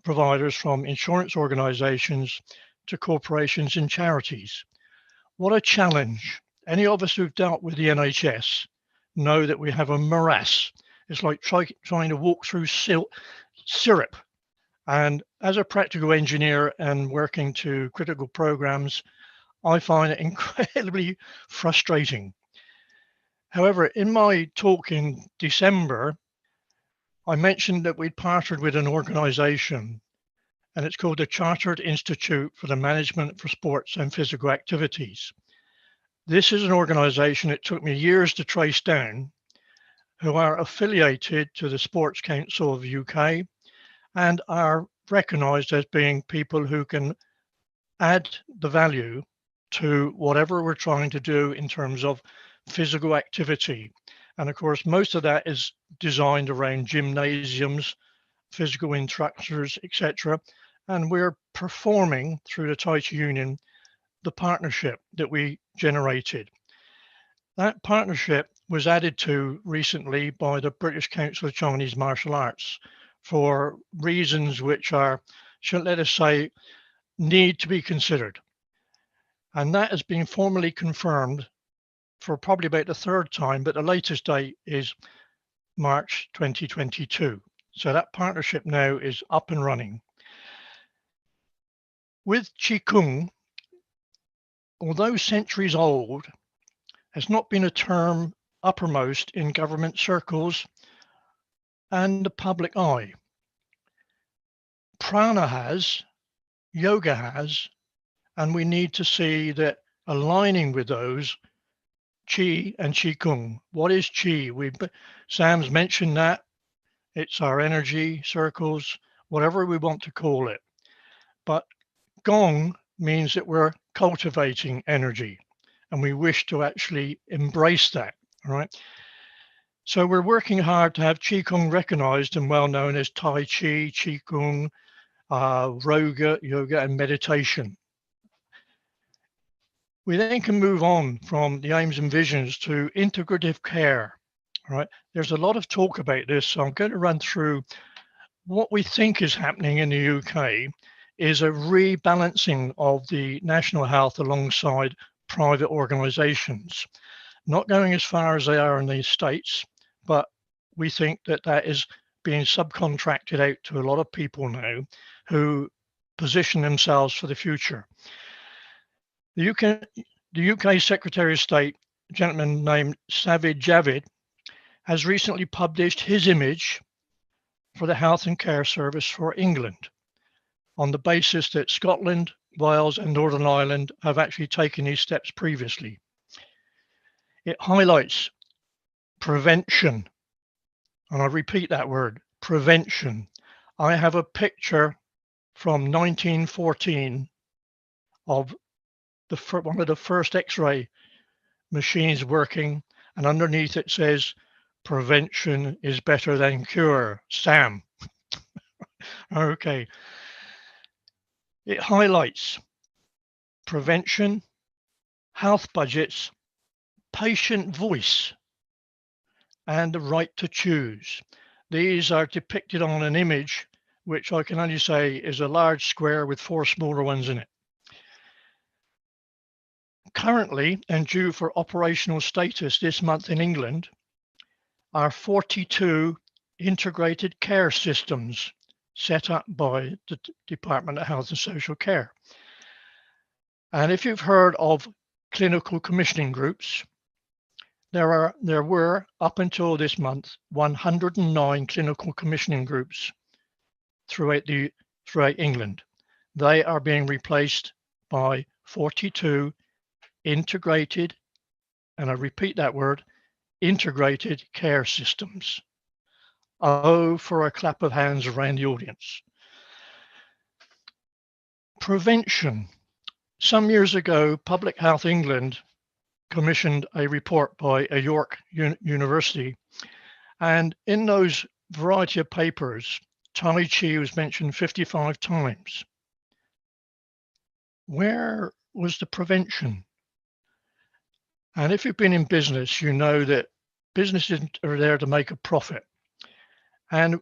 providers from insurance organizations to corporations and charities. What a challenge. Any of us who've dealt with the NHS know that we have a morass. It's like trying to walk through syrup. And as a practical engineer and working to critical programs, I find it incredibly frustrating. However, in my talk in December, I mentioned that we'd partnered with an organization, and it's called the Chartered Institute for the Management for Sports and Physical Activities. This is an organization it took me years to trace down, who are affiliated to the Sports Council of the UK and are recognized as being people who can add the value to whatever we're trying to do in terms of physical activity. And of course, most of that is designed around gymnasiums, physical instructors, etc. And we're performing through the Tai Chi Union the partnership that we generated. That partnership was added to recently by the British Council of Chinese Martial Arts for reasons which are, let us say, need to be considered. And that has been formally confirmed for probably about the third time, but the latest date is March 2022. So that partnership now is up and running. With Qigong, although centuries old, has not been a term uppermost in government circles and the public eye. Prana has, yoga has, and we need to see that aligning with those, Qi and Qigong. What is Qi? Sam's mentioned that. It's our energy circles, whatever we want to call it. But Gong means that we're cultivating energy and we wish to actually embrace that, right? So we're working hard to have Qigong recognized and well known as Tai Chi, Qigong, yoga, and meditation. We then can move on from the aims and visions to integrative care, right? There's a lot of talk about this, so I'm going to run through what we think is happening in the UK is a rebalancing of the national health alongside private organizations. Not going as far as they are in the States, but we think that that is being subcontracted out to a lot of people now who position themselves for the future. The UK Secretary of State, a gentleman named Sajid Javid, has recently published his image for the Health and Care Service for England on the basis that Scotland, Wales and Northern Ireland have actually taken these steps previously. It highlights prevention, and I repeat that word, prevention. I have a picture from 1914 of one of the first X-ray machines working, and underneath it says, prevention is better than cure. Sam. Okay. It highlights prevention, health budgets, patient voice, and the right to choose. These are depicted on an image, which I can only say is a large square with 4 smaller ones in it. Currently, and due for operational status this month in England, are 42 integrated care systems set up by the Department of Health and Social Care. And if you've heard of clinical commissioning groups, there were, up until this month, 109 clinical commissioning groups throughout England. They are being replaced by 42 integrated, and I repeat that word, integrated care systems. Oh, for a clap of hands around the audience. Prevention. Some years ago, Public Health England commissioned a report by a York University, and in those variety of papers, Tai Chi was mentioned 55 times. Where was the prevention? And if you've been in business, you know that businesses are there to make a profit. And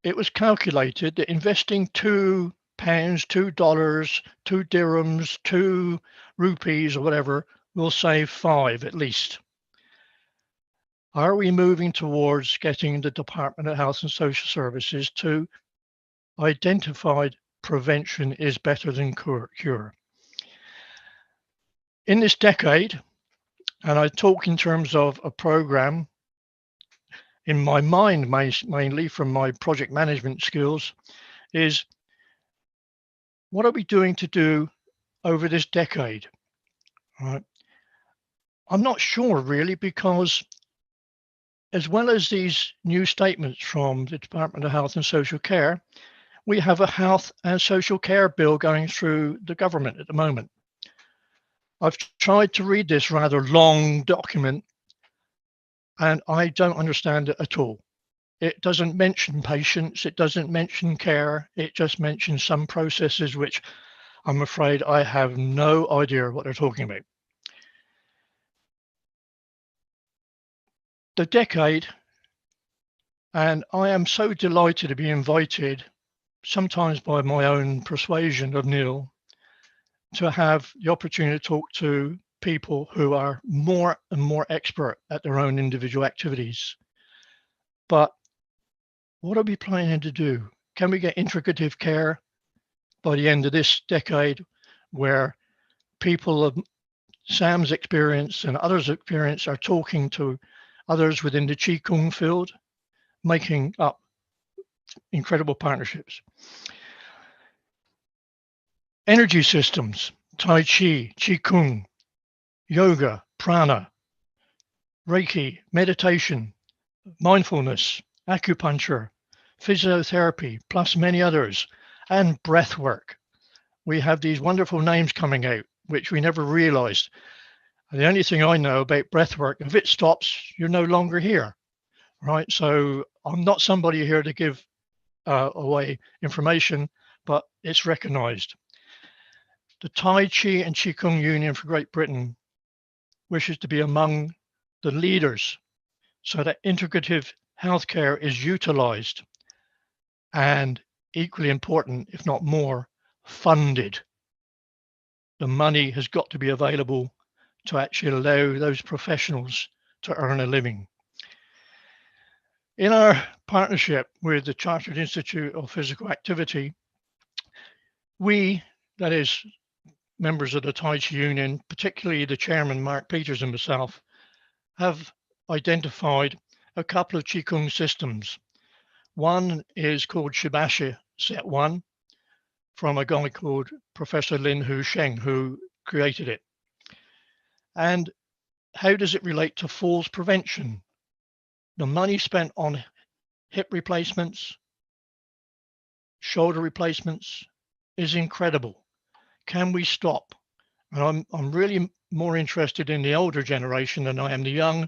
it was calculated that investing £2, $2, 2 dirhams, 2 rupees or whatever will save 5 at least. Are we moving towards getting the Department of Health and Social Services to identify prevention is better than cure? In this decade, and I talk in terms of a program, in my mind mainly from my project management skills, is what are we doing to do over this decade? Right. I'm not sure really, because as well as these new statements from the Department of Health and Social Care, we have a health and social care bill going through the government at the moment. I've tried to read this rather long document and I don't understand it at all. It doesn't mention patients, it doesn't mention care, it just mentions some processes which I'm afraid I have no idea what they're talking about. The decade, and I am so delighted to be invited, sometimes by my own persuasion of Neil, to have the opportunity to talk to people who are more and more expert at their own individual activities. But what are we planning to do? Can we get integrative care by the end of this decade, where people of Sam's experience and others' experience are talking to others within the Qigong field, making up incredible partnerships. Energy systems, Tai Chi, Qigong, yoga, prana, Reiki, meditation, mindfulness, acupuncture, physiotherapy, plus many others, and breath work. We have these wonderful names coming out, which we never realized. And the only thing I know about breath work, if it stops, you're no longer here, right? So I'm not somebody here to give away information, but it's recognized. The Tai Chi and Qigong Union for Great Britain wishes to be among the leaders so that integrative healthcare is utilized and, equally important, if not more, funded. The money has got to be available to actually allow those professionals to earn a living. In our partnership with the Chartered Institute of Physical Activity, we, that is, members of the Tai Chi Union, particularly the chairman, Mark Peters, and myself, have identified a couple of Qigong systems. One is called Shibashi Set 1 from a guy called Professor Lin Hu Sheng, who created it. And how does it relate to falls prevention? The money spent on hip replacements, shoulder replacements is incredible. Can we stop? And I'm really more interested in the older generation than I am the young,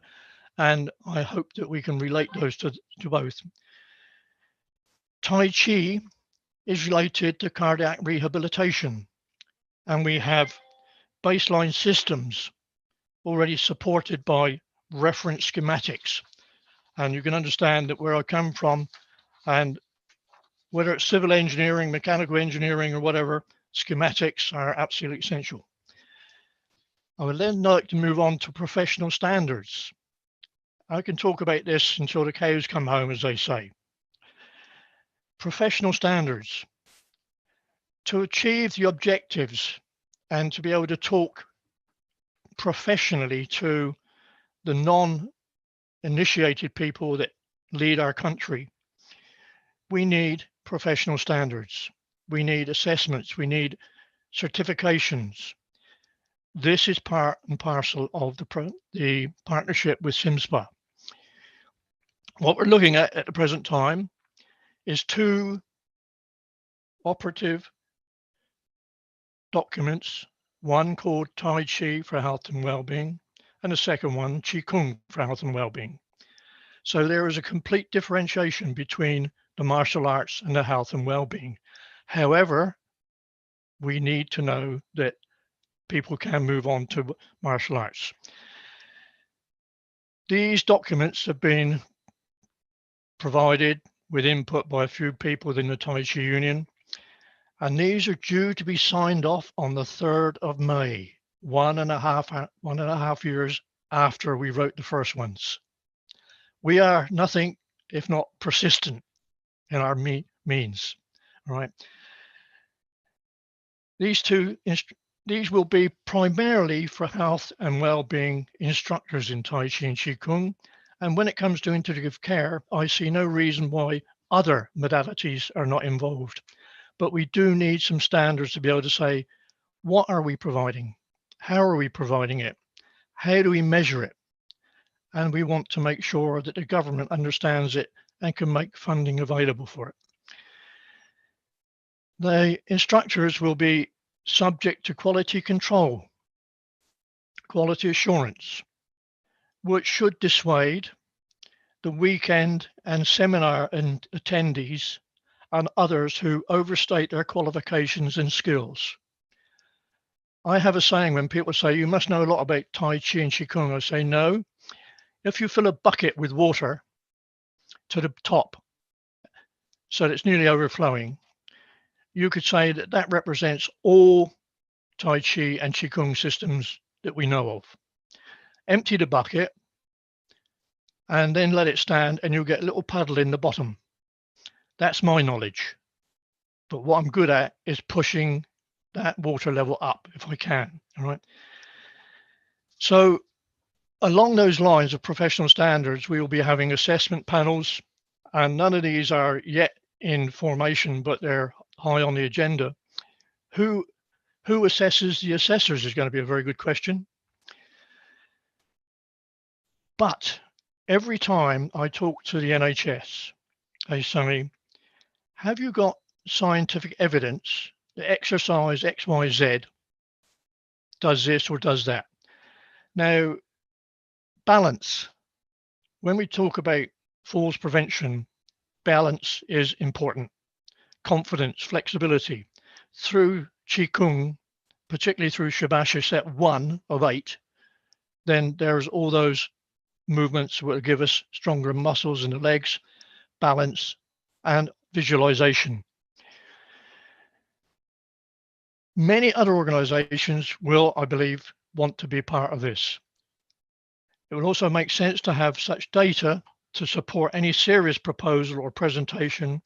and I hope that we can relate those to both. Tai Chi is related to cardiac rehabilitation, and we have baseline systems already supported by reference schematics. And you can understand that where I come from, and whether it's civil engineering, mechanical engineering, or whatever, schematics are absolutely essential. I would then like to move on to professional standards. I can talk about this until the cows come home, as they say. Professional standards. To achieve the objectives and to be able to talk professionally to the non-initiated people that lead our country, we need professional standards. We need assessments. We need certifications. This is part and parcel of the partnership with SIMSPA. What we're looking at the present time is two operative documents, one called Tai Chi for Health and Wellbeing, and the second one, Qigong for Health and Wellbeing. So there is a complete differentiation between the martial arts and the health and well-being. However, we need to know that people can move on to martial arts. These documents have been provided with input by a few people within the Tai Chi Union, and these are due to be signed off on the 3rd of May, one and a half years after we wrote the first ones. We are nothing if not persistent in our means, right? These will be primarily for health and well-being instructors in Tai Chi and Qigong. And when it comes to integrative care, I see no reason why other modalities are not involved. But we do need some standards to be able to say, what are we providing? How are we providing it? How do we measure it? And we want to make sure that the government understands it and can make funding available for it. The instructors will be subject to quality control, quality assurance, which should dissuade the weekend and seminar attendees and others who overstate their qualifications and skills. I have a saying when people say, you must know a lot about Tai Chi and Qigong. I say, no. If you fill a bucket with water to the top so that it's nearly overflowing, you could say that that represents all Tai Chi and Qigong systems that we know of. Empty the bucket and then let it stand, and you'll get a little puddle in the bottom. That's my knowledge. But what I'm good at is pushing that water level up if I can, all right? So along those lines of professional standards, we will be having assessment panels, and none of these are yet in formation, but they're high on the agenda. Who assesses the assessors is going to be a very good question. But every time I talk to the NHS, they say, have you got scientific evidence that exercise XYZ does this or does that? Now, balance. When we talk about falls prevention, balance is important. Confidence, flexibility. Through Qigong, particularly through Shabasha set 1 of 8, then there's all those movements will give us stronger muscles in the legs, balance, and visualization. Many other organizations will, I believe, want to be part of this. It will also make sense to have such data to support any serious proposal or presentation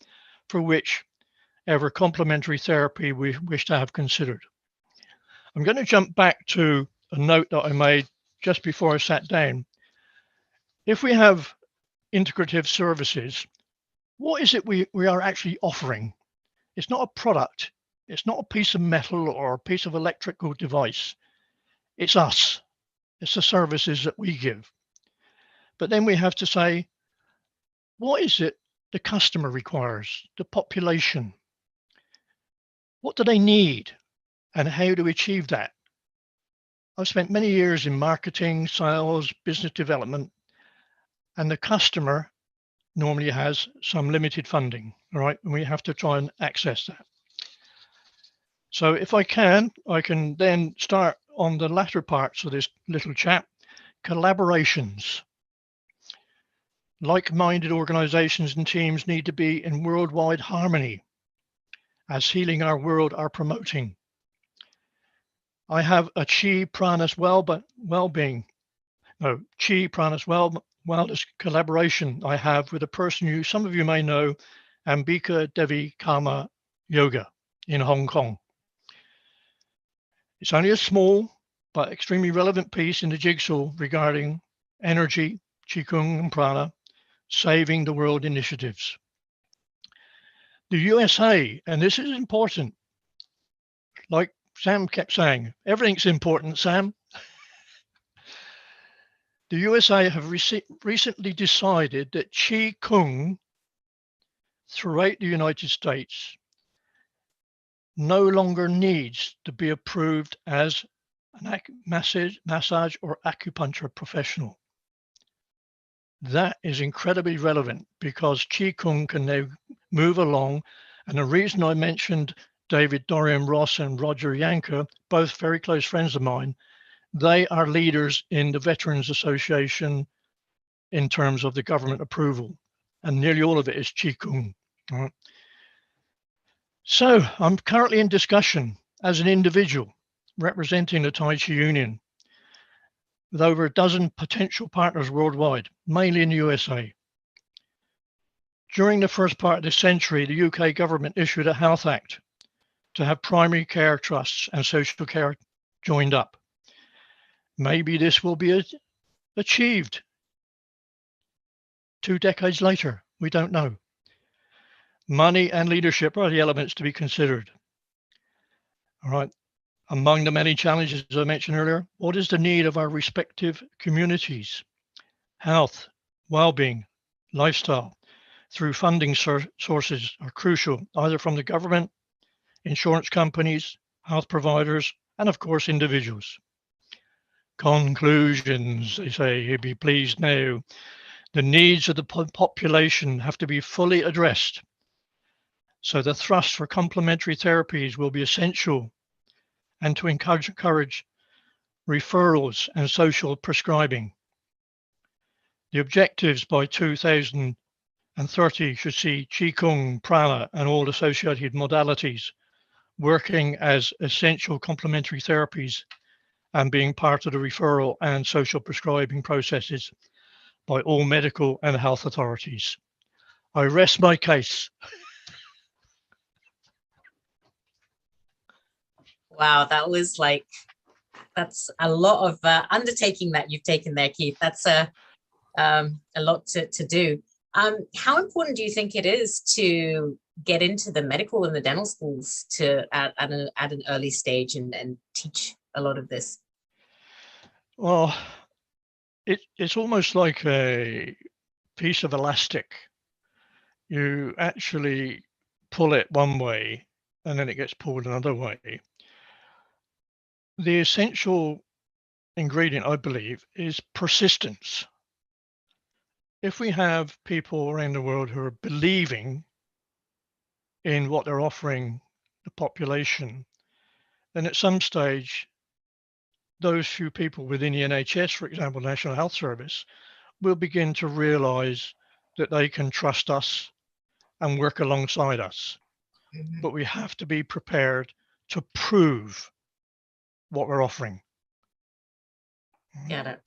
for whichever complementary therapy we wish to have considered. I'm going to jump back to a note that I made just before I sat down. If we have integrative services, what is it we are actually offering? It's not a product. It's not a piece of metal or a piece of electrical device. It's us. It's the services that we give. But then we have to say, what is it the customer requires, the population? What do they need? And how do we achieve that? I've spent many years in marketing, sales, business development, and the customer normally has some limited funding, all right? And we have to try and access that. So if I can then start on the latter parts of this little chat, collaborations. Like-minded organizations and teams need to be in worldwide harmony as healing our world are promoting. I have a Chi Pranas well-being. No, Chi Pranas wellness collaboration I have with a person who some of you may know, Ambika Devi Karma Yoga in Hong Kong. It's only a small but extremely relevant piece in the jigsaw regarding energy, Qigong and Prana, saving the world initiatives. The USA, and this is important, like Sam kept saying, everything's important, Sam. The USA have recently decided that Qigong throughout the United States no longer needs to be approved as a massage or acupuncture professional. That is incredibly relevant because Qigong can now move along. And the reason I mentioned David Dorian Ross and Roger Yanker, both very close friends of mine, they are leaders in the Veterans Association in terms of the government approval. And nearly all of it is Qigong. All right. So I'm currently in discussion as an individual representing the Tai Chi Union with over a dozen potential partners worldwide, mainly in the USA. During the first part of this century, the UK government issued a Health Act to have primary care trusts and social care joined up. Maybe this will be achieved 2 decades later. We don't know. Money and leadership are the elements to be considered. All right. Among the many challenges I mentioned earlier, what is the need of our respective communities? Health, well-being, lifestyle, through funding sources are crucial, either from the government, insurance companies, health providers, and of course, individuals. Conclusions, they say, you'll be pleased now. The needs of the population have to be fully addressed. So the thrust for complementary therapies will be essential, and to encourage referrals and social prescribing. The objectives by 2030 should see Qigong, Prana, and all associated modalities working as essential complementary therapies and being part of the referral and social prescribing processes by all medical and health authorities. I rest my case. Wow, that was that's a lot of undertaking that you've taken there, Keith. That's a lot to do. How important do you think it is to get into the medical and the dental schools to at an early stage and teach a lot of this? Well, it's almost like a piece of elastic. You actually pull it one way and then it gets pulled another way. The essential ingredient, I believe, is persistence. If we have people around the world who are believing in what they're offering the population, then at some stage, those few people within the NHS, for example, National Health Service, will begin to realize that they can trust us and work alongside us. But we have to be prepared to prove what we're offering. Got it.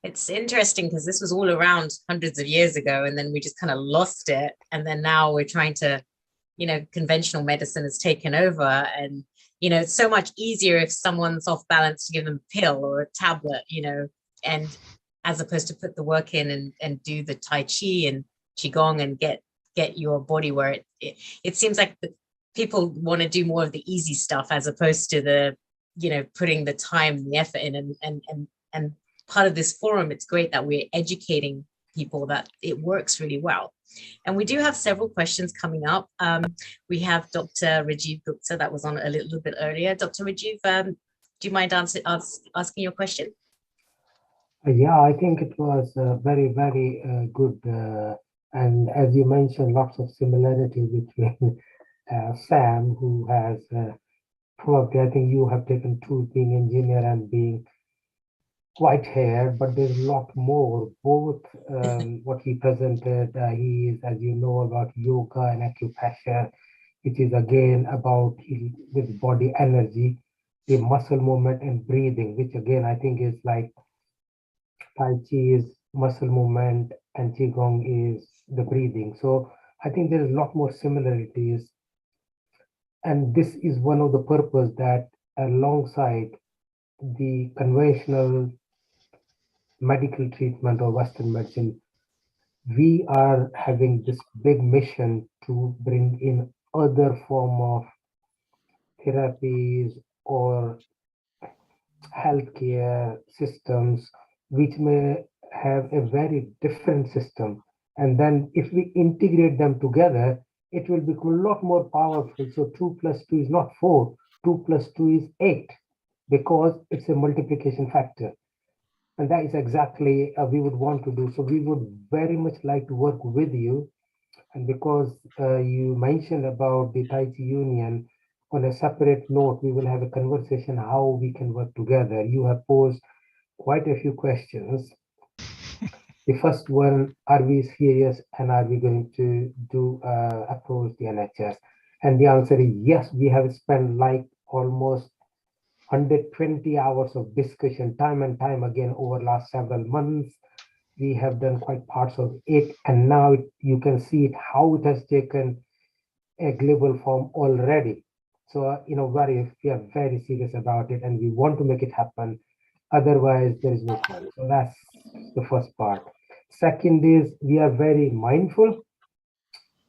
It's interesting because this was all around hundreds of years ago, and then we just kind of lost it. And then now we're trying to, conventional medicine has taken over. And, it's so much easier if someone's off balance to give them a pill or a tablet, and as opposed to put the work in and do the Tai Chi and Qigong and get your body where it seems like people want to do more of the easy stuff as opposed to the, putting the time and the effort in and part of this forum, it's great that we're educating people that it works really well. And we do have several questions coming up. We have Dr. Rajiv Gupta that was on a little bit earlier. Dr. Rajiv, do you mind asking your question? Yeah, I think it was very, very good. And as you mentioned, lots of similarity between Sam, who has probably, I think you have taken to being engineer and being white hair, but there's a lot more. Both what he presented, he is, as you know, about yoga and acupressure, which is again about with body energy, the muscle movement and breathing, which again I think is like Tai Chi is muscle movement and Qigong is the breathing. So I think there's a lot more similarities. And this is one of the purpose that alongside the conventional medical treatment or Western medicine, we are having this big mission to bring in other form of therapies or healthcare systems, which may have a very different system. And then if we integrate them together, it will become a lot more powerful. So 2 + 2 is not 4, 2 + 2 is 8, because it's a multiplication factor. And that is exactly we would want to do. So we would very much like to work with you. And because you mentioned about the Tai Chi Union, on a separate note, we will have a conversation how we can work together. You have posed quite a few questions. The first one, are we serious and are we going to do approach the NHS? And the answer is yes. We have spent like almost 120 hours of discussion time and time again over last several months. We have done quite parts of it, and now you can see it how it has taken a global form already. So we are very serious about it and we want to make it happen. Otherwise there is no point. So that's the first part. Second is we are very mindful,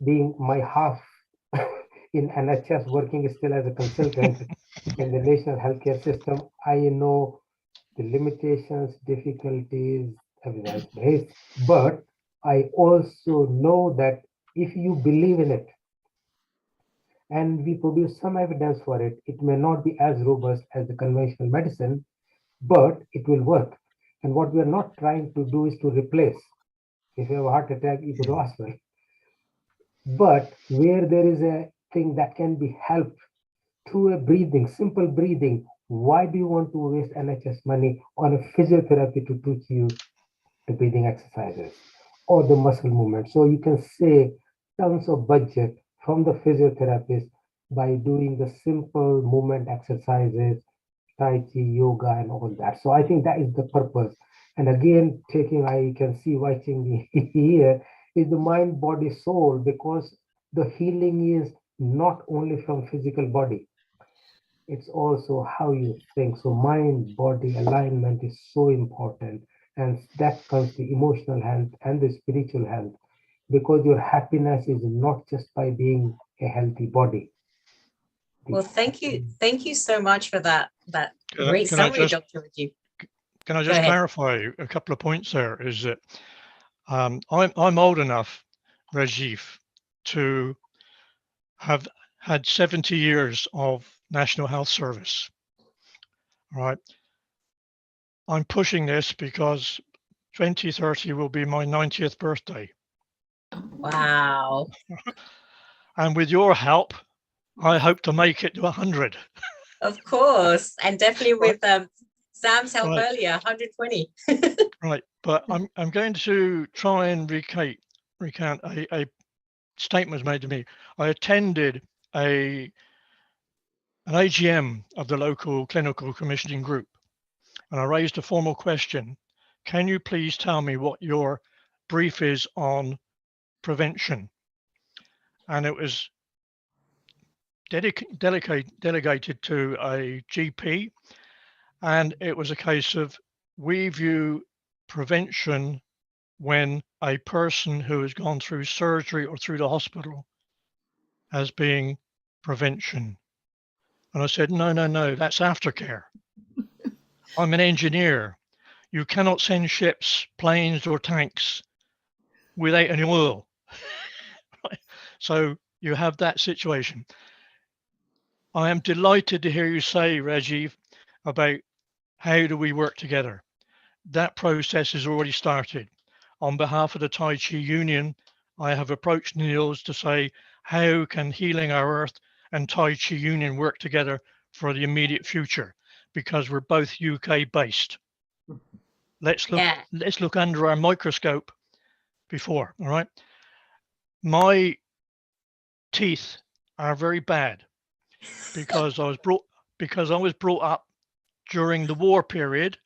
being my half in NHS, working still as a consultant in the national healthcare system. I know the limitations, difficulties, everything, but I also know that if you believe in it and we produce some evidence for it, it may not be as robust as the conventional medicine, but it will work. And what we are not trying to do is to replace. If you have a heart attack, you go to hospital. But where there is a thing that can be helped through a breathing, simple breathing, why do you want to waste NHS money on a physiotherapy to teach you the breathing exercises or the muscle movement? So you can save tons of budget from the physiotherapist by doing the simple movement exercises, Tai Chi, yoga, and all that. So I think that is the purpose. And again, I can see watching me here is the mind, body, soul, because the healing is not only from physical body. it's also how you think. So mind body alignment is so important, and that comes the emotional health and the spiritual health, because your happiness is not just by being a healthy body. Well, thank you so much for that great summary, Dr. Rajiv. Can I just clarify a couple of points there? Is that I'm old enough, Rajiv, to have had 70 years of National Health Service. All right. I'm pushing this because 2030 will be my 90th birthday. Wow. And with your help, I hope to make it to 100. Of course. And definitely with Sam's help earlier, 120. Right. But I'm going to try and recount a statement was made to me. I attended an AGM of the local clinical commissioning group, and I raised a formal question. Can you please tell me what your brief is on prevention? And it was delegated to a GP, and it was a case of, we view prevention when a person who has gone through surgery or through the hospital as being prevention. And I said, no, that's aftercare. I'm an engineer. You cannot send ships, planes, or tanks without any oil. So you have that situation. I am delighted to hear you say, Rajiv, about how do we work together. That process has already started. On behalf of the Tai Chi Union, I have approached Niels to say, how can Healing Our Earth and Tai Chi Union work together for the immediate future? Because we're both UK based. Let's look under our microscope before, all right? My teeth are very bad because I was brought up during the war period,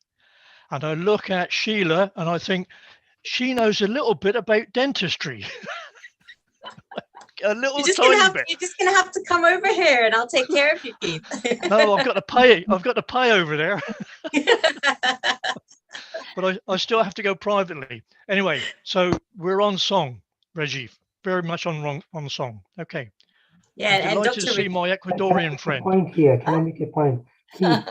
and I look at Sheila and I think she knows a little bit about dentistry. A little tiny bit. You're just gonna have to come over here and I'll take care of you, Keith. No, I've got to pay. I've got to pay over there. But I still have to go privately. Anyway, so we're on song, Rajiv. Very much on song. Okay. Yeah, I'm delighted to see my Ecuadorian friend. Point here. Can I make a point? Keith,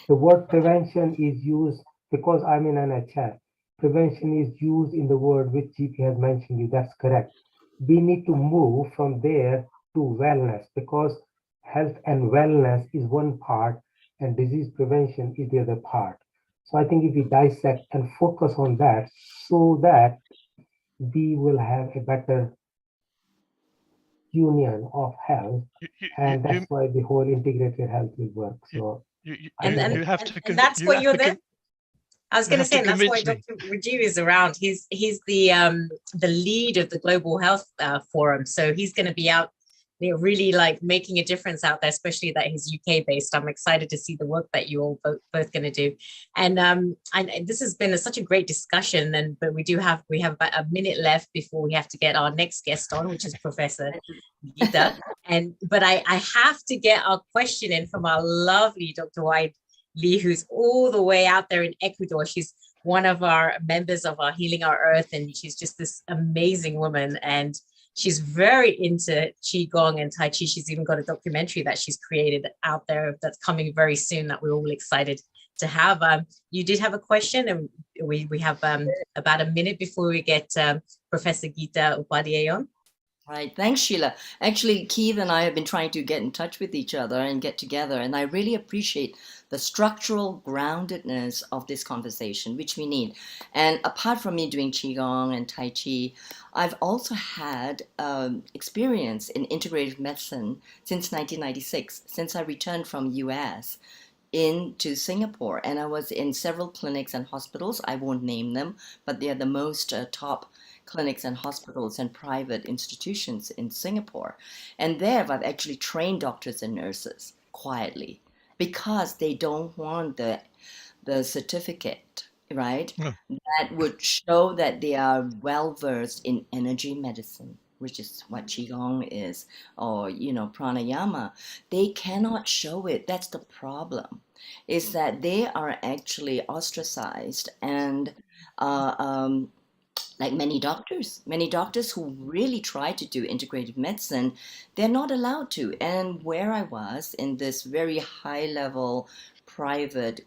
the word prevention is used because I'm in NHS. Prevention is used in the word which GP has mentioned you. That's correct. We need to move from there to wellness, because health and wellness is one part and disease prevention is the other part. So I think if we dissect and focus on that, so that we will have a better union of health, and that's why the whole integrated health will work. So and that's what you're there. I was going to say, and that's why Dr. Rajiv is around. He's the lead of the Global Health Forum, so he's going to be out really like making a difference out there, especially that he's UK based. I'm excited to see the work that you all both going to do. And this has been such a great discussion. But we have about a minute left before we have to get our next guest on, which is Professor Gita. But I have to get our question in from our lovely Dr. Wide Lee, who's all the way out there in Ecuador. She's one of our members of our Healing Our Earth, and she's just this amazing woman. And she's very into Qigong and Tai Chi. She's even got a documentary that she's created out there that's coming very soon that we're all excited to have. You did have a question, and we have about a minute before we get Professor Gita Upadhyay on. Right. Thanks, Sheila. Actually, Keith and I have been trying to get in touch with each other and get together, and I really appreciate the structural groundedness of this conversation, which we need. And apart from me doing Qigong and Tai Chi, I've also had experience in integrative medicine since 1996, since I returned from US into Singapore. And I was in several clinics and hospitals. I won't name them, but they are the most top clinics and hospitals and private institutions in Singapore. And there I've actually trained doctors and nurses quietly, because they don't want the certificate, right? That would show that they are well versed in energy medicine. which is what Qigong is, or, pranayama, they cannot show it. That's the problem, is that they are actually ostracized and like many doctors who really try to do integrative medicine, they're not allowed to. And where I was in this very high level private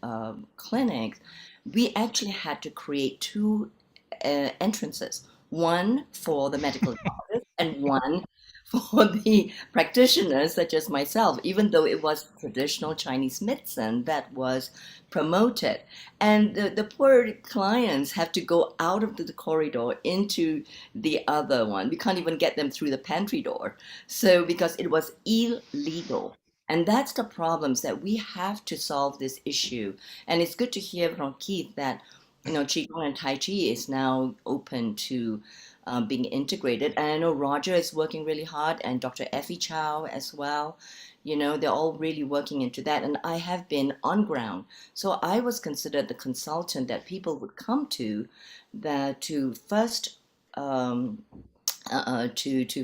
clinic, we actually had to create two entrances, one for the medical doctors and one for the practitioners such as myself, even though it was traditional Chinese medicine that was promoted. And the poor clients have to go out of the corridor into the other one. We can't even get them through the pantry door. So, because it was illegal. And that's the problems that we have to solve this issue. And it's good to hear from Keith that, Qigong and Tai Chi is now open to being integrated. And I know Roger is working really hard, and Dr. Effie Chow as well. They're all really working into that. And I have been on ground. So I was considered the consultant that people would come to to first to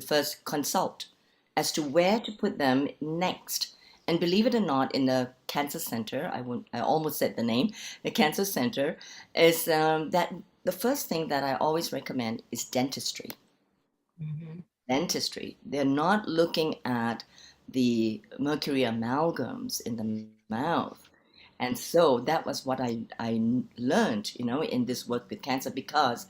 first consult as to where to put them next. And believe it or not, in the cancer center, I almost said the name, the cancer center, is that the first thing that I always recommend is dentistry. Dentistry. They're not looking at the mercury amalgams in the mouth. And so that was what I learned, in this work with cancer, because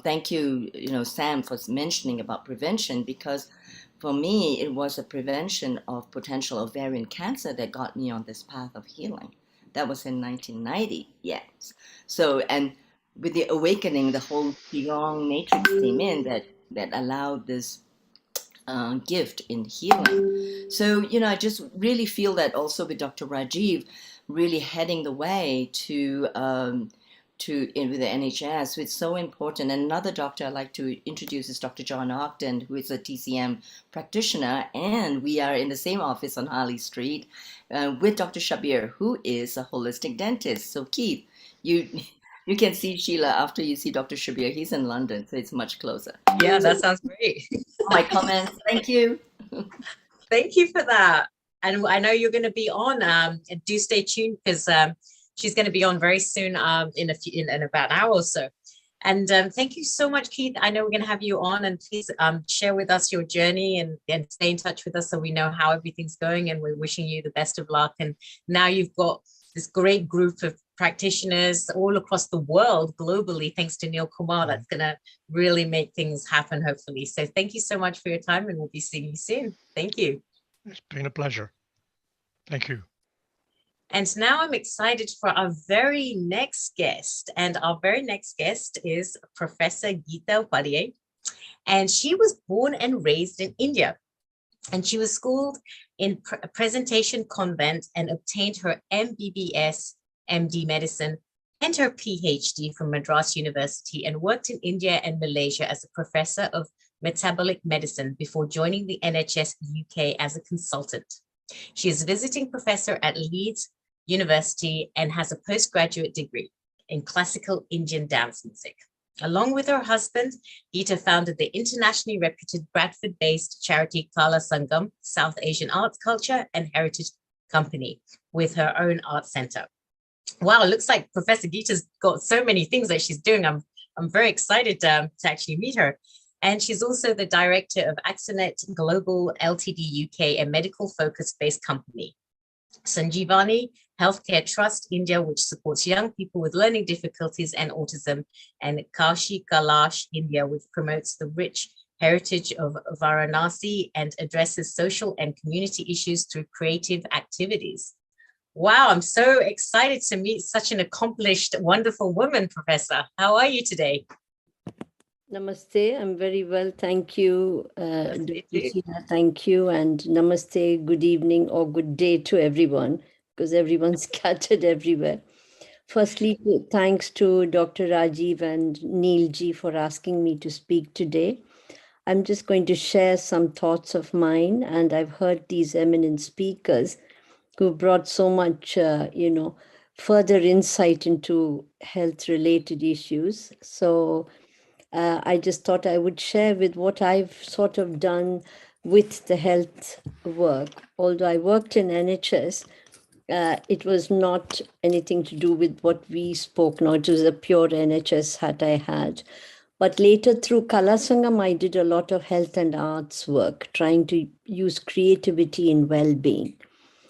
thank you, Sam, for mentioning about prevention, because for me, it was a prevention of potential ovarian cancer that got me on this path of healing. That was in 1990, yes. So, and with the awakening, the whole Qigong matrix came in that allowed this gift in healing. So, I just really feel that also with Dr. Rajiv really heading the way to with the NHS, it's so important. And another doctor I'd like to introduce is Dr. John Ogden, who is a TCM practitioner, and we are in the same office on Harley Street with Dr. Shabir, who is a holistic dentist. So Keith, you can see Sheila after you see Dr. Shabir. He's in London, so it's much closer. Yeah, that sounds great. My comments. Thank you. Thank you for that. And I know you're going to be on. Do stay tuned, because she's going to be on very soon, in about an hour or so. And thank you so much, Keith. I know we're going to have you on, and please share with us your journey and stay in touch with us so we know how everything's going. And we're wishing you the best of luck. And now you've got this great group of practitioners all across the world globally, thanks to Neil Kumar, that's going to really make things happen, hopefully. So thank you so much for your time, and we'll be seeing you soon. Thank you. It's been a pleasure. Thank you. And now I'm excited for our very next guest. And our very next guest is Professor Geeta Upadhyay. And she was born and raised in India. And she was schooled in Presentation Convent and obtained her MBBS, MD Medicine, and her PhD from Madras University, and worked in India and Malaysia as a professor of metabolic medicine before joining the NHS UK as a consultant. She is visiting professor at Leeds University and has a postgraduate degree in classical Indian dance music. Along with her husband, Geeta founded the internationally reputed Bradford-based charity Kala Sangam, South Asian Arts, Culture and Heritage Company, with her own art center. Wow, it looks like Professor Geeta's got so many things that she's doing. I'm very excited to actually meet her. And she's also the director of Axonet Global Ltd UK, a medical-focused based company. Sanjeevani Healthcare Trust India, which supports young people with learning difficulties and autism, and Kashi Kailash India, which promotes the rich heritage of Varanasi and addresses social and community issues through creative activities. Wow, I'm so excited to meet such an accomplished, wonderful woman, Professor. How are you today? Namaste, I'm very well, thank you. Dr. Sheila, thank you, and namaste, good evening or good day to everyone, because everyone's scattered everywhere. Firstly, thanks to Dr. Rajiv and Neil Ji for asking me to speak today. I'm just going to share some thoughts of mine, and I've heard these eminent speakers who brought so much, further insight into health-related issues. So I just thought I would share with what I've sort of done with the health work. Although I worked in NHS, it was not anything to do with what we spoke now. It was a pure NHS hat I had. But later through Kalasangam, I did a lot of health and arts work, trying to use creativity in well-being.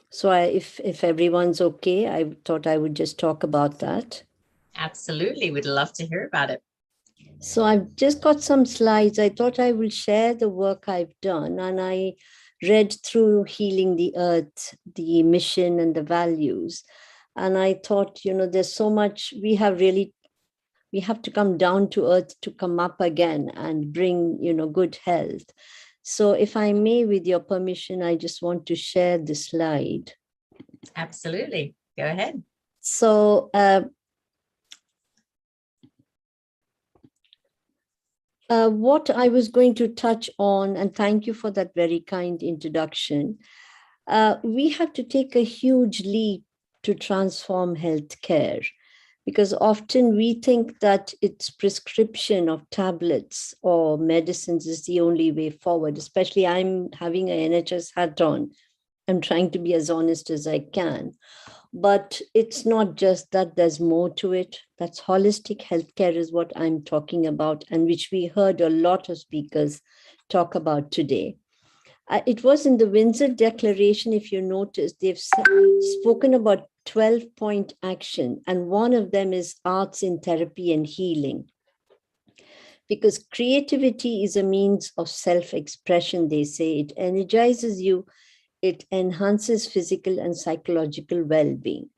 So if everyone's okay, I thought I would just talk about that. Absolutely. We'd love to hear about it. So I've just got some slides. I thought I will share the work I've done, and I read through Healing the Earth, the mission and the values. And I thought, there's so much we have to come down to earth to come up again and bring, good health. So if I may, with your permission, I just want to share the slide. Absolutely. Go ahead. So what I was going to touch on, and thank you for that very kind introduction, we have to take a huge leap to transform healthcare, because often we think that it's prescription of tablets or medicines is the only way forward. Especially I'm having an NHS hat on. I'm trying to be as honest as I can. But it's not just that, there's more to it. That's holistic healthcare is what I'm talking about, and which we heard a lot of speakers talk about today. It was in the Windsor Declaration, if you notice, they've spoken about 12-point action, and one of them is arts in therapy and healing. Because creativity is a means of self-expression, they say. It energizes you. It enhances physical and psychological well-being.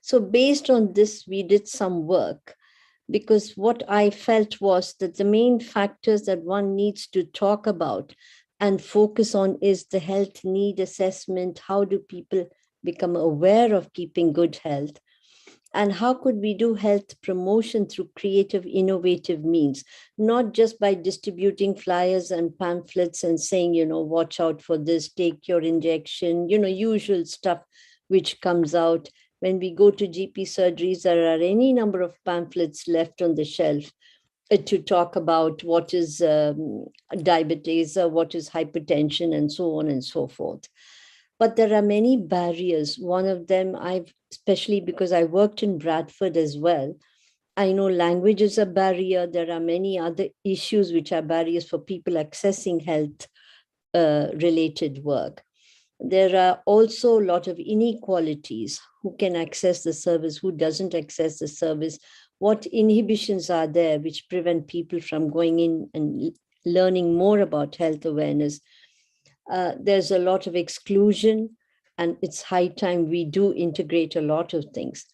So based on this, we did some work, because what I felt was that the main factors that one needs to talk about and focus on is the health need assessment. How do people become aware of keeping good health? And how could we do health promotion through creative, innovative means, not just by distributing flyers and pamphlets and saying, watch out for this, take your injection, usual stuff which comes out. When we go to GP surgeries, there are any number of pamphlets left on the shelf to talk about what is diabetes, what is hypertension, and so on and so forth. But there are many barriers. One of them, especially because I worked in Bradford as well, I know language is a barrier. There are many other issues which are barriers for people accessing health related work. There are also a lot of inequalities. Who can access the service, who doesn't access the service, what inhibitions are there which prevent people from going in and learning more about health awareness. There's a lot of exclusion, and it's high time we do integrate a lot of things.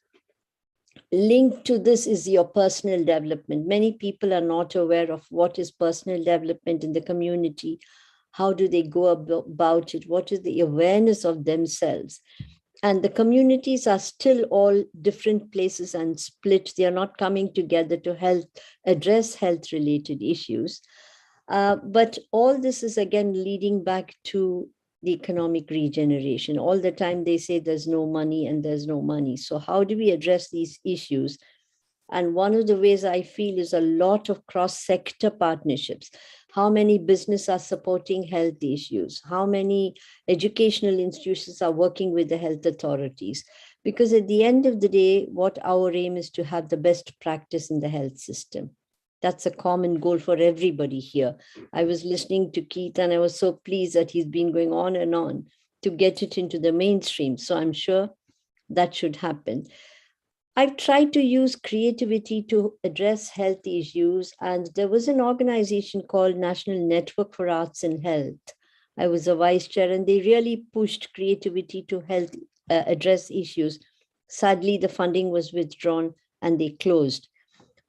Linked to this is your personal development. Many people are not aware of what is personal development in the community. How do they go about it? What is the awareness of themselves? And the communities are still all different places and split. They are not coming together to address health-related issues. But all this is again leading back to the economic regeneration. All the time they say there's no money and there's no money. So how do we address these issues? And one of the ways I feel is a lot of cross-sector partnerships. How many businesses are supporting health issues? How many educational institutions are working with the health authorities? Because at the end of the day, what our aim is to have the best practice in the health system. That's a common goal for everybody here. I was listening to Keith and I was so pleased that he's been going on and on to get it into the mainstream. So I'm sure that should happen. I've tried to use creativity to address health issues, and there was an organization called National Network for Arts and Health. I was a vice chair, and they really pushed creativity to help address issues. Sadly, the funding was withdrawn and they closed.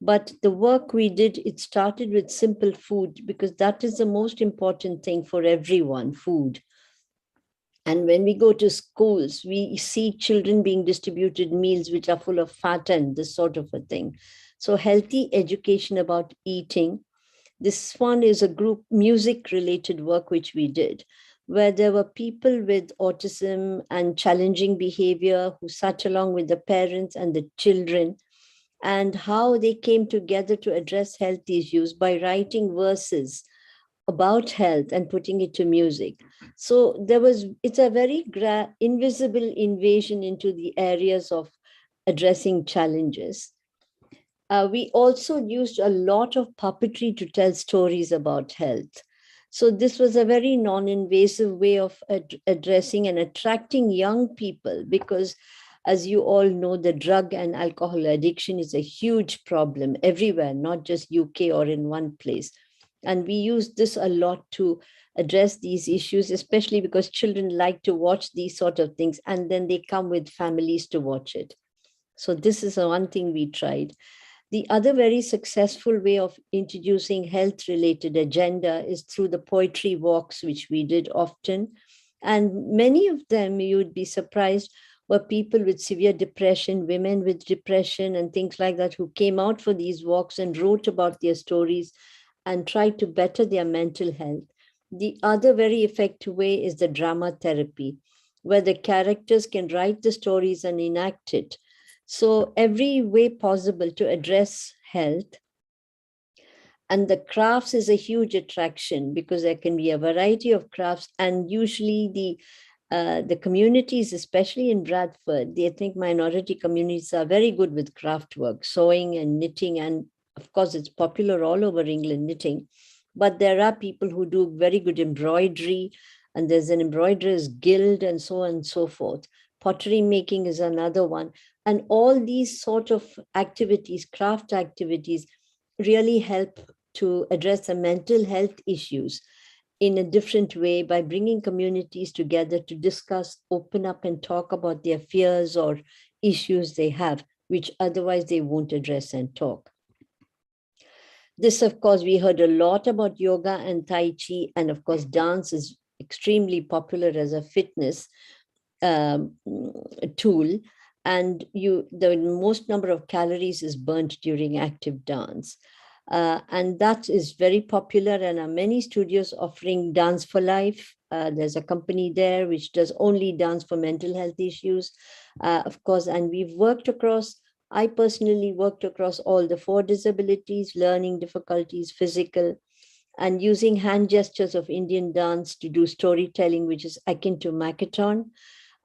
But the work we did, it started with simple food, because that is the most important thing for everyone, food. And when we go to schools, we see children being distributed meals which are full of fat and this sort of a thing. So healthy education about eating. This one is a group music related work which we did, where there were people with autism and challenging behavior who sat along with the parents and the children. and how they came together to address health issues by writing verses about health and putting it to music. So it's a very invisible invasion into the areas of addressing challenges. We also used a lot of puppetry to tell stories about health. So this was a very non-invasive way of addressing and attracting young people, because as you all know, the drug and alcohol addiction is a huge problem everywhere, not just UK or in one place. And we use this a lot to address these issues, especially because children like to watch these sort of things, and then they come with families to watch it. So this is one thing we tried. The other very successful way of introducing health-related agenda is through the poetry walks, which we did often. And many of them, you would be surprised, were people with severe depression, women with depression and things like that, who came out for these walks and wrote about their stories and tried to better their mental health. The other very effective way is the drama therapy, where the characters can write the stories and enact it. So every way possible to address health. And the crafts is a huge attraction because there can be a variety of crafts, and usually the communities, especially in Bradford, the ethnic minority communities are very good with craft work, sewing and knitting, and of course it's popular all over England, knitting. But there are people who do very good embroidery, and there's an embroiderer's guild and so on and so forth. Pottery making is another one. And all these sort of activities, craft activities, really help to address the mental health issues in a different way by bringing communities together to discuss, open up and talk about their fears or issues they have, which otherwise they won't address and talk. This, of course, we heard a lot about yoga and Tai Chi, and of course, dance is extremely popular as a fitness tool. And the most number of calories is burnt during active dance. And that is very popular, and are many studios offering Dance for Life. There's a company there which does only dance for mental health issues, of course, and I personally worked across all the 4 disabilities, learning difficulties, physical, and using hand gestures of Indian dance to do storytelling, which is akin to Makaton.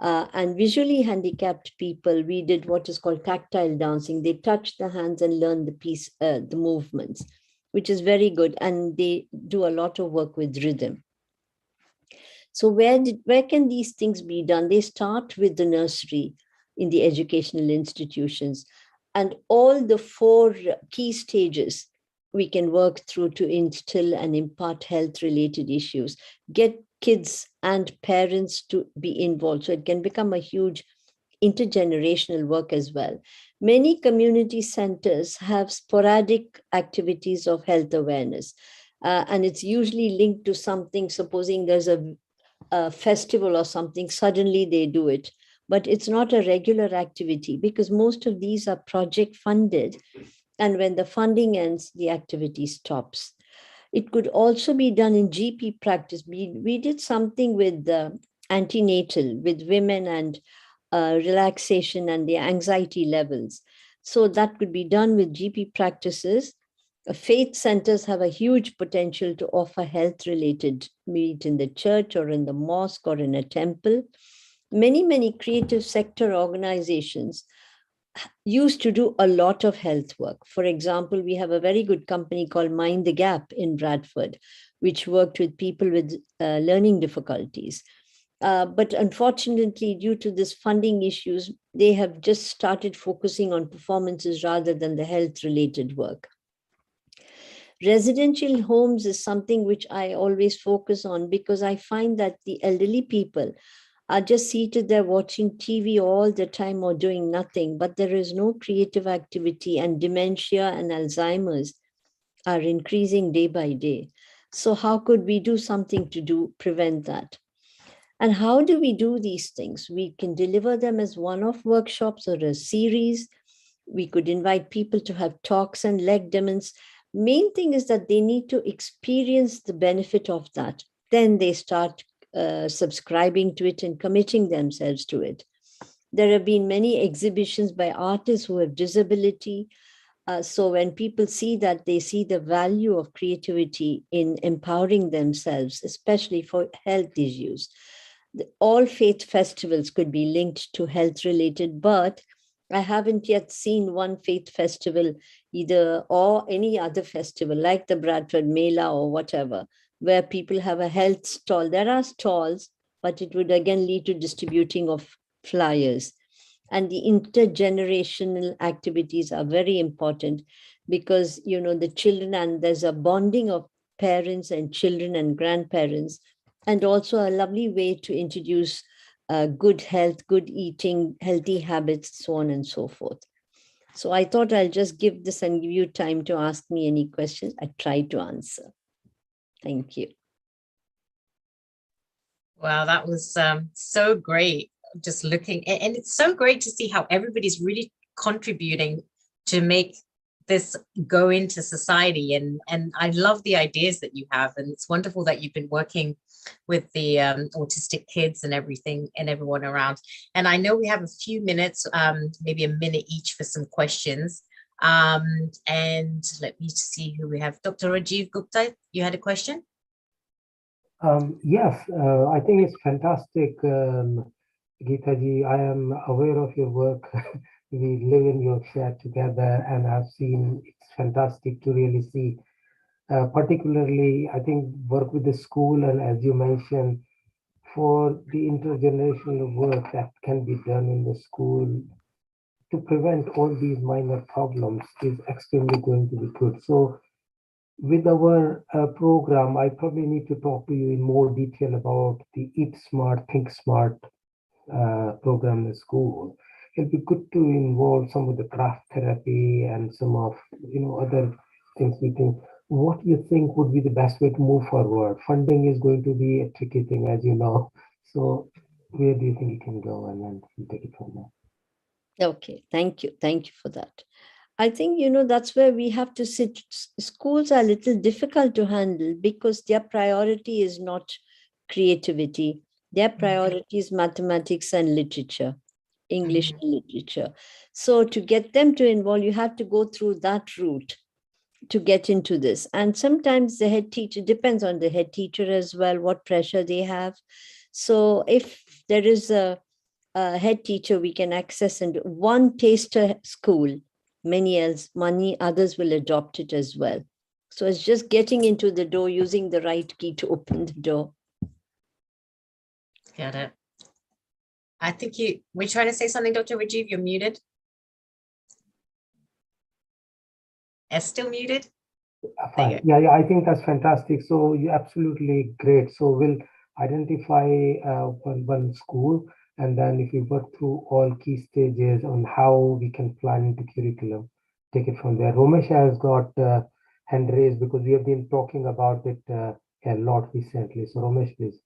And visually handicapped people, we did what is called tactile dancing. They touch the hands and learn the movements, which is very good. And they do a lot of work with rhythm. So where can these things be done? They start with the nursery in the educational institutions, and all the 4 key stages we can work through to instill and impart health-related issues, get kids and parents to be involved, so it can become a huge intergenerational work as well. Many community centers have sporadic activities of health awareness, and it's usually linked to something. Supposing there's a festival or something, suddenly they do it. But it's not a regular activity because most of these are project funded. And when the funding ends, the activity stops. It could also be done in GP practice. We did something with antenatal, with women and relaxation and the anxiety levels. So that could be done with GP practices. Faith centers have a huge potential to offer health-related, be it in the church or in the mosque or in a temple. Many creative sector organizations used to do a lot of health work. For example, we have a very good company called Mind the Gap in Bradford, which worked with people with learning difficulties. But unfortunately, due to this funding issues, they have just started focusing on performances rather than the health-related work. Residential homes is something which I always focus on because I find that the elderly people are just seated there watching TV all the time or doing nothing, but there is no creative activity, and dementia and Alzheimer's are increasing day by day. So how could we do something to prevent that? And how do we do these things? We can deliver them as one-off workshops or a series. We could invite people to have talks and leg demos. Main thing is that they need to experience the benefit of that. Then they start subscribing to it and committing themselves to it. There have been many exhibitions by artists who have disability. So when people see that, they see the value of creativity in empowering themselves, especially for health issues. All faith festivals could be linked to health related, but I haven't yet seen one faith festival either or any other festival like the Bradford Mela or whatever, where people have a health stall. There are stalls, but it would again lead to distributing of flyers. And the intergenerational activities are very important because, you know, the children, and there's a bonding of parents and children and grandparents, and also a lovely way to introduce good health, good eating, healthy habits, so on and so forth. So I thought I'll just give this and give you time to ask me any questions. I try to answer. Thank you. Wow, that was so great. Just looking, and it's so great to see how everybody's really contributing to make this go into society. And I love the ideas that you have, and it's wonderful that you've been working with the autistic kids and everything and everyone around. And I know we have a few minutes, maybe a minute each for some questions. And let me see who we have. Dr. Rajiv Gupta, you had a question? Yes, I think it's fantastic, Geeta ji. I am aware of your work. We live in Yorkshire together, and I've seen it's fantastic to really see. Particularly, I think work with the school, and as you mentioned, for the intergenerational work that can be done in the school to prevent all these minor problems is extremely going to be good. So with our program, I probably need to talk to you in more detail about the Eat Smart, Think Smart program in school. It'd be good to involve some of the craft therapy and some of, you know, other things we think. What do you think would be the best way to move forward? Funding is going to be a tricky thing, as you know. So where do you think it can go, and then we'll take it from there? Okay, thank you. Thank you for that. I think, you know, that's where we have to sit. Schools are a little difficult to handle because their priority is not creativity. Their priority is mathematics and literature, English and literature. So to get them to involve, you have to go through that route to get into this. And sometimes the head teacher, depends on the head teacher as well, what pressure they have. So if there is a head teacher we can access, and one taster school, many others will adopt it as well. So it's just getting into the door, using the right key to open the door. Got it. I think we're trying to say something, Dr. Rajiv, you're muted. Still muted? Fine. Yeah, I think that's fantastic. So you're absolutely great. So we'll identify one school, and then if we work through all key stages on how we can plan into curriculum, take it from there. Ramesh has got hand raised because we have been talking about it a lot recently. So Ramesh, please.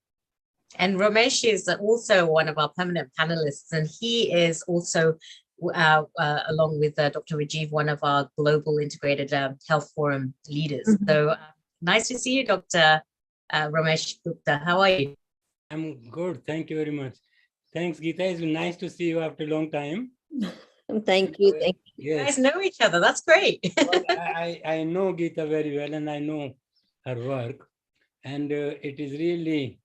And Ramesh is also one of our permanent panelists, and he is also, along with Dr. Rajiv, one of our global integrated health forum leaders. So nice to see you, Dr. Ramesh Gupta. How are you? I'm good. Thank you very much. Thanks, Geeta. It's nice to see you after a long time. Thank you. Thank you. You guys know each other. That's great. Well, I know Geeta very well, and I know her work. And it is really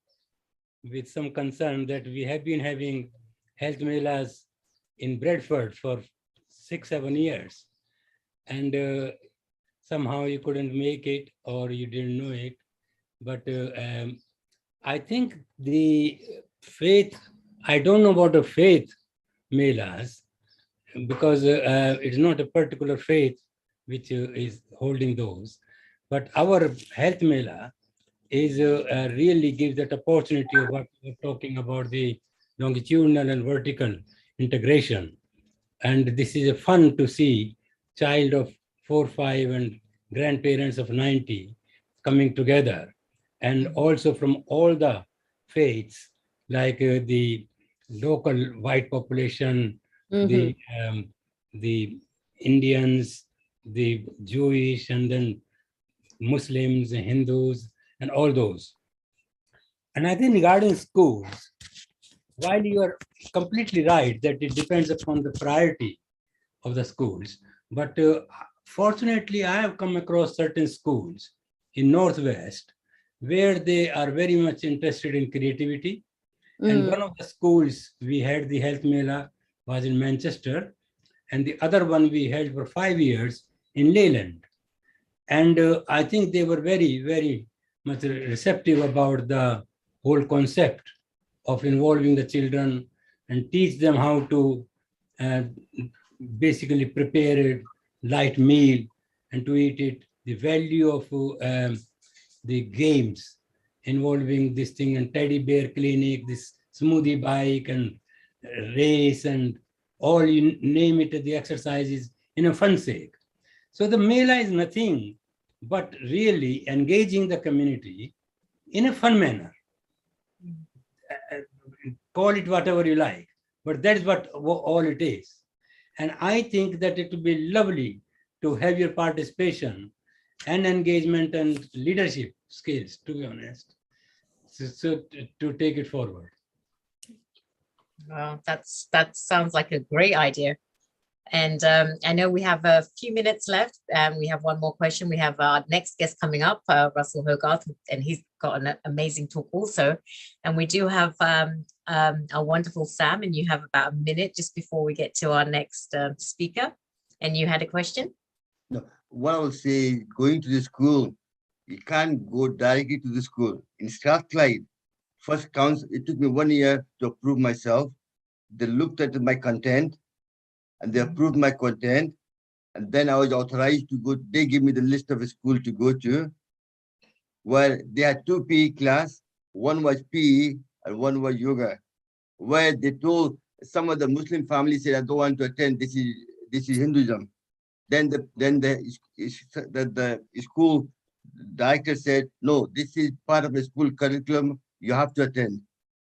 with some concern that we have been having health melas in Bradford for 6-7 years. And somehow you couldn't make it, or you didn't know it. But I think the faith, I don't know about the faith melas, because it's not a particular faith which is holding those. But our health mela is really gives that opportunity of what we're talking about, the longitudinal and vertical integration. And this is a fun to see child of 4, 5 and grandparents of 90 coming together, and also from all the faiths, like the local white population, the Indians, the Jewish, and then Muslims, Hindus, and all those. And I think regarding schools, while you are completely right that it depends upon the priority of the schools, but fortunately, I have come across certain schools in Northwest where they are very much interested in creativity. And one of the schools we had the health mela was in Manchester, and the other one we held for 5 years in Leyland. And I think they were very, very much receptive about the whole concept of involving the children and teach them how to basically prepare a light meal and to eat it, the value of the games involving this thing and teddy bear clinic, this smoothie bike and race and all you name it, the exercises in a fun sake. So the mela is nothing but really engaging the community in a fun manner. Call it whatever you like, but that's what all it is. And I think that it would be lovely to have your participation and engagement and leadership skills, to be honest, so to take it forward. Well, that sounds like a great idea. And I know we have a few minutes left. We have one more question. We have our next guest coming up, Russell Hogarth, and he's got an amazing talk also. And we do have a wonderful Sam, and you have about a minute just before we get to our next speaker. And you had a question? No, what I would say, going to the school, you can't go directly to the school. In Strathclyde, first counts, it took me 1 year to approve myself. They looked at my content and they approved my content. And then I was authorized to go. They gave me the list of a school to go to, where they had 2 PE class. One was PE and one was yoga, where they told some of the Muslim families said, I don't want to attend. This is Hinduism. Then the school director said, no, this is part of the school curriculum. You have to attend.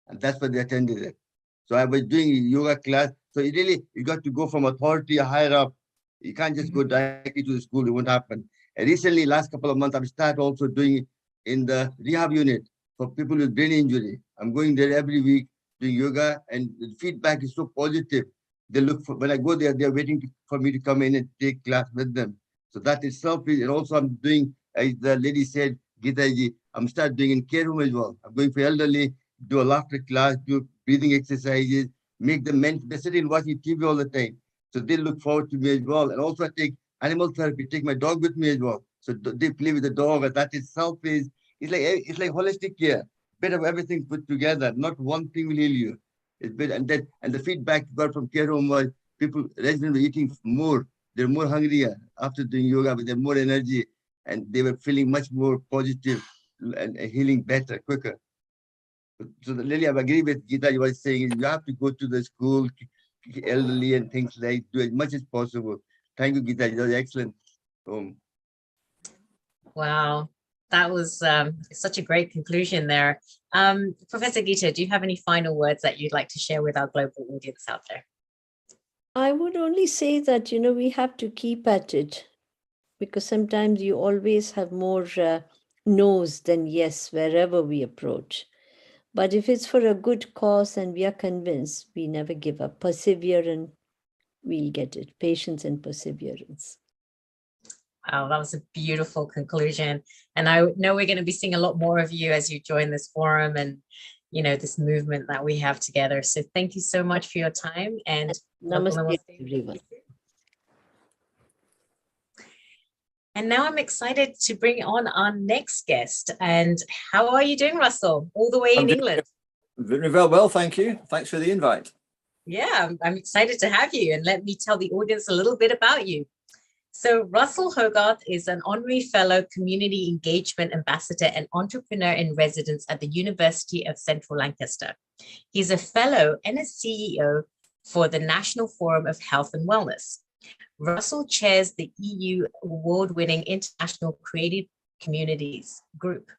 And that's why they attended it. So I was doing a yoga class. So it really, you got to go from authority higher up. You can't just go directly to the school. It won't happen. And recently, last couple of months, I've started also doing it in the rehab unit for people with brain injury. I'm going there every week doing yoga, and the feedback is so positive. They look for, when I go there, they're waiting for me to come in and take class with them. So that itself is, and also I'm doing, as the lady said, Gitaji, I'm start doing in care home as well. I'm going for elderly, do a laughter class, do breathing exercises, make them men, they're sitting watching TV all the time. So they look forward to me as well. And also I take animal therapy, take my dog with me as well. So they play with the dog, and that itself is, it's like holistic care, bit of everything put together. Not one thing will heal you. It's bit, and the feedback we got from care home was people, residents were eating more. They're more hungrier after doing yoga, but they have more energy, and they were feeling much more positive and healing better, quicker. So Lily, I agree with Gita. You were saying you have to go to the school, elderly and things like, do as much as possible. Thank you, Gita. That was excellent. Wow, that was such a great conclusion there. Professor Gita, do you have any final words that you'd like to share with our global audience out there? I would only say that, we have to keep at it, because sometimes you always have more no's than yes wherever we approach. But if it's for a good cause and we are convinced, we never give up. Persevere and we'll get it. Patience and perseverance. Wow, that was a beautiful conclusion. And I know we're going to be seeing a lot more of you as you join this forum and, this movement that we have together. So thank you so much for your time. And namaste, everyone. And now I'm excited to bring on our next guest. And how are you doing, Russell? All the way in England. Very well, thank you. Thanks for the invite. Yeah, I'm excited to have you. And let me tell the audience a little bit about you. So Russell Hogarth is an honorary fellow, community engagement ambassador, and entrepreneur in residence at the University of Central Lancaster. He's a fellow and a CEO for the National Forum of Health and Wellness. Russell chairs the EU award-winning International Creative Communities Group.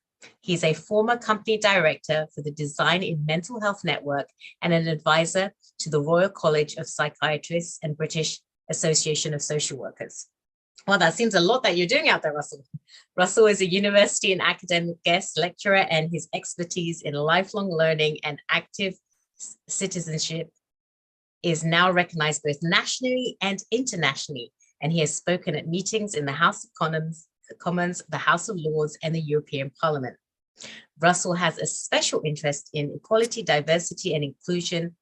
He's a former company director for the Design in Mental Health Network and an advisor to the Royal College of Psychiatrists and British Association of Social Workers. Well, that seems a lot that you're doing out there, Russell. Russell is a university and academic guest lecturer, and his expertise in lifelong learning and active citizenship is now recognized both nationally and internationally, and he has spoken at meetings in the House of Commons, the House of Lords, and the European Parliament. Russell has a special interest in equality, diversity, and inclusion,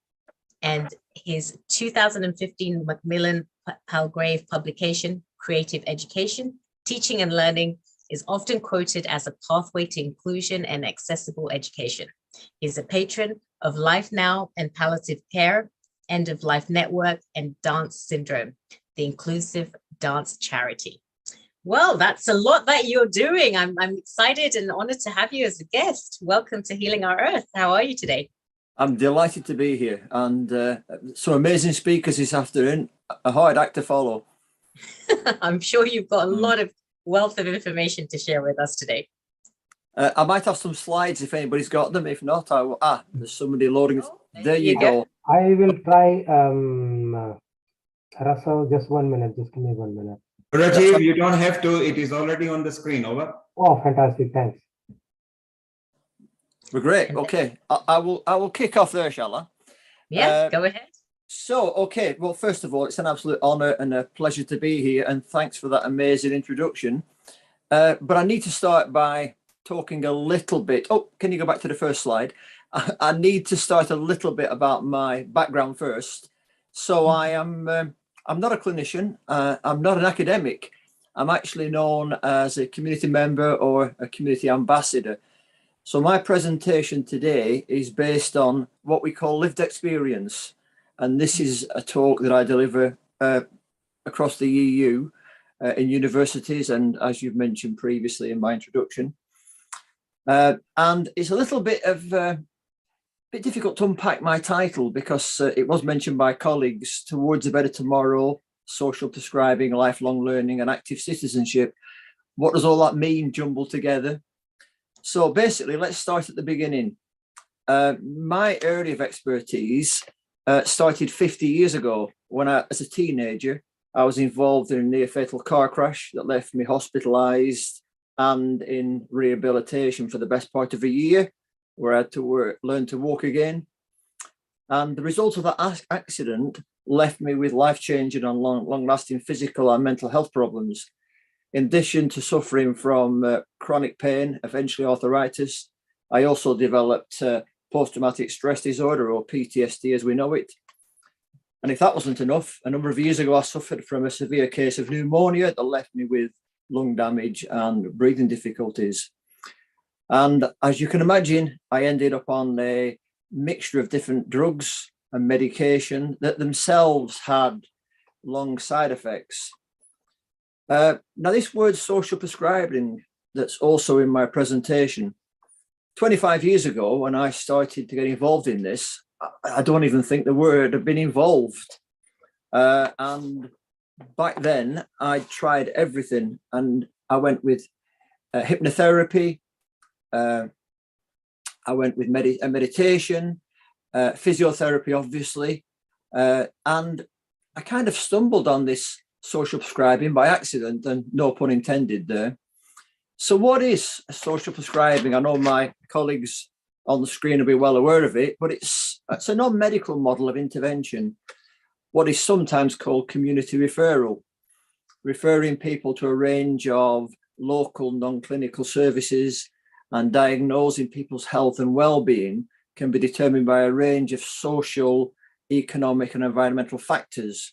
and his 2015 Macmillan Palgrave publication, Creative Education, Teaching and Learning, is often quoted as a pathway to inclusion and accessible education. He's a patron of Life Now and Palliative Care, End of Life Network, and Dance Syndrome, the inclusive dance charity. Well, that's a lot that you're doing. I'm excited and honored to have you as a guest. Welcome to Healing Our Earth. How are you today? I'm delighted to be here, and some amazing speakers this afternoon. A hard act to follow. I'm sure you've got a lot of wealth of information to share with us today. I might have some slides if anybody's got them. If not, I will. There's somebody loading. There you go. I will try. Russell, just 1 minute. Just give me 1 minute. Rajiv, you don't have to. It is already on the screen. Over. Oh, fantastic! Thanks. We're great. Okay, I will kick off there, shall I? Yeah, go ahead. So, okay. Well, first of all, it's an absolute honor and a pleasure to be here, and thanks for that amazing introduction. But I need to start by talking a little bit. Oh, can you go back to the first slide? I need to start a little bit about my background first. So I'm not a clinician. I'm not an academic. I'm actually known as a community member or a community ambassador. So my presentation today is based on what we call lived experience. And this is a talk that I deliver across the EU in universities, and as you've mentioned previously in my introduction. And it's a little bit difficult to unpack my title because it was mentioned by colleagues: Towards a Better Tomorrow, Social Prescribing, Lifelong Learning, and Active Citizenship. What does all that mean jumbled together? So basically, let's start at the beginning. My area of expertise started 50 years ago when as a teenager, I was involved in a near-fatal car crash that left me hospitalized and in rehabilitation for the best part of a year, where I had to learn to walk again. And the result of that accident left me with life-changing and long-lasting physical and mental health problems. In addition to suffering from chronic pain, eventually arthritis, I also developed post-traumatic stress disorder, or PTSD as we know it. And if that wasn't enough, a number of years ago, I suffered from a severe case of pneumonia that left me with lung damage and breathing difficulties. And as you can imagine, I ended up on a mixture of different drugs and medication that themselves had long side effects. Now, this word social prescribing that's also in my presentation, 25 years ago, when I started to get involved in this, I don't even think the word had been involved. And back then, I tried everything, and I went with hypnotherapy, I went with meditation, physiotherapy, obviously, and I kind of stumbled on this social prescribing by accident, and no pun intended there. So what is social prescribing? I know my colleagues on the screen will be well aware of it, but it's a non-medical model of intervention, what is sometimes called community referral, referring people to a range of local non-clinical services, and diagnosing people's health and well-being can be determined by a range of social, economic, and environmental factors.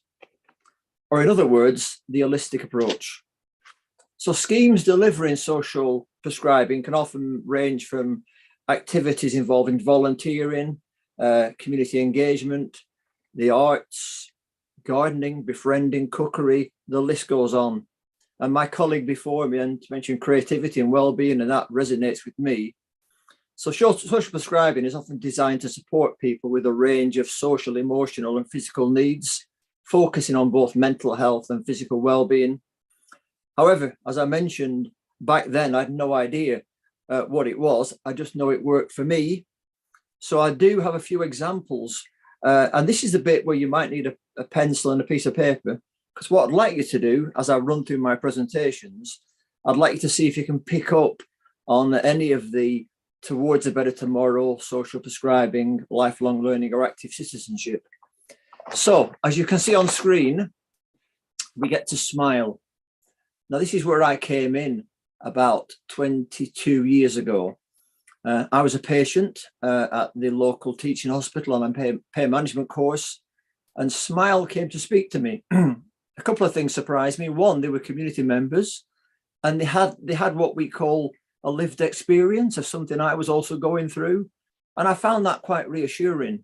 Or in other words, the holistic approach. So schemes delivering social prescribing can often range from activities involving volunteering, community engagement, the arts, gardening, befriending, cookery, the list goes on. And my colleague before me mentioned creativity and well-being, and that resonates with me. So social prescribing is often designed to support people with a range of social, emotional, and physical needs, focusing on both mental health and physical well-being. However, as I mentioned, back then I had no idea what it was. I just know it worked for me. So I do have a few examples. And this is the bit where you might need a pencil and a piece of paper, because what I'd like you to do as I run through my presentations, I'd like you to see if you can pick up on any of the towards a better tomorrow, social prescribing, lifelong learning, or active citizenship. So, as you can see on screen, we get to smile. Now, this is where I came in about 22 years ago. I was a patient at the local teaching hospital on a pain management course, and Smile came to speak to me. A couple of things surprised me. One, they were community members, and they had what we call a lived experience of something I was also going through, and I found that quite reassuring.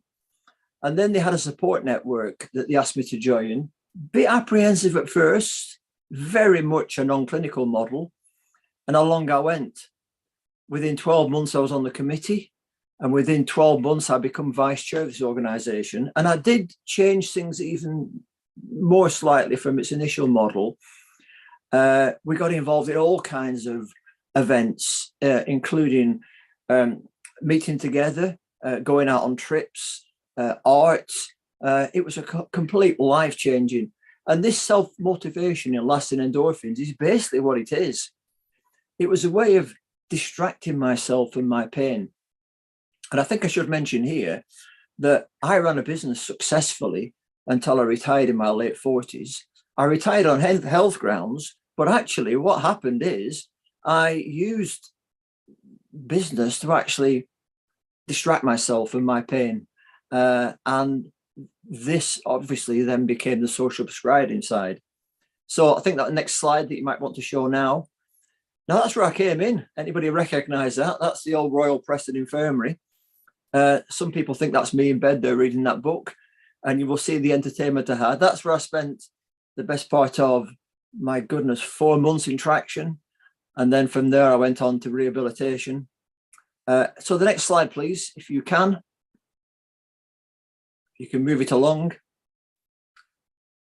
And then they had a support network that they asked me to join. Bit apprehensive at first, very much a non-clinical model, and along I went. Within 12 months, I was on the committee, and within 12 months, I become vice chair of this organisation. And I did change things even more slightly from its initial model. We got involved in all kinds of events, including meeting together, going out on trips, art. It was a complete life-changing. And this self-motivation and lasting endorphins is basically what it is. It was a way of distracting myself from my pain. And I think I should mention here that I ran a business successfully until I retired in my late 40s. I retired on health grounds, but actually what happened is I used business to actually distract myself from my pain. And this obviously then became the social prescribing side. So I think that next slide that you might want to show now. Now that's where I came in. Anybody recognize that? That's the old Royal Preston Infirmary. Some people think that's me in bed there reading that book, and you will see the entertainment I had. That's where I spent the best part of, my goodness, 4 months in traction. And then from there, I went on to rehabilitation. So the next slide, please, if you can. You can move it along.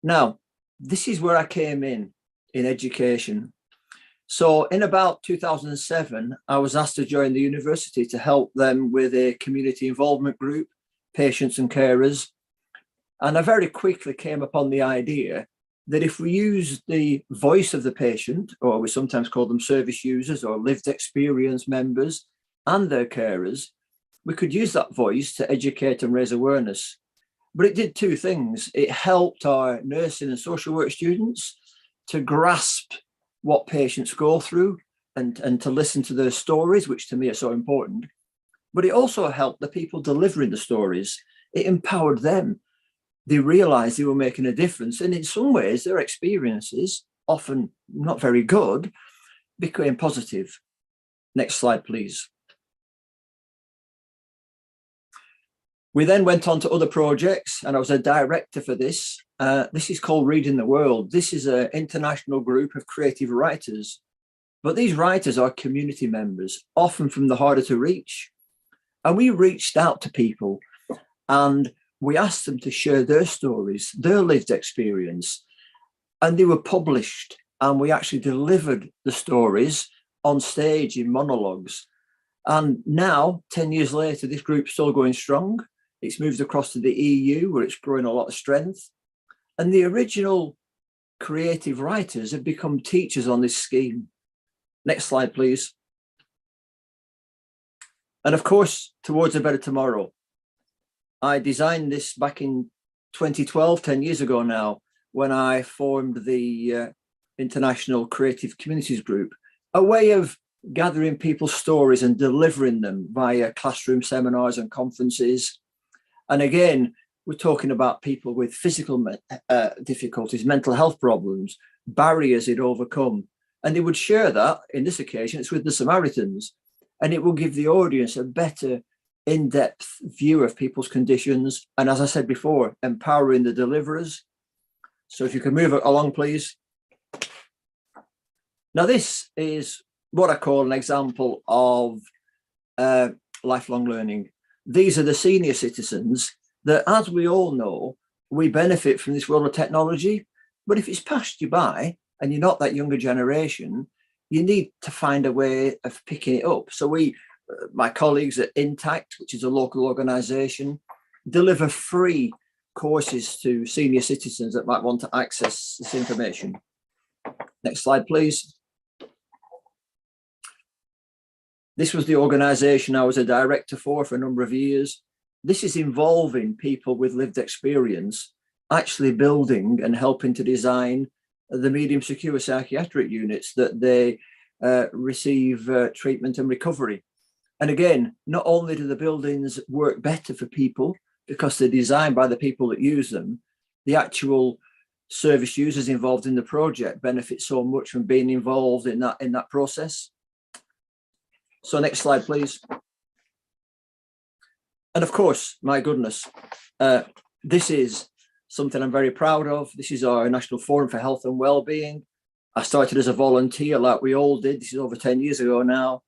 Now, this is where I came in education. So in about 2007, I was asked to join the university to help them with a community involvement group, patients and carers. And I very quickly came upon the idea that if we use the voice of the patient, or we sometimes call them service users or lived experience members, and their carers, we could use that voice to educate and raise awareness. But it did two things. It helped our nursing and social work students to grasp what patients go through and to listen to their stories, which to me are so important. But it also helped the people delivering the stories. It empowered them. They realized they were making a difference. And in some ways, their experiences, often not very good, became positive. Next slide, please. We then went on to other projects, and I was a director for this. This is called Reading the World. This is an international group of creative writers, but these writers are community members, often from the harder to reach. And we reached out to people and we asked them to share their stories, their lived experience, and they were published. And we actually delivered the stories on stage in monologues. And now, 10 years later, this group's still going strong. It's moved across to the EU, where it's growing a lot of strength. And the original creative writers have become teachers on this scheme. Next slide, please. And of course, Towards a Better Tomorrow. I designed this back in 2012, 10 years ago now, when I formed the International Creative Communities Group, a way of gathering people's stories and delivering them via classroom seminars and conferences. And again, we're talking about people with physical difficulties, mental health problems, barriers they'd overcome. And they would share that, in this occasion, it's with the Samaritans. And it will give the audience a better in-depth view of people's conditions. And as I said before, empowering the deliverers. So if you can move it along, please. Now, this is what I call an example of lifelong learning. These are the senior citizens that, as we all know, we benefit from this world of technology. But if it's passed you by and you're not that younger generation, you need to find a way of picking it up. So my colleagues at Intact, which is a local organisation, deliver free courses to senior citizens that might want to access this information. Next slide, please. This was the organization I was a director for a number of years. This is involving people with lived experience, actually building and helping to design the medium secure psychiatric units that they receive treatment and recovery. And again, not only do the buildings work better for people because they're designed by the people that use them, the actual service users involved in the project benefit so much from being involved in that process. So next slide, please. And of course, my goodness, this is something I'm very proud of. This is our National Forum for Health and Wellbeing. I started as a volunteer like we all did. This is over 10 years ago now.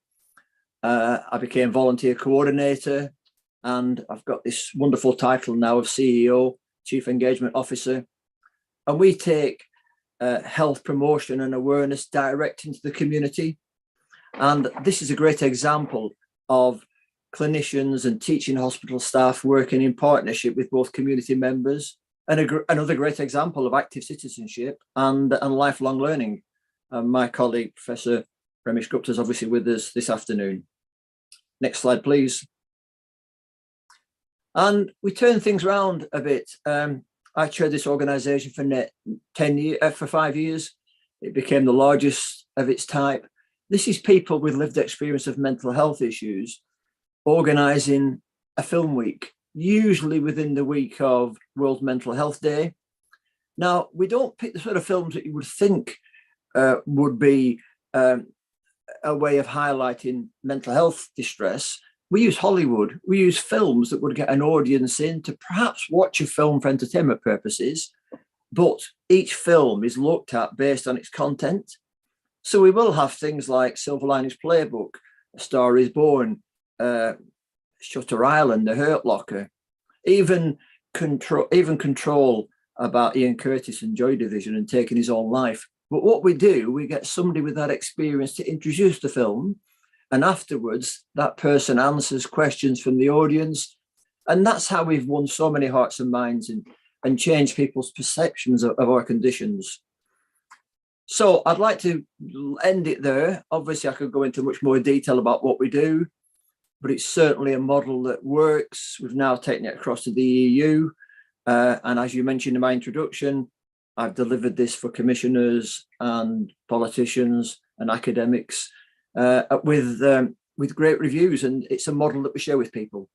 I became volunteer coordinator, and I've got this wonderful title now of CEO, Chief Engagement Officer. And we take health promotion and awareness direct into the community. And this is a great example of clinicians and teaching hospital staff working in partnership with both community members, and another great example of active citizenship and lifelong learning. My colleague, Professor Ramesh Gupta, is obviously with us this afternoon. Next slide, please. And we turn things around a bit. I chaired this organization for 5 years. It became the largest of its type. This is people with lived experience of mental health issues organizing a film week, usually within the week of World Mental Health Day. Now, we don't pick the sort of films that you would think would be a way of highlighting mental health distress. We use Hollywood. We use films that would get an audience in to perhaps watch a film for entertainment purposes, but each film is looked at based on its content. So we will have things like Silver Linings Playbook, A Star is Born, Shutter Island, The Hurt Locker, even Control about Ian Curtis and Joy Division and taking his own life. But what we do, we get somebody with that experience to introduce the film, and afterwards that person answers questions from the audience. And that's how we've won so many hearts and minds and changed people's perceptions of our conditions. So I'd like to end it there. Obviously, I could go into much more detail about what we do, but it's certainly a model that works. We've now taken it across to the EU. And as you mentioned in my introduction, I've delivered this for commissioners and politicians and academics with great reviews. And it's a model that we share with people.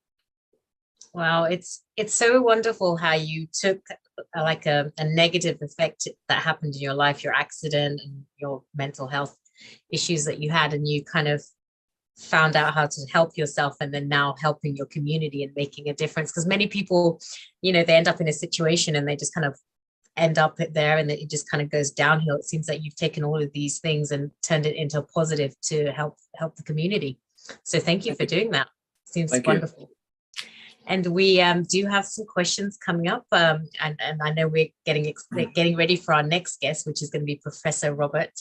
Wow, it's so wonderful how you took like a negative effect that happened in your life, your accident and your mental health issues that you had, and you kind of found out how to help yourself, and then now helping your community and making a difference. Because many people, they end up in a situation and they just kind of end up there and it just kind of goes downhill. It seems like you've taken all of these things and turned it into a positive to help the community. So thank you for doing that. Seems wonderful. And we do have some questions coming up, and I know we're getting ready for our next guest, which is going to be Professor Robert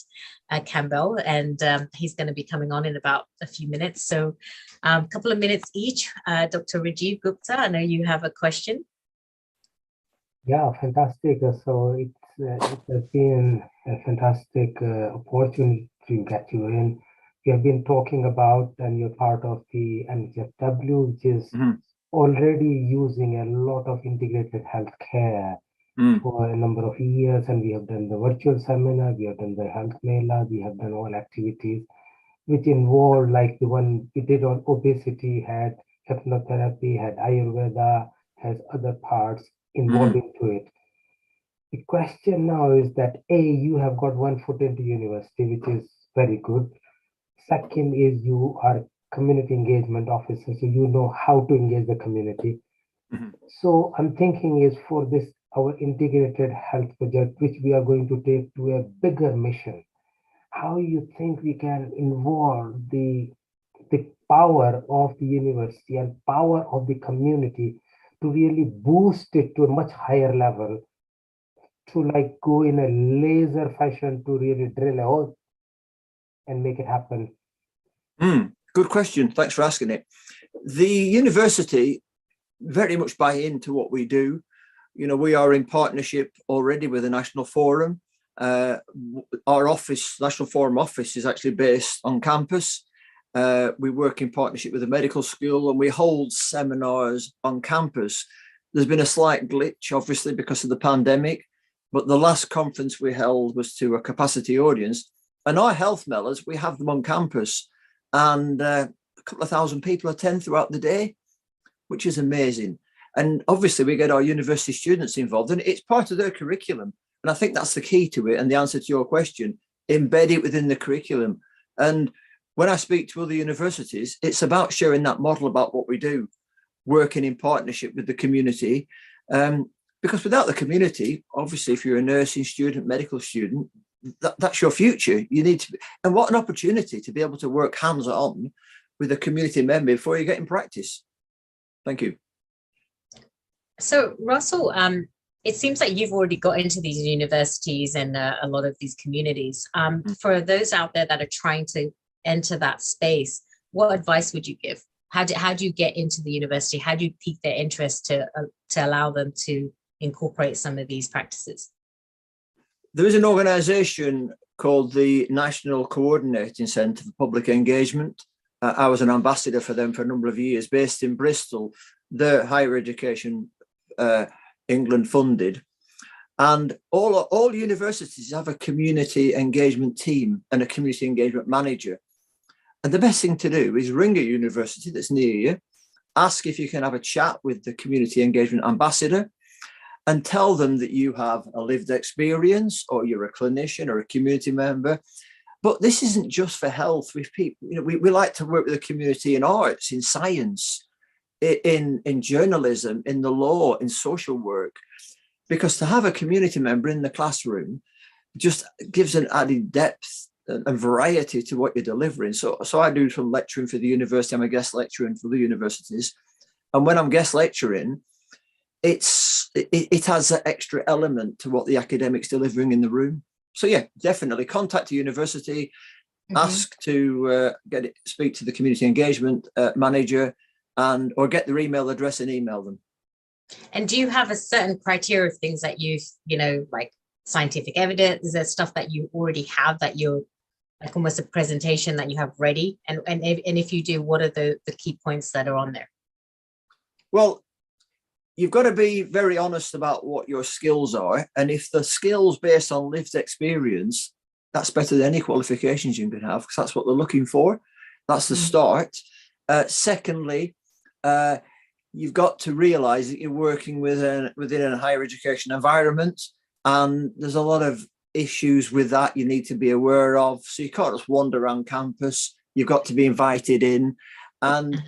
Campbell, and he's going to be coming on in about a few minutes. So a couple of minutes each. Dr. Rajiv Gupta, I know you have a question. Yeah, fantastic. So it has been a fantastic opportunity to get you in. We have been talking about, and you're part of the NHFW, which is already using a lot of integrated healthcare for a number of years, and we have done the virtual seminar, we have done the health mela, we have done all activities which involve, like the one we did on obesity, had hypnotherapy, had Ayurveda, has other parts involved into it. The question now is that you have got one foot into university, which is very good. Second is you are community engagement officer, so you know how to engage the community. So I'm thinking is for this, our integrated health project, which we are going to take to a bigger mission, how you think we can involve the power of the university and power of the community to really boost it to a much higher level, to like go in a laser fashion to really drill a hole and make it happen? Good question. Thanks for asking it. The university very much buy into what we do. We are in partnership already with the National Forum. Our office, National Forum office, is actually based on campus. We work in partnership with a medical school, and we hold seminars on campus. There's been a slight glitch, obviously, because of the pandemic, but the last conference we held was to a capacity audience. And our health mellers, we have them on campus, and a couple of thousand people attend throughout the day, which is amazing. And obviously we get our university students involved, and it's part of their curriculum. And I think that's the key to it. And the answer to your question, embed it within the curriculum. And when I speak to other universities, it's about sharing that model about what we do, working in partnership with the community. Because without the community, obviously, if you're a nursing student, medical student, that's your future. You need to, and what an opportunity to be able to work hands-on with a community member before you get in practice. Thank you. So Russell, it seems like you've already got into these universities and a lot of these communities. For those out there that are trying to enter that space, what advice would you give? How do you get into the university? How do you pique their interest to allow them to incorporate some of these practices? There is an organisation called the National Coordinating Centre for Public Engagement. I was an ambassador for them for a number of years, based in Bristol. They're higher education, England funded. And all universities have a community engagement team and a community engagement manager. And the best thing to do is ring a university that's near you, ask if you can have a chat with the community engagement ambassador, and tell them that you have a lived experience, or you're a clinician or a community member. But this isn't just for health. With people, you know, we like to work with the community in arts, in science, in journalism, in the law, in social work, because to have a community member in the classroom just gives an added depth and variety to what you're delivering. So I do some lecturing for the university. I'm a guest lecturer for the universities, and when I'm guest lecturing, it has an extra element to what the academic's delivering in the room. So yeah, definitely contact the university, ask to speak to the community engagement manager, or get their email address and email them. And do you have a certain criteria of things that you know, like scientific evidence? Is there stuff that you already have that you're like almost a presentation that you have ready? And if you do, what are the key points that are on there? Well, you've got to be very honest about what your skills are. And if the skills based on lived experience, that's better than any qualifications you can have, because that's what they're looking for. That's the start. Secondly, you've got to realize that you're working within a higher education environment, and there's a lot of issues with that you need to be aware of. So you can't just wander around campus. You've got to be invited in, and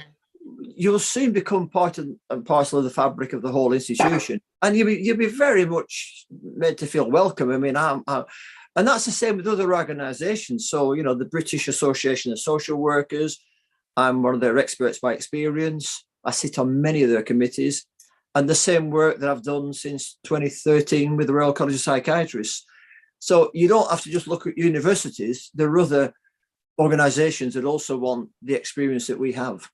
you'll soon become part and parcel of the fabric of the whole institution, and you'll be very much made to feel welcome. I mean, and that's the same with other organisations. So, you know, the British Association of Social Workers, I'm one of their experts by experience. I sit on many of their committees, and the same work that I've done since 2013 with the Royal College of Psychiatrists. So you don't have to just look at universities. There are other organisations that also want the experience that we have.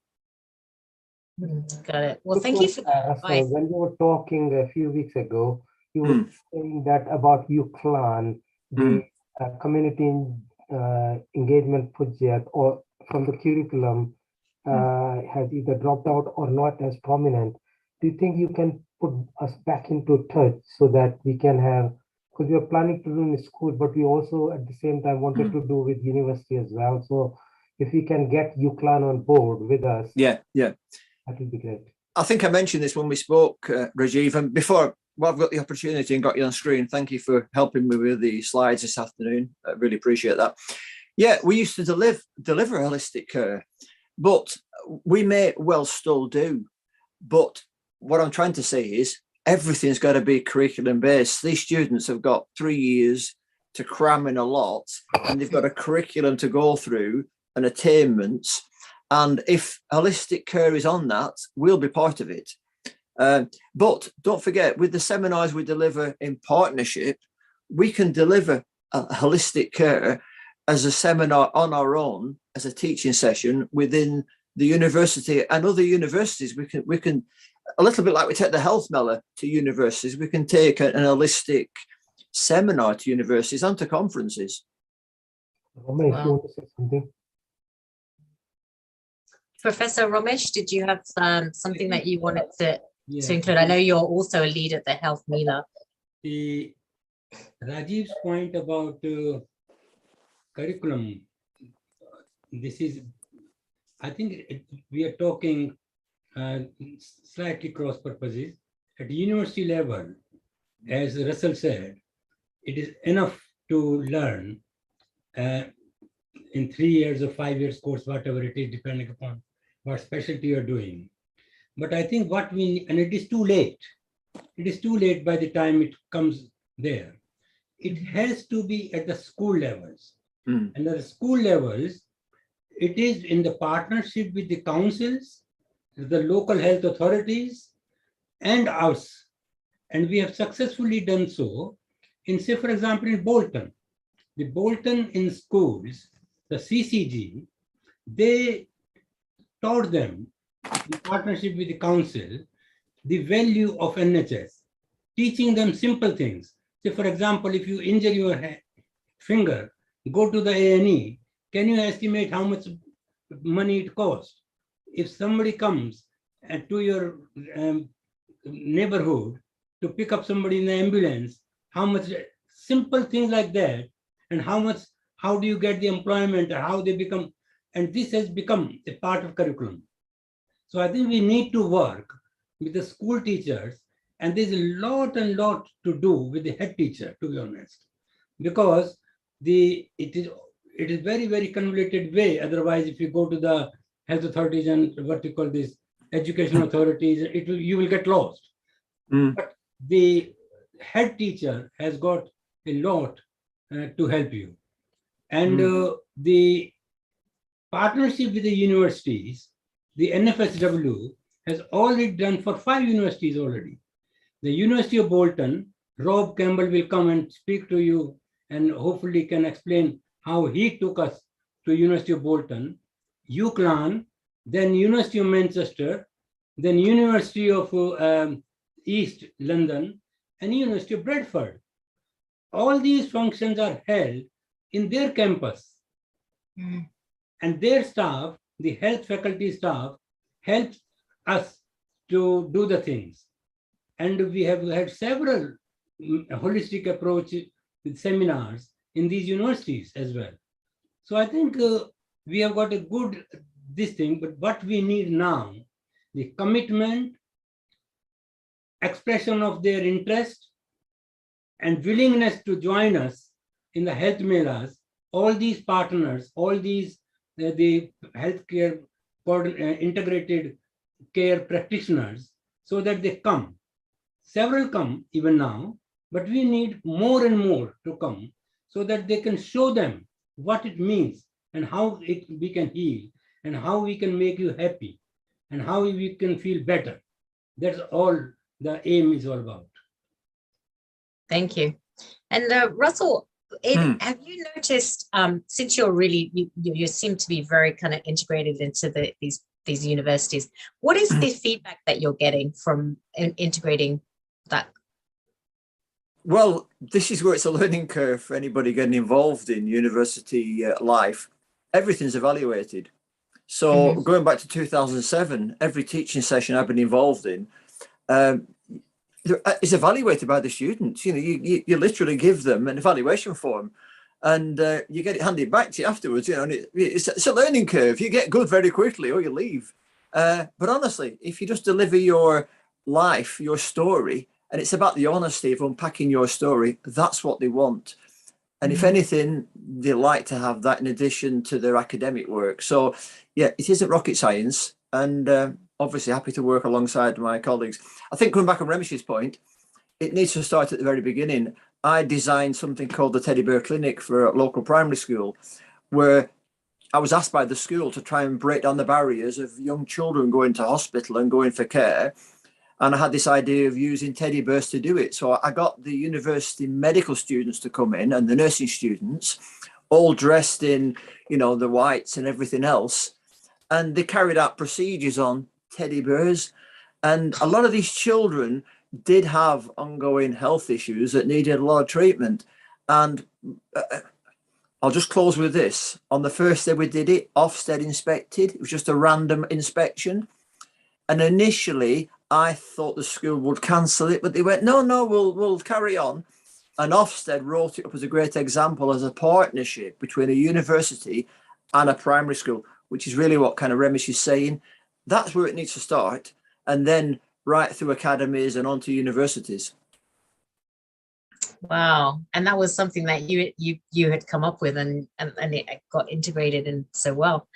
Got it. Well, thank you for that advice. So when you were talking a few weeks ago, you were saying that about UCLAN, the community engagement project, or from the curriculum has either dropped out or not as prominent. Do you think you can put us back into touch so that we can have, because we are planning to do in school, but we also at the same time wanted to do with university as well. So if we can get UCLAN on board with us, that would be great. I think I mentioned this when we spoke, Rajiv, and before I've got the opportunity and got you on screen. Thank you for helping me with the slides this afternoon. I really appreciate that. Yeah, we used to deliver holistic care, but we may well still do. But what I'm trying to say is everything's got to be curriculum based. These students have got 3 years to cram in a lot, and they've got a curriculum to go through and attainments. And if holistic care is on that, we'll be part of it. But don't forget, with the seminars we deliver in partnership, we can deliver a holistic care as a seminar on our own, as a teaching session within the university and other universities. We can a little bit like we take the health mellow to universities, we can take an holistic seminar to universities and to conferences. Ramesh, you want to say something? Professor Ramesh, did you have something that you wanted to Yeah. include? I know you're also a lead at the Health Mila. The Rajiv's point about curriculum, this is, I think we are talking slightly cross purposes. At university level, as Russell said, it is enough to learn in 3 years or 5 years course, whatever it is, depending upon what specialty you're doing. But I think what we, and it is too late. It is too late by the time it comes there. It has to be at the school levels. And at the school levels, it is in the partnership with the councils, the local health authorities, and us. And we have successfully done so in, say, for example, in Bolton. The Bolton in schools, the CCG, they taught them, in partnership with the council, the value of NHS, teaching them simple things. Say, for example, if you injure your finger, go to the A&E, can you estimate how much money it costs? If somebody comes to your neighborhood to pick up somebody in the ambulance, how much, simple things like that, and how do you get the employment, or how they become, and this has become a part of curriculum. So I think we need to work with the school teachers, and there's a lot to do with the head teacher, to be honest, because it is very, very convoluted way. Otherwise, if you go to the health authorities and what you call this educational authorities, you will get lost. But the head teacher has got a lot to help you. And the partnership with the universities, the NFSW has already done for 5 universities already. The University of Bolton, Rob Campbell will come and speak to you and hopefully can explain how he took us to University of Bolton, UCLan, then University of Manchester, then University of East London, and University of Bradford. All these functions are held in their campus. And their staff, the health faculty staff, helps us to do the things. And we have had several holistic approaches with seminars in these universities as well. So I think we have got a good this thing, but what we need now, the commitment, expression of their interest, and willingness to join us in the health melas, all these partners, all these the healthcare integrated care practitioners, so that they come. Several come even now, but we need more and more to come so that they can show them what it means and how we can heal and how we can make you happy and how we can feel better. That's all the aim is all about. Thank you. And Russell, have you noticed, since you're really, you seem to be very kind of integrated into these universities, what is the feedback that you're getting from integrating that? Well, this is where it's a learning curve for anybody getting involved in university life. Everything's evaluated. So going back to 2007, every teaching session I've been involved in is evaluated by the students. You know, you literally give them an evaluation form, and you get it handed back to you afterwards. You know, and it's a learning curve. You get good very quickly, or you leave. But honestly, if you just deliver your life, your story, and it's about the honesty of unpacking your story, that's what they want. And if anything, they like to have that in addition to their academic work. So yeah, it isn't rocket science, and obviously happy to work alongside my colleagues. I think coming back on Ramesh's point, it needs to start at the very beginning. I designed something called the Teddy Bear Clinic for a local primary school, where I was asked by the school to try and break down the barriers of young children going to hospital and going for care. And I had this idea of using teddy bears to do it. So I got the university medical students to come in and the nursing students, all dressed in, you know, the whites and everything else. And they carried out procedures on teddy bears. And a lot of these children did have ongoing health issues that needed a lot of treatment. And I'll just close with this. On the first day we did it, Ofsted inspected. It was just a random inspection. And initially, I thought the school would cancel it, but they went, no, we'll carry on. And Ofsted wrote it up as a great example as a partnership between a university and a primary school, which is really what kind of Ramesh is saying. That's where it needs to start, and then right through academies and onto universities. Wow. And that was something that you had come up with, and it got integrated in so well.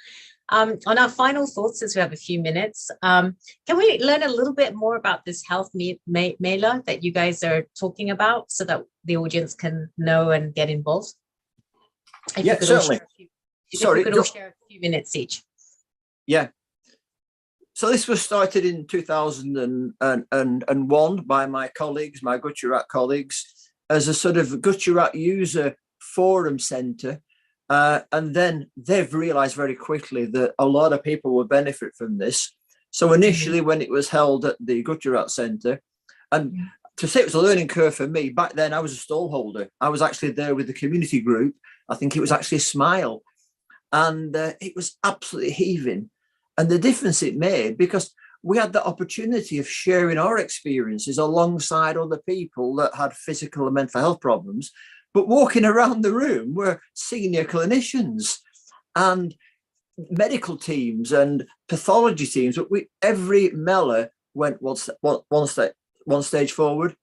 On our final thoughts, since we have a few minutes, can we learn a little bit more about this health mailer that you guys are talking about, so that the audience can know and get involved? Yeah, certainly. Sorry, we could all share a few minutes each. Yeah. So this was started in 2001 by my colleagues, my Gujarat colleagues, as a sort of Gujarat user forum center. And then they've realized very quickly that a lot of people will benefit from this. So initially, when it was held at the Gujarat Center, and to say it was a learning curve for me, back then I was a stallholder. I was actually there with the community group. I think it was actually Smile. And it was absolutely heaving. And the difference it made, because we had the opportunity of sharing our experiences alongside other people that had physical and mental health problems. But walking around the room were senior clinicians and medical teams and pathology teams. But every Mela went one stage forward.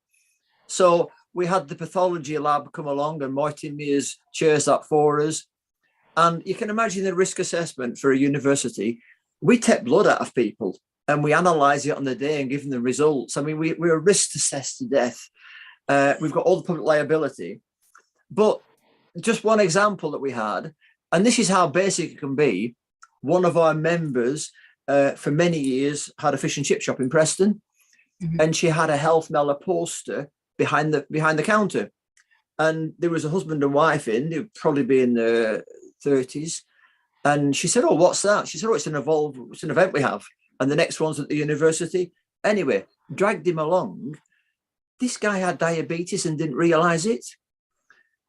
So we had the pathology lab come along, and Martin Mears chairs that for us. And you can imagine the risk assessment for a university. We take blood out of people and we analyse it on the day and give them the results. I mean, we're risk assessed to death. We've got all the public liability. But just one example that we had, and this is how basic it can be. One of our members for many years had a fish and chip shop in Preston, and she had a Health Mela poster behind the counter. And there was a husband and wife in, they'd probably be in their 30s. And she said, oh, what's that? She said, oh, it's an event we have. And the next one's at the university. Anyway, dragged him along. This guy had diabetes and didn't realize it.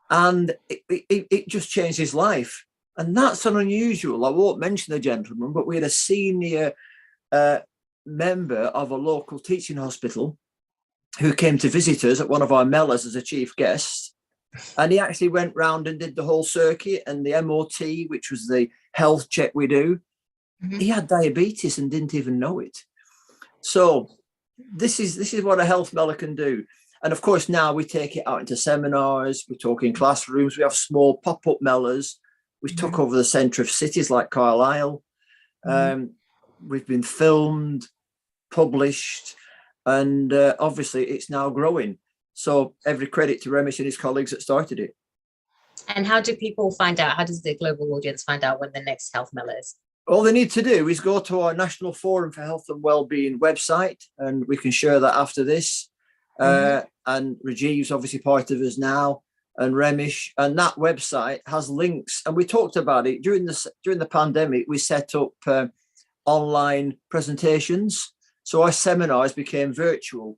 And it just changed his life. And that's an unusual. I won't mention the gentleman, but we had a senior member of a local teaching hospital who came to visit us at one of our Melas as a chief guest. And he actually went round and did the whole circuit and the MOT, which was the health check we do. He had diabetes and didn't even know it. So this is what a health Mela can do. And of course, now we take it out into seminars, we talk in classrooms, we have small pop-up Melas. We took over the centre of cities like Carlisle. We've been filmed, published, and obviously it's now growing. So every credit to Ramesh and his colleagues that started it. And how do people find out? How does the global audience find out when the next Health Mela is? All they need to do is go to our National Forum for Health and Wellbeing website, and we can share that after this. And Rajiv's obviously part of us now, and Ramesh, and that website has links. And we talked about it during the pandemic. We set up online presentations, so our seminars became virtual.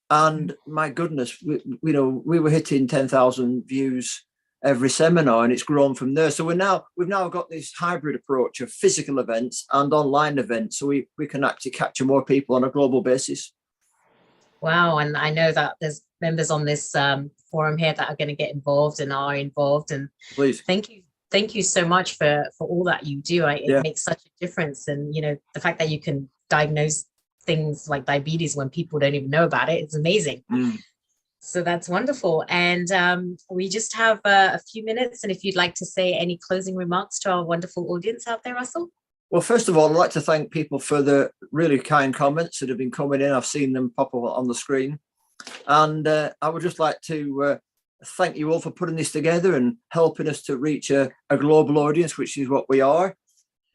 And my goodness, we were hitting 10,000 views every seminar, and it's grown from there. So we've now got this hybrid approach of physical events and online events, so we can actually capture more people on a global basis. Wow. And I know that there's members on this forum here that are going to get involved and are involved. And please, thank you so much for all that you do. It makes such a difference. And the fact that you can diagnose things like diabetes when people don't even know about it, it's amazing. So that's wonderful. And we just have a few minutes, and if you'd like to say any closing remarks to our wonderful audience out there, Russell. Well, first of all, I'd like to thank people for the really kind comments that have been coming in. I've seen them pop up on the screen. And I would just like to thank you all for putting this together and helping us to reach a global audience, which is what we are.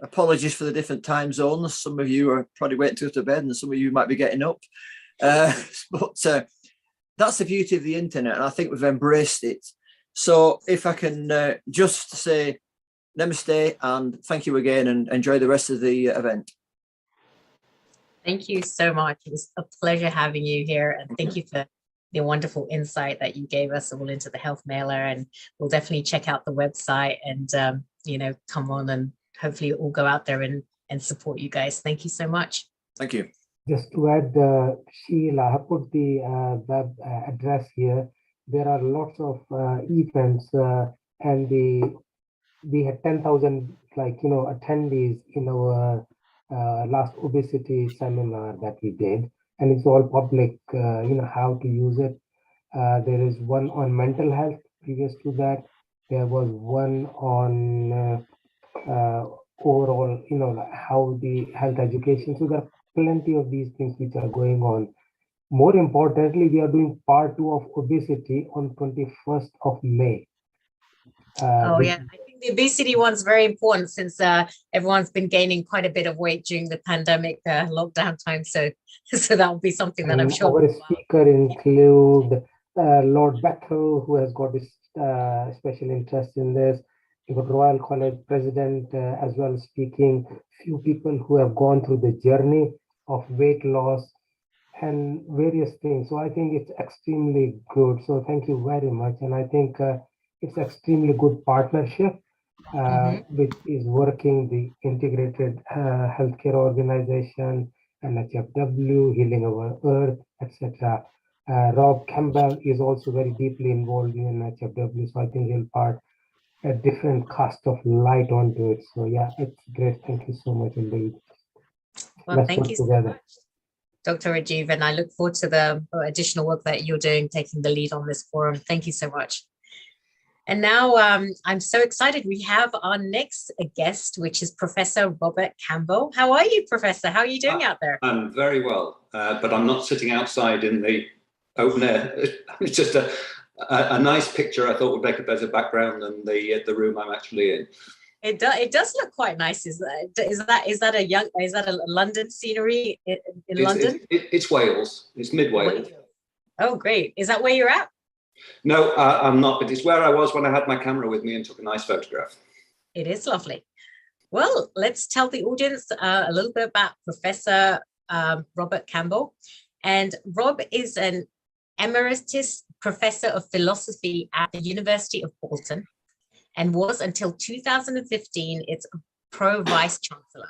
Apologies for the different time zones. Some of you are probably waiting to go to bed and some of you might be getting up. But that's the beauty of the internet, and I think we've embraced it. So if I can just say namaste and thank you again, and enjoy the rest of the event. Thank you so much. It was a pleasure having you here, and thank you for the wonderful insight that you gave us all into the health mailer. And we'll definitely check out the website and, come on and hopefully all go out there and support you guys. Thank you so much. Thank you. Just to add, Sheila, I put the web address here. There are lots of events, and we had 10,000 attendees in our last obesity seminar that we did, and it's all public. How to use it. There is one on mental health. Previous to that, there was one on overall, how the health education. So there are plenty of these things which are going on. More importantly, we are doing part 2 of obesity on 21st of May. I think the obesity one's very important since everyone's been gaining quite a bit of weight during the pandemic lockdown time. So that will be something that I'm sure. Our speaker include Lord Bethel, who has got this special interest in this. You got Royal College President as well speaking. Few people who have gone through the journey of weight loss and various things. So I think it's extremely good. So thank you very much. And I think it's extremely good partnership, which is working the Integrated Healthcare Organization, NHFW, Healing Our Earth, etc. Rob Campbell is also very deeply involved in NHFW. So I think he'll part a different cast of light onto it. So yeah, it's great. Thank you so much indeed. Well, thank you so much, Dr. Rajiv, and I look forward to the additional work that you're doing, taking the lead on this forum. Thank you so much. And now I'm so excited. We have our next guest, which is Professor Robert Campbell. How are you, Professor? How are you doing out there? I'm very well, but I'm not sitting outside in the open air. It's just a nice picture I thought would make a better background than the room I'm actually in. It does look quite nice. Is that a London scenery in London? It's Wales. It's mid Wales. Oh, great. Is that where you're at? No, I'm not, but it's where I was when I had my camera with me and took a nice photograph. It is lovely. Well, let's tell the audience a little bit about Professor Robert Campbell. And Rob is an emeritus professor of philosophy at the University of Bolton and was until 2015 its pro-vice chancellor.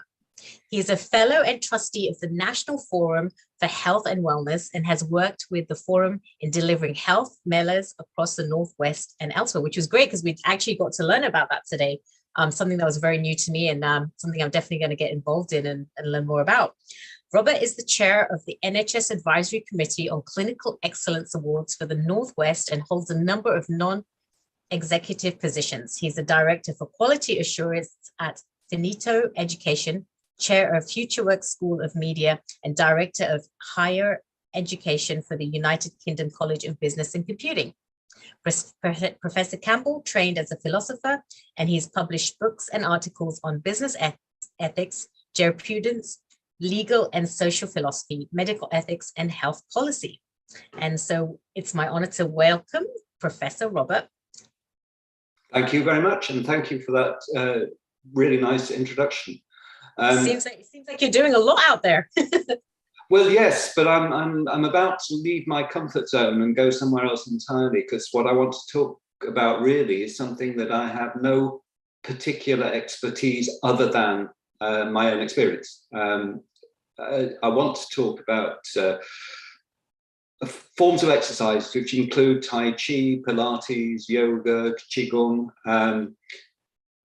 He is a fellow and trustee of the National Forum for Health and Wellness and has worked with the forum in delivering health mailers across the Northwest and elsewhere, which was great because we actually got to learn about that today. Something that was very new to me and something I'm definitely going to get involved in and learn more about. Robert is the chair of the NHS Advisory Committee on Clinical Excellence Awards for the Northwest and holds a number of non-executive positions. He's the director for quality assurance at Finito Education, chair of FutureWorks School of Media, and director of higher education for the United Kingdom College of Business and Computing. Professor Campbell trained as a philosopher, and he's published books and articles on business ethics, jurisprudence, legal and social philosophy, medical ethics, and health policy. And so it's my honor to welcome Professor Robert. Thank you very much, and thank you for that really nice introduction. It seems like you're doing a lot out there. Well, yes, but I'm about to leave my comfort zone and go somewhere else entirely, because what I want to talk about really is something that I have no particular expertise other than my own experience. I want to talk about forms of exercise, which include Tai Chi, Pilates, yoga, Qigong,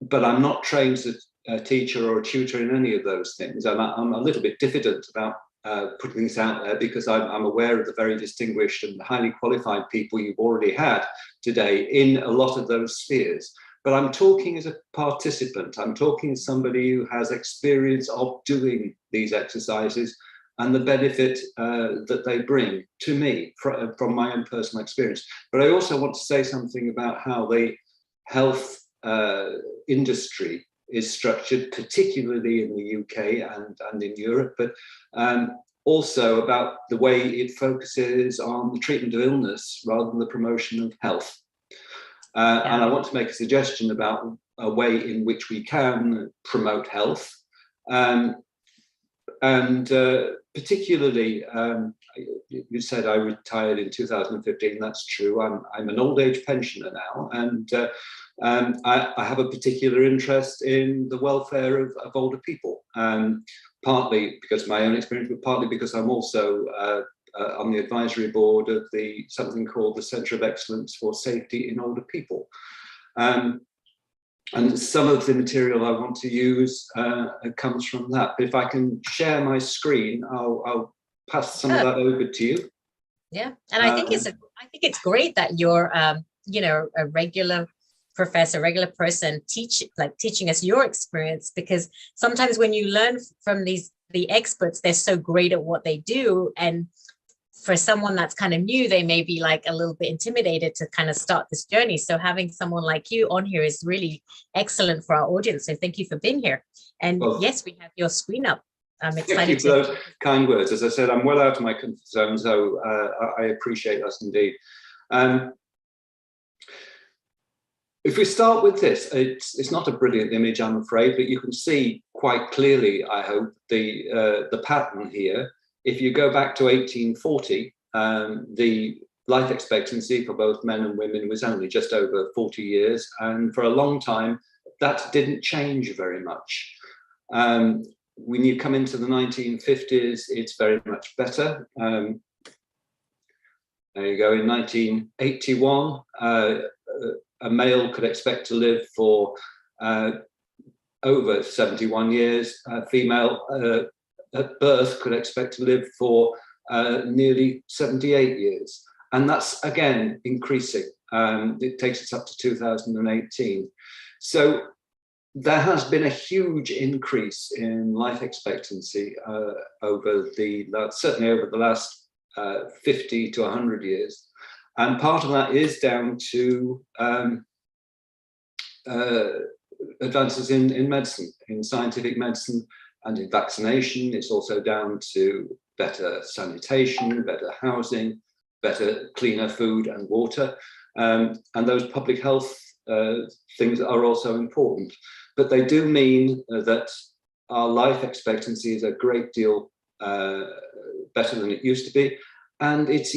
but I'm not trained as a teacher or a tutor in any of those things. I'm a little bit diffident about putting things out there because I'm aware of the very distinguished and highly qualified people you've already had today in a lot of those spheres. But I'm talking as a participant. I'm talking as somebody who has experience of doing these exercises and the benefit that they bring to me from my own personal experience. But I also want to say something about how the health industry is structured, particularly in the UK and in Europe, but also about the way it focuses on the treatment of illness rather than the promotion of health. And I want to make a suggestion about a way in which we can promote health. And And particularly, you said I retired in 2015. That's true. I'm an old age pensioner now, and I have a particular interest in the welfare of older people. Partly because of my own experience, but partly because I'm also on the advisory board of something called the Centre of Excellence for Safety in Older People. And some of the material I want to use comes from that. But if I can share my screen, I'll pass some of that over to you. Yeah, and I think it's great that you're you know, a regular professor, regular person teaching us your experience, because sometimes when you learn from the experts, they're so great at what they do, and for someone that's kind of new, they may be like a little bit intimidated to kind of start this journey. So having someone like you on here is really excellent for our audience. So thank you for being here. And yes, we have your screen up. I'm excited. Thank you for those kind words. As I said, I'm well out of my comfort zone, so I appreciate that indeed. If we start with this, it's not a brilliant image, I'm afraid, but you can see quite clearly, I hope, the pattern here. If you go back to 1840, the life expectancy for both men and women was only just over 40 years. And for a long time, that didn't change very much. When you come into the 1950s, it's very much better. There you go, in 1981, a male could expect to live for over 71 years, a female at birth could expect to live for nearly 78 years. And that's, again, increasing. It takes us up to 2018. So there has been a huge increase in life expectancy certainly over the last 50 to 100 years. And part of that is down to advances in medicine, in scientific medicine, and in vaccination. It's also down to better sanitation, better housing, better, cleaner food and water. And those public health things are also important. But they do mean that our life expectancy is a great deal better than it used to be, and it's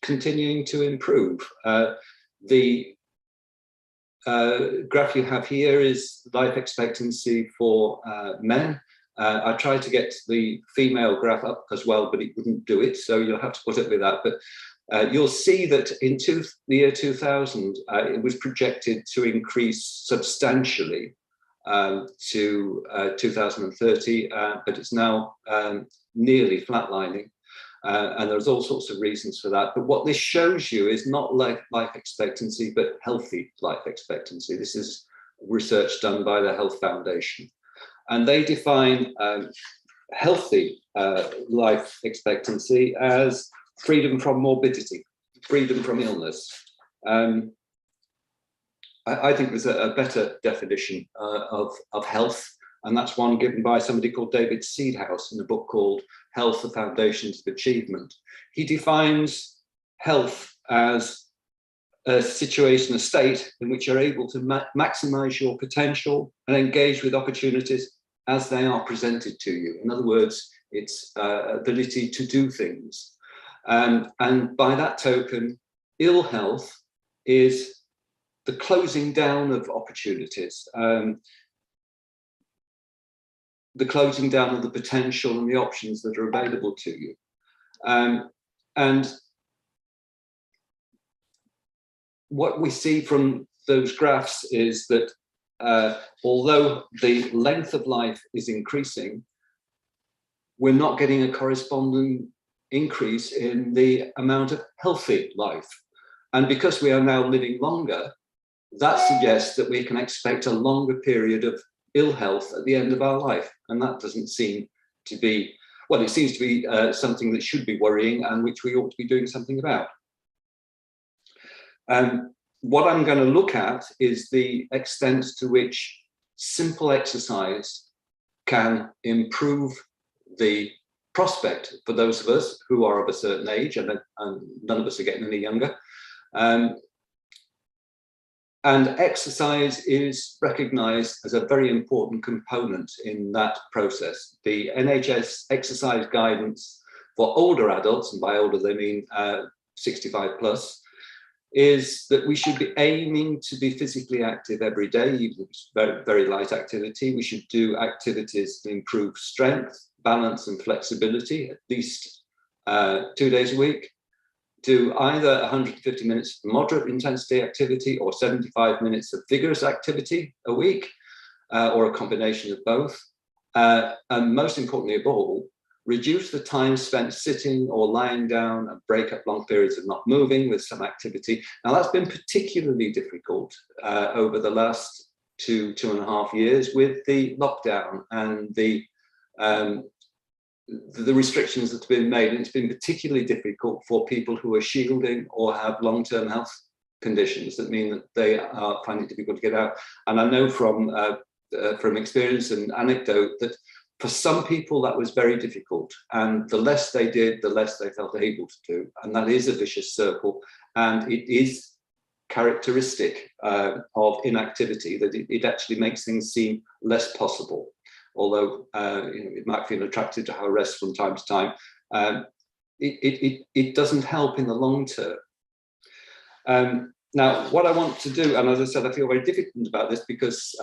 continuing to improve. The graph you have here is life expectancy for men. I tried to get the female graph up as well, but it wouldn't do it, so you'll have to put up with that. But you'll see that in the year 2000, it was projected to increase substantially to 2030, but it's now nearly flatlining. And there's all sorts of reasons for that. But what this shows you is not life expectancy, but healthy life expectancy. This is research done by the Health Foundation. And they define healthy life expectancy as freedom from morbidity, freedom from illness. I think there's a better definition of health, and that's one given by somebody called David Seedhouse in a book called Health, the Foundations of Achievement. He defines health as a situation, a state in which you're able to maximize your potential and engage with opportunities as they are presented to you. In other words, it's ability to do things. And by that token, ill health is the closing down of opportunities, the closing down of the potential and the options that are available to you. And what we see from those graphs is that although the length of life is increasing, we're not getting a corresponding increase in the amount of healthy life. And because we are now living longer, that suggests that we can expect a longer period of ill health at the end of our life. And that doesn't seem to be, well, it seems to be something that should be worrying and which we ought to be doing something about. What I'm going to look at is the extent to which simple exercise can improve the prospect for those of us who are of a certain age, and none of us are getting any younger, And exercise is recognized as a very important component in that process. The NHS exercise guidance for older adults, and by older they mean 65 plus, is that we should be aiming to be physically active every day, even if it's very, very light activity. We should do activities to improve strength, balance and flexibility at least 2 days a week. Do either 150 minutes of moderate intensity activity or 75 minutes of vigorous activity a week, or a combination of both. And most importantly of all, reduce the time spent sitting or lying down and break up long periods of not moving with some activity. Now that's been particularly difficult over the last 2.5 years with the lockdown and the restrictions that have been made. And it's been particularly difficult for people who are shielding or have long-term health conditions that mean that they are finding it difficult to get out. And I know from experience and anecdote that for some people that was very difficult, and the less they did, the less they felt able to do. And that is a vicious circle, and it is characteristic of inactivity, that it actually makes things seem less possible. Although it might feel attractive to have rest from time to time, it doesn't help in the long term. Now, what I want to do, and as I said, I feel very diffident about this because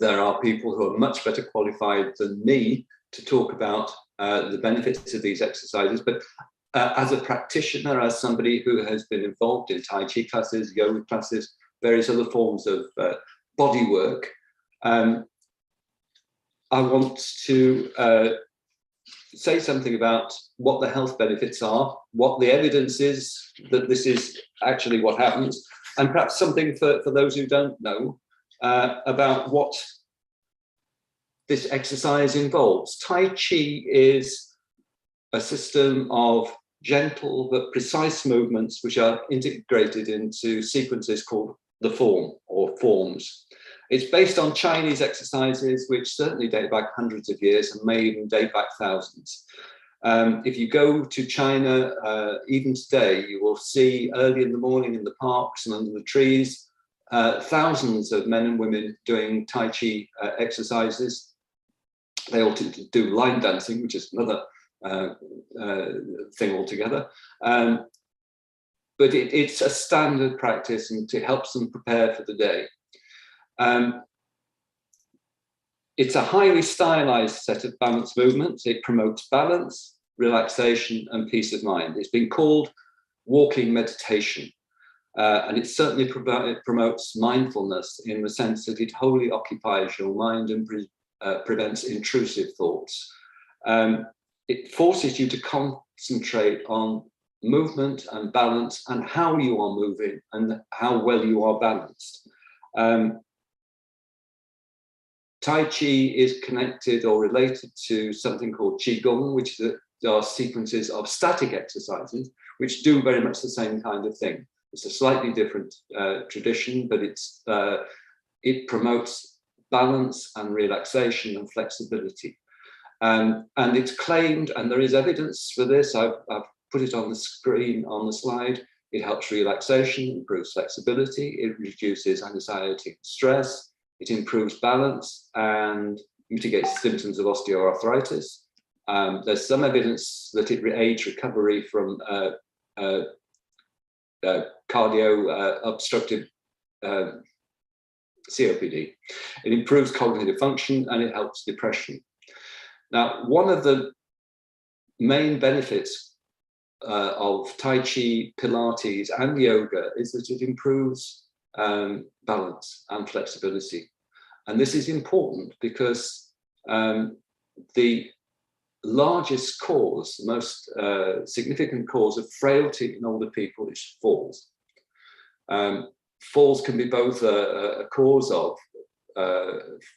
there are people who are much better qualified than me to talk about the benefits of these exercises. But as a practitioner, as somebody who has been involved in Tai Chi classes, yoga classes, various other forms of body work, I want to say something about what the health benefits are, what the evidence is that this is actually what happens, and perhaps something for those who don't know about what this exercise involves. Tai Chi is a system of gentle but precise movements which are integrated into sequences called the form or forms. It's based on Chinese exercises which certainly date back hundreds of years and may even date back thousands. If you go to China, even today, you will see early in the morning in the parks and under the trees, thousands of men and women doing Tai Chi exercises. They all do line dancing, which is another thing altogether. But it's a standard practice, and it helps them prepare for the day. It's a highly stylized set of balance movements. It promotes balance, relaxation, and peace of mind. It's been called walking meditation. And it certainly promotes mindfulness in the sense that it wholly occupies your mind and prevents intrusive thoughts. It forces you to concentrate on movement and balance and how you are moving and how well you are balanced. Tai Chi is connected or related to something called Qigong, which are sequences of static exercises, which do very much the same kind of thing. It's a slightly different tradition, but it promotes balance and relaxation and flexibility. And it's claimed, and there is evidence for this, I've put it on the screen on the slide, it helps relaxation, improves flexibility, it reduces anxiety and stress, it improves balance and mitigates symptoms of osteoarthritis. There's some evidence that it aids recovery from cardio obstructive COPD. It improves cognitive function and it helps depression. Now, one of the main benefits of Tai Chi, Pilates and yoga is that it improves balance and flexibility. And this is important because the largest cause, the most significant cause of frailty in older people is falls. Falls can be both a cause of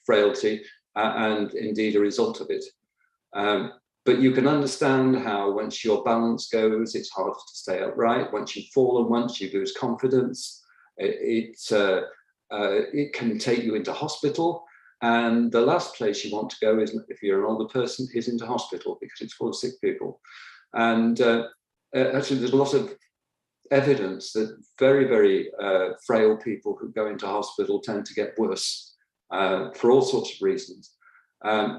frailty and indeed a result of it. But you can understand how once your balance goes, it's harder to stay upright. Once you've fallen once, you lose confidence. It can take you into hospital. And the last place you want to go is, if you're an older person, is into hospital because it's full of sick people. And actually, there's a lot of evidence that very, very frail people who go into hospital tend to get worse for all sorts of reasons.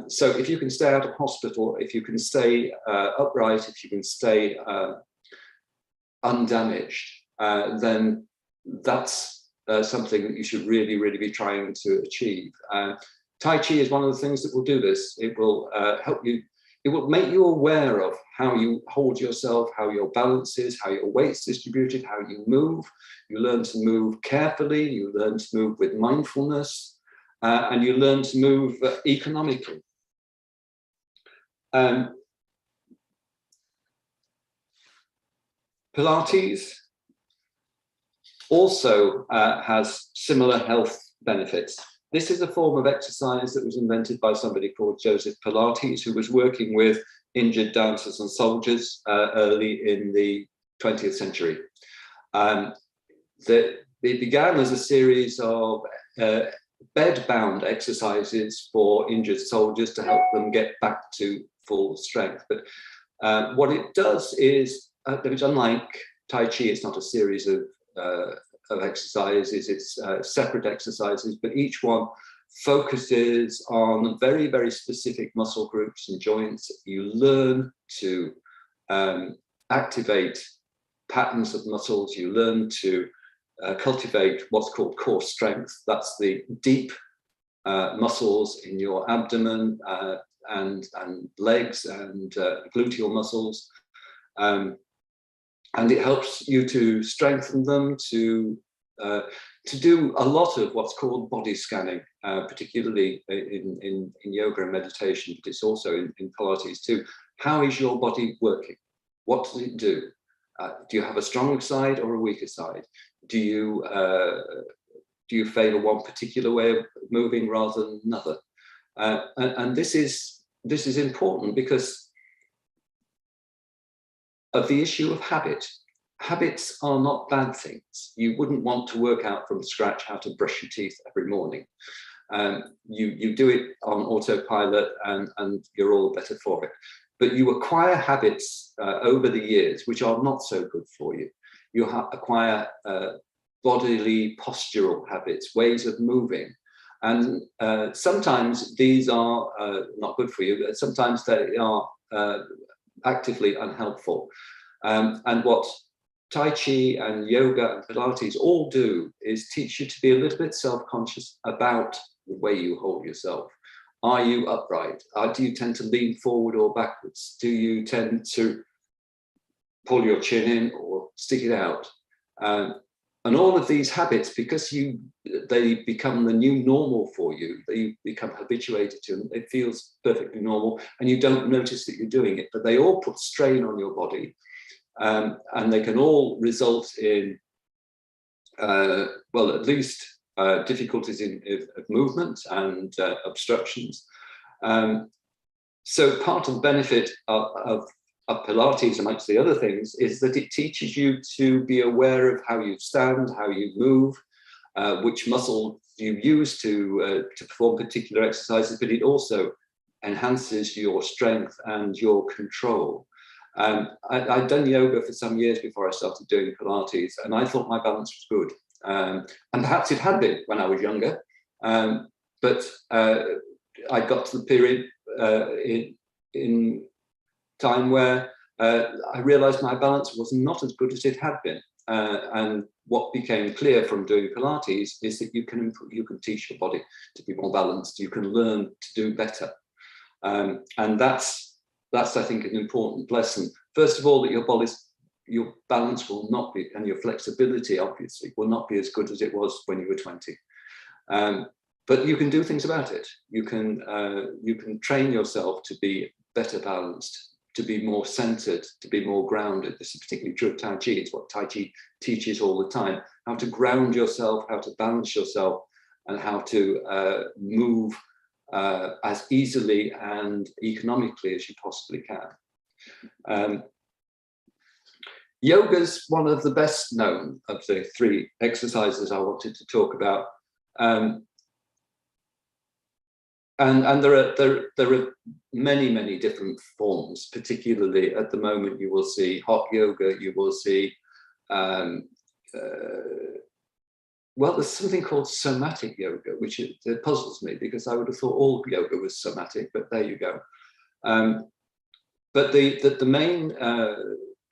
So if you can stay out of hospital, if you can stay upright, if you can stay undamaged, then that's something that you should really, really be trying to achieve. Tai Chi is one of the things that will do this. It will help you. It will make you aware of how you hold yourself, how your balance is, how your weight's distributed, how you move. You learn to move carefully, you learn to move with mindfulness, and you learn to move economically. Pilates also has similar health benefits. This is a form of exercise that was invented by somebody called Joseph Pilates, who was working with injured dancers and soldiers early in the 20th century. It began as a series of bed-bound exercises for injured soldiers to help them get back to full strength. But what it does is, unlike Tai Chi, it's not a series of exercises, it's separate exercises, but each one focuses on very, very specific muscle groups and joints. You learn to activate patterns of muscles, you learn to cultivate what's called core strength. That's the deep muscles in your abdomen and legs and gluteal muscles. And it helps you to strengthen them, to do a lot of what's called body scanning, particularly in yoga and meditation, but it's also in Pilates too. How is your body working? What does it do? Do you have a stronger side or a weaker side? Do you favor one particular way of moving rather than another? And this is important because of the issue of habit. Habits are not bad things. You wouldn't want to work out from scratch how to brush your teeth every morning. You do it on autopilot and you're all the better for it. But you acquire habits over the years which are not so good for you. You acquire bodily postural habits, ways of moving. And sometimes these are not good for you, but sometimes they are actively unhelpful. And what Tai Chi and yoga and Pilates all do is teach you to be a little bit self-conscious about the way you hold yourself. Are you upright? Do you tend to lean forward or backwards? Do you tend to pull your chin in or stick it out? And all of these habits, because they become the new normal for you, you become habituated to them, it feels perfectly normal and you don't notice that you're doing it, but they all put strain on your body. And they can all result in, well, at least difficulties of movement and obstructions. So part of the benefit of Pilates, amongst the other things, is that it teaches you to be aware of how you stand, how you move, which muscle you use to perform particular exercises, but it also enhances your strength and your control. I'd done yoga for some years before I started doing Pilates, and I thought my balance was good. And perhaps it had been when I was younger, but I got to the period in time where I realized my balance was not as good as it had been. And what became clear from doing Pilates is that you can teach your body to be more balanced. You can learn to do better. And that's I think an important lesson. First of all, that your balance will not be, and your flexibility obviously will not be as good as it was when you were 20. But you can do things about it. You can train yourself to be better balanced, to be more centered, to be more grounded. This is particularly true of Tai Chi. It's what Tai Chi teaches all the time, how to ground yourself, how to balance yourself, and how to move as easily and economically as you possibly can. Yoga's one of the best known of the three exercises I wanted to talk about. And there are many different forms. Particularly at the moment, you will see hot yoga, you will see well, there's something called somatic yoga, which it puzzles me because I would have thought all yoga was somatic, but there you go. But the main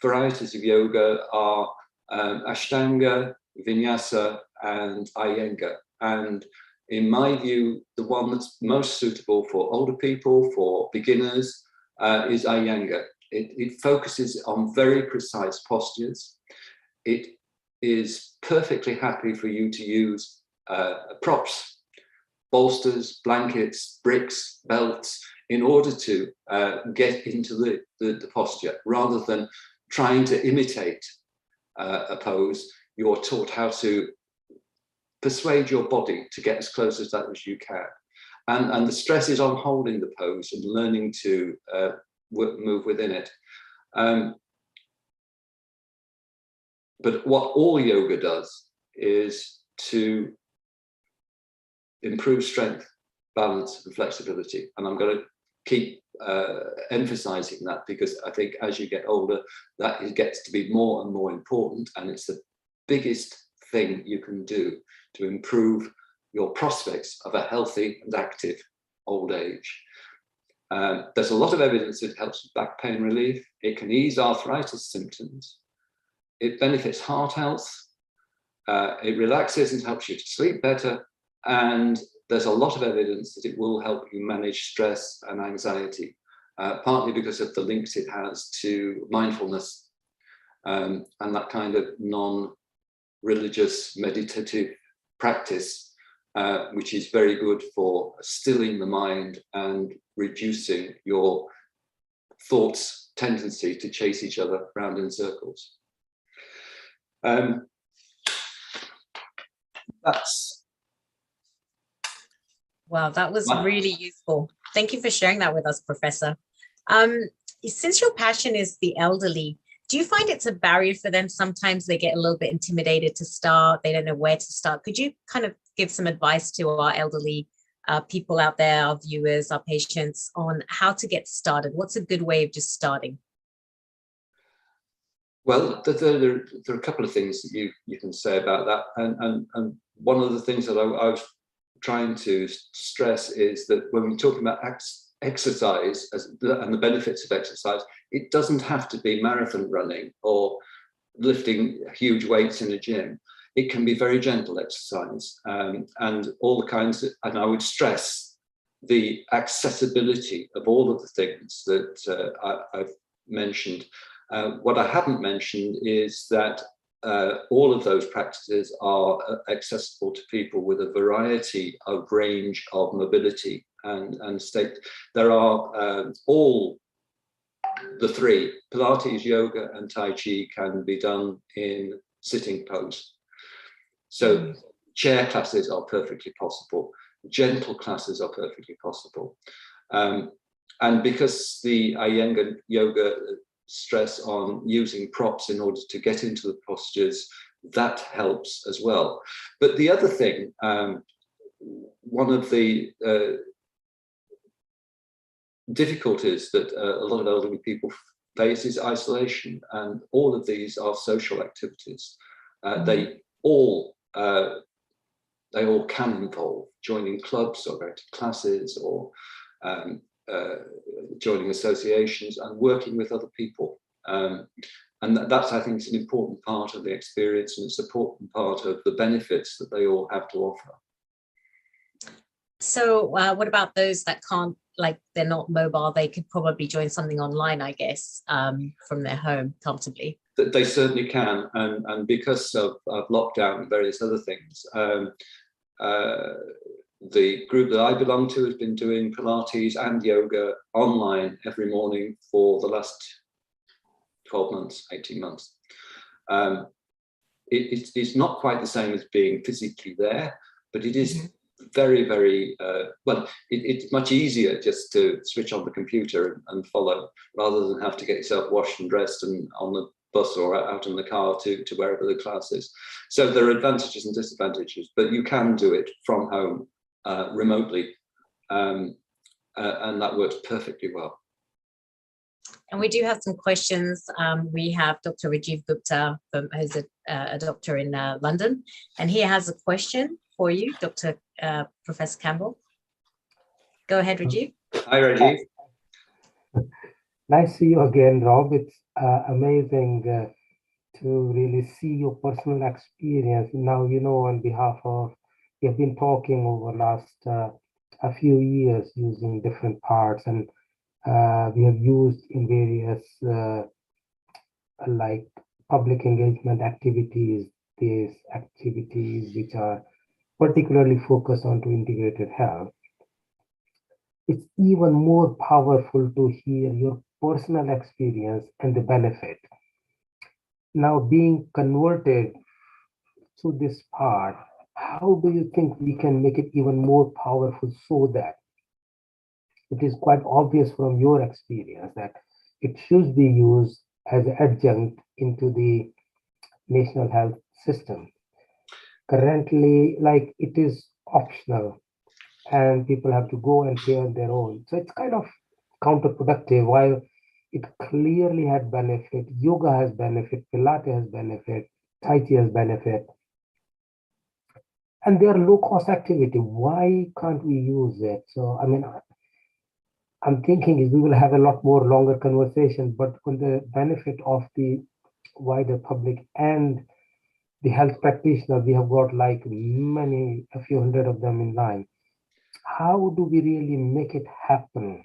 varieties of yoga are Ashtanga, Vinyasa, and Iyengar. And in my view, the one that's most suitable for older people, for beginners, is Iyengar. It focuses on very precise postures. It is perfectly happy for you to use props, bolsters, blankets, bricks, belts, in order to get into the posture, rather than trying to imitate a pose. You're taught how to persuade your body to get as close as that as you can. And the stress is on holding the pose and learning to move within it. But what all yoga does is to improve strength, balance, and flexibility. And I'm going to keep emphasizing that, because I think as you get older, that it gets to be more and more important. And it's the biggest thing you can do to improve your prospects of a healthy and active old age. There's a lot of evidence that it helps with back pain relief. It can ease arthritis symptoms. It benefits heart health. It relaxes and helps you to sleep better. And there's a lot of evidence that it will help you manage stress and anxiety, partly because of the links it has to mindfulness and that kind of non-religious meditative practice, which is very good for stilling the mind and reducing your thoughts' tendency to chase each other around in circles. That's Wow, that was really useful. Thank you for sharing that with us, Professor. Since your passion is the elderly, do you find it's a barrier for them? Sometimes they get a little bit intimidated to start. They don't know where to start. Could you kind of give some advice to our elderly people out there, our viewers, our patients, on how to get started? What's a good way of just starting? Well, there are a couple of things that you can say about that. And one of the things that I was trying to stress is that when we're talking about exercise and the benefits of exercise, it doesn't have to be marathon running or lifting huge weights in a gym. It can be very gentle exercise and all the kinds of, and I would stress the accessibility of all of the things that I've mentioned. What I haven't mentioned is that all of those practices are accessible to people with a variety of range of mobility and state. There are all the three, Pilates, yoga, and Tai Chi, can be done in sitting pose. So chair classes are perfectly possible. Gentle classes are perfectly possible. And because the Iyengar yoga stress on using props in order to get into the postures, that helps as well. But the other thing, one of the difficulties that a lot of elderly people face is isolation, and all of these are social activities. They all can involve joining clubs or going to classes or joining associations and working with other people. And that's, I think, is an important part of the experience, and it's an important part of the benefits that they all have to offer. So what about those that can't, like they're not mobile? They could probably join something online, I guess, from their home comfortably. They certainly can, and because of lockdown and various other things, the group that I belong to has been doing Pilates and yoga online every morning for the last 12 months, 18 months. It's not quite the same as being physically there, but it is very, very, well, it's much easier just to switch on the computer and follow, rather than have to get yourself washed and dressed and on the bus or out in the car to wherever the class is. So there are advantages and disadvantages, but you can do it from home remotely, and that works perfectly well. And we do have some questions. We have Dr. Rajiv Gupta, who's a doctor in London, and he has a question for you, Dr. Professor Campbell. Go ahead, Rajiv. Hi, Rajiv. Nice to see you again, Rob. It's amazing to really see your personal experience. Now, on behalf of, we have been talking over last a few years using different parts, and we have used in various like public engagement activities, these activities which are particularly focused on to integrated health. It's even more powerful to hear your personal experience and the benefit. Now, being converted to this part, how do you think we can make it even more powerful so that it is quite obvious from your experience that it should be used as an adjunct into the national health system? Currently, like, it is optional and people have to go and pay on their own. So it's kind of counterproductive. While it clearly had benefit, yoga has benefit, Pilates has benefit, Tai Chi has benefit, and they are low cost activity. Why can't we use it? So, I mean, I'm thinking is we will have a lot more longer conversation, but on the benefit of the wider public and the health practitioner, we have got like a few hundred of them in line. How do we really make it happen?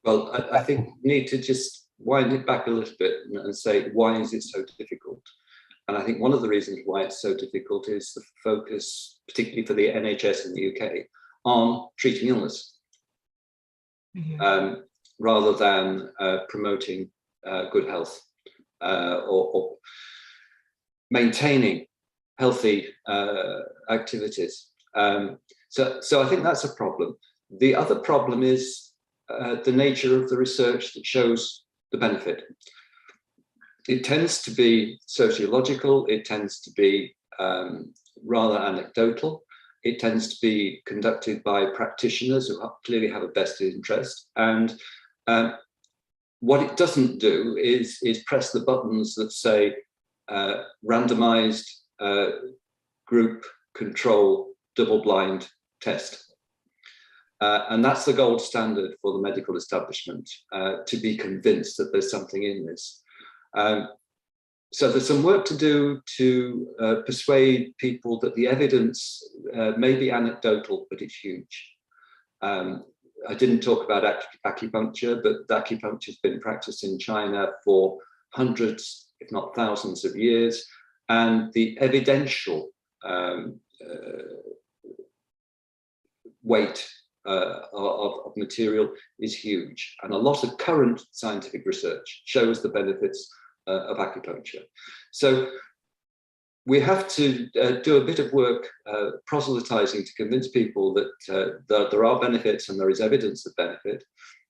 Well, I think we need to just wind it back a little bit and say, why is it so difficult? And I think one of the reasons why it's so difficult is the focus, particularly for the NHS in the UK, on treating illness. Rather than promoting good health or maintaining healthy activities. So I think that's a problem. The other problem is the nature of the research that shows the benefit. It tends to be sociological, it tends to be rather anecdotal. It tends to be conducted by practitioners who clearly have a vested interest. And what it doesn't do is press the buttons that say randomized group control double-blind test. And that's the gold standard for the medical establishment, to be convinced that there's something in this. So there's some work to do to persuade people that the evidence may be anecdotal, but it's huge. I didn't talk about acupuncture, but acupuncture has been practiced in China for hundreds, if not thousands of years. And the evidential weight of material is huge. And a lot of current scientific research shows the benefits of acupuncture. So we have to do a bit of work proselytizing to convince people that there are benefits and there is evidence of benefit,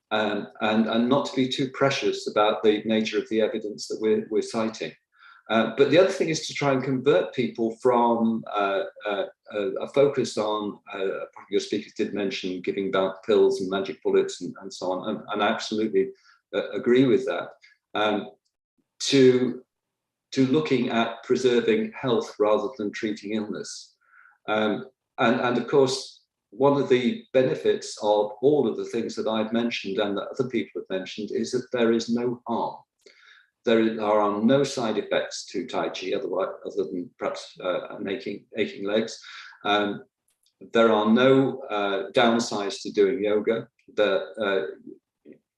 and not to be too precious about the nature of the evidence that we're citing. But the other thing is to try and convert people from a focus on, your speakers did mention giving out pills and magic bullets and so on, and I absolutely agree with that, to looking at preserving health rather than treating illness. And of course, one of the benefits of all of the things that I've mentioned and that other people have mentioned is that there is no harm. There are no side effects to Tai Chi, other than perhaps aching legs. There are no downsides to doing yoga.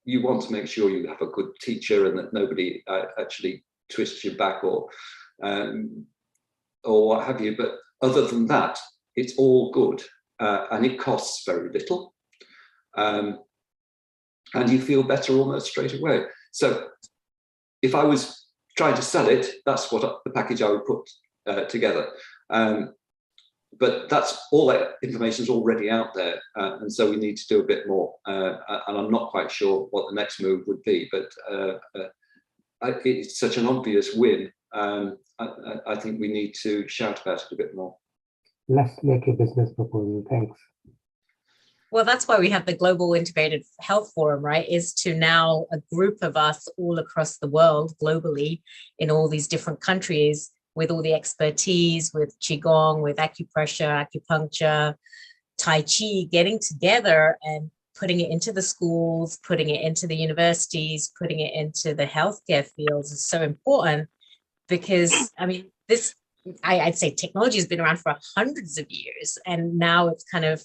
You want to make sure you have a good teacher and that nobody actually twists your back or what have you. But other than that, it's all good, and it costs very little, and you feel better almost straight away. So if I was trying to sell it, that's what the package I would put together. But that's all that information is already out there, and so we need to do a bit more. And I'm not quite sure what the next move would be, but it's such an obvious win. I think we need to shout about it a bit more. Let's make a business proposal. Thanks. Well, that's why we have the Global Integrated Health Forum, right? Is to now a group of us all across the world, globally, in all these different countries, with all the expertise, with Qigong, with acupressure, acupuncture, Tai Chi, getting together and putting it into the schools, putting it into the universities, putting it into the healthcare fields is so important because, I mean, I'd say technology has been around for hundreds of years, and now it's kind of,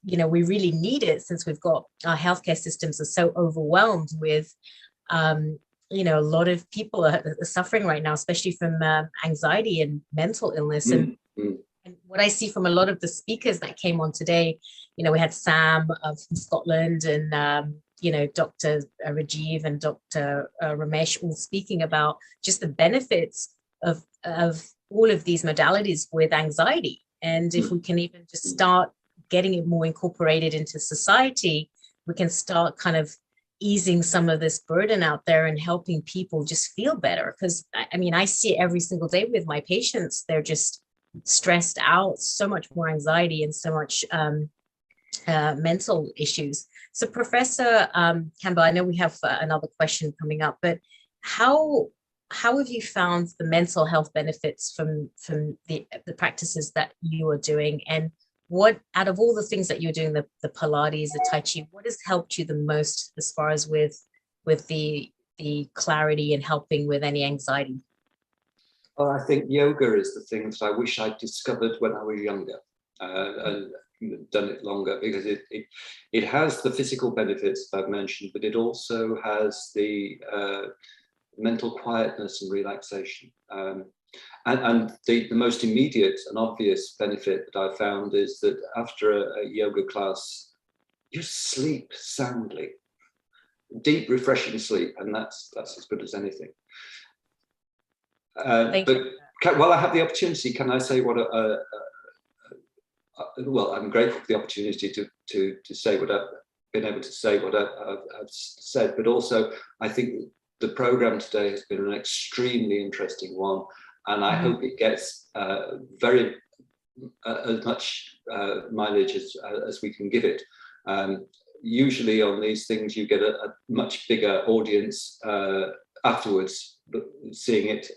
we really need it since we've got our healthcare systems are so overwhelmed with, a lot of people are suffering right now, especially from anxiety and mental illness. And what I see from a lot of the speakers that came on today, we had Sam from Scotland and, Dr. Rajiv and Dr. Ramesh all speaking about just the benefits of all of these modalities with anxiety. And if we can even just start getting it more incorporated into society, we can start kind of easing some of this burden out there and helping people just feel better. Because I mean, I see it every single day with my patients. They're just stressed out, so much more anxiety and so much mental issues. So Professor Campbell, I know we have another question coming up, but how have you found the mental health benefits from the practices that you are doing? And what, out of all the things that you're doing, the Pilates, the Tai Chi, what has helped you the most as far as with the clarity and helping with any anxiety? Well, I think yoga is the thing that I wish I'd discovered when I was younger and done it longer, because it has the physical benefits that I've mentioned, but it also has the mental quietness and relaxation. And the most immediate and obvious benefit that I found is that after a yoga class, you sleep soundly, deep, refreshing sleep, and that's as good as anything. While I have the opportunity, can I say what? Well, I'm grateful for the opportunity to say what I've been able to say, what I've said, but also I think the program today has been an extremely interesting one. And I hope it gets very as much mileage as we can give it. Usually on these things, you get a much bigger audience afterwards, seeing it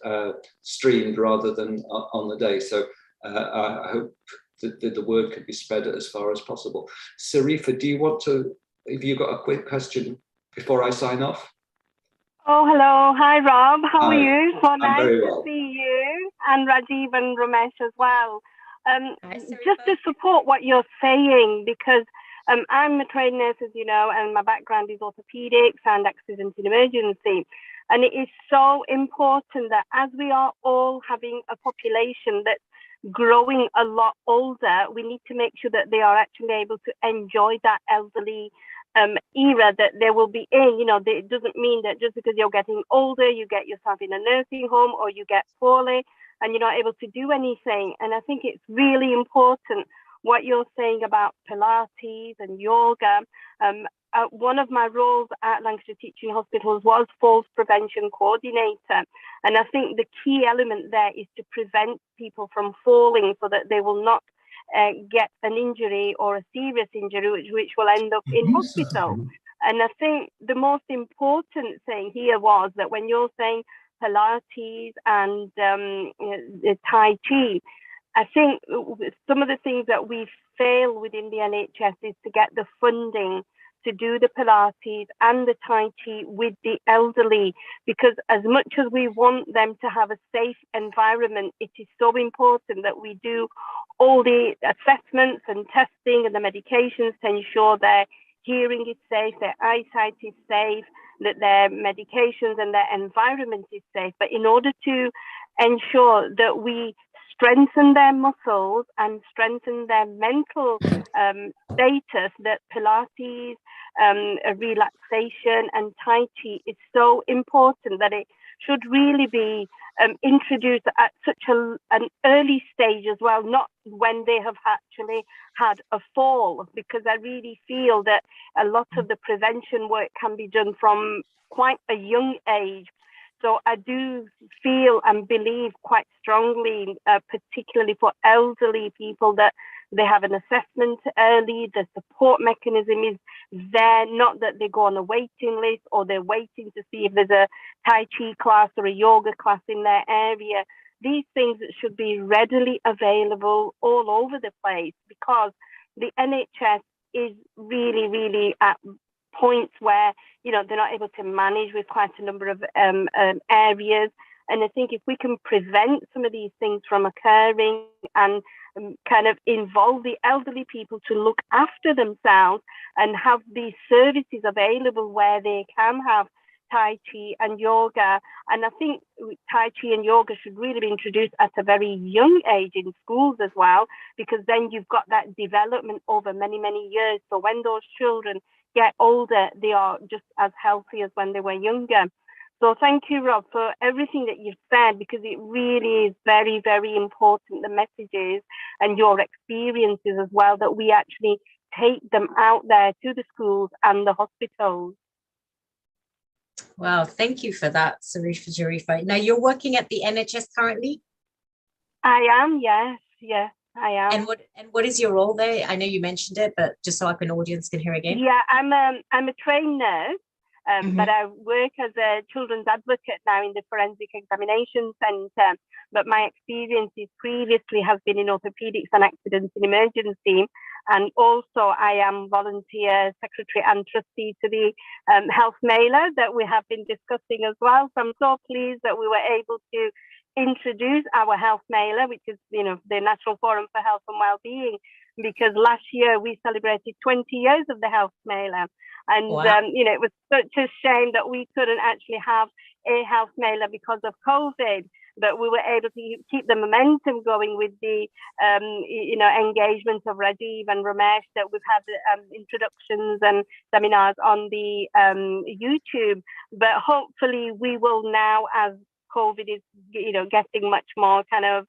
streamed rather than on the day. So I hope that the word can be spread as far as possible. Sarifa, do you want to, have you got a quick question before I sign off? Oh, hello. Hi, Rob. How are you? So nice to see you, and Rajiv and Ramesh as well. Just to support what you're saying, because I'm a trained nurse, as you know, and my background is orthopedics and accident and emergency. And it is so important that as we are all having a population that's growing a lot older, we need to make sure that they are actually able to enjoy that elderly era that they will be in. It doesn't mean that just because you're getting older, you get yourself in a nursing home or you get poorly and you're not able to do anything. And I think it's really important what you're saying about Pilates and yoga. One of my roles at Lancashire Teaching Hospitals was falls prevention coordinator. And I think the key element there is to prevent people from falling so that they will not get an injury or a serious injury, which will end up in hospital. And I think the most important thing here was that when you're saying Pilates and the Tai Chi, I think some of the things that we fail within the NHS is to get the funding to do the Pilates and the Tai Chi with the elderly, because as much as we want them to have a safe environment, it is so important that we do all the assessments and testing and the medications to ensure their hearing is safe, their eyesight is safe, that their medications and their environment is safe. But in order to ensure that we strengthen their muscles and strengthen their mental status, that Pilates, relaxation and Tai Chi is so important that it should really be introduced at such an early stage as well, not when they have actually had a fall, because I really feel that a lot of the prevention work can be done from quite a young age. So I do feel and believe quite strongly, particularly for elderly people, that they have an assessment early, the support mechanism is there, not that they go on a waiting list or they're waiting to see if there's a Tai Chi class or a yoga class in their area. These things should be readily available all over the place, because the NHS is really, really at points where, you know, they're not able to manage with quite a number of areas. And I think if we can prevent some of these things from occurring and kind of involve the elderly people to look after themselves and have these services available where they can have Tai Chi and yoga. And I think Tai Chi and yoga should really be introduced at a very young age in schools as well, because then you've got that development over many, many years. So when those children get older, they are just as healthy as when they were younger. So thank you, Rob, for everything that you've said, because it really is very, very important, the messages and your experiences as well, that we actually take them out there to the schools and the hospitals. Wow, thank you for that, Sharifa. Now, you're working at the NHS currently? I am, yes, I am. And what is your role there? I know you mentioned it, but just so an audience can hear again. Yeah, I'm a trained nurse. But I work as a children's advocate now in the Forensic Examination Centre. But my experiences previously have been in orthopaedics and accidents and emergency. And also I am volunteer secretary and trustee to the health mailer that we have been discussing as well. So I'm so pleased that we were able to introduce our health mailer, which is, you know, the National Forum for Health and Wellbeing, because last year we celebrated 20 years of the health mailer. And, wow. You know, it was such a shame that we couldn't actually have a health mailer because of COVID, but we were able to keep the momentum going with the, you know, engagement of Rajiv and Ramesh, that we've had introductions and seminars on the YouTube. But hopefully we will now, as COVID is, you know, getting much more kind of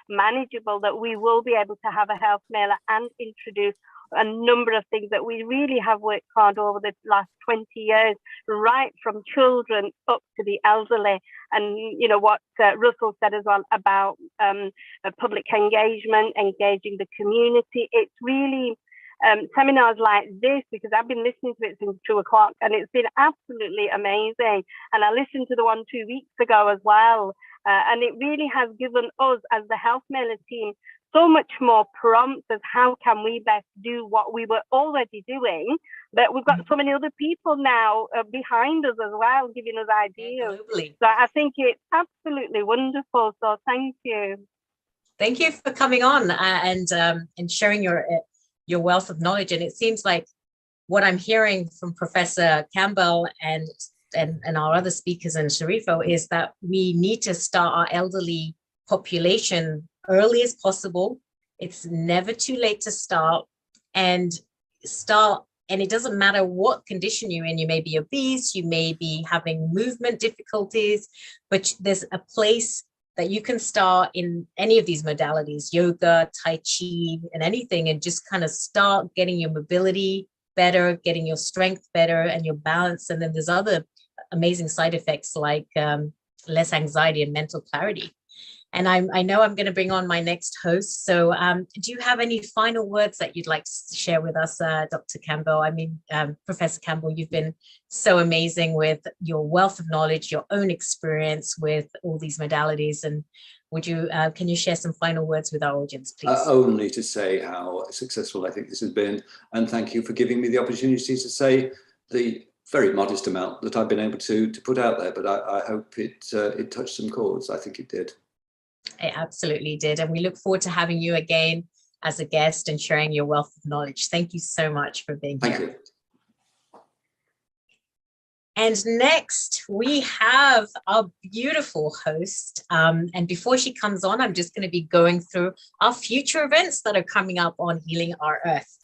manageable, that we will be able to have a health mailer and introduce a number of things that we really have worked hard over the last 20 years, right from children up to the elderly. And, you know, what Russell said as well about public engagement, engaging the community. It's really seminars like this, because I've been listening to it since 2 o'clock and it's been absolutely amazing. And I listened to the one 2 weeks ago as well. And it really has given us as the health mailer team so much more prompts as how can we best do what we were already doing, but we've got so many other people now behind us as well, giving us ideas. So I think it's absolutely wonderful. So thank you. Thank you for coming on and sharing your wealth of knowledge. And it seems like what I'm hearing from Professor Campbell and our other speakers and Sharifa is that we need to start our elderly population early as possible. It's never too late to start, and it doesn't matter what condition you're in. You may be obese, you may be having movement difficulties, but there's a place that you can start in any of these modalities, yoga, Tai Chi, and anything, and just kind of start getting your mobility better, getting your strength better and your balance. And then there's other amazing side effects like less anxiety and mental clarity. And I know I'm going to bring on my next host. So do you have any final words that you'd like to share with us, Dr. Campbell? I mean, Professor Campbell, you've been so amazing with your wealth of knowledge, your own experience with all these modalities. And can you share some final words with our audience, please? Only to say how successful I think this has been. And thank you for giving me the opportunity to say the very modest amount that I've been able to put out there. But I hope it touched some chords. I think it did. It absolutely did. And we look forward to having you again as a guest and sharing your wealth of knowledge. Thank you so much for being here. Thank you. And next we have our beautiful host. And before she comes on, I'm just going to be going through our future events that are coming up on Healing Our Earth.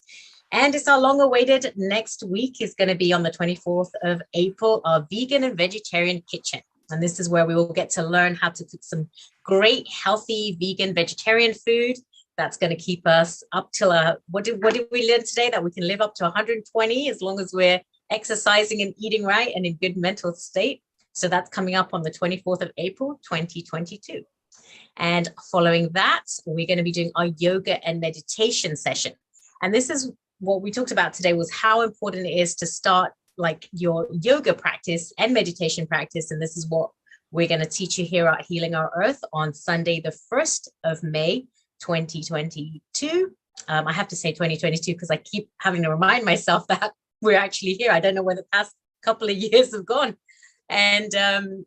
And it's our long-awaited next week is going to be on the 24th of April, our vegan and vegetarian kitchen. And this is where we will get to learn how to cook some great, healthy, vegan, vegetarian food that's going to keep us up till what did we learn today? That we can live up to 120 as long as we're exercising and eating right and in good mental state. So that's coming up on the 24th of April, 2022. And following that, we're going to be doing our yoga and meditation session. And this is what we talked about today, was how important it is to start like your yoga practice and meditation practice. And this is what we're going to teach you here at Healing Our Earth on Sunday, the 1st of May, 2022. I have to say 2022 because I keep having to remind myself that we're actually here. I don't know where the past couple of years have gone. And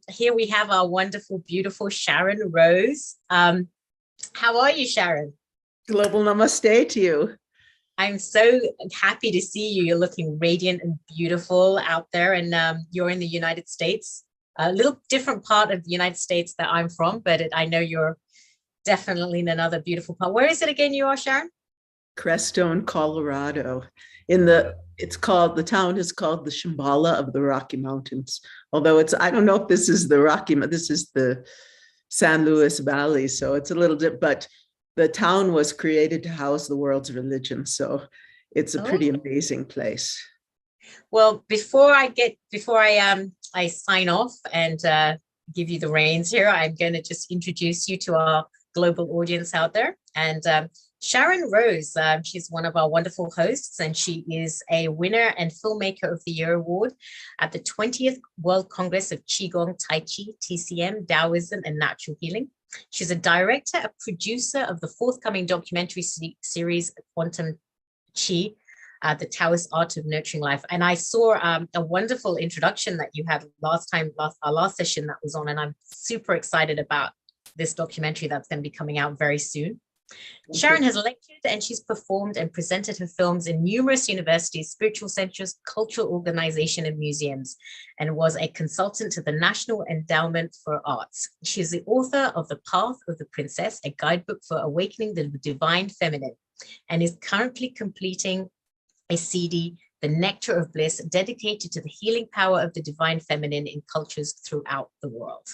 here we have our wonderful, beautiful Sharon Rose. How are you, Sharon? Global namaste to you. I'm so happy to see you. You're looking radiant and beautiful out there, and you're in the United States, a little different part of the United States that I'm from, but I know you're definitely in another beautiful part. Where is it again you are, Sharon? Crestone, Colorado. The town is called the Shambhala of the Rocky Mountains. Although I don't know if this is the this is the San Luis Valley. So it's a little different, but the town was created to house the world's religion. So it's a pretty amazing place. Well, before I sign off and give you the reins here, I'm going to just introduce you to our global audience out there. And Sharon Rose, she's one of our wonderful hosts, and she is a winner and Filmmaker of the Year award at the 20th World Congress of Qigong, Tai Chi, TCM, Taoism, and Natural Healing. She's a director, a producer of the forthcoming documentary series, Quantum Chi, the Taoist Art of Nurturing Life. And I saw a wonderful introduction that you had our last session that was on, and I'm super excited about this documentary that's going to be coming out very soon. Sharon has lectured and she's performed and presented her films in numerous universities, spiritual centers, cultural organizations, and museums, and was a consultant to the National Endowment for Arts. She is the author of The Path of the Princess, a guidebook for awakening the divine feminine, and is currently completing a CD, The Nectar of Bliss, dedicated to the healing power of the divine feminine in cultures throughout the world.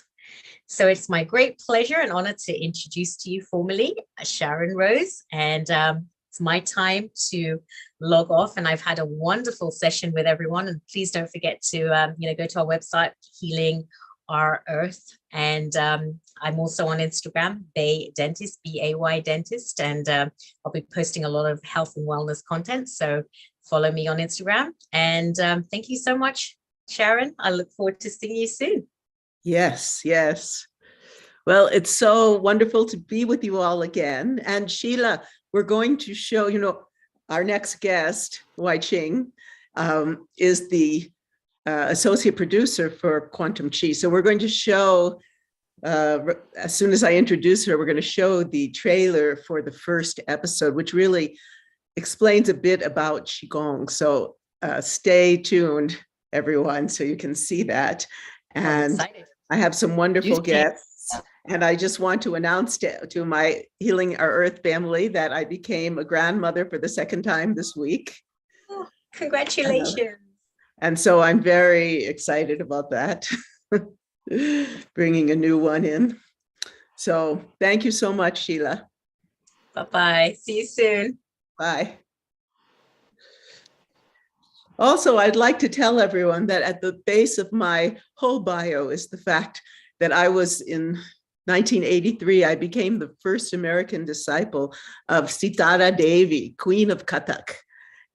So it's my great pleasure and honor to introduce to you formally Sharon Rose, and it's my time to log off. And I've had a wonderful session with everyone. And please don't forget to go to our website, Healing Our Earth, and I'm also on Instagram, Bay Dentist, BAY Dentist, and I'll be posting a lot of health and wellness content. So follow me on Instagram, and thank you so much, Sharon. I look forward to seeing you soon. Yes, yes. Well, it's so wonderful to be with you all again. And Sheila, we're going to show, our next guest, Wai Ching, is the associate producer for Quantum Chi. So we're going to show, as soon as I introduce her, we're going to show the trailer for the first episode, which really explains a bit about Qigong. So stay tuned, everyone, so you can see that. And I have some wonderful guests, and I just want to announce to my Healing Our Earth family that I became a grandmother for the second time this week. Oh, congratulations. And so I'm very excited about that, bringing a new one in. So thank you so much, Sheila. Bye-bye. See you soon. Bye. Also, I'd like to tell everyone that at the base of my whole bio is the fact that I was in 1983, I became the first American disciple of Sitara Devi, Queen of Kathak,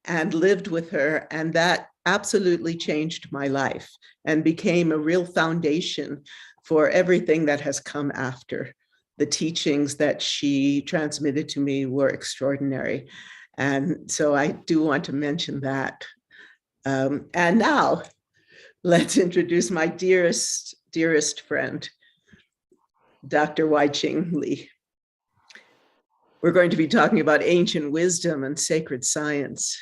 and lived with her. And that absolutely changed my life and became a real foundation for everything that has come after. The teachings that she transmitted to me were extraordinary. And so I do want to mention that. And now let's introduce my dearest friend, Dr. Wai Ching Lee. We're going to be talking about ancient wisdom and sacred science.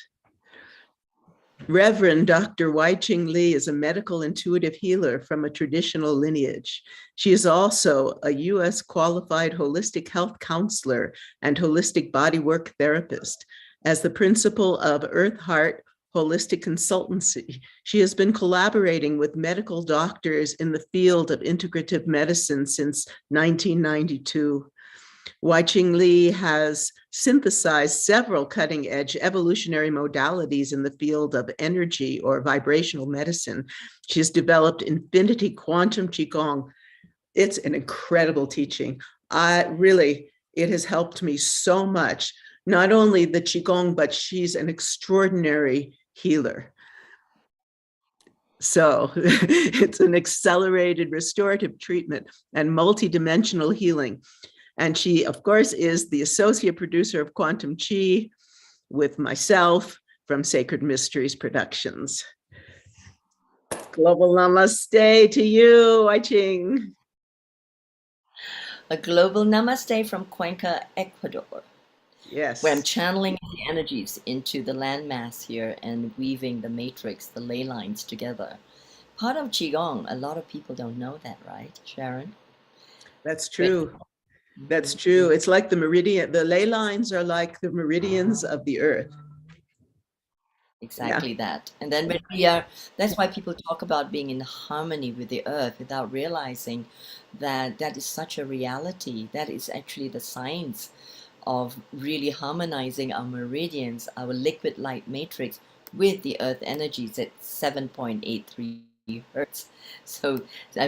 Reverend Dr. Wai Ching Lee is a medical intuitive healer from a traditional lineage. She is also a US qualified holistic health counselor and holistic bodywork therapist. As the principal of Earth Heart Holistic Consultancy, she has been collaborating with medical doctors in the field of integrative medicine since 1992. Wai Ching Lee has synthesized several cutting-edge evolutionary modalities in the field of energy or vibrational medicine. She has developed Infinity Quantum Qigong. It's an incredible teaching, It has helped me so much. Not only the Qigong, but she's an extraordinary healer. So it's an accelerated restorative treatment and multidimensional healing. And she, of course, is the associate producer of Quantum Chi with myself from Sacred Mysteries Productions. Global namaste to you, I Ching. A global namaste from Cuenca, Ecuador. Yes. Where I'm channeling the energies into the landmass here and weaving the matrix, the ley lines together. Part of Qigong, a lot of people don't know that, right, Sharon? That's true. That's true. It's like the meridian, the ley lines are like the meridians of the earth. Exactly that. And then when we are, that's why people talk about being in harmony with the earth without realizing that that is such a reality. That is actually the science of really harmonizing our meridians, our liquid light matrix with the earth energies at 7.83 hertz. So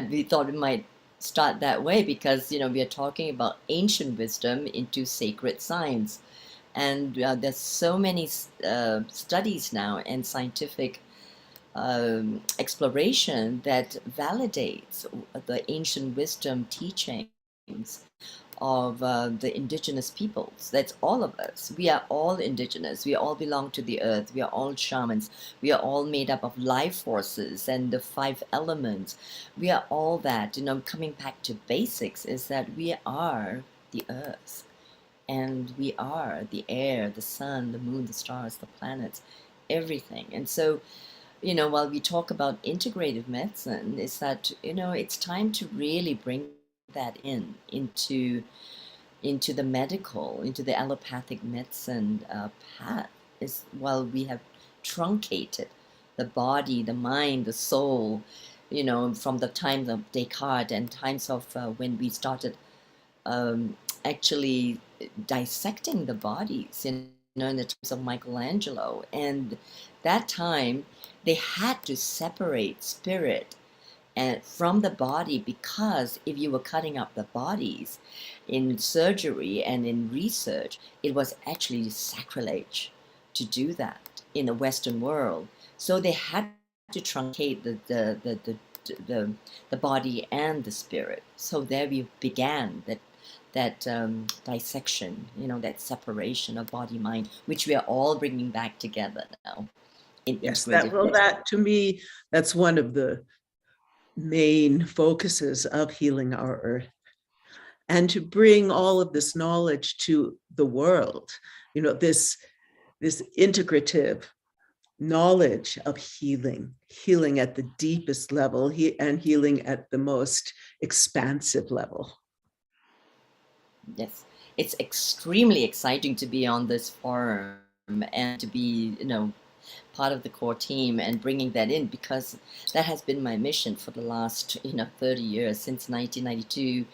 we thought we might start that way because, you know, we are talking about ancient wisdom into sacred science. And there's so many studies now and scientific exploration that validates the ancient wisdom teachings of the indigenous peoples. That's all of us. We are all indigenous. We all belong to the earth. We are all shamans. We are all made up of life forces and the 5 elements. We are all that. You know, coming back to basics is that we are the earth. And we are the air, the sun, the moon, the stars, the planets, everything. And so, you know, while we talk about integrative medicine, is that, you know, it's time to really bring that into the medical, into the allopathic medicine path, is while we have truncated the body, the mind, the soul, you know, from the times of Descartes and times of when we started actually dissecting the bodies, you know, in the times of Michelangelo. And that time, they had to separate spirit and from the body, because if you were cutting up the bodies in surgery and in research, it was actually sacrilege to do that in the Western world. So they had to truncate the body and the spirit. So there we began that dissection, you know, that separation of body mind, which we are all bringing back together now. Yes, that to me, that's one of the main focuses of healing our earth, and to bring all of this knowledge to the world, you know, this integrative knowledge of healing at the deepest level and healing at the most expansive level. Yes, it's extremely exciting to be on this forum and to be, you know, part of the core team and bringing that in, because that has been my mission for the last, you know, 30 years, since 1992.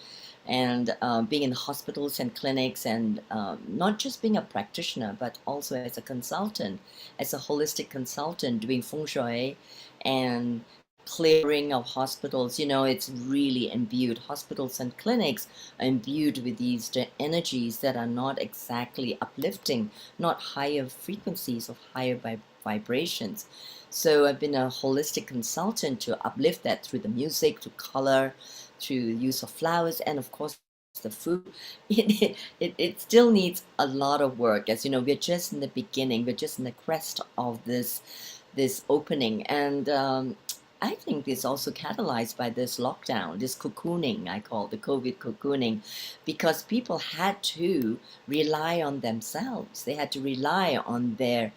And being in hospitals and clinics, and not just being a practitioner, but also as a consultant, as a holistic consultant, doing feng shui and clearing of hospitals. You know, it's really imbued. Hospitals and clinics are imbued with these energies that are not exactly uplifting, not higher frequencies of higher vibrations. So I've been a holistic consultant to uplift that through the music, through color, through the use of flowers, and of course the food. It still needs a lot of work. As you know, we're just in the beginning. We're just in the crest of this opening. And I think it's also catalyzed by this lockdown, this cocooning, I call the COVID cocooning, because people had to rely on themselves. They had to rely on their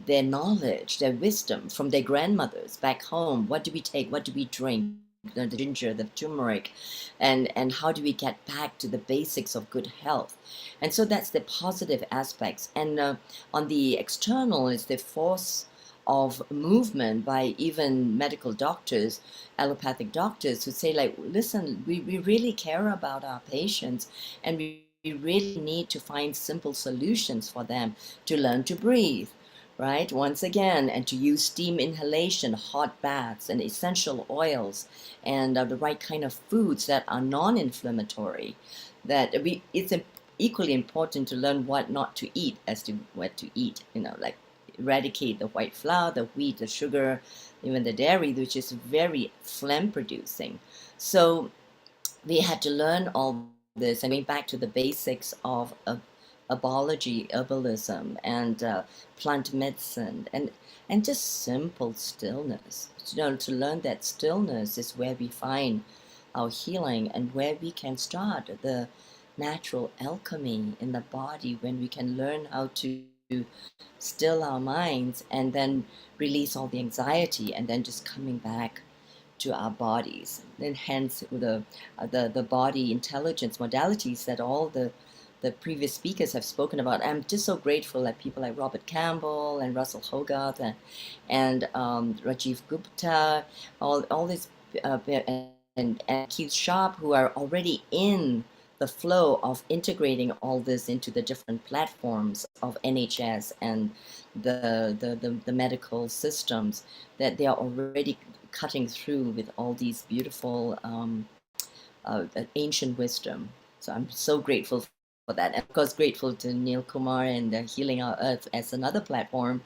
knowledge, their wisdom from their grandmothers back home. What do we take? What do we drink? The ginger, the turmeric, and how do we get back to the basics of good health? And so that's the positive aspects. And on the external is the force of movement by even medical doctors, allopathic doctors, who say, like, listen, we really care about our patients, and we really need to find simple solutions for them to learn to breathe, right? Once again, and to use steam inhalation, hot baths, and essential oils, and the right kind of foods that are non-inflammatory. It's equally important to learn what not to eat as to what to eat. Like eradicate the white flour, the wheat, the sugar, even the dairy, which is very phlegm-producing. So we had to learn all this and going back to the basics of herbology, herbalism, and plant medicine, and just simple stillness. To learn that stillness is where we find our healing and where we can start the natural alchemy in the body, when we can learn how to still our minds and then release all the anxiety, and then just coming back to our bodies. Then hence the body intelligence modalities that all the previous speakers have spoken about. I'm just so grateful that people like Robert Campbell and Russell Hogarth and Rajiv Gupta, all this and Keith Sharp, who are already in the flow of integrating all this into the different platforms of NHS and the medical systems, that they are already cutting through with all these beautiful ancient wisdom. So I'm so grateful for that. And of course, grateful to Neil Kumar and Healing Our Earth as another platform,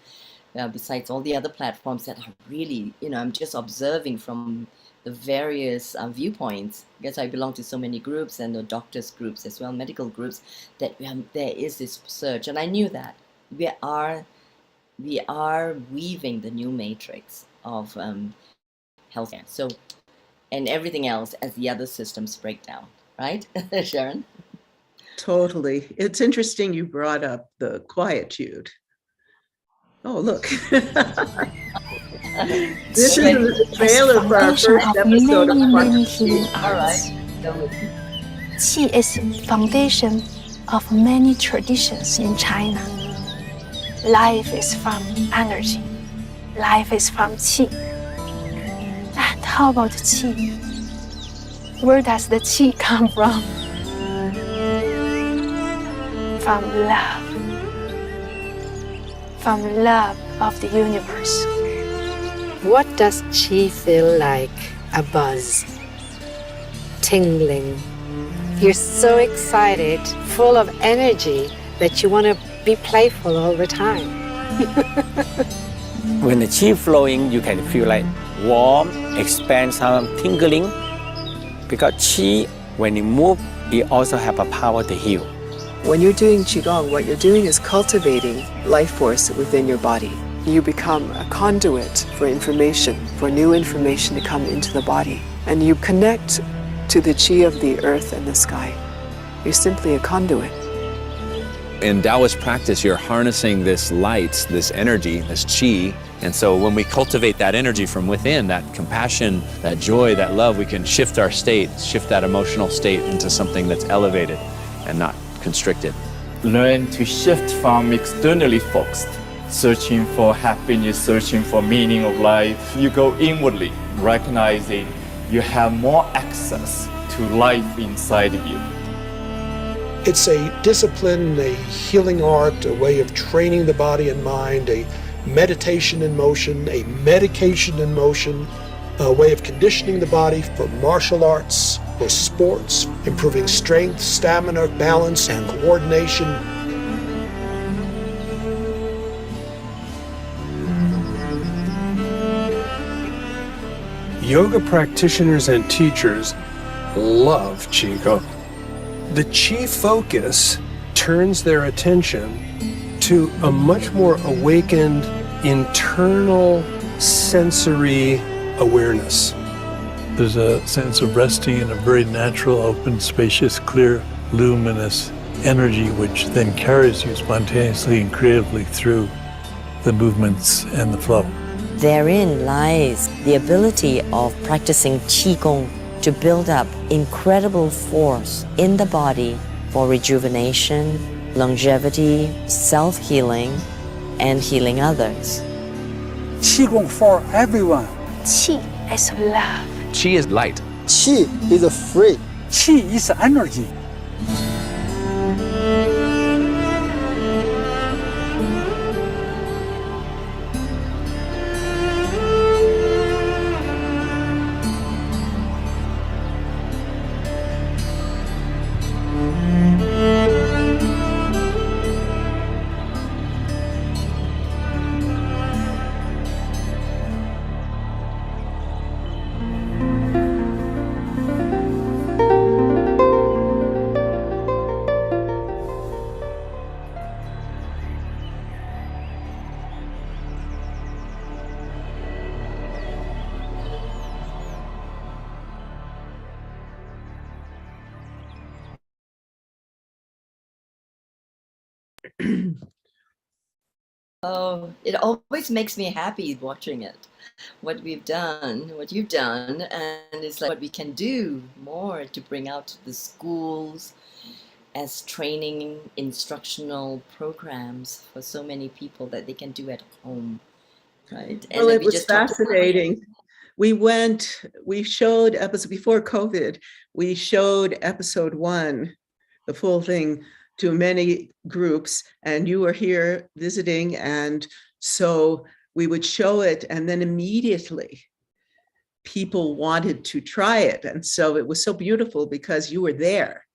besides all the other platforms that are really, I'm just observing from the various viewpoints, because I belong to so many groups and the doctors groups as well, medical groups, that there is this surge. And I knew that we are weaving the new matrix of healthcare. So, and everything else as the other systems break down, right, Sharon? Totally. It's interesting you brought up the quietude. Oh, look. This is the trailer for our first episode of many healing arts. Qi is foundation of many traditions in China. Life is from energy. Life is from qi. And how about qi? Where does the qi come from? From love. From love of the universe. What does qi feel like? A buzz, tingling. You're so excited, full of energy that you want to be playful all the time. When the qi flowing, you can feel like warm, expand, some tingling. Because qi, when you move, it also have a power to heal. When you're doing Qigong, what you're doing is cultivating life force within your body. You become a conduit for information, for new information to come into the body. And you connect to the Qi of the earth and the sky. You're simply a conduit. In Taoist practice, you're harnessing this light, this energy, this qi. And so when we cultivate that energy from within, that compassion, that joy, that love, we can shift our state, shift that emotional state into something that's elevated and not constricted. Learn to shift from externally focused, searching for happiness, searching for meaning of life. You go inwardly, recognizing you have more access to life inside of you. It's a discipline, a healing art, a way of training the body and mind, a meditation in motion, a medication in motion, a way of conditioning the body for martial arts or sports, improving strength, stamina, balance, and coordination. Yoga practitioners and teachers love Qigong. The Qi focus turns their attention to a much more awakened internal sensory awareness. There's a sense of resting in a very natural, open, spacious, clear, luminous energy which then carries you spontaneously and creatively through the movements and the flow. Therein lies the ability of practicing Qigong to build up incredible force in the body for rejuvenation, longevity, self-healing, and healing others. Qigong for everyone. Qi is love. Qi is light. Qi is free. Qi is energy. Oh, it always makes me happy watching it. What you've done, and it's like what we can do more to bring out to the schools as training instructional programs for so many people that they can do at home, right? And Well, then it we was just talked about fascinating. We showed episode before COVID, we showed episode 1, the full thing, to many groups, and you were here visiting, and so we would show it, and then immediately people wanted to try it. And so it was so beautiful because you were there.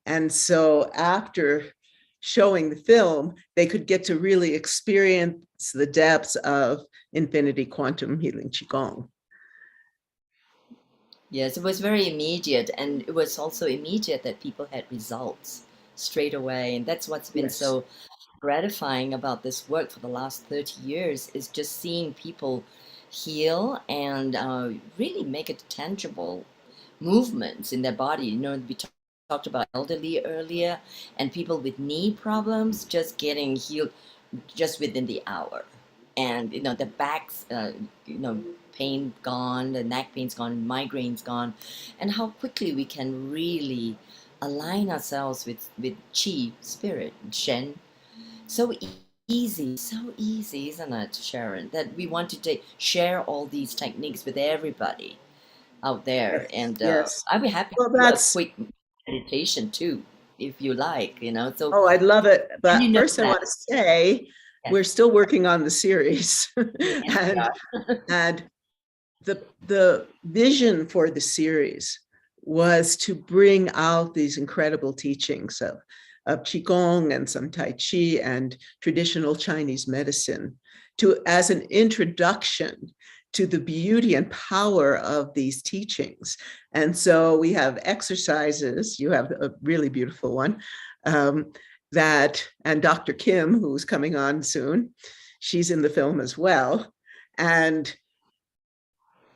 And so after showing the film, they could get to really experience the depths of infinity quantum healing Qigong. Yes, it was very immediate, and it was also immediate that people had results straight away. And that's what's been so gratifying about this work for the last 30 years, is just seeing people heal and really make it tangible movements in their body. You know, we talked about elderly earlier, and people with knee problems just getting healed just within the hour. And, you know, the backs, pain gone, the neck pain's gone, migraines gone, and how quickly we can really align ourselves with Qi, spirit, Shen. So easy, isn't it, Sharon? That we want to share all these techniques with everybody out there. And I'd be happy to do a quick meditation too, if you like, you know. So I'd love it. But you know first I want to say, we're still working on the series. and the vision for the series was to bring out these incredible teachings of Qigong and some Tai Chi and traditional Chinese medicine as an introduction to the beauty and power of these teachings. And so we have exercises. You have a really beautiful one and Dr. Kim, who's coming on soon, she's in the film as well. And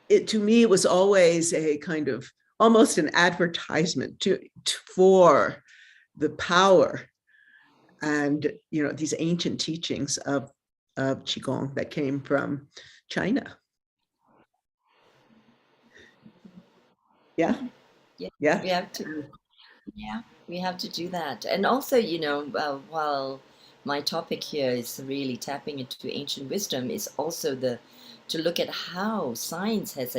to me, it was always a kind of almost an advertisement for the power and, you know, these ancient teachings of Qigong that came from China. Yeah. We have to. Yeah, we have to do that. And also, you know, while my topic here is really tapping into ancient wisdom, is also to look at how science has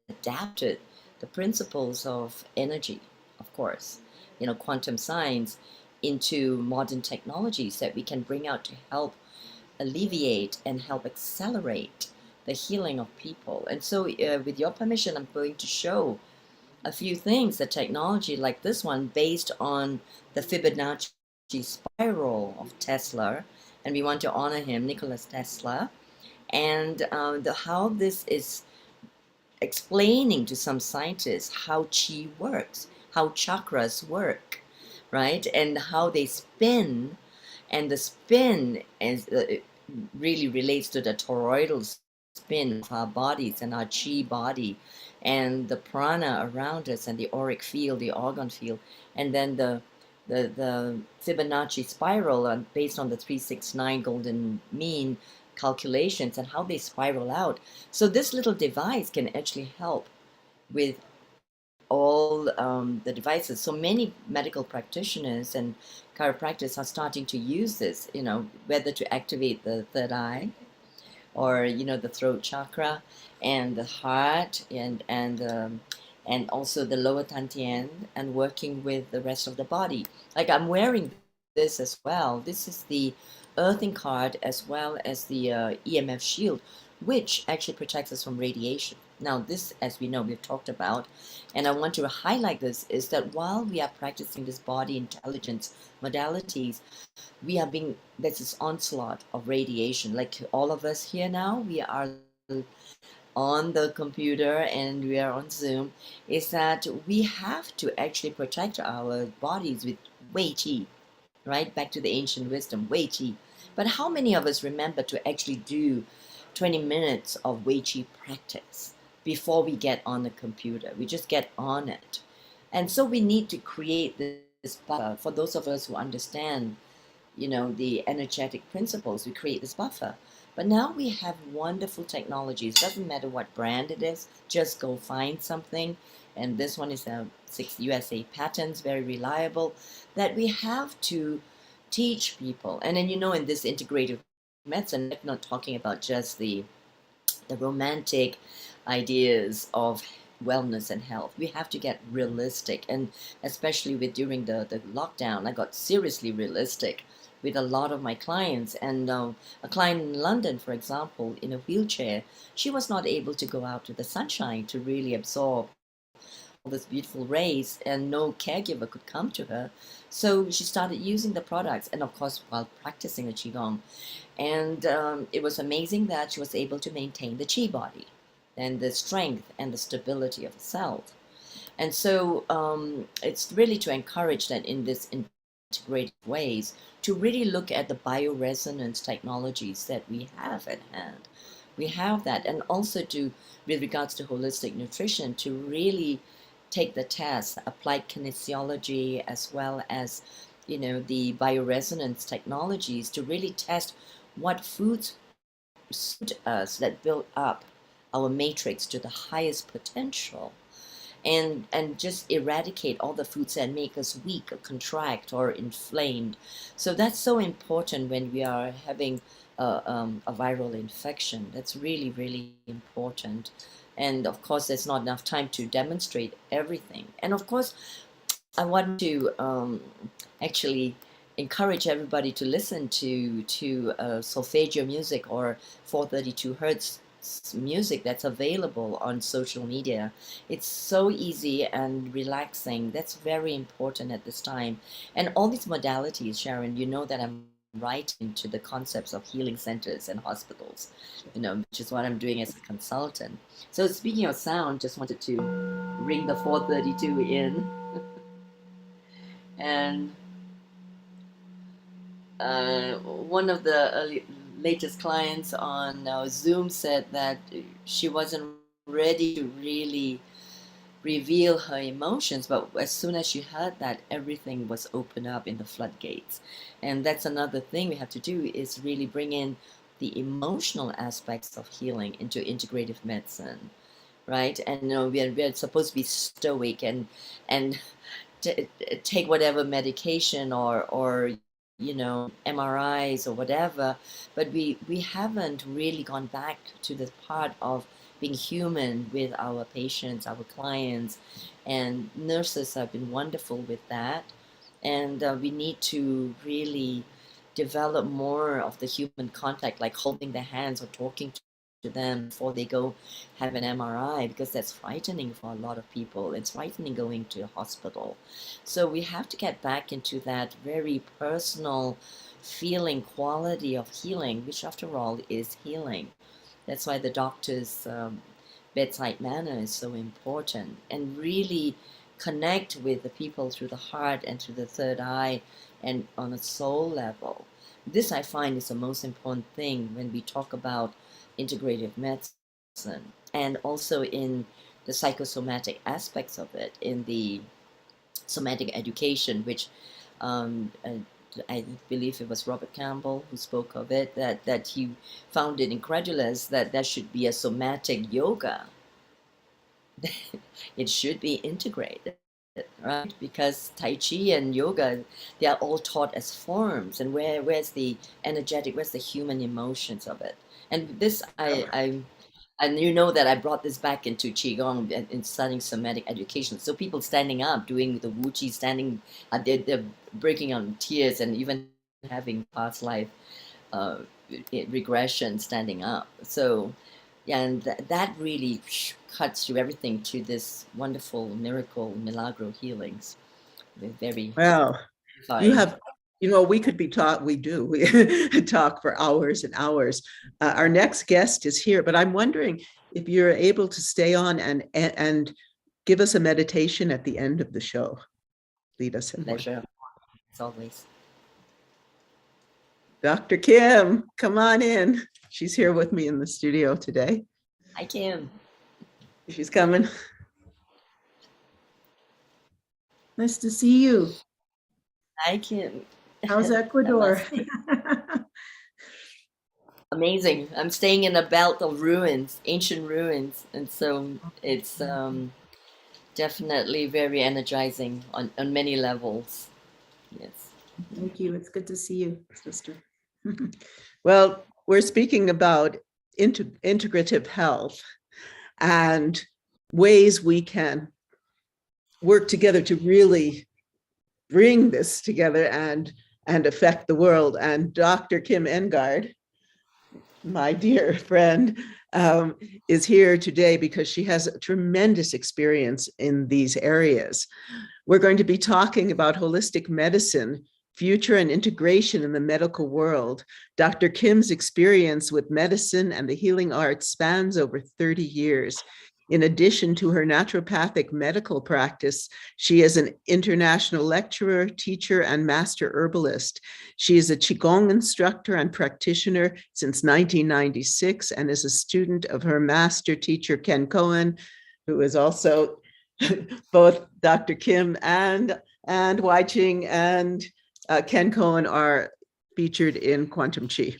adapted the principles of energy, of course, you know, quantum science, into modern technologies that we can bring out to help alleviate and help accelerate the healing of people. And so with your permission, I'm going to show a few things, the technology like this one, based on the Fibonacci spiral of Tesla, and we want to honor him, Nikola Tesla, and how this is explaining to some scientists how Qi works, how chakras work, right, and how they spin, and the spin is, really relates to the toroidal spin of our bodies and our Qi body, and the prana around us, and the auric field, the organ field, and then the Fibonacci spiral based on the 369 golden mean calculations and how they spiral out. So this little device can actually help with all the devices. So many medical practitioners and chiropractors are starting to use this, you know, whether to activate the third eye, or, you know, the throat chakra and the heart, and also the lower dantian, and working with the rest of the body. Like I'm wearing this as well. This is the earthing card as well as the EMF shield, which actually protects us from radiation. Now this, as we know, we've talked about, and I want to highlight this, is that while we are practicing this body intelligence modalities, we are being, there's this onslaught of radiation. Like all of us here now, we are on the computer and we are on Zoom, is that we have to actually protect our bodies with Wei Qi, right? Back to the ancient wisdom, Wei Qi. But how many of us remember to actually do 20 minutes of Wei Qi practice before we get on the computer? We just get on it. And so we need to create this buffer for those of us who understand, the energetic principles, we create this buffer. But now we have wonderful technologies. Doesn't matter what brand it is, just go find something. And this one is a 6 USA patents, very reliable, that we have to teach people. And then, in this integrative medicine, I'm not talking about just the romantic ideas of wellness and health. We have to get realistic, and especially during the lockdown, I got seriously realistic with a lot of my clients. And a client in London, for example, in a wheelchair, she was not able to go out to the sunshine to really absorb all this beautiful rays, and no caregiver could come to her. So she started using the products, and of course while practicing the Qigong. And it was amazing that she was able to maintain the Qi body and the strength and the stability of the self. And so it's really to encourage that in this integrated ways, to really look at the bioresonance technologies that we have at hand. We have that, and also with regards to holistic nutrition, to really take the test, apply kinesiology as well as the bioresonance technologies to really test what foods suit us, that build up our matrix to the highest potential, and just eradicate all the foods that make us weak or contract or inflamed. So that's so important when we are having a viral infection. That's really, really important. And of course, there's not enough time to demonstrate everything. And of course, I want to actually encourage everybody to listen to solfeggio music or 432 hertz music that's available on social media. It's so easy and relaxing. That's very important at this time. And all these modalities, Sharon, that I'm right into the concepts of healing centers and hospitals, which is what I'm doing as a consultant. So speaking of sound, just wanted to ring the 432 in. And one of the latest clients on Zoom said that she wasn't ready to really reveal her emotions, but as soon as she heard that, everything was opened up in the floodgates. And that's another thing we have to do, is really bring in the emotional aspects of healing into integrative medicine, right? And we're supposed to be stoic and take whatever medication or MRIs or whatever, but we haven't really gone back to the part of being human with our patients, our clients, and nurses have been wonderful with that. And we need to really develop more of the human contact, like holding their hands or talking to them before they go have an MRI, because that's frightening for a lot of people. It's frightening going to a hospital. So we have to get back into that very personal feeling quality of healing, which after all is healing. That's why the doctor's bedside manner is so important, and really connect with the people through the heart and through the third eye and on a soul level. This I find is the most important thing when we talk about integrative medicine, and also in the psychosomatic aspects of it, in the somatic education, which I believe it was Robert Campbell who spoke of it, that he found it incredulous that there should be a somatic yoga. It should be integrated, right? Because Tai Chi and yoga, they are all taught as forms, and where's the energetic, where's the human emotions of it? And this, and that I brought this back into Qigong in studying somatic education. So people standing up, doing the Wu Chi, standing, they're breaking out in tears and even having past life regression standing up. So, yeah, and that really cuts through everything to this wonderful miracle, milagro healings. They're very Wow. satisfying. You have, we could be taught, we do, we talk for hours and hours. Our next guest is here, but I'm wondering if you're able to stay on and give us a meditation at the end of the show. Lead us in. Pleasure, as always. Dr. Kim, come on in. She's here with me in the studio today. Hi, Kim. She's coming. Nice to see you. Hi, Kim. How's Ecuador? Amazing. I'm staying in a belt of ruins, ancient ruins, and so it's definitely very energizing on many levels. Yes. Thank you. It's good to see you, sister. Well, we're speaking about integrative health and ways we can work together to really bring this together and affect the world. And Dr. Kim Engard, my dear friend, is here today because she has a tremendous experience in these areas. We're going to be talking about holistic medicine, future and integration in the medical world. Dr. Kim's experience with medicine and the healing arts spans over 30 years. In addition to her naturopathic medical practice, she is an international lecturer, teacher, and master herbalist. She is a Qigong instructor and practitioner since 1996 and is a student of her master teacher, Ken Cohen, who is also both Dr. Kim and Wai Ching and Ken Cohen are featured in Quantum Chi.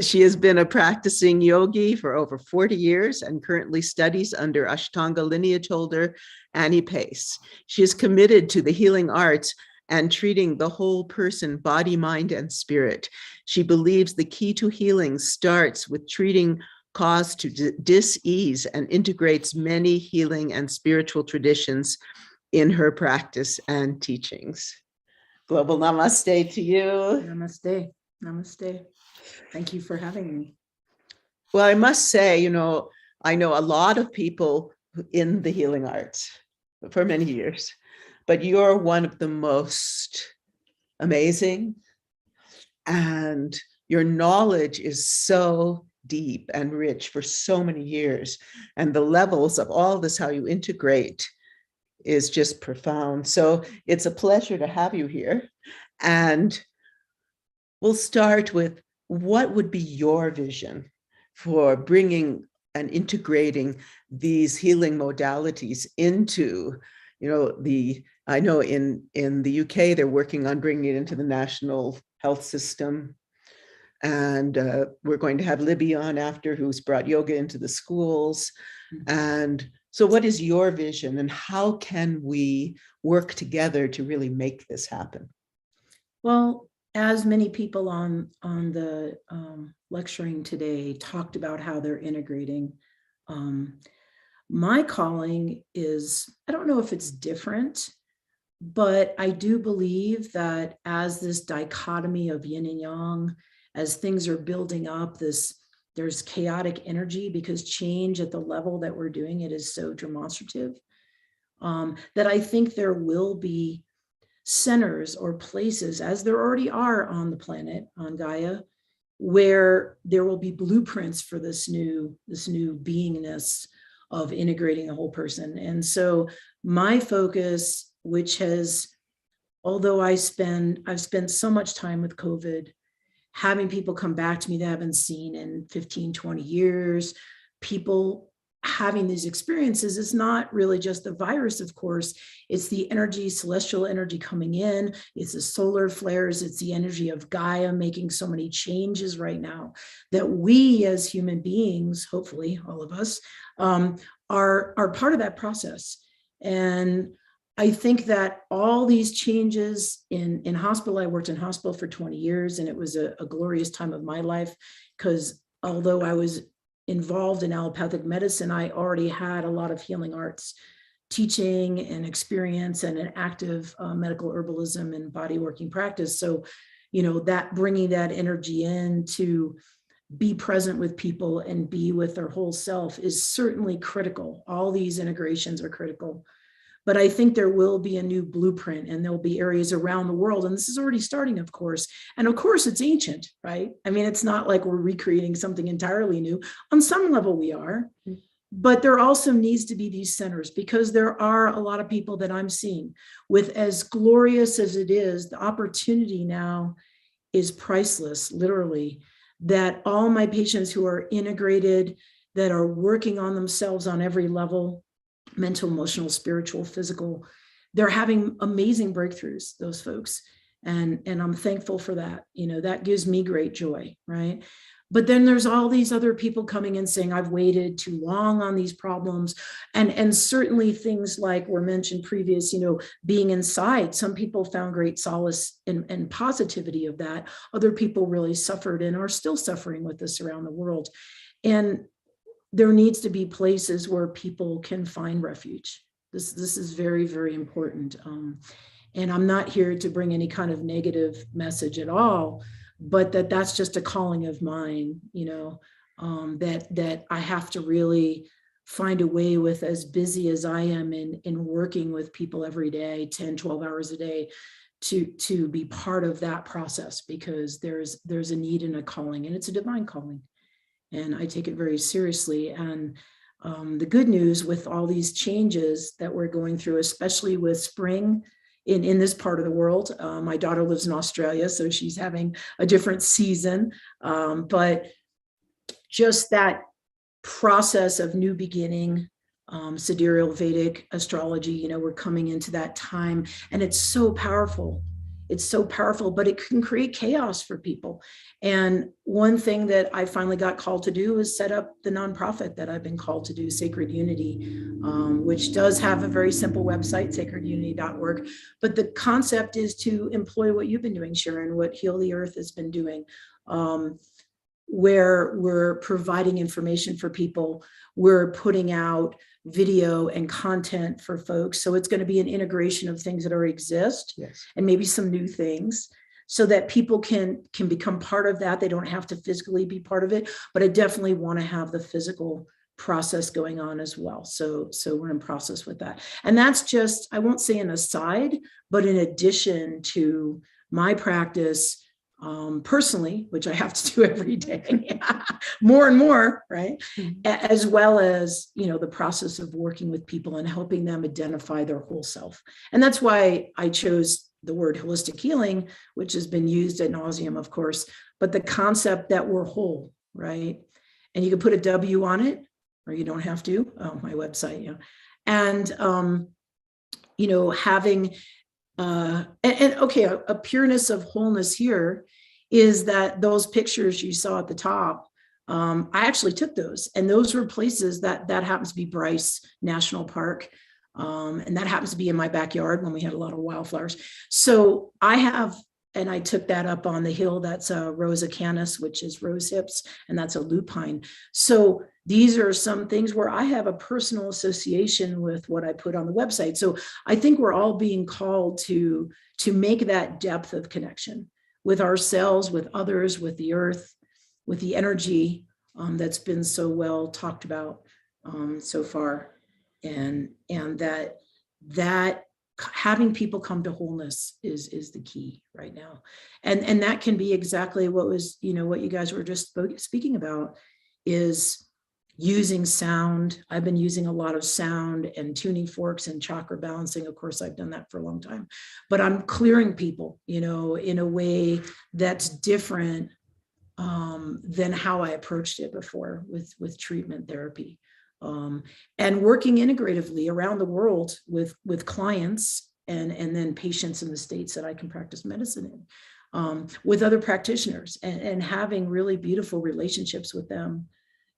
She has been a practicing yogi for over 40 years and currently studies under Ashtanga lineage holder Annie Pace. She is committed to the healing arts and treating the whole person, body, mind, and spirit. She believes the key to healing starts with treating cause to dis-ease and integrates many healing and spiritual traditions in her practice and teachings. Global namaste to you. Namaste. Namaste. Thank you for having me. Well, I must say, I know a lot of people in the healing arts for many years, but you're one of the most amazing, and your knowledge is so deep and rich for so many years, and the levels of all this, how you integrate, is just profound. So it's a pleasure to have you here, and we'll start with, what would be your vision for bringing and integrating these healing modalities into, I know in the UK, they're working on bringing it into the national health system. And we're going to have Libby on after, who's brought yoga into the schools. And so what is your vision, and how can we work together to really make this happen? Well, as many people on the lecturing today talked about how they're integrating, my calling is, I don't know if it's different, but I do believe that as this dichotomy of yin and yang, as things are building up, there's chaotic energy because change at the level that we're doing it is so demonstrative, that I think there will be centers or places, as there already are on the planet, on Gaia, where there will be blueprints for this new beingness of integrating the whole person. And so my focus, which has, although I've spent so much time with COVID, having people come back to me that I haven't seen in 15, 20 years, people having these experiences, is not really just the virus, of course, it's the energy, celestial energy coming in, it's the solar flares, it's the energy of Gaia making so many changes right now that we as human beings, hopefully all of us, are part of that process. And I think that all these changes in hospital, I worked in hospital for 20 years, and it was a glorious time of my life, because although I was involved in allopathic medicine, I already had a lot of healing arts teaching and experience and an active medical herbalism and body working practice. So, that bringing that energy in to be present with people and be with their whole self is certainly critical. All these integrations are critical. But I think there will be a new blueprint, and there'll be areas around the world. And this is already starting, of course. And of course, it's ancient, right? I mean, it's not like we're recreating something entirely new. On some level, we are. But there also needs to be these centers, because there are a lot of people that I'm seeing with, as glorious as it is, the opportunity now is priceless, literally, that all my patients who are integrated, that are working on themselves on every level, mental, emotional, spiritual, physical, they're having amazing breakthroughs, those folks. And I'm thankful for that. That gives me great joy, right? But then there's all these other people coming and saying, I've waited too long on these problems. And certainly things like were mentioned previous, being inside. Some people found great solace and positivity of that. Other people really suffered and are still suffering with this around the world. And there needs to be places where people can find refuge. This is very, very important. And I'm not here to bring any kind of negative message at all, but that's just a calling of mine, that I have to really find a way, with as busy as I am in working with people every day, 10, 12 hours a day, to be part of that process, because there's a need and a calling, and it's a divine calling. And I take it very seriously. And the good news with all these changes that we're going through, especially with spring in this part of the world, my daughter lives in Australia, so she's having a different season. But just that process of new beginning, sidereal Vedic astrology, we're coming into that time, and it's so powerful. It's so powerful, but it can create chaos for people. And one thing that I finally got called to do is set up the nonprofit that I've been called to do, Sacred Unity, which does have a very simple website, sacredunity.org. But the concept is to employ what you've been doing, Sharon, what Heal the Earth has been doing, where we're providing information for people. We're putting out video and content for folks. So it's going to be an integration of things that already exist, yes, and maybe some new things, so that people can become part of that. They don't have to physically be part of it, but I definitely want to have the physical process going on as well. So we're in process with that. And that's just, I won't say an aside, but in addition to my practice, personally, which I have to do every day, more and more, right? Mm-hmm. As well as, the process of working with people and helping them identify their whole self. And that's why I chose the word holistic healing, which has been used ad nauseum, of course, but the concept that we're whole, right? And you can put a W on it, or you don't have to. My website, and having a pureness of wholeness here is that those pictures you saw at the top, I actually took those, and those were places that happens to be Bryce National Park. And that happens to be in my backyard when we had a lot of wildflowers. So I took that up on the hill. That's a Rosa canis, which is rose hips, and that's a lupine. So these are some things where I have a personal association with what I put on the website. So I think we're all being called to make that depth of connection with ourselves, with others, with the earth, with the energy that's been so well talked about so far. And that having people come to wholeness is the key right now. And that can be exactly what was, what you guys were just speaking about, is using sound. I've been using a lot of sound and tuning forks and chakra balancing. Of course, I've done that for a long time, but I'm clearing people, in a way that's different than how I approached it before with treatment therapy. And working integratively around the world with clients and then patients in the states that I can practice medicine in, with other practitioners, and having really beautiful relationships with them,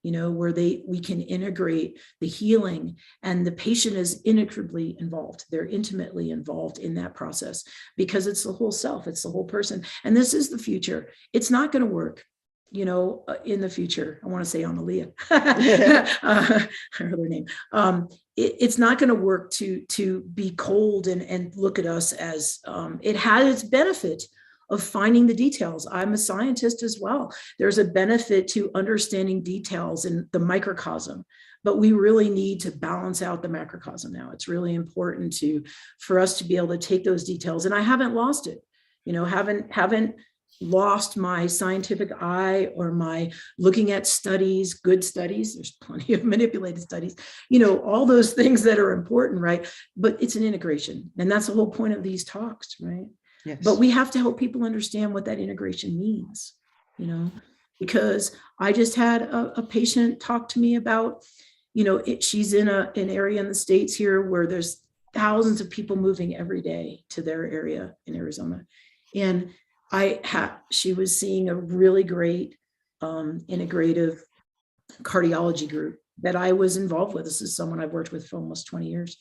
where we can integrate the healing, and the patient is integrably involved. They're intimately involved in that process, because it's the whole self, it's the whole person. And this is the future. It's not going to work, in the future. I want to say Analia, her name. It's not going to work to be cold and look at us as, it had its benefit of finding the details. I'm a scientist as well. There's a benefit to understanding details in the microcosm, but we really need to balance out the macrocosm now. It's really important for us to be able to take those details. And I haven't lost it, haven't lost my scientific eye or my looking at studies, good studies. There's plenty of manipulated studies, all those things that are important, right? But it's an integration. And that's the whole point of these talks, right? Yes. But we have to help people understand what that integration means, because I just had a patient talk to me about, she's in an area in the States here where there's thousands of people moving every day to their area in Arizona. And she was seeing a really great integrative cardiology group that I was involved with. This is someone I've worked with for almost 20 years.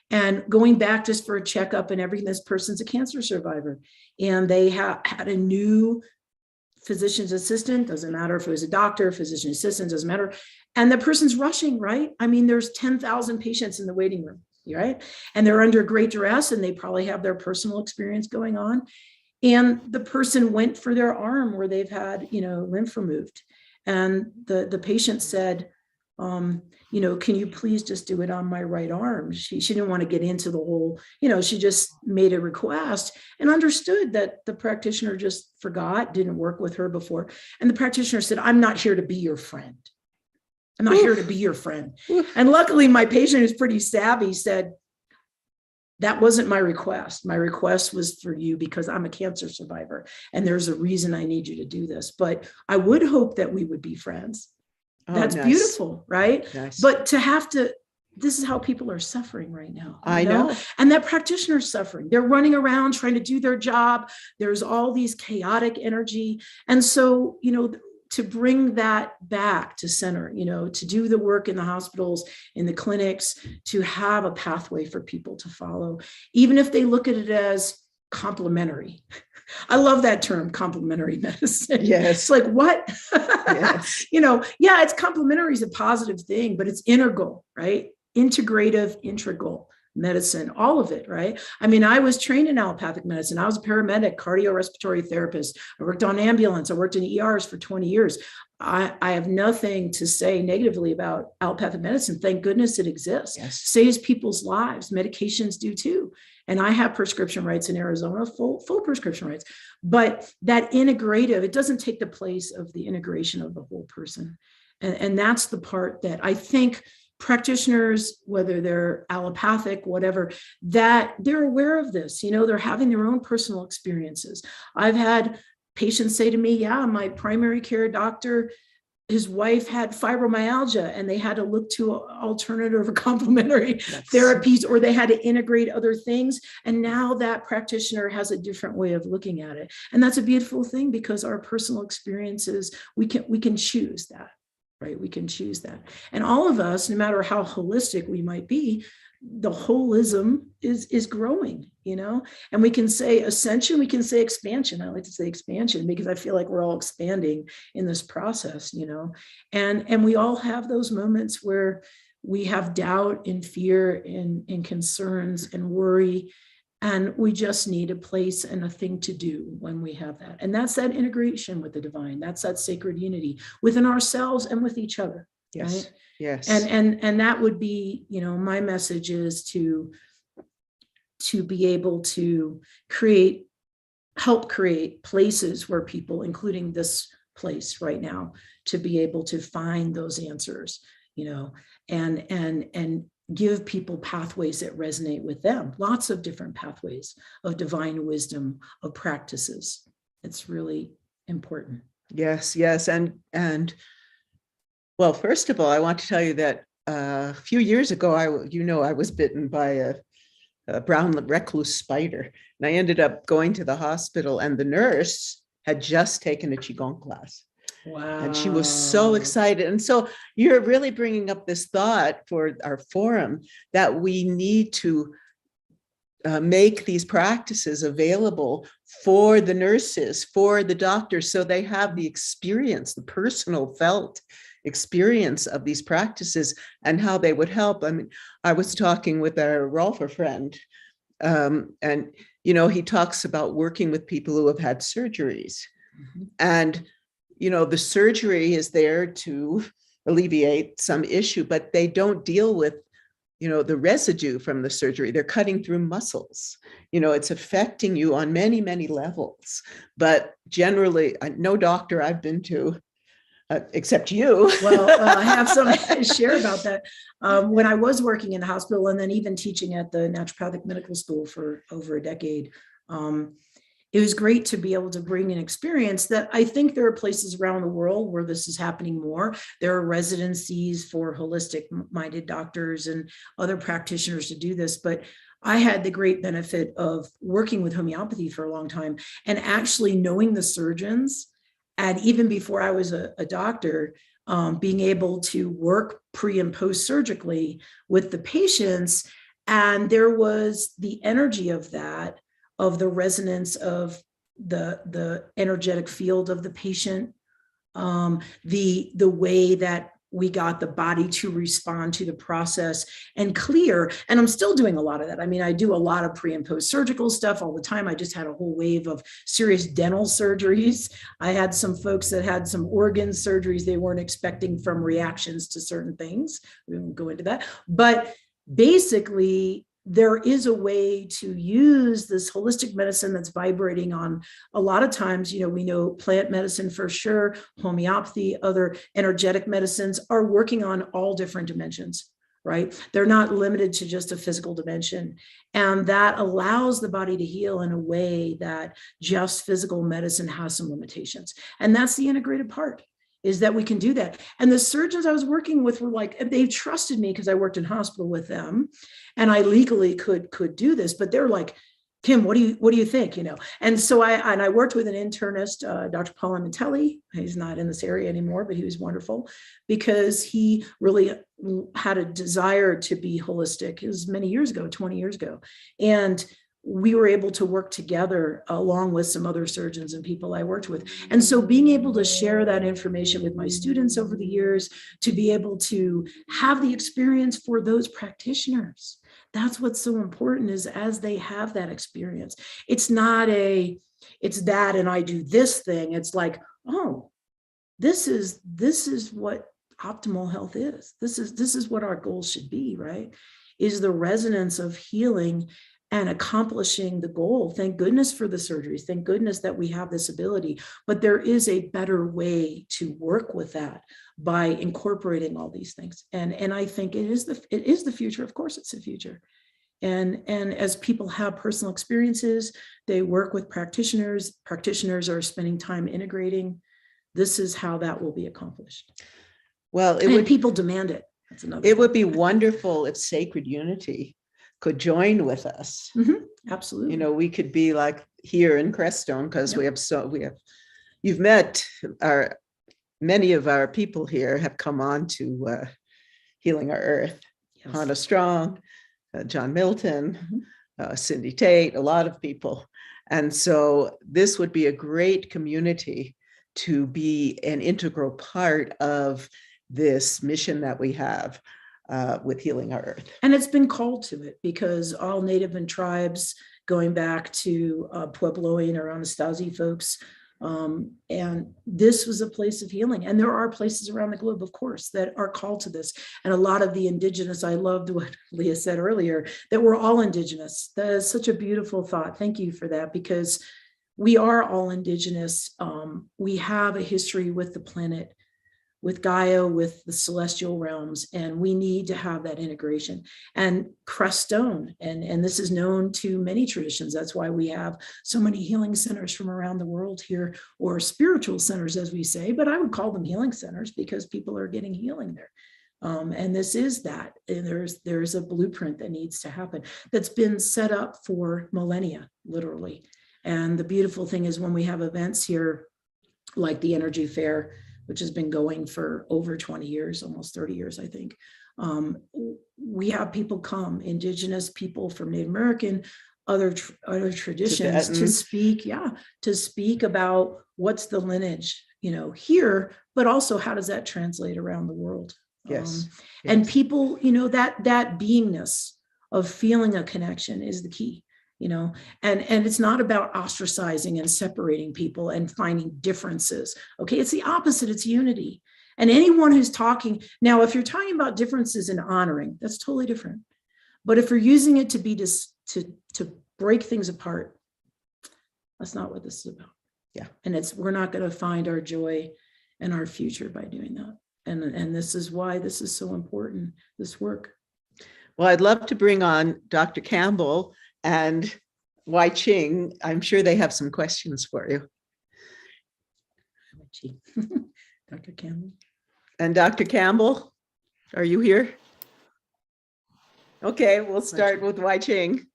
And going back just for a checkup and everything, this person's a cancer survivor. And they had a new physician's assistant, doesn't matter if it was a doctor, physician assistant, doesn't matter. And the person's rushing, right? I mean, there's 10,000 patients in the waiting room, right? And they're under great duress and they probably have their personal experience going on. And the person went for their arm where they've had, lymph removed. And the patient said, can you please just do it on my right arm? She didn't want to get into the whole, she just made a request and understood that the practitioner just forgot, didn't work with her before. And the practitioner said, I'm not here to be your friend. I'm not here to be your friend. And luckily my patient, who's pretty savvy, said, that wasn't my request. My request was for you because I'm a cancer survivor and there's a reason I need you to do this. But I would hope that we would be friends. That's nice. Beautiful, right? Nice. But this is how people are suffering right now. I know. And that practitioner is suffering. They're running around trying to do their job. There's all these chaotic energy. And so, to bring that back to center, to do the work in the hospitals, in the clinics, to have a pathway for people to follow, even if they look at it as complementary. I love that term, complementary medicine. Yes. It's like, what? Yes. It's complementary is a positive thing, but it's integral, right? Integrative, integral medicine, all of it, right? I mean, I was trained in allopathic medicine. I was a paramedic, cardiorespiratory therapist. I worked on ambulance. I worked in ERs for 20 years. I have nothing to say negatively about allopathic medicine. Thank goodness it exists. Yes. Saves people's lives. Medications do too. And I have prescription rights in Arizona, full prescription rights. But that integrative, it doesn't take the place of the integration of the whole person. And that's the part that I think practitioners, whether they're allopathic, whatever, that they're aware of this, they're having their own personal experiences. I've had patients say to me, my primary care doctor, his wife had fibromyalgia and they had to look to alternative or complementary therapies, or they had to integrate other things. And now that practitioner has a different way of looking at it. And that's a beautiful thing because our personal experiences, we can choose that. Right? We can choose that. And all of us, no matter how holistic we might be, the holism is growing, and we can say ascension, we can say expansion. I like to say expansion because I feel like we're all expanding in this process, and we all have those moments where we have doubt and fear and concerns and worry. And we just need a place and a thing to do when we have that. And that's that integration with the divine. That's that sacred unity within ourselves and with each other. Yes. Right? Yes. And that would be, my message is to be able to help create places where people, including this place right now, to be able to find those answers, and give people pathways that resonate with them. Lots of different pathways of divine wisdom, of practices. It's really important. Yes. And well, first of all, I want to tell you that a few years ago, I was bitten by a brown recluse spider, and I ended up going to the hospital, and the nurse had just taken a Qigong class. Wow. And she was so excited. And so you're really bringing up this thought for our forum that we need to make these practices available for the nurses, for the doctors, so they have the experience, the personal felt experience of these practices and how they would help. I mean, I was talking with a Rolfer friend, and, he talks about working with people who have had surgeries. Mm-hmm. And the surgery is there to alleviate some issue, but they don't deal with, the residue from the surgery. They're cutting through muscles. It's affecting you on many, many levels. But generally, no doctor I've been to, except you. Well, I have something to share about that. When I was working in the hospital and then even teaching at the naturopathic medical school for over a decade, it was great to be able to bring an experience that I think there are places around the world where this is happening more. There are residencies for holistic minded doctors and other practitioners to do this, but I had the great benefit of working with homeopathy for a long time and actually knowing the surgeons. And even before I was a doctor, being able to work pre and post surgically with the patients. And there was the energy of that, of the resonance of the energetic field of the patient, the way that we got the body to respond to the process and clear. And I'm still doing a lot of that. I mean, I do a lot of pre and post surgical stuff all the time. I just had a whole wave of serious dental surgeries. I had some folks that had some organ surgeries they weren't expecting from reactions to certain things. We won't go into that. But basically, there is a way to use this holistic medicine that's vibrating on a lot of times, we know plant medicine for sure, homeopathy, other energetic medicines are working on all different dimensions, right? They're not limited to just a physical dimension. And that allows the body to heal in a way that just physical medicine has some limitations. And that's the integrated part, is that we can do that. And the surgeons I was working with were like, they trusted me because I worked in hospital with them and I legally could do this, but they're like, Kim, what do you think? And so I worked with an internist, Dr. Paul Mantelli. He's not in this area anymore, but he was wonderful because he really had a desire to be holistic. It was many years ago, 20 years ago. And we were able to work together along with some other surgeons and people I worked with. And so being able to share that information with my students over the years, to be able to have the experience for those practitioners, that's what's so important, is as they have that experience, it's not it's that and I do this thing. It's like, oh, this is what optimal health is. This is what our goals should be, right? Is the resonance of healing and accomplishing the goal. Thank goodness for the surgeries. Thank goodness that we have this ability, but there is a better way to work with that by incorporating all these things. And I think it is the future. Of course, it's the future. And as people have personal experiences, they work with practitioners. Practitioners are spending time integrating. This is how that will be accomplished. Well, people demand it. That's another. It would be wonderful if Sacred Unity could join with us. Mm-hmm. Absolutely. We could be like here in Crestone, because you've met many of our people here have come on to Healing Our Earth. Yes. Hannah Strong, John Milton, Cindy Tate, a lot of people. And so this would be a great community to be an integral part of this mission that we have with Healing Our Earth. And it's been called to it because all native and tribes, going back to Puebloan or Anasazi folks, and this was a place of healing. And there are places around the globe, of course, that are called to this. And a lot of the indigenous, I loved what Leah said earlier, that we're all indigenous. That is such a beautiful thought. Thank you for that, because we are all indigenous. We have a history with the planet, with Gaia, with the celestial realms, and we need to have that integration. And Crestone, and this is known to many traditions. That's why we have so many healing centers from around the world here, or spiritual centers, as we say, but I would call them healing centers because people are getting healing there. And this is that. And there's a blueprint that needs to happen that's been set up for millennia, literally. And the beautiful thing is when we have events here, like the Energy Fair, which has been going for over 20 years, almost 30 years, I think. We have people come, indigenous people from Native American, other traditions to speak about what's the lineage, here, but also how does that translate around the world? Yes. And people, that beingness of feeling a connection is the key. And it's not about ostracizing and separating people and finding differences. Okay, it's the opposite, it's unity. And anyone who's talking, now, if you're talking about differences in honoring, that's totally different. But if you're using it to be to break things apart, that's not what this is about. Yeah. And we're not going to find our joy and our future by doing that. And this is why this is so important, this work. Well, I'd love to bring on Dr. Campbell and Wai Ching. I'm sure they have some questions for you. Dr. Campbell. And Dr. Campbell, are you here? Okay, we'll start with Wai Ching.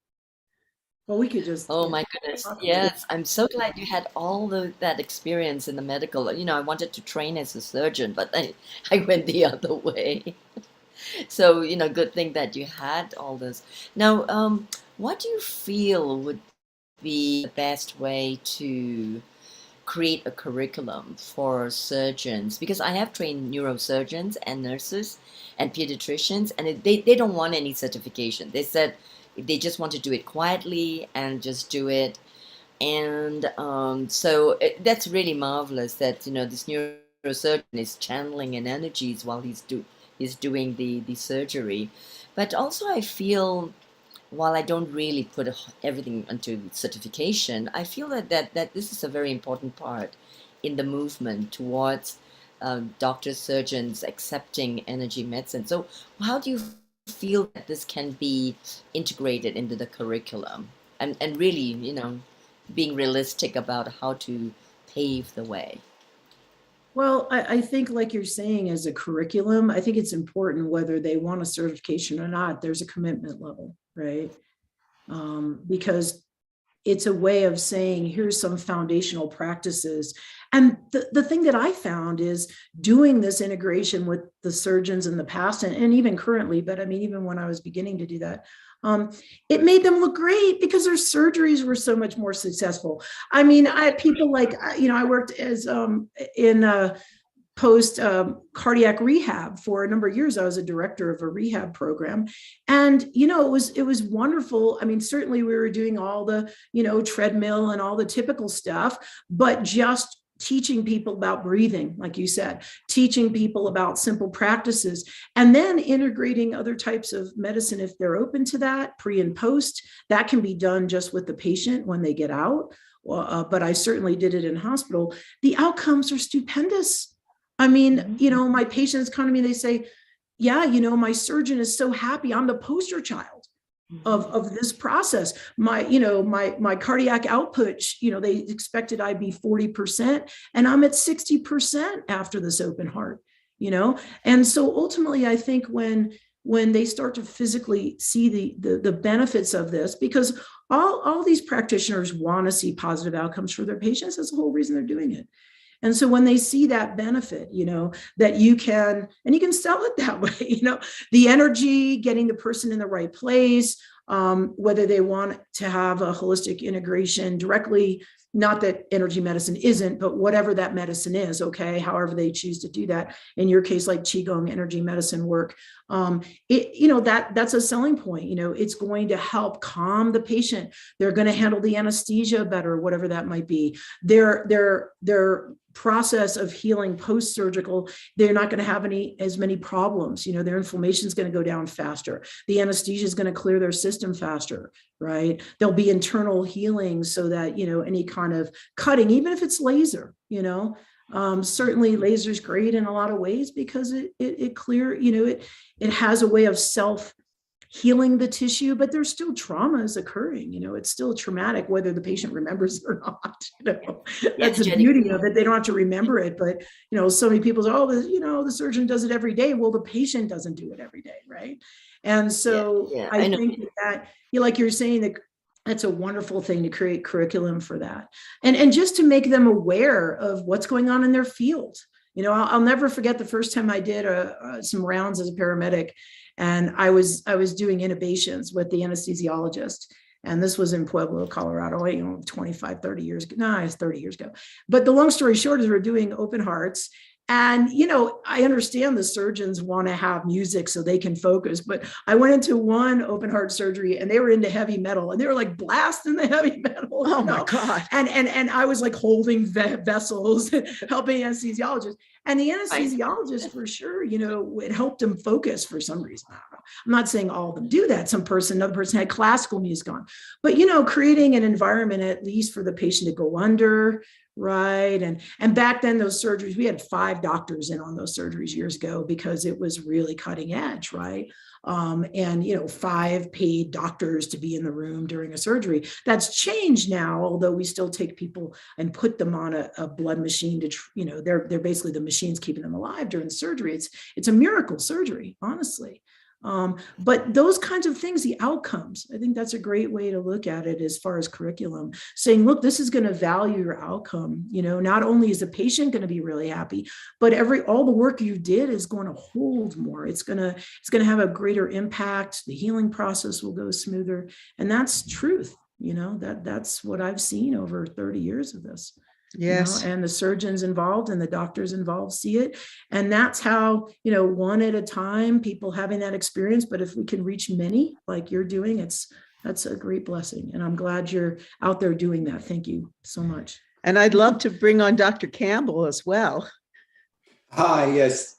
Well, we could just. Oh my goodness. Yes, I'm so glad you had all that experience in the medical. I wanted to train as a surgeon, but I went the other way. So, good thing that you had all this. Now, what do you feel would be the best way to create a curriculum for surgeons? Because I have trained neurosurgeons and nurses and pediatricians, and they don't want any certification. They said they just want to do it quietly and just do it. And so that's really marvelous that this neurosurgeon is channeling in energies while he's doing the surgery. But also I feel, while I don't really put everything into certification, I feel that this is a very important part in the movement towards doctors, surgeons accepting energy medicine. So how do you feel that this can be integrated into the curriculum and really, being realistic about how to pave the way? Well, I think, like you're saying, as a curriculum, I think it's important whether they want a certification or not, there's a commitment level, right? Because it's a way of saying, here's some foundational practices. And the thing that I found is doing this integration with the surgeons in the past and even currently, but I mean, even when I was beginning to do that, it made them look great because their surgeries were so much more successful. I mean, I had people like, I worked as in post cardiac rehab for a number of years. I was a director of a rehab program, and it was wonderful. I mean, certainly we were doing all the treadmill and all the typical stuff, but just teaching people about breathing, like you said, teaching people about simple practices, and then integrating other types of medicine if they're open to that, pre and post. That can be done just with the patient when they get out. But I certainly did it in hospital. The outcomes are stupendous. I mean, my patients come to me, they say, yeah, my surgeon is so happy. I'm the poster child of this process. My cardiac output, they expected I'd be 40%, and I'm at 60% after this open heart, And so ultimately, I think when they start to physically see the benefits of this, because all these practitioners want to see positive outcomes for their patients, that's the whole reason they're doing it. And so when they see that benefit, that you can sell it that way, the energy, getting the person in the right place, whether they want to have a holistic integration directly, not that energy medicine isn't, but whatever that medicine is, okay, however they choose to do that. In your case, like Qigong energy medicine work, that's a selling point. It's going to help calm the patient. They're going to handle the anesthesia better, whatever that might be. Their process of healing post-surgical, they're not going to have as many problems. Their inflammation is going to go down faster. The anesthesia is going to clear their system faster, right? There'll be internal healing so that, any kind of cutting, even if it's laser, certainly laser is great in a lot of ways because it clear, it has a way of healing the tissue, but there's still traumas occurring. It's still traumatic, whether the patient remembers it or not. That's the beauty of it. They don't have to remember it, but so many people say, oh, the surgeon does it every day. Well, the patient doesn't do it every day, right? And so I think that, like you're saying, that's a wonderful thing to create curriculum for that, and just to make them aware of what's going on in their field. I'll never forget the first time I did some rounds as a paramedic. And I was doing intubations with the anesthesiologist. And this was in Pueblo, Colorado, 25, 30 years ago. No, it's 30 years ago. But the long story short is we're doing open hearts. And, I understand the surgeons want to have music so they can focus, but I went into one open heart surgery and they were into heavy metal and they were like blasting the heavy metal. Oh my God. And I was like holding vessels, helping anesthesiologists. And the anesthesiologist, for sure, it helped them focus for some reason. I don't know. I'm not saying all of them do that. Another person had classical music on, but, creating an environment at least for the patient to go under, right? And back then, those surgeries, we had 5 doctors in on those surgeries years ago because it was really cutting edge, right? And 5 paid doctors to be in the room during a surgery. That's changed now, although we still take people and put them on a blood machine to, they're basically the machines keeping them alive during the surgery. It's a miracle surgery, honestly. But those kinds of things, the outcomes, I think that's a great way to look at it as far as curriculum, saying, look, this is going to value your outcome. You know, not only is the patient going to be really happy, but all the work you did is going to hold more. It's going to have a greater impact. The healing process will go smoother. And that's truth. You know, that's what I've seen over 30 years of this. Yes. You know, and the surgeons involved and the doctors involved see it. And that's how, you know, one at a time, people having that experience. But if we can reach many like you're doing, that's a great blessing. And I'm glad you're out there doing that. Thank you so much. And I'd love to bring on Dr. Campbell as well. Hi, yes.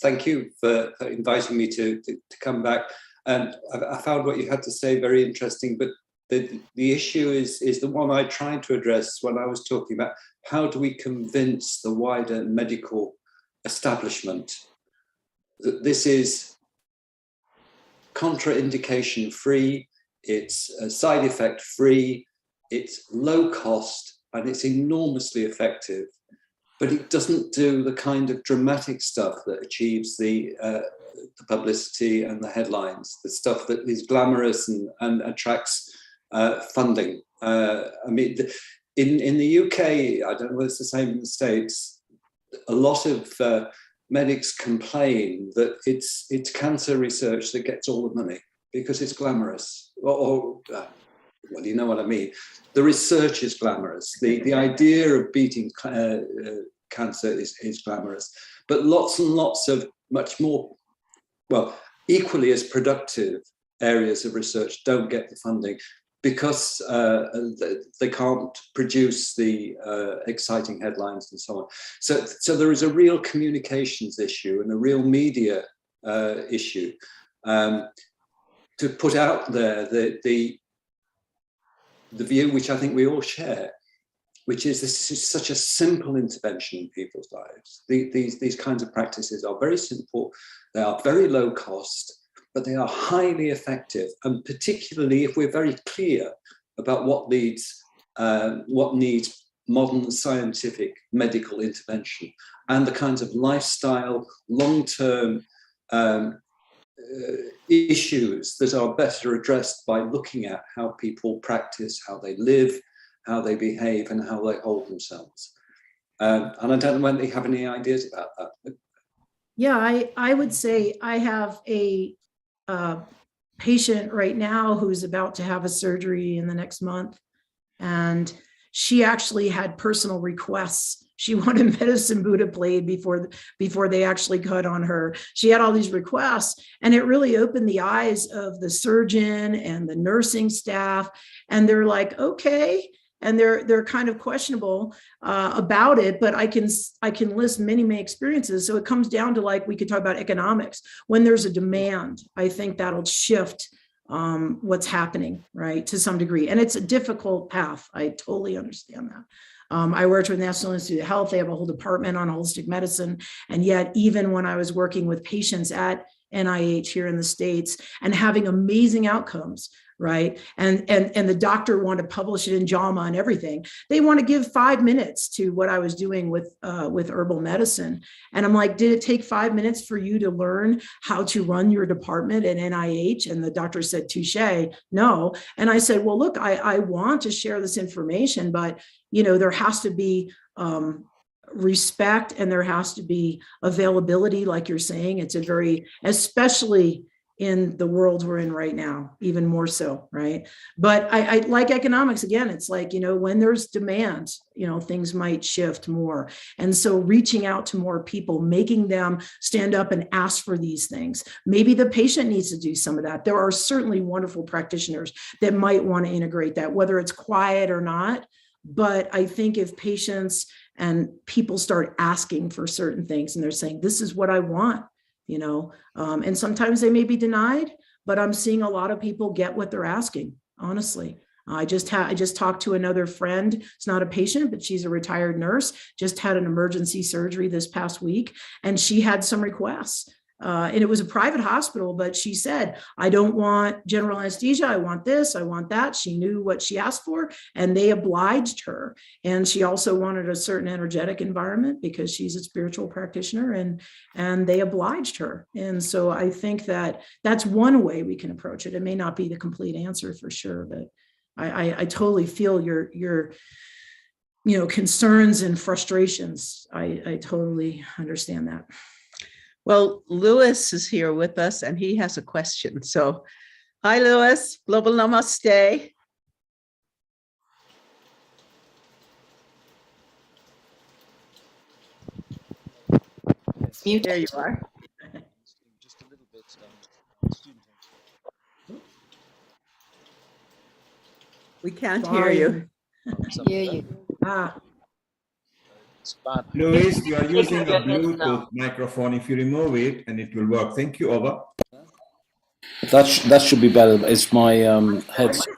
Thank you for inviting me to come back. And I found what you had to say very interesting, but the issue is the one I tried to address when I was talking about how do we convince the wider medical establishment that this is contraindication free, it's side effect free, it's low cost, and it's enormously effective. But it doesn't do the kind of dramatic stuff that achieves the publicity and the headlines, the stuff that is glamorous and attracts funding. I mean, in the UK, I don't know whether it's the same in the States, a lot of medics complain that it's cancer research that gets all the money because it's glamorous. Well, you know what I mean. The research is glamorous. The idea of beating cancer is glamorous. But lots and lots of much more, well, equally as productive areas of research don't get the funding because they can't produce the exciting headlines and so on. So there is a real communications issue and a real media issue to put out there the view which I think we all share, which is this is such a simple intervention in people's lives. These kinds of practices are very simple, they are very low cost, but they are highly effective, and particularly if we're very clear about what needs modern scientific medical intervention and the kinds of lifestyle, long-term issues that are better addressed by looking at how people practice, how they live, how they behave, and how they hold themselves. And I don't know whether you have any ideas about that. Yeah, I would say I have a patient right now who's about to have a surgery in the next month. And she actually had personal requests. She wanted medicine Buddha played before they actually cut on her. She had all these requests, and it really opened the eyes of the surgeon and the nursing staff. And they're like, okay. And they're kind of questionable about it, but I can list many experiences. So it comes down to, like, we could talk about economics. When there's a demand, I think that'll shift what's happening, right, to some degree. And it's a difficult path. I totally understand that. I worked with National Institute of Health. They have a whole department on holistic medicine. And yet, even when I was working with patients at NIH here in the States and having amazing outcomes, right? And the doctor wanted to publish it in JAMA and everything. They want to give 5 minutes to what I was doing with herbal medicine. And I'm like, did it take 5 minutes for you to learn how to run your department at NIH? And the doctor said, touche, no. And I said, well, look, I want to share this information, but there has to be respect, and there has to be availability, like you're saying. It's especially in the world we're in right now, even more so, right? But I like economics. Again, it's like, when there's demand, things might shift more. And so reaching out to more people, making them stand up and ask for these things. Maybe the patient needs to do some of that. There are certainly wonderful practitioners that might want to integrate that, whether it's quiet or not. But I think if patients and people start asking for certain things and they're saying, this is what I want, and sometimes they may be denied, but I'm seeing a lot of people get what they're asking, honestly. I just talked to another friend. It's not a patient, but she's a retired nurse, just had an emergency surgery this past week, and she had some requests. And it was a private hospital, but she said, I don't want general anesthesia. I want this, I want that. She knew what she asked for, and they obliged her. And she also wanted a certain energetic environment because she's a spiritual practitioner, and they obliged her. And so I think that that's one way we can approach it. It may not be the complete answer for sure, but I totally feel your concerns and frustrations. I totally understand that. Well, Lewis is here with us and he has a question. So, hi, Lewis. Global Namaste. Mute. There you are. Just a little bit. We can't hear you. Hear you. Luis, you are using a Bluetooth microphone. If you remove it, and it will work. Thank you. Over. That should be better. It's my headset.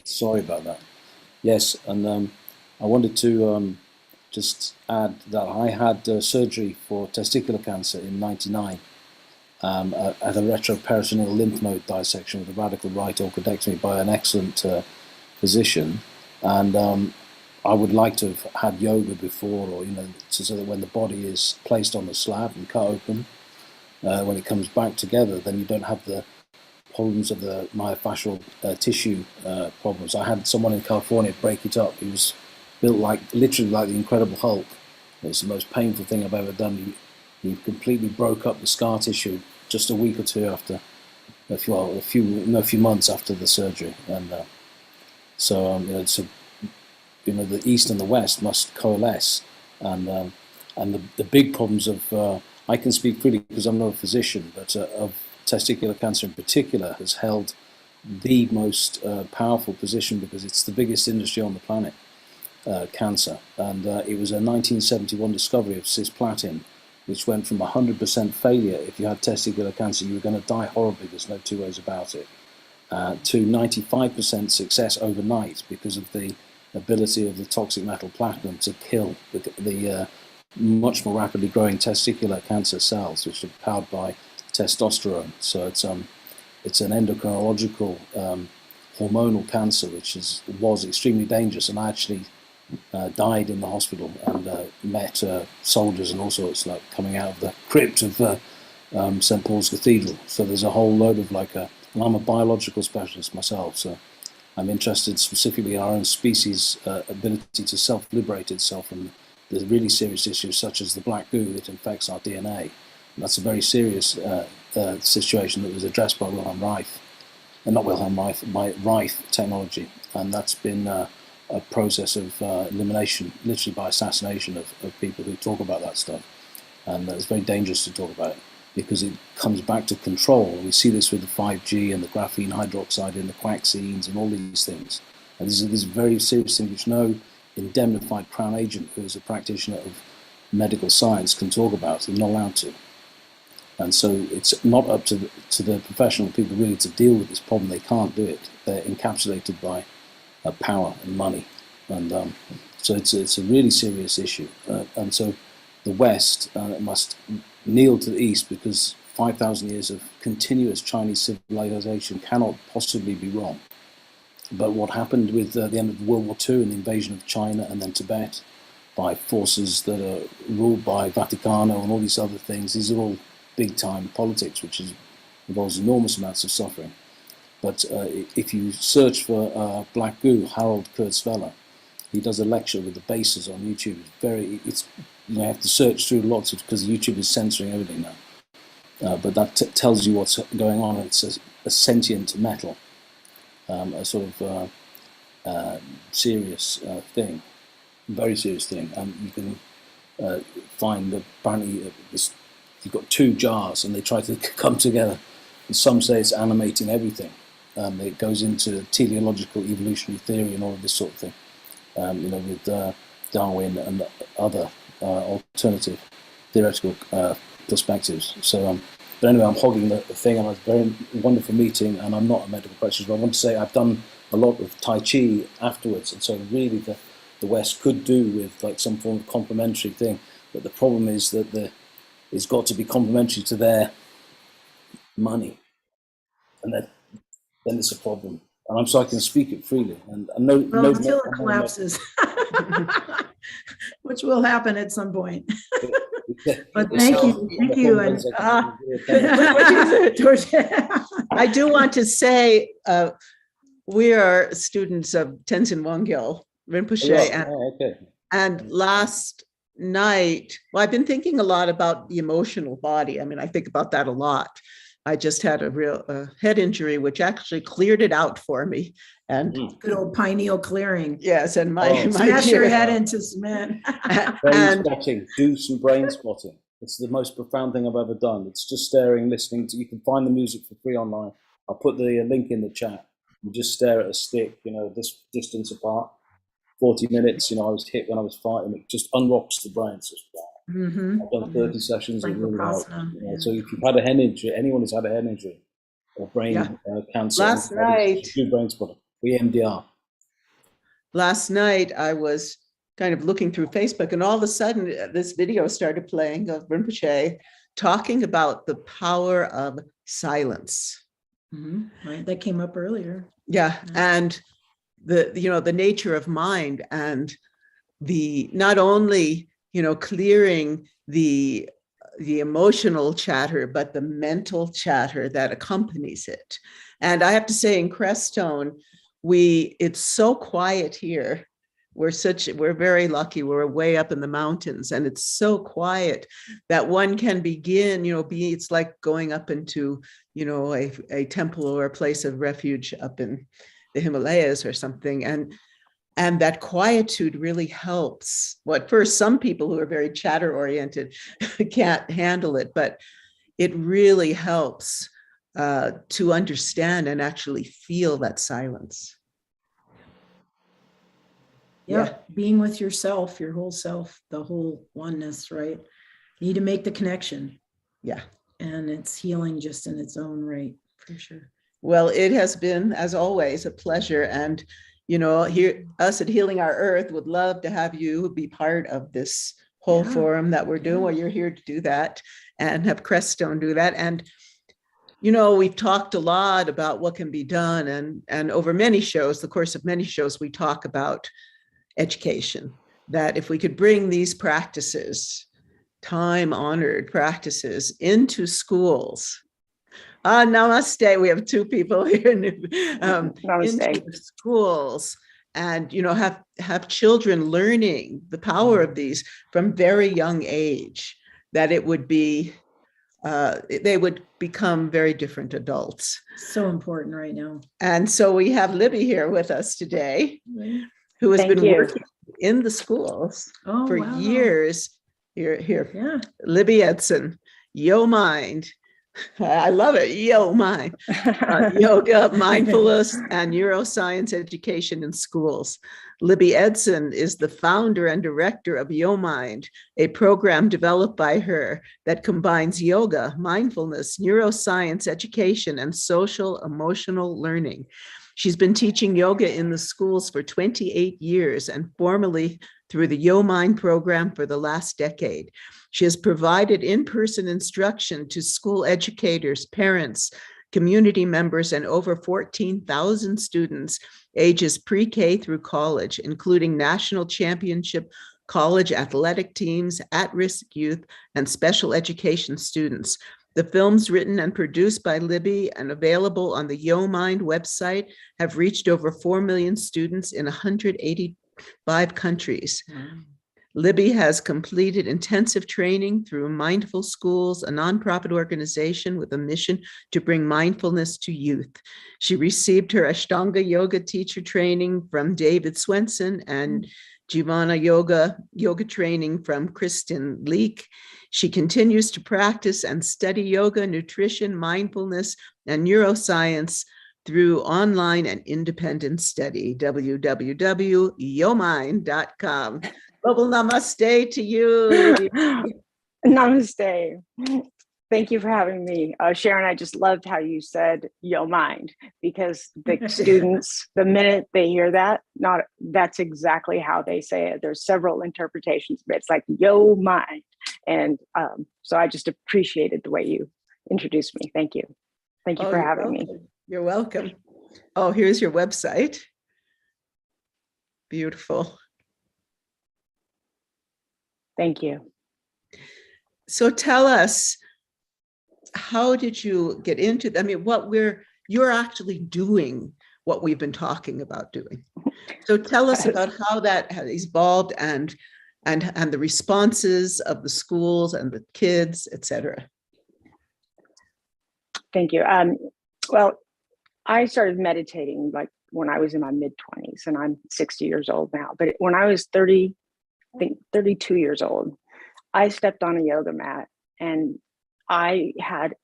Sorry about that. Yes, and I wanted to just add that I had surgery for testicular cancer in '99 at a retroperitoneal lymph node dissection with a radical right orchidectomy by an excellent physician, and I would like to have had yoga before, or so that when the body is placed on the slab and cut open, when it comes back together, then you don't have the problems of the myofascial tissue problems. I had someone in California break it up. He was built literally like the Incredible Hulk. It's the most painful thing I've ever done. He completely broke up the scar tissue just a week or two after, a few months after the surgery, and so the East and the West must coalesce, and the big problems of I can speak freely because I'm not a physician, but of testicular cancer in particular has held the most powerful position because it's the biggest industry on the planet, cancer, and it was a 1971 discovery of cisplatin, which went from 100% failure if you had testicular cancer, you were going to die horribly, there's no two ways about it, to 95% success overnight because of the ability of the toxic metal platinum to kill the much more rapidly growing testicular cancer cells, which are powered by testosterone. So it's an endocrinological hormonal cancer, which was extremely dangerous. And I actually died in the hospital and met soldiers and all sorts, like coming out of the crypt of St. Paul's Cathedral. So there's a whole load of and I'm a biological specialist myself, so I'm interested specifically in our own species' ability to self-liberate itself from the really serious issues such as the black goo that infects our DNA. And that's a very serious situation that was addressed by Wilhelm Reich, not Wilhelm Reich, by Reich technology. And that's been a process of elimination, literally by assassination of people who talk about that stuff. And it's very dangerous to talk about it because it comes back to control. We see this with the 5G and the graphene hydroxide and the quaxines and all these things. And this is a very serious thing which no indemnified Crown agent who is a practitioner of medical science can talk about. They're not allowed to. And so it's not up to the professional people really to deal with this problem. They can't do it. They're encapsulated by power and money. And so it's a really serious issue. And so the West must kneel to the East because 5,000 years of continuous Chinese civilization cannot possibly be wrong. But what happened with the end of World War II and the invasion of China and then Tibet by forces that are ruled by Vaticano and all these other things, these are all big-time politics, which involves enormous amounts of suffering. But if you search for Black Goo, Harold Kurtzweiler, he does a lecture with the bases on YouTube. You have to search through lots of, because YouTube is censoring everything now. But that tells you what's going on. It's a sentient metal, a sort of serious thing, very serious thing. And you can find that apparently you've got two jars and they try to come together. And some say it's animating everything. It goes into teleological evolutionary theory and all of this sort of thing, with Darwin and other alternative theoretical perspectives. So, but anyway, I'm hogging the thing, and it was a very wonderful meeting, and I'm not a medical practitioner, but I want to say I've done a lot of Tai Chi afterwards, and so really the West could do with like some form of complementary thing, but the problem is that it's got to be complementary to their money, and then it's a problem. And I'm so I can speak it freely. And until it collapses, which will happen at some point. But thank you, and I do want to say we are students of Tenzin Wangyal Rinpoche, and last night, well, I've been thinking a lot about the emotional body. I mean, I think about that a lot. I just had a real head injury, which actually cleared it out for me. And good old pineal clearing. Yes, and my smash your head into cement. Brain spotting. Do some brain spotting. It's the most profound thing I've ever done. It's just staring, listening to. You can find the music for free online. I'll put the link in the chat. You just stare at a stick, this distance apart. 40 minutes. I was hit when I was fighting. It just unlocks the brain. So I've done 30 sessions. It really helps. So if you've had a head injury, anyone who's had a head injury or brain cancer, last night, do brain spotting. EMDR. Last night, I was kind of looking through Facebook, and all of a sudden, this video started playing of Rinpoche talking about the power of silence. Right, that came up earlier. Yeah, and the nature of mind, and the not only clearing the emotional chatter, but the mental chatter that accompanies it. And I have to say, in Crestone, it's so quiet here. We're very lucky. We're way up in the mountains, and it's so quiet that one can begin, it's like going up into, a temple or a place of refuge up in the Himalayas or something. And that quietude really helps. Well, at first, some people who are very chatter oriented can't handle it, but it really helps to understand and actually feel that silence. Yeah, being with yourself, your whole self, the whole oneness, right? You need to make the connection. Yeah. And it's healing just in its own right, for sure. Well, it has been, as always, a pleasure. And, here, us at Healing Our Earth would love to have you be part of this whole forum that we're doing. Well, you're here to do that, and have Crestone do that. And, we've talked a lot about what can be done. And over many shows, the course of many shows, we talk about education, that if we could bring these practices, time-honored practices, into schools. Namaste. We have two people here. Into schools, and have children learning the power of these from very young age, that it would be they would become very different adults. So important right now. And so we have Libby here with us today, who has been working in the schools for years. Here. Yeah. Libby Edson, Yo Mind. I love it. Yo Mind. Yoga, mindfulness, and neuroscience education in schools. Libby Edson is the founder and director of Yo Mind, a program developed by her that combines yoga, mindfulness, neuroscience education, and social emotional learning. She's been teaching yoga in the schools for 28 years and formally through the Yo Mind program for the last decade. She has provided in-person instruction to school educators, parents, community members, and over 14,000 students ages pre-K through college, including national championship college athletic teams, at-risk youth, and special education students. The films written and produced by Libby and available on the Yo Mind website have reached over 4 million students in 185 countries. Libby has completed intensive training through Mindful Schools, a nonprofit organization with a mission to bring mindfulness to youth. She received her Ashtanga yoga teacher training from David Swenson and Jivana yoga training from Kristen Leak. She continues to practice and study yoga, nutrition, mindfulness, and neuroscience through online and independent study, www.yomind.com. Global namaste to you. Namaste. Thank you for having me. Sharon, I just loved how you said Yo Mind, because the students, the minute they hear that, that's exactly how they say it. There's several interpretations, but it's like Yo Mind. And so I just appreciated the way you introduced me. Thank you. Thank you for having me. You're welcome. Oh, here's your website. Beautiful. Thank you. So tell us, how did you get into that? I mean, you're actually doing what we've been talking about doing. So tell us about how that has evolved and the responses of the schools and the kids, etc. Thank you. Well, I started meditating like when I was in my mid-20s, and I'm 60 years old now. But when I was 30, I think 32 years old, I stepped on a yoga mat, and I had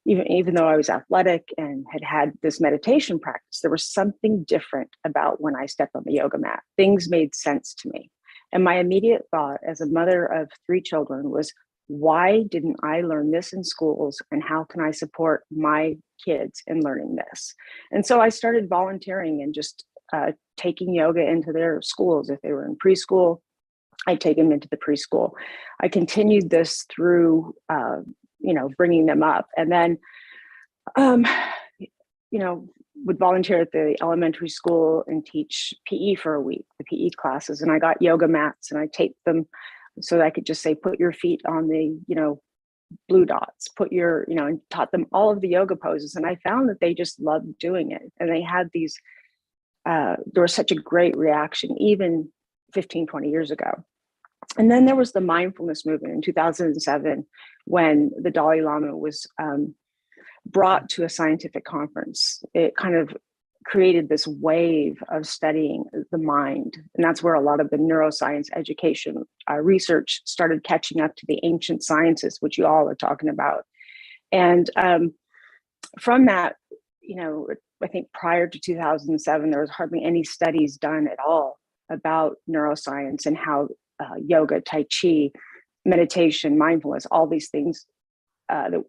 even though I was athletic and had this meditation practice, there was something different about when I stepped on the yoga mat. Things made sense to me. And my immediate thought as a mother of 3 children was, why didn't I learn this in schools, and how can I support my kids in learning this? And so I started volunteering and just taking yoga into their schools. If they were in preschool, I'd take them into the preschool. I continued this through, bringing them up. And then, would volunteer at the elementary school and teach PE for a week, the PE classes. And I got yoga mats, and I taped them so that I could just say, put your feet on the, blue dots, and taught them all of the yoga poses. And I found that they just loved doing it. And they had these, there was such a great reaction, even 15, 20 years ago. And then there was the mindfulness movement in 2007, when the Dalai Lama was brought to a scientific conference. It kind of created this wave of studying the mind. And that's where a lot of the neuroscience education research started catching up to the ancient sciences, which you all are talking about. And from that, I think prior to 2007, there was hardly any studies done at all about neuroscience and how yoga, Tai Chi, meditation, mindfulness, all these things that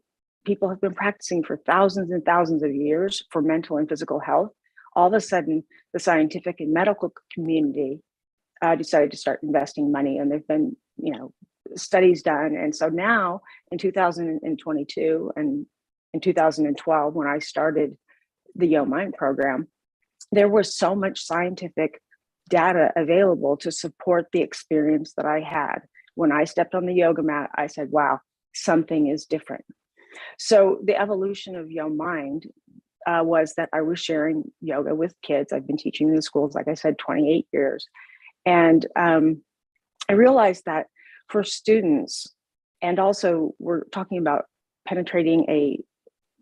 people have been practicing for thousands and thousands of years for mental and physical health. All of a sudden, the scientific and medical community decided to start investing money, and there've been, studies done. And so now in 2022 and in 2012, when I started the Yo Mind program, there was so much scientific data available to support the experience that I had. When I stepped on the yoga mat, I said, wow, something is different. So the evolution of Yo Mind was that I was sharing yoga with kids. I've been teaching in the schools, like I said, 28 years. And I realized that for students, and also we're talking about penetrating a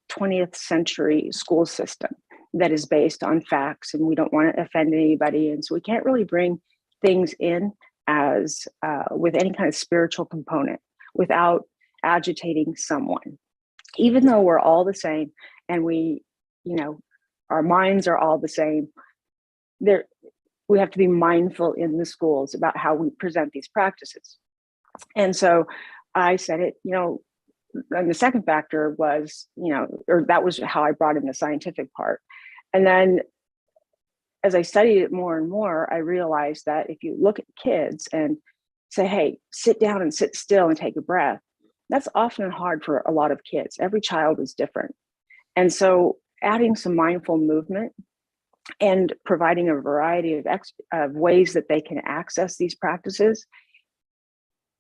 20th century school system that is based on facts, and we don't want to offend anybody. And so we can't really bring things in as with any kind of spiritual component without agitating someone. Even though we're all the same and we, our minds are all the same, we have to be mindful in the schools about how we present these practices. And so I said it, and the second factor was, or that was how I brought in the scientific part. And then as I studied it more and more, I realized that if you look at kids and say, hey, sit down and sit still and take a breath, that's often hard for a lot of kids. Every child is different. And so adding some mindful movement and providing a variety of ways that they can access these practices,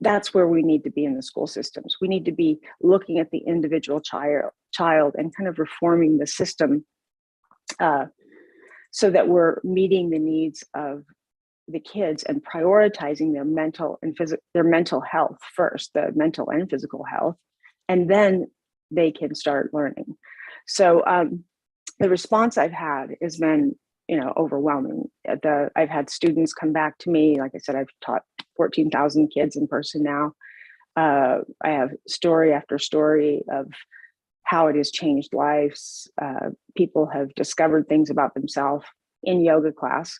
that's where we need to be in the school systems. We need to be looking at the individual child and kind of reforming the system so that we're meeting the needs of the kids and prioritizing their mental and their mental health first, the mental and physical health, and then they can start learning. So the response I've had has been, overwhelming. I've had students come back to me. Like I said, I've taught 14,000 kids in person now. I have story after story of how it has changed lives. People have discovered things about themselves in yoga class.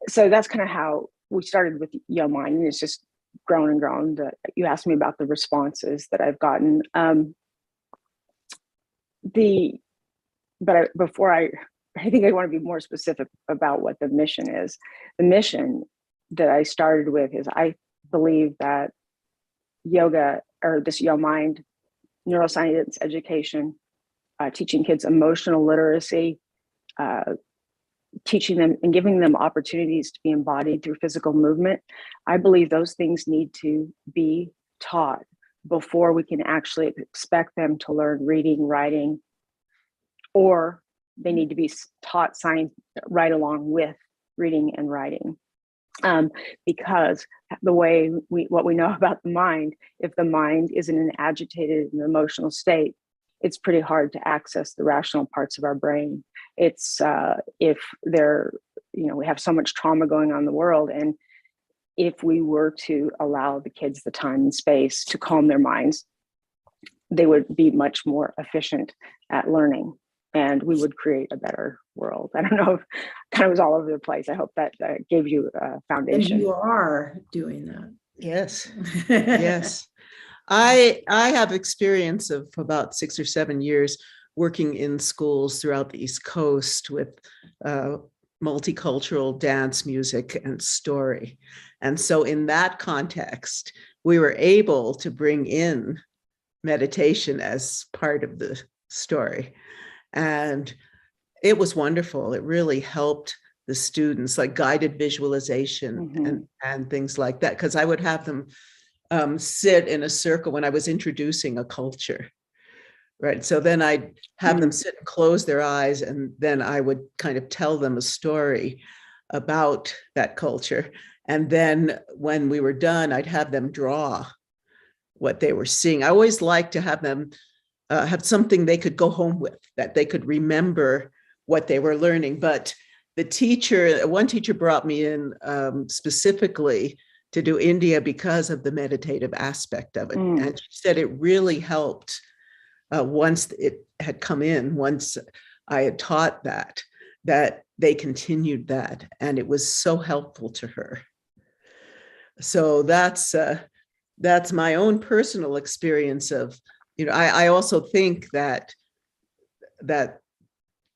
So that's kind of how we started with Yo Mind, and it's just grown and grown. You asked me about the responses that I've gotten. I think I want to be more specific about what the mission is. The mission that I started with is I believe that yoga, or this mind neuroscience education, teaching kids emotional literacy, teaching them and giving them opportunities to be embodied through physical movement. I believe those things need to be taught before we can actually expect them to learn reading, writing, or they need to be taught science right along with reading and writing. Because the way what we know about the mind, if the mind is in an agitated and emotional state, it's pretty hard to access the rational parts of our brain. It's if they're, we have so much trauma going on in the world, and if we were to allow the kids the time and space to calm their minds, they would be much more efficient at learning, and we would create a better world. I don't know if kind of was all over the place. I hope that gave you a foundation. And you are doing that. Yes. Yes. I have experience of about 6 or 7 years working in schools throughout the East Coast with multicultural dance, music, and story. And so in that context, we were able to bring in meditation as part of the story. And it was wonderful. It really helped the students, like guided visualization and things like that, because I would have them sit in a circle when I was introducing a culture, right? So then I'd have them sit and close their eyes, and then I would kind of tell them a story about that culture. And then when we were done, I'd have them draw what they were seeing. I always like to have them have something they could go home with, that they could remember what they were learning. But one teacher brought me in specifically to do India because of the meditative aspect of it. And she said it really helped once it had come in, once I had taught that they continued that. And it was so helpful to her. So that's my own personal experience of, I also think that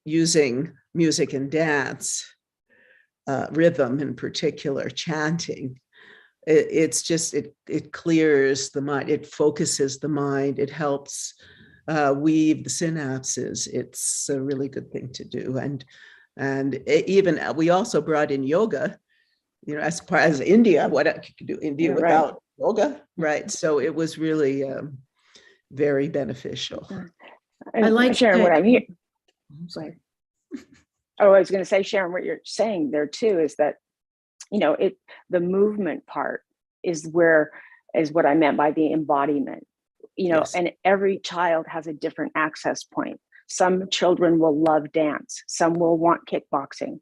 using music and dance, rhythm in particular, chanting, it's just, it clears the mind, it focuses the mind, it helps weave the synapses. It's a really good thing to do. And even we also brought in yoga, as far as India, what you could do India without yoga, right? So it was really very beneficial. And I like Sharon, what I'm hearing. Sorry. I was going to say, Sharon, what you're saying there too is that, the movement part is what I meant by the embodiment, yes. And every child has a different access point. Some children will love dance, some will want kickboxing,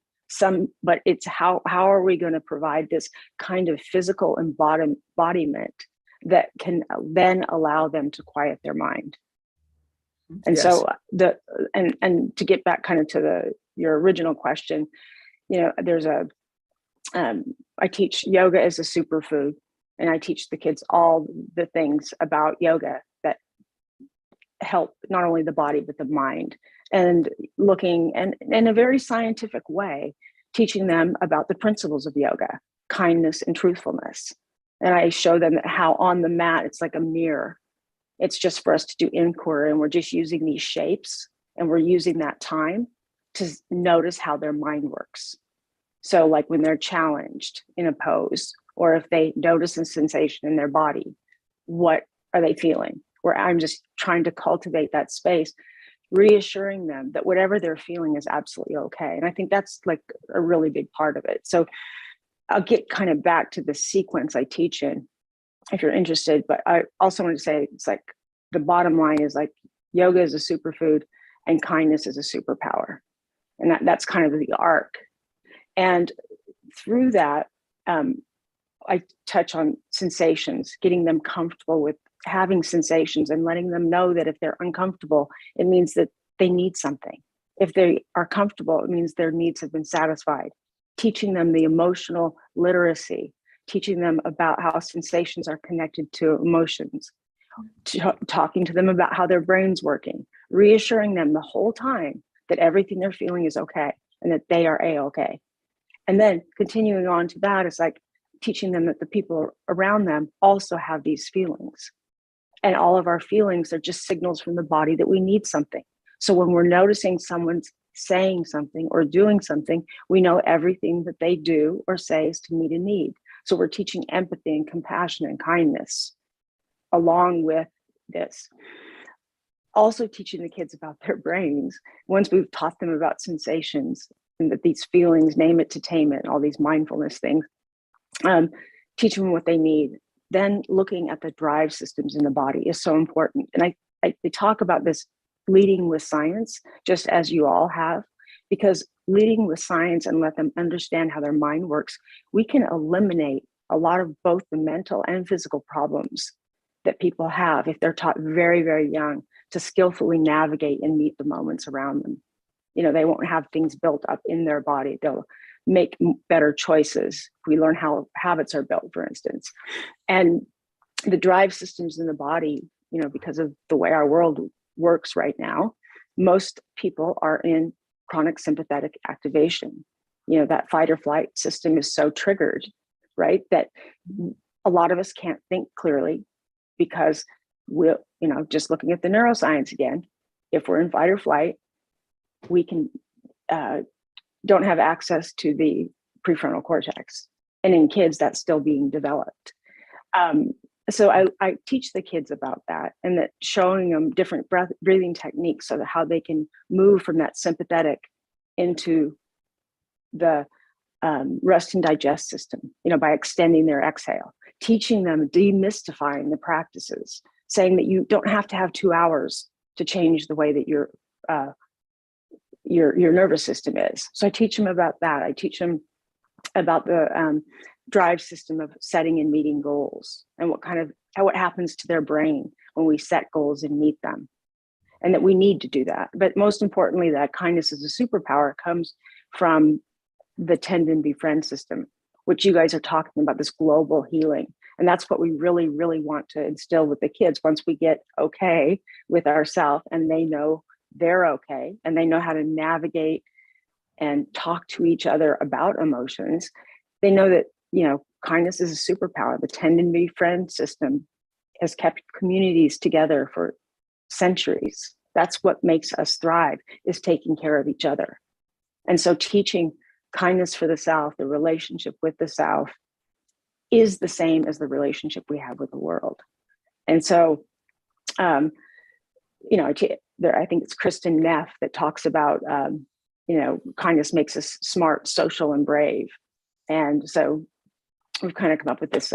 but it's how are we going to provide this kind of physical embodiment that can then allow them to quiet their mind. And yes. So and to get back kind of to your original question, there's I teach yoga as a superfood, and I teach the kids all the things about yoga that help not only the body, but the mind, and looking and in a very scientific way, teaching them about the principles of yoga, kindness and truthfulness. And I show them how on the mat, it's like a mirror. It's just for us to do inquiry, and we're just using these shapes, and we're using that time to notice how their mind works. So like when they're challenged in a pose, or if they notice a sensation in their body, what are they feeling? Where I'm just trying to cultivate that space, reassuring them that whatever they're feeling is absolutely okay. And I think that's like a really big part of it. So I'll get kind of back to the sequence I teach in if you're interested, but I also want to say it's like the bottom line is like yoga is a superfood and kindness is a superpower. And that's kind of the arc. And through that, I touch on sensations, getting them comfortable with having sensations and letting them know that if they're uncomfortable, it means that they need something. If they are comfortable, it means their needs have been satisfied. Teaching them the emotional literacy, teaching them about how sensations are connected to emotions, talking to them about how their brain's working, reassuring them the whole time that everything they're feeling is okay and that they are A-okay. And then continuing on to that, it's like, teaching them that the people around them also have these feelings. And all of our feelings are just signals from the body that we need something. So when we're noticing someone's saying something or doing something, we know everything that they do or say is to meet a need. So we're teaching empathy and compassion and kindness along with this. Also teaching the kids about their brains. Once we've taught them about sensations and that these feelings, name it to tame it, all these mindfulness things, teach them what they need. Then looking at the drive systems in the body is so important. And I talk about this leading with science, just as you all have, because leading with science and let them understand how their mind works, we can eliminate a lot of both the mental and physical problems that people have if they're taught very, very young to skillfully navigate and meet the moments around them. You know, they won't have things built up in their body. They'll make better choices. We learn how habits are built, for instance. And the drive systems in the body, you know, because of the way our world works right now, most people are in chronic sympathetic activation. You know, that fight or flight system is so triggered, right? That a lot of us can't think clearly because we'll, you know, just looking at the neuroscience again, if we're in fight or flight, we can don't have access to the prefrontal cortex. And in kids, that's still being developed. So I teach the kids about that, and that showing them different breathing techniques so that how they can move from that sympathetic into the rest and digest system, you know, by extending their exhale, teaching them, demystifying the practices, saying that you don't have to have 2 hours to change the way that your nervous system is. So I teach them about that. I teach them about the drive system of setting and meeting goals, and what happens to their brain when we set goals and meet them, and that we need to do that. But most importantly, that kindness is a superpower comes from the tend and befriend system, which you guys are talking about, this global healing. And that's what we really, really want to instill with the kids. Once we get okay with ourselves and they know they're okay and they know how to navigate and talk to each other about emotions, they know that, you know, kindness is a superpower. The tend and befriend system has kept communities together for centuries. That's what makes us thrive, is taking care of each other. And so teaching kindness for the South, the relationship with the South, is the same as the relationship we have with the world. And so, you know, I think it's Kristen Neff that talks about, you know, kindness makes us smart, social, and brave. And so we've kind of come up with this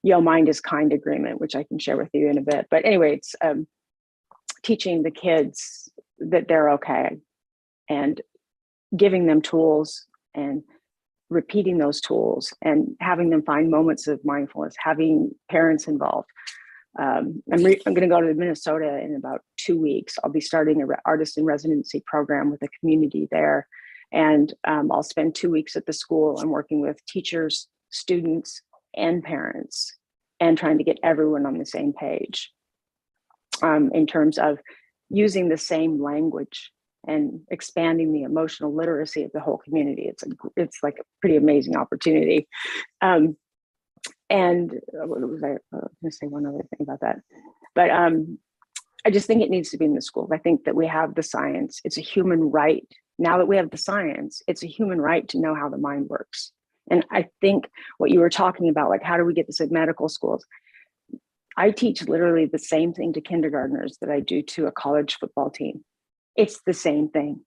Yo Mind is Kind agreement, which I can share with you in a bit. But anyway, it's teaching the kids that they're okay and giving them tools and repeating those tools and having them find moments of mindfulness, having parents involved. I'm going to go to Minnesota in about 2 weeks. I'll be starting an artist in residency program with a community there. And I'll spend 2 weeks at the school and working with teachers, students, and parents, and trying to get everyone on the same page in terms of using the same language and expanding the emotional literacy of the whole community. It's like a pretty amazing opportunity. And what was I going to say one other thing about that? But I just think it needs to be in the schools. I think that we have the science. It's a human right. Now that we have the science, it's a human right to know how the mind works. And I think what you were talking about, like, how do we get this at medical schools? I teach literally the same thing to kindergartners that I do to a college football team. It's the same thing.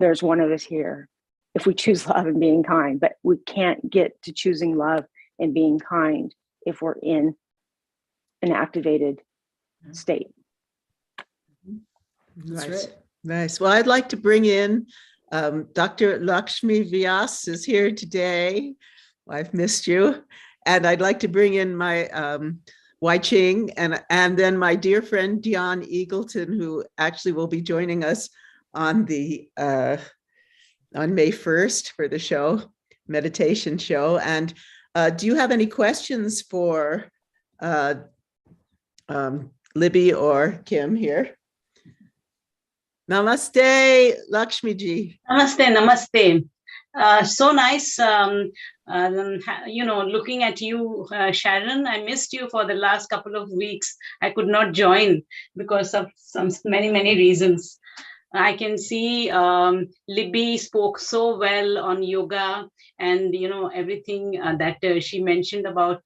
There's one of us here. If we choose love and being kind, but we can't get to choosing love and being kind if we're in an activated state. Nice. Right. Nice. Well, I'd like to bring in Dr. Lakshmi Vyas is here today. I've missed you. And I'd like to bring in my Wai Ching and then my dear friend Dion Eagleton, who actually will be joining us on the on May 1st for the show, meditation show. And do you have any questions for Libby or Kim here? Namaste, Lakshmi ji. Namaste, namaste. So nice, looking at you, Sharon. I missed you for the last couple of weeks. I could not join because of many reasons. I can see Libby spoke so well on yoga, and everything that she mentioned about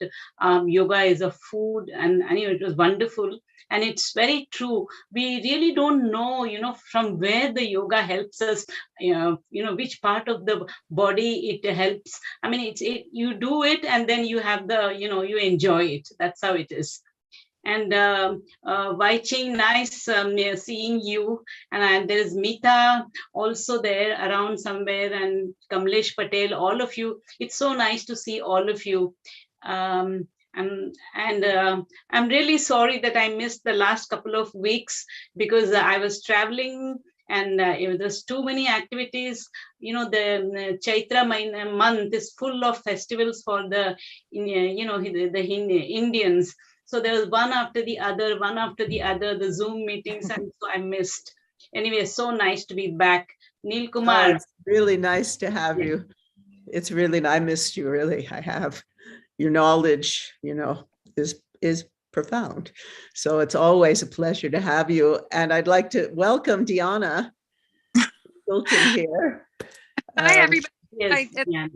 yoga is a food, and it was wonderful. And it's very true. We really don't know, from where the yoga helps us, which part of the body it helps. I mean, you do it, and then you have you enjoy it. That's how it is. And Wai Ching, nice seeing you. And there's Mita also there around somewhere, and Kamlesh Patel, all of you. It's so nice to see all of you. I'm really sorry that I missed the last couple of weeks because I was traveling, and there's too many activities. The Chaitra month is full of festivals for the Indians. So there was one after the other, the Zoom meetings, and so I missed. Anyway, so nice to be back. Neil Kumar. It's really nice to have you. It's really, I missed you, really. I have. Your knowledge, is profound. So it's always a pleasure to have you. And I'd like to welcome Diana Wilton here. Hi, everybody. Yes, Diana.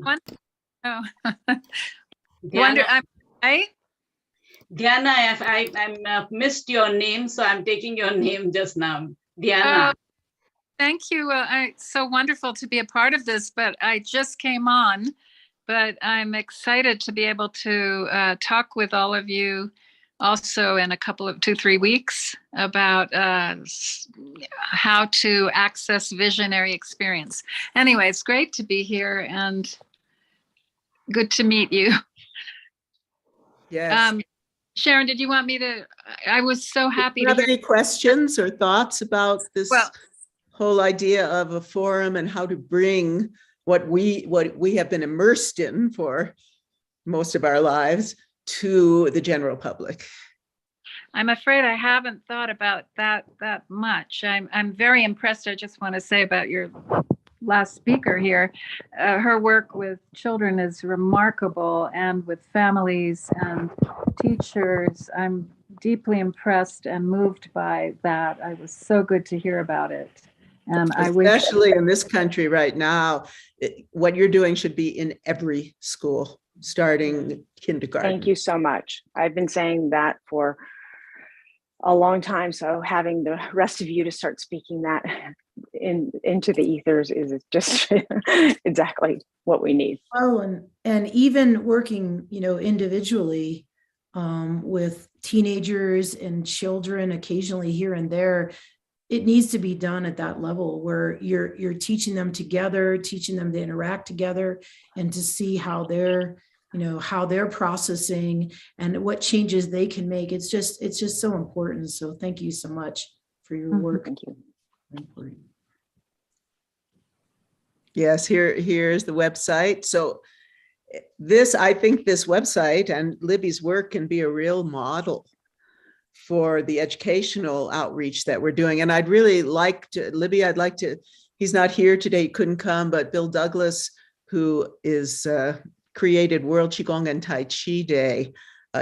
Diana, I missed your name, so I'm taking your name just now. Diana. Thank you. It's so wonderful to be a part of this, but I just came on. But I'm excited to be able to talk with all of you also in a couple of 2-3 weeks about how to access visionary experience. Anyway, it's great to be here and good to meet you. Yes. Sharon, did you want me to? I was so happy to hear. Have any questions or thoughts about this whole idea of a forum and how to bring what we have been immersed in for most of our lives to the general public? I'm afraid I haven't thought about that much. I'm very impressed. I just want to say about your last speaker here. Her work with children is remarkable, and with families and teachers. I'm deeply impressed and moved by that. It was so good to hear about it. And especially in this country right now, what you're doing should be in every school, starting kindergarten. Thank you so much. I've been saying that for a long time. So having the rest of you to start speaking that into the ethers is just exactly what we need. Oh, and even working, individually with teenagers and children occasionally here and there, it needs to be done at that level where you're teaching them together, teaching them to interact together, and to see how they're processing and what changes they can make. It's just so important. So thank you so much for your work. Thank you. Yes, here's the website. So I think this website and Libby's work can be a real model for the educational outreach that we're doing. And I'd really like to, Libby, he's not here today, he couldn't come, but Bill Douglas, who is created World Qigong and Tai Chi Day,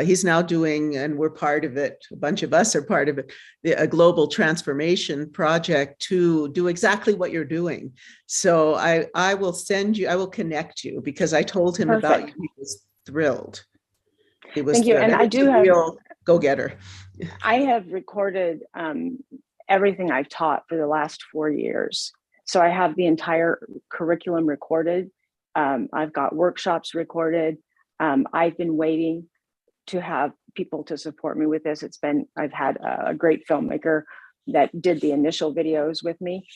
he's now doing, and we're part of it, a bunch of us are part of it, a global transformation project to do exactly what you're doing. So I will connect you, because I told him about you. He was thrilled. He was Thank you. And I do have go-getter. I have recorded everything I've taught for the last 4 years. So I have the entire curriculum recorded. I've got workshops recorded. I've been waiting to have people to support me with this. I've had a great filmmaker that did the initial videos with me.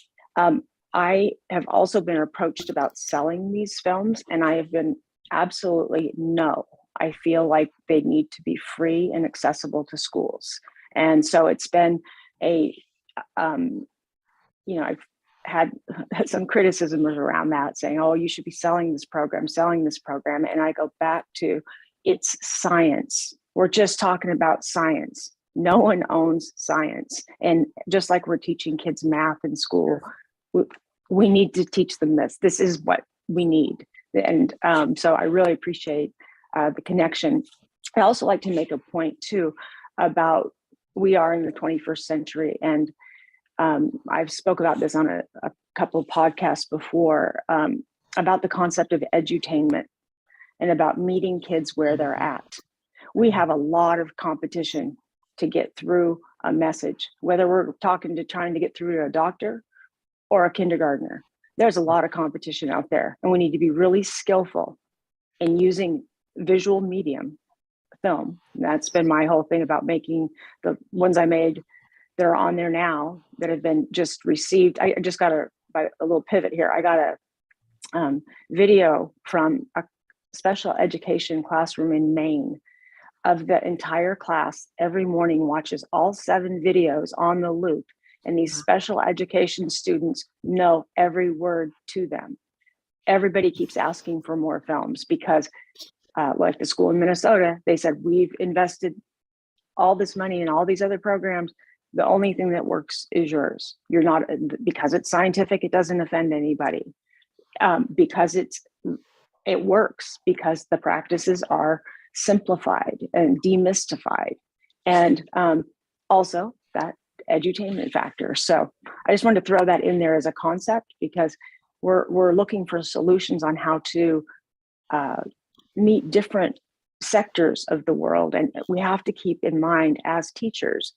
I have also been approached about selling these films, and I have been absolutely no. I feel like they need to be free and accessible to schools. And so it's been I've had some criticism around that, saying, oh, you should be selling this program. And I go back to, it's science. We're just talking about science. No one owns science. And just like we're teaching kids math in school, we need to teach them this. This is what we need. And so I really appreciate the connection. I also like to make a point too about we are in the 21st century, and I've spoke about this on a couple of podcasts before about the concept of edutainment and about meeting kids where they're at. We have a lot of competition to get through a message, whether we're trying to get through to a doctor or a kindergartner. There's a lot of competition out there, and we need to be really skillful in using visual medium, film. And that's been my whole thing about making the ones I made that are on there now that have been just received. I just got a little pivot here. I got a video from a special education classroom in Maine of the entire class every morning watches all 7 videos on the loop. And these special education students know every word to them. Everybody keeps asking for more films because like the school in Minnesota, they said, we've invested all this money in all these other programs. The only thing that works is yours. You're not, because it's scientific, it doesn't offend anybody. Because it works, because the practices are simplified and demystified. And also that edutainment factor. So I just wanted to throw that in there as a concept, because we're looking for solutions on how to meet different sectors of the world. And we have to keep in mind as teachers,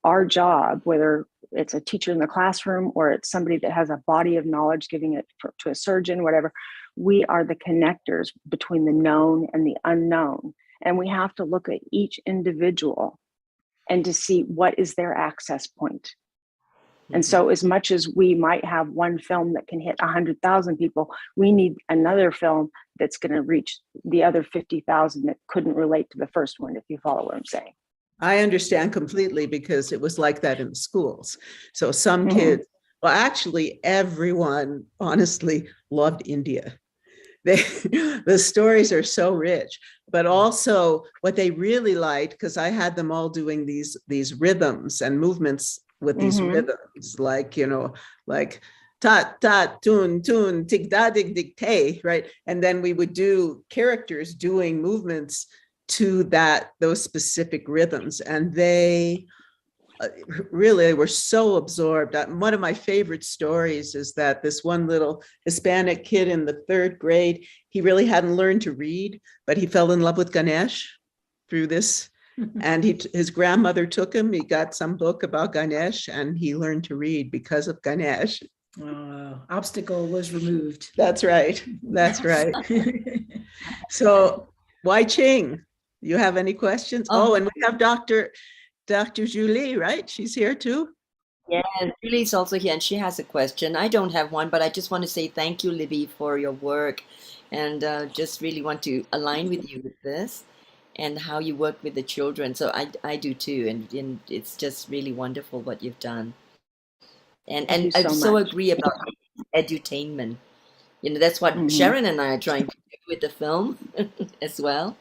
our job, whether it's a teacher in the classroom or it's somebody that has a body of knowledge, giving it to a surgeon, whatever, we are the connectors between the known and the unknown. And we have to look at each individual and to see what is their access point. And so as much as we might have one film that can hit 100,000 people, we need another film that's going to reach the other 50,000 that couldn't relate to the first one, if you follow what I'm saying. I understand completely, because it was like that in the schools. So some kids, well, actually everyone honestly loved India. The stories are so rich, but also what they really liked, because I had them all doing these rhythms and movements with these rhythms, like, like ta ta tun tun tig da dig dig tay, right? And then we would do characters doing movements to those specific rhythms, and they really were so absorbed. One of my favorite stories is that this one little Hispanic kid in the 3rd grade, he really hadn't learned to read, but he fell in love with Ganesh through this. And his grandmother took him, he got some book about Ganesh, and he learned to read because of Ganesh. Obstacle was removed. That's right. That's right. So, Wai Ching, you have any questions? Oh, and we have Dr. Julie, right? She's here too. Yeah, Julie's also here, and she has a question. I don't have one, but I just want to say thank you, Libby, for your work, and just really want to align with you with this and how you work with the children. So I do too, and it's just really wonderful what you've done. And I so agree about edutainment. That's what Sharon and I are trying to do with the film as well.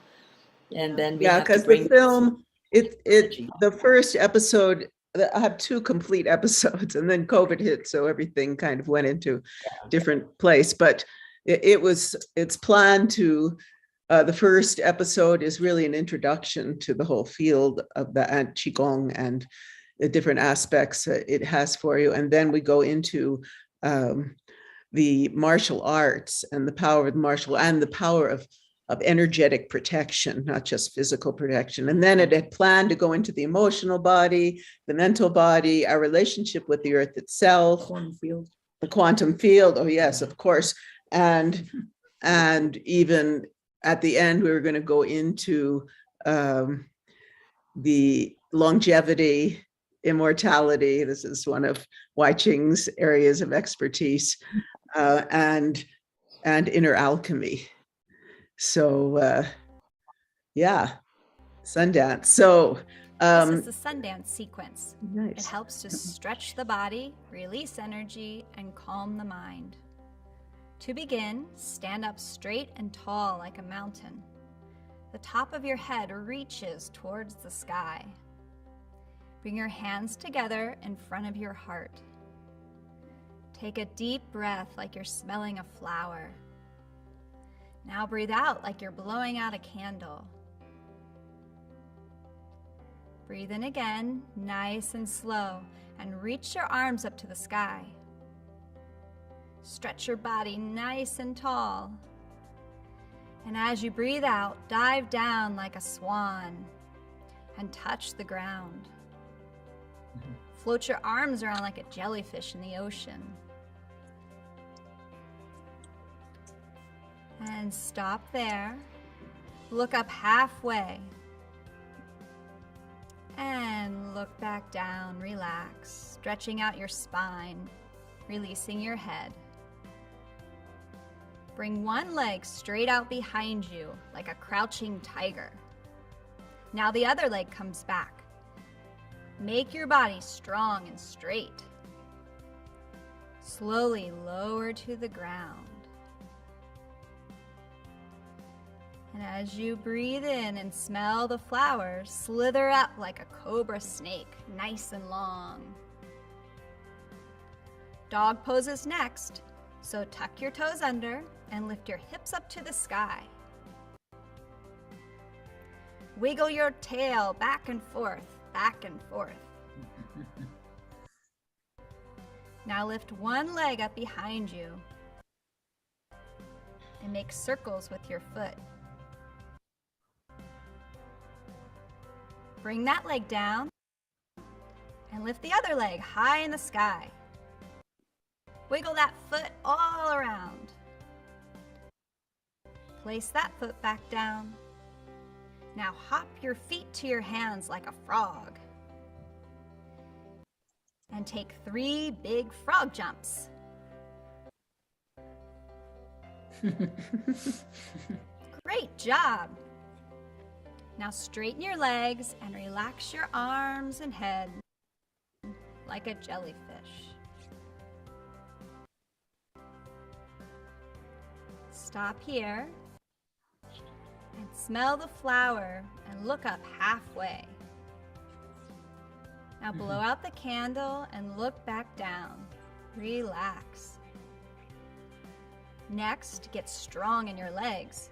And then we have to bring the film, the first episode, I have 2 complete episodes, and then COVID hit, so everything kind of went into different place. But it's planned to, the first episode is really an introduction to the whole field of the Qigong and the different aspects it has for you. And then we go into the martial arts and the power of martial and the power of energetic protection, not just physical protection. And then it had planned to go into the emotional body, the mental body, our relationship with the earth itself, the quantum field. Oh yes, of course. And even at the end, we were going to go into the longevity, immortality. This is one of Wai Ching's areas of expertise, and inner alchemy. So yeah, Sundance. So this is the Sundance sequence. Nice. It helps to stretch the body, release energy, and calm the mind. To begin, stand up straight and tall like a mountain. The top of your head reaches towards the sky. Bring your hands together in front of your heart. Take a deep breath like you're smelling a flower. Now breathe out like you're blowing out a candle. Breathe in again, nice and slow, and reach your arms up to the sky. Stretch your body nice and tall. And as you breathe out, dive down like a swan and touch the ground. Float your arms around like a jellyfish in the ocean. And stop there. Look up halfway. And look back down, relax, stretching out your spine, releasing your head. Bring one leg straight out behind you like a crouching tiger. Now the other leg comes back. Make your body strong and straight. Slowly lower to the ground. And as you breathe in and smell the flowers, slither up like a cobra snake, nice and long. Dog pose is next, so tuck your toes under and lift your hips up to the sky. Wiggle your tail back and forth, back and forth. Now lift one leg up behind you and make circles with your foot. Bring that leg down and lift the other leg high in the sky. Wiggle that foot all around. Place that foot back down. Now hop your feet to your hands like a frog. And take 3 big frog jumps. Great job. Now straighten your legs and relax your arms and head like a jellyfish. Stop here and smell the flower and look up halfway. Now blow out the candle and look back down. Relax. Next, get strong in your legs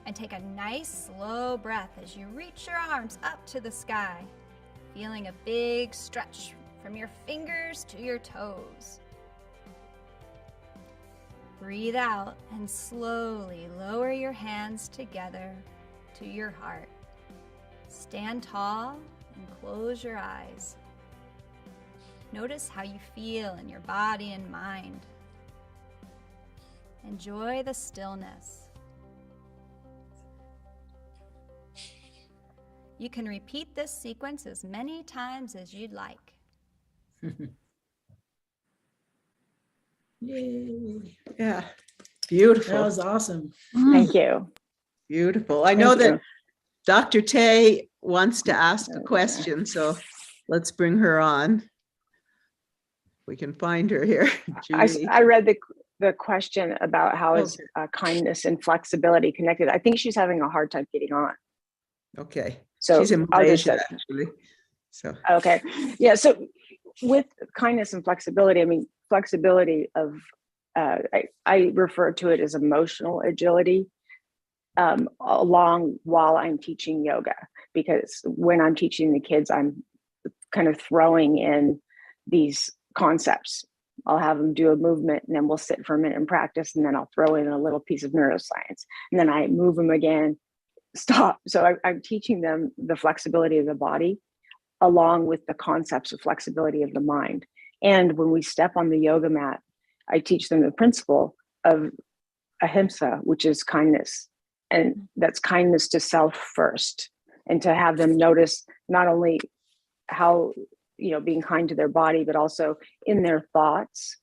and take a nice slow breath as you reach your arms up to the sky, feeling a big stretch from your fingers to your toes. Breathe out and slowly lower your hands together to your heart. Stand tall and close your eyes. Notice how you feel in your body and mind. Enjoy the stillness. You can repeat this sequence as many times as you'd like. Yay. Yeah, beautiful. That was awesome. Thank you. Beautiful. I know that Dr. Tay wants to ask a question, so let's bring her on. We can find her here. I read the question about how is kindness and flexibility connected. I think she's having a hard time getting on. Okay. So she's in Malaysia, actually. So okay. Yeah. So with kindness and flexibility, I mean, flexibility of, I refer to it as emotional agility along while I'm teaching yoga, because when I'm teaching the kids, I'm kind of throwing in these concepts. I'll have them do a movement and then we'll sit for a minute and practice, and then I'll throw in a little piece of neuroscience, and then I move them again, stop. So I'm teaching them the flexibility of the body along with the concepts of flexibility of the mind. And when we step on the yoga mat, I teach them the principle of ahimsa, which is kindness. And that's kindness to self first, and to have them notice not only how, being kind to their body, but also in their thoughts.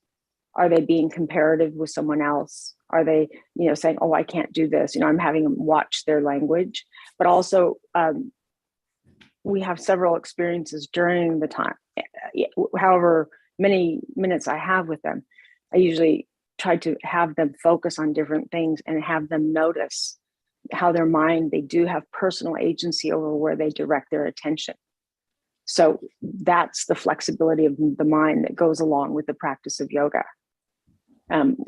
Are they being comparative with someone else? Are they, saying, oh, I can't do this? I'm having them watch their language, but also we have several experiences during the time, however many minutes I have with them. I usually try to have them focus on different things and have them notice how their mind, they do have personal agency over where they direct their attention. So that's the flexibility of the mind that goes along with the practice of yoga.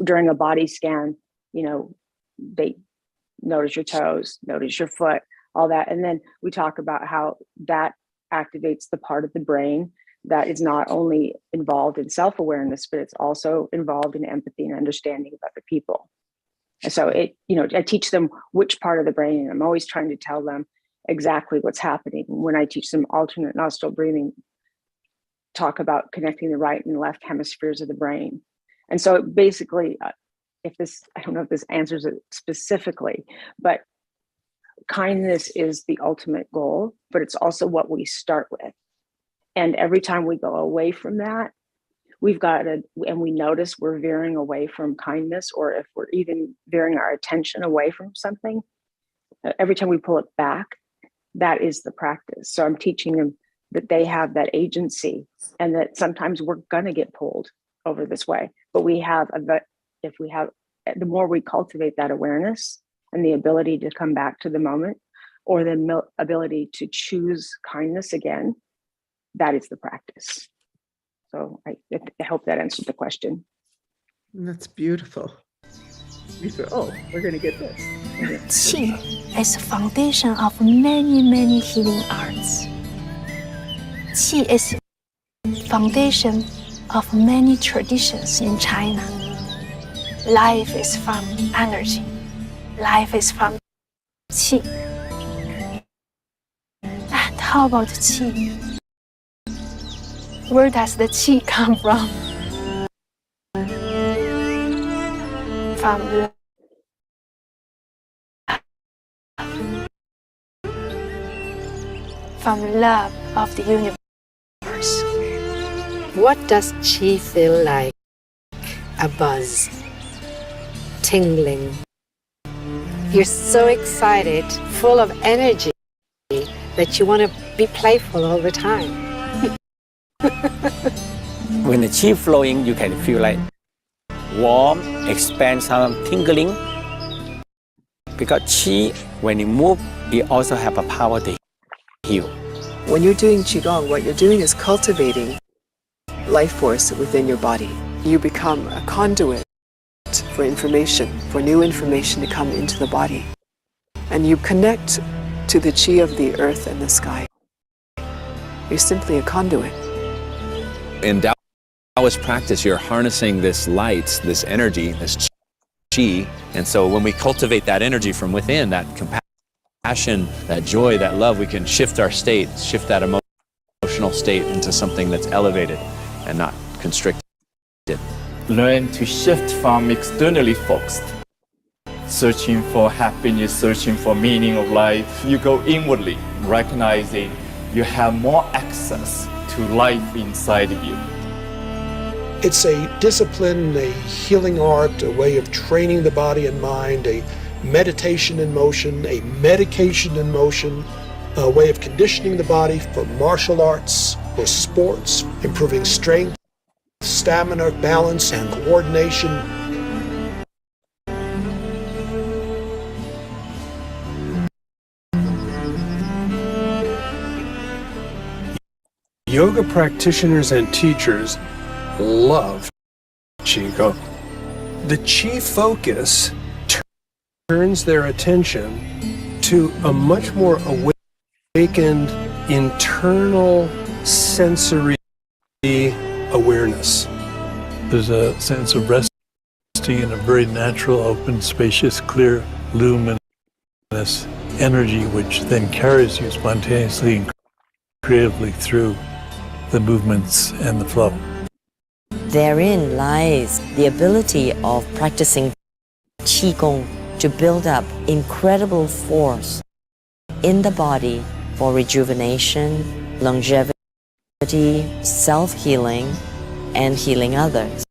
During a body scan, they notice your toes, notice your foot, all that. And then we talk about how that activates the part of the brain that is not only involved in self-awareness, but it's also involved in empathy and understanding of other people. And so I teach them which part of the brain, and I'm always trying to tell them exactly what's happening. When I teach them alternate nostril breathing, talk about connecting the right and left hemispheres of the brain. And so basically, I don't know if this answers it specifically, but kindness is the ultimate goal, but it's also what we start with. And every time we go away from that, and we notice we're veering away from kindness, or if we're even veering our attention away from something, every time we pull it back, that is the practice. So I'm teaching them that they have that agency, and that sometimes we're going to get pulled over this way, but the more we cultivate that awareness and the ability to come back to the moment, or the ability to choose kindness again, that is the practice. So I hope that answered the question. That's beautiful. We're going to get this. Qi is the foundation of many, many healing arts. Qi is the foundation of many traditions in China. Life is from energy. Life is from Qi. And how about Qi? Where does the Qi come from? From love of the universe. What does Qi feel like? A buzz, tingling. You're so excited, full of energy, that you want to be playful all the time. When the Qi flowing, you can feel like warm, expansion, tingling. Because Qi, when you move, it also have a power to heal. When you're doing Qigong, what you're doing is cultivating life force within your body. You become a conduit for information, for new information to come into the body. And you connect to the Qi of the earth and the sky. You're simply a conduit. In Taoist practice, you're harnessing this light, this energy, this qi. And so when we cultivate that energy from within, that compassion, that joy, that love, we can shift our state, shift that emotional state into something that's elevated and not constricted. Learn to shift from externally focused, searching for happiness, searching for meaning of life. You go inwardly, recognizing you have more access to life inside of you. It's a discipline, a healing art, a way of training the body and mind, a meditation in motion, a medication in motion, a way of conditioning the body for martial arts, for sports, improving strength, stamina, balance, and coordination. Yoga practitioners and teachers love Qigong. The Qi focus turns their attention to a much more awakened internal sensory awareness. There's a sense of resting in a very natural, open, spacious, clear, luminous energy, which then carries you spontaneously and creatively through the movements and the flow. Therein lies the ability of practicing Qigong to build up incredible force in the body for rejuvenation, longevity, self-healing, and healing others.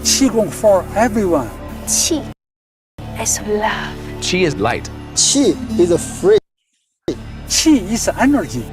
Qigong for everyone. Qi is love. Qi is light. Qi is free. Qi is energy.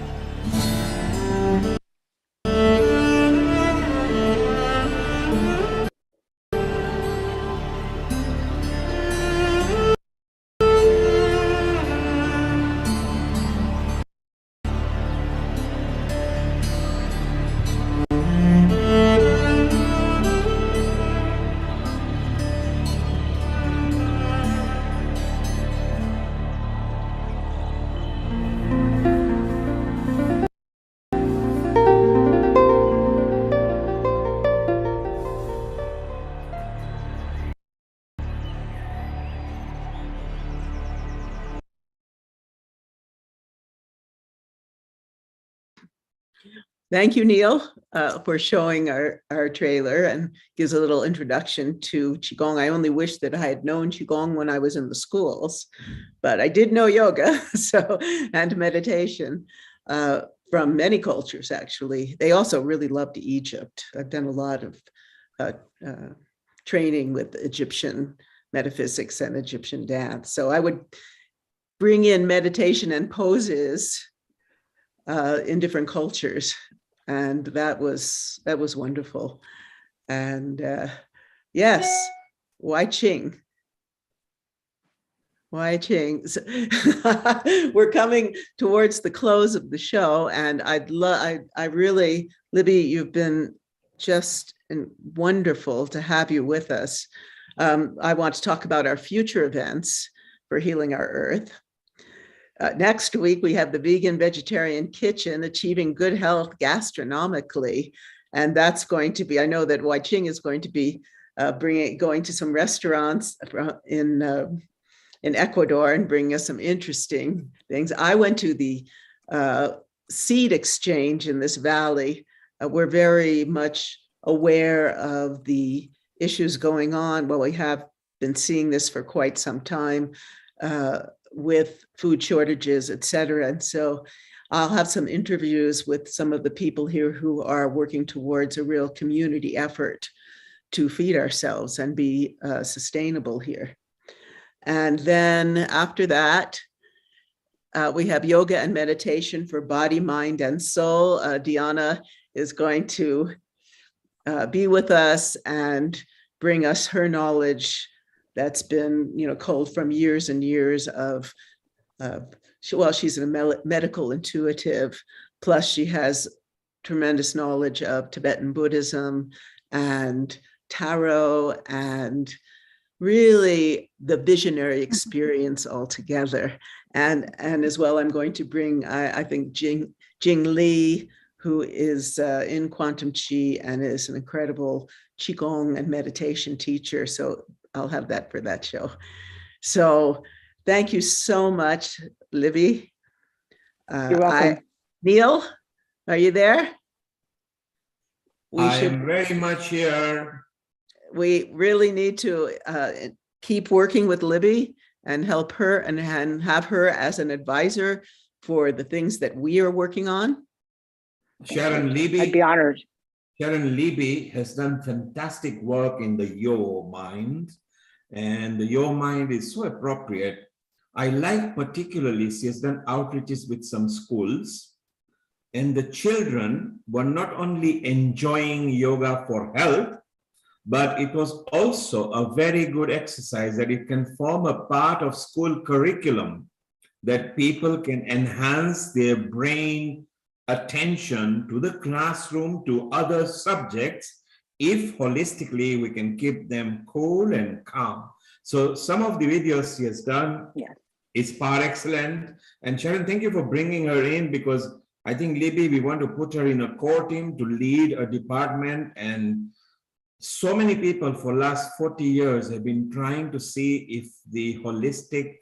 Thank you, Neil, for showing our trailer and gives a little introduction to Qigong. I only wish that I had known Qigong when I was in the schools, but I did know yoga and meditation from many cultures, actually. They also really loved Egypt. I've done a lot of training with Egyptian metaphysics and Egyptian dance. So I would bring in meditation and poses in different cultures. And that was wonderful. And yes, Wai Ching. Wai Ching. We're coming towards the close of the show, and I really, Libby, you've been just wonderful to have you with us. I want to talk about our future events for Healing Our Earth. Next week, we have the Vegan Vegetarian Kitchen, Achieving Good Health Gastronomically. And that's going to be, I know that Wai Ching is going to be going to some restaurants in Ecuador and bringing us some interesting things. I went to the seed exchange in this valley. We're very much aware of the issues going on. Well, we have been seeing this for quite some time. With food shortages, et cetera. And so I'll have some interviews with some of the people here who are working towards a real community effort to feed ourselves and be sustainable here. And then after that, we have yoga and meditation for body, mind, and soul. Diana is going to be with us and bring us her knowledge that's been, culled from years and years of, she's a medical intuitive, plus she has tremendous knowledge of Tibetan Buddhism and tarot and really the visionary experience altogether. And as well, I'm going to bring, I think, Jing Li, who is in Quantum Chi and is an incredible Qigong and meditation teacher. So I'll have that for that show. So thank you so much, Libby. You're welcome. Neil, are you there? I am very much here. We really need to keep working with Libby and help her and have her as an advisor for the things that we are working on. Sharon Libby. I'd be honored. Sharon Libby has done fantastic work in the Your Mind, and the Your Mind is so appropriate. I like particularly she has done outreaches with some schools, and the children were not only enjoying yoga for health, but it was also a very good exercise that it can form a part of school curriculum that people can enhance their brain attention to the classroom, to other subjects, if holistically we can keep them cool and calm. So some of the videos she has done is par excellent. And Sharon, thank you for bringing her in, because I think Libby, we want to put her in a core team to lead a department. And so many people for last 40 years have been trying to see if the holistic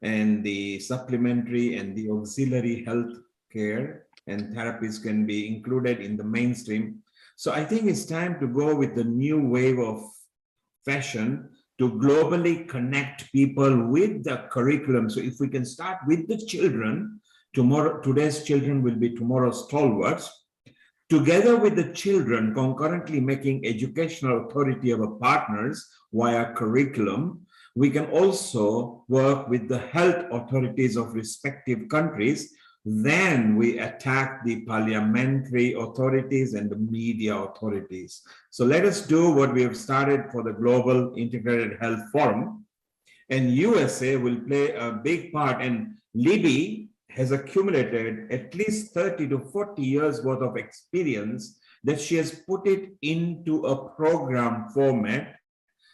and the supplementary and the auxiliary health care and therapies can be included in the mainstream. So I think it's time to go with the new wave of fashion to globally connect people with the curriculum. So if we can start with the children, today's children will be tomorrow's stalwarts, together with the children concurrently making educational authority of our partners via curriculum, we can also work with the health authorities of respective countries. Then we attack the parliamentary authorities and the media authorities. So let us do what we have started for the Global Integrated Health Forum. And USA will play a big part. And Libby has accumulated at least 30 to 40 years worth of experience that she has put it into a program format.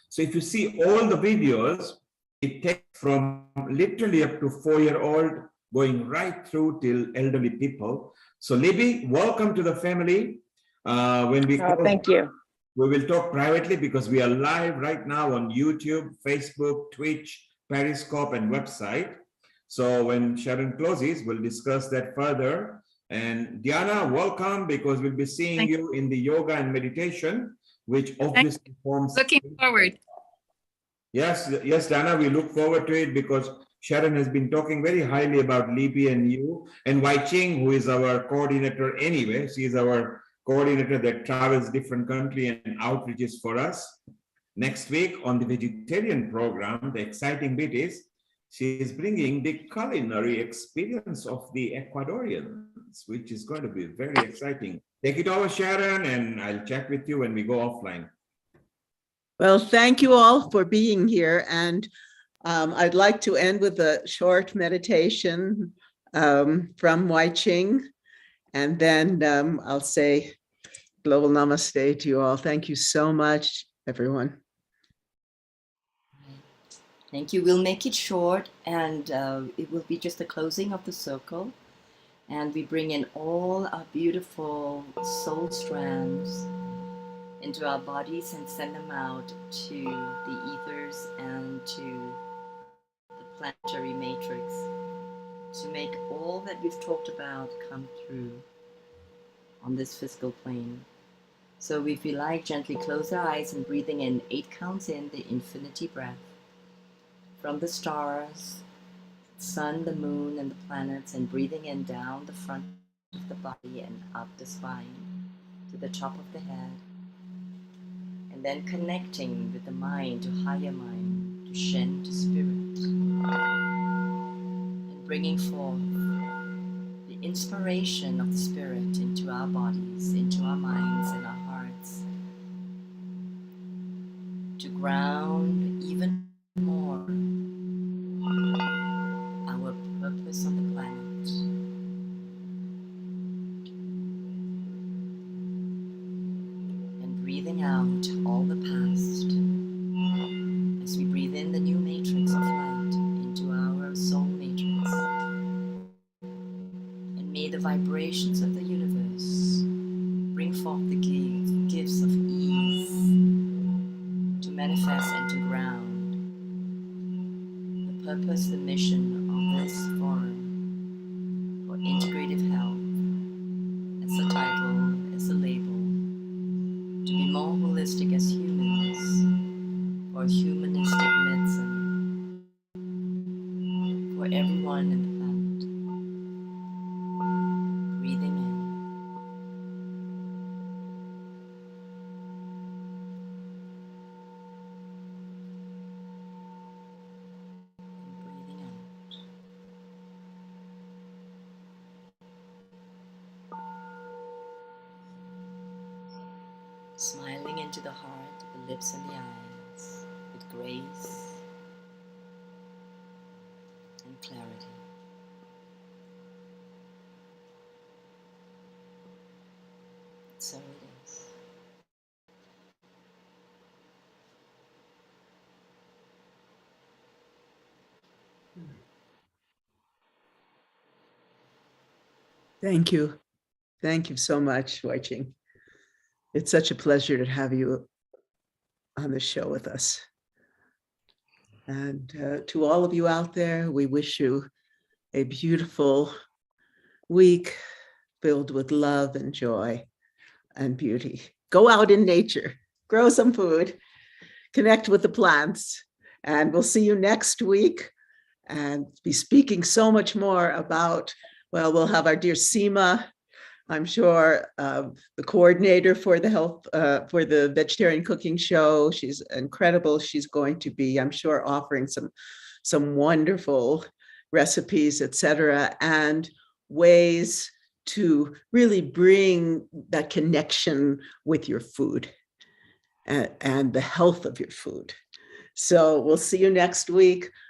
So if you see all the videos, it takes from literally up to 4-year-old going right through till elderly people. So Libby, welcome to the family. Thank you. We will talk privately because we are live right now on YouTube, Facebook, Twitch, Periscope, and website. So when Sharon closes, we'll discuss that further. And Diana, welcome, because we'll be seeing you in the yoga and meditation, which obviously forms. Looking forward. Yes, yes, Diana, we look forward to it because Sharon has been talking very highly about Libby and you, and Wai Ching, who is our coordinator anyway. She is our coordinator that travels different country and outreaches for us. Next week on the vegetarian program, the exciting bit is she is bringing the culinary experience of the Ecuadorians, which is going to be very exciting. Take it over, Sharon, and I'll chat with you when we go offline. Well, thank you all for being here. And I'd like to end with a short meditation from Wai Ching. And then I'll say global namaste to you all. Thank you so much, everyone. Thank you. We'll make it short, and it will be just the closing of the circle. And we bring in all our beautiful soul strands into our bodies and send them out to the ethers and to the planetary matrix to make all that we've talked about come through on this physical plane. So if you like, gently close our eyes and breathing in 8 counts in the infinity breath. From the stars, sun, the moon, and the planets, and breathing in down the front of the body and up the spine to the top of the head. And then connecting with the mind to higher mind, to Shen, to spirit. And bringing forth the inspiration of the spirit into our bodies, into our minds and our hearts. To ground even more our purpose on the planet. And breathing out all the past as we breathe in the new matrix of light into our soul matrix. And may the vibrations of the universe bring forth the gifts of ease to manifest and to ground the purpose, the mission of this forum for integrative health, as a title, as a label, to be more holistic as humans, for humanistic medicine, for everyone in the planet. Breathing in. Breathing out. Smiling into the heart, the lips and the eyes, with grace and clarity. So it is. Thank you. Thank you so much, Wai Ching. It's such a pleasure to have you on the show with us. And to all of you out there, we wish you a beautiful week filled with love and joy and beauty. Go out in nature, grow some food, connect with the plants, and we'll see you next week and be speaking so much more about, well, we'll have our dear Seema, I'm sure, the coordinator for the health, for the vegetarian cooking show. She's incredible. She's going to be, I'm sure, offering some wonderful recipes, etc., and ways to really bring that connection with your food and the health of your food. So we'll see you next week.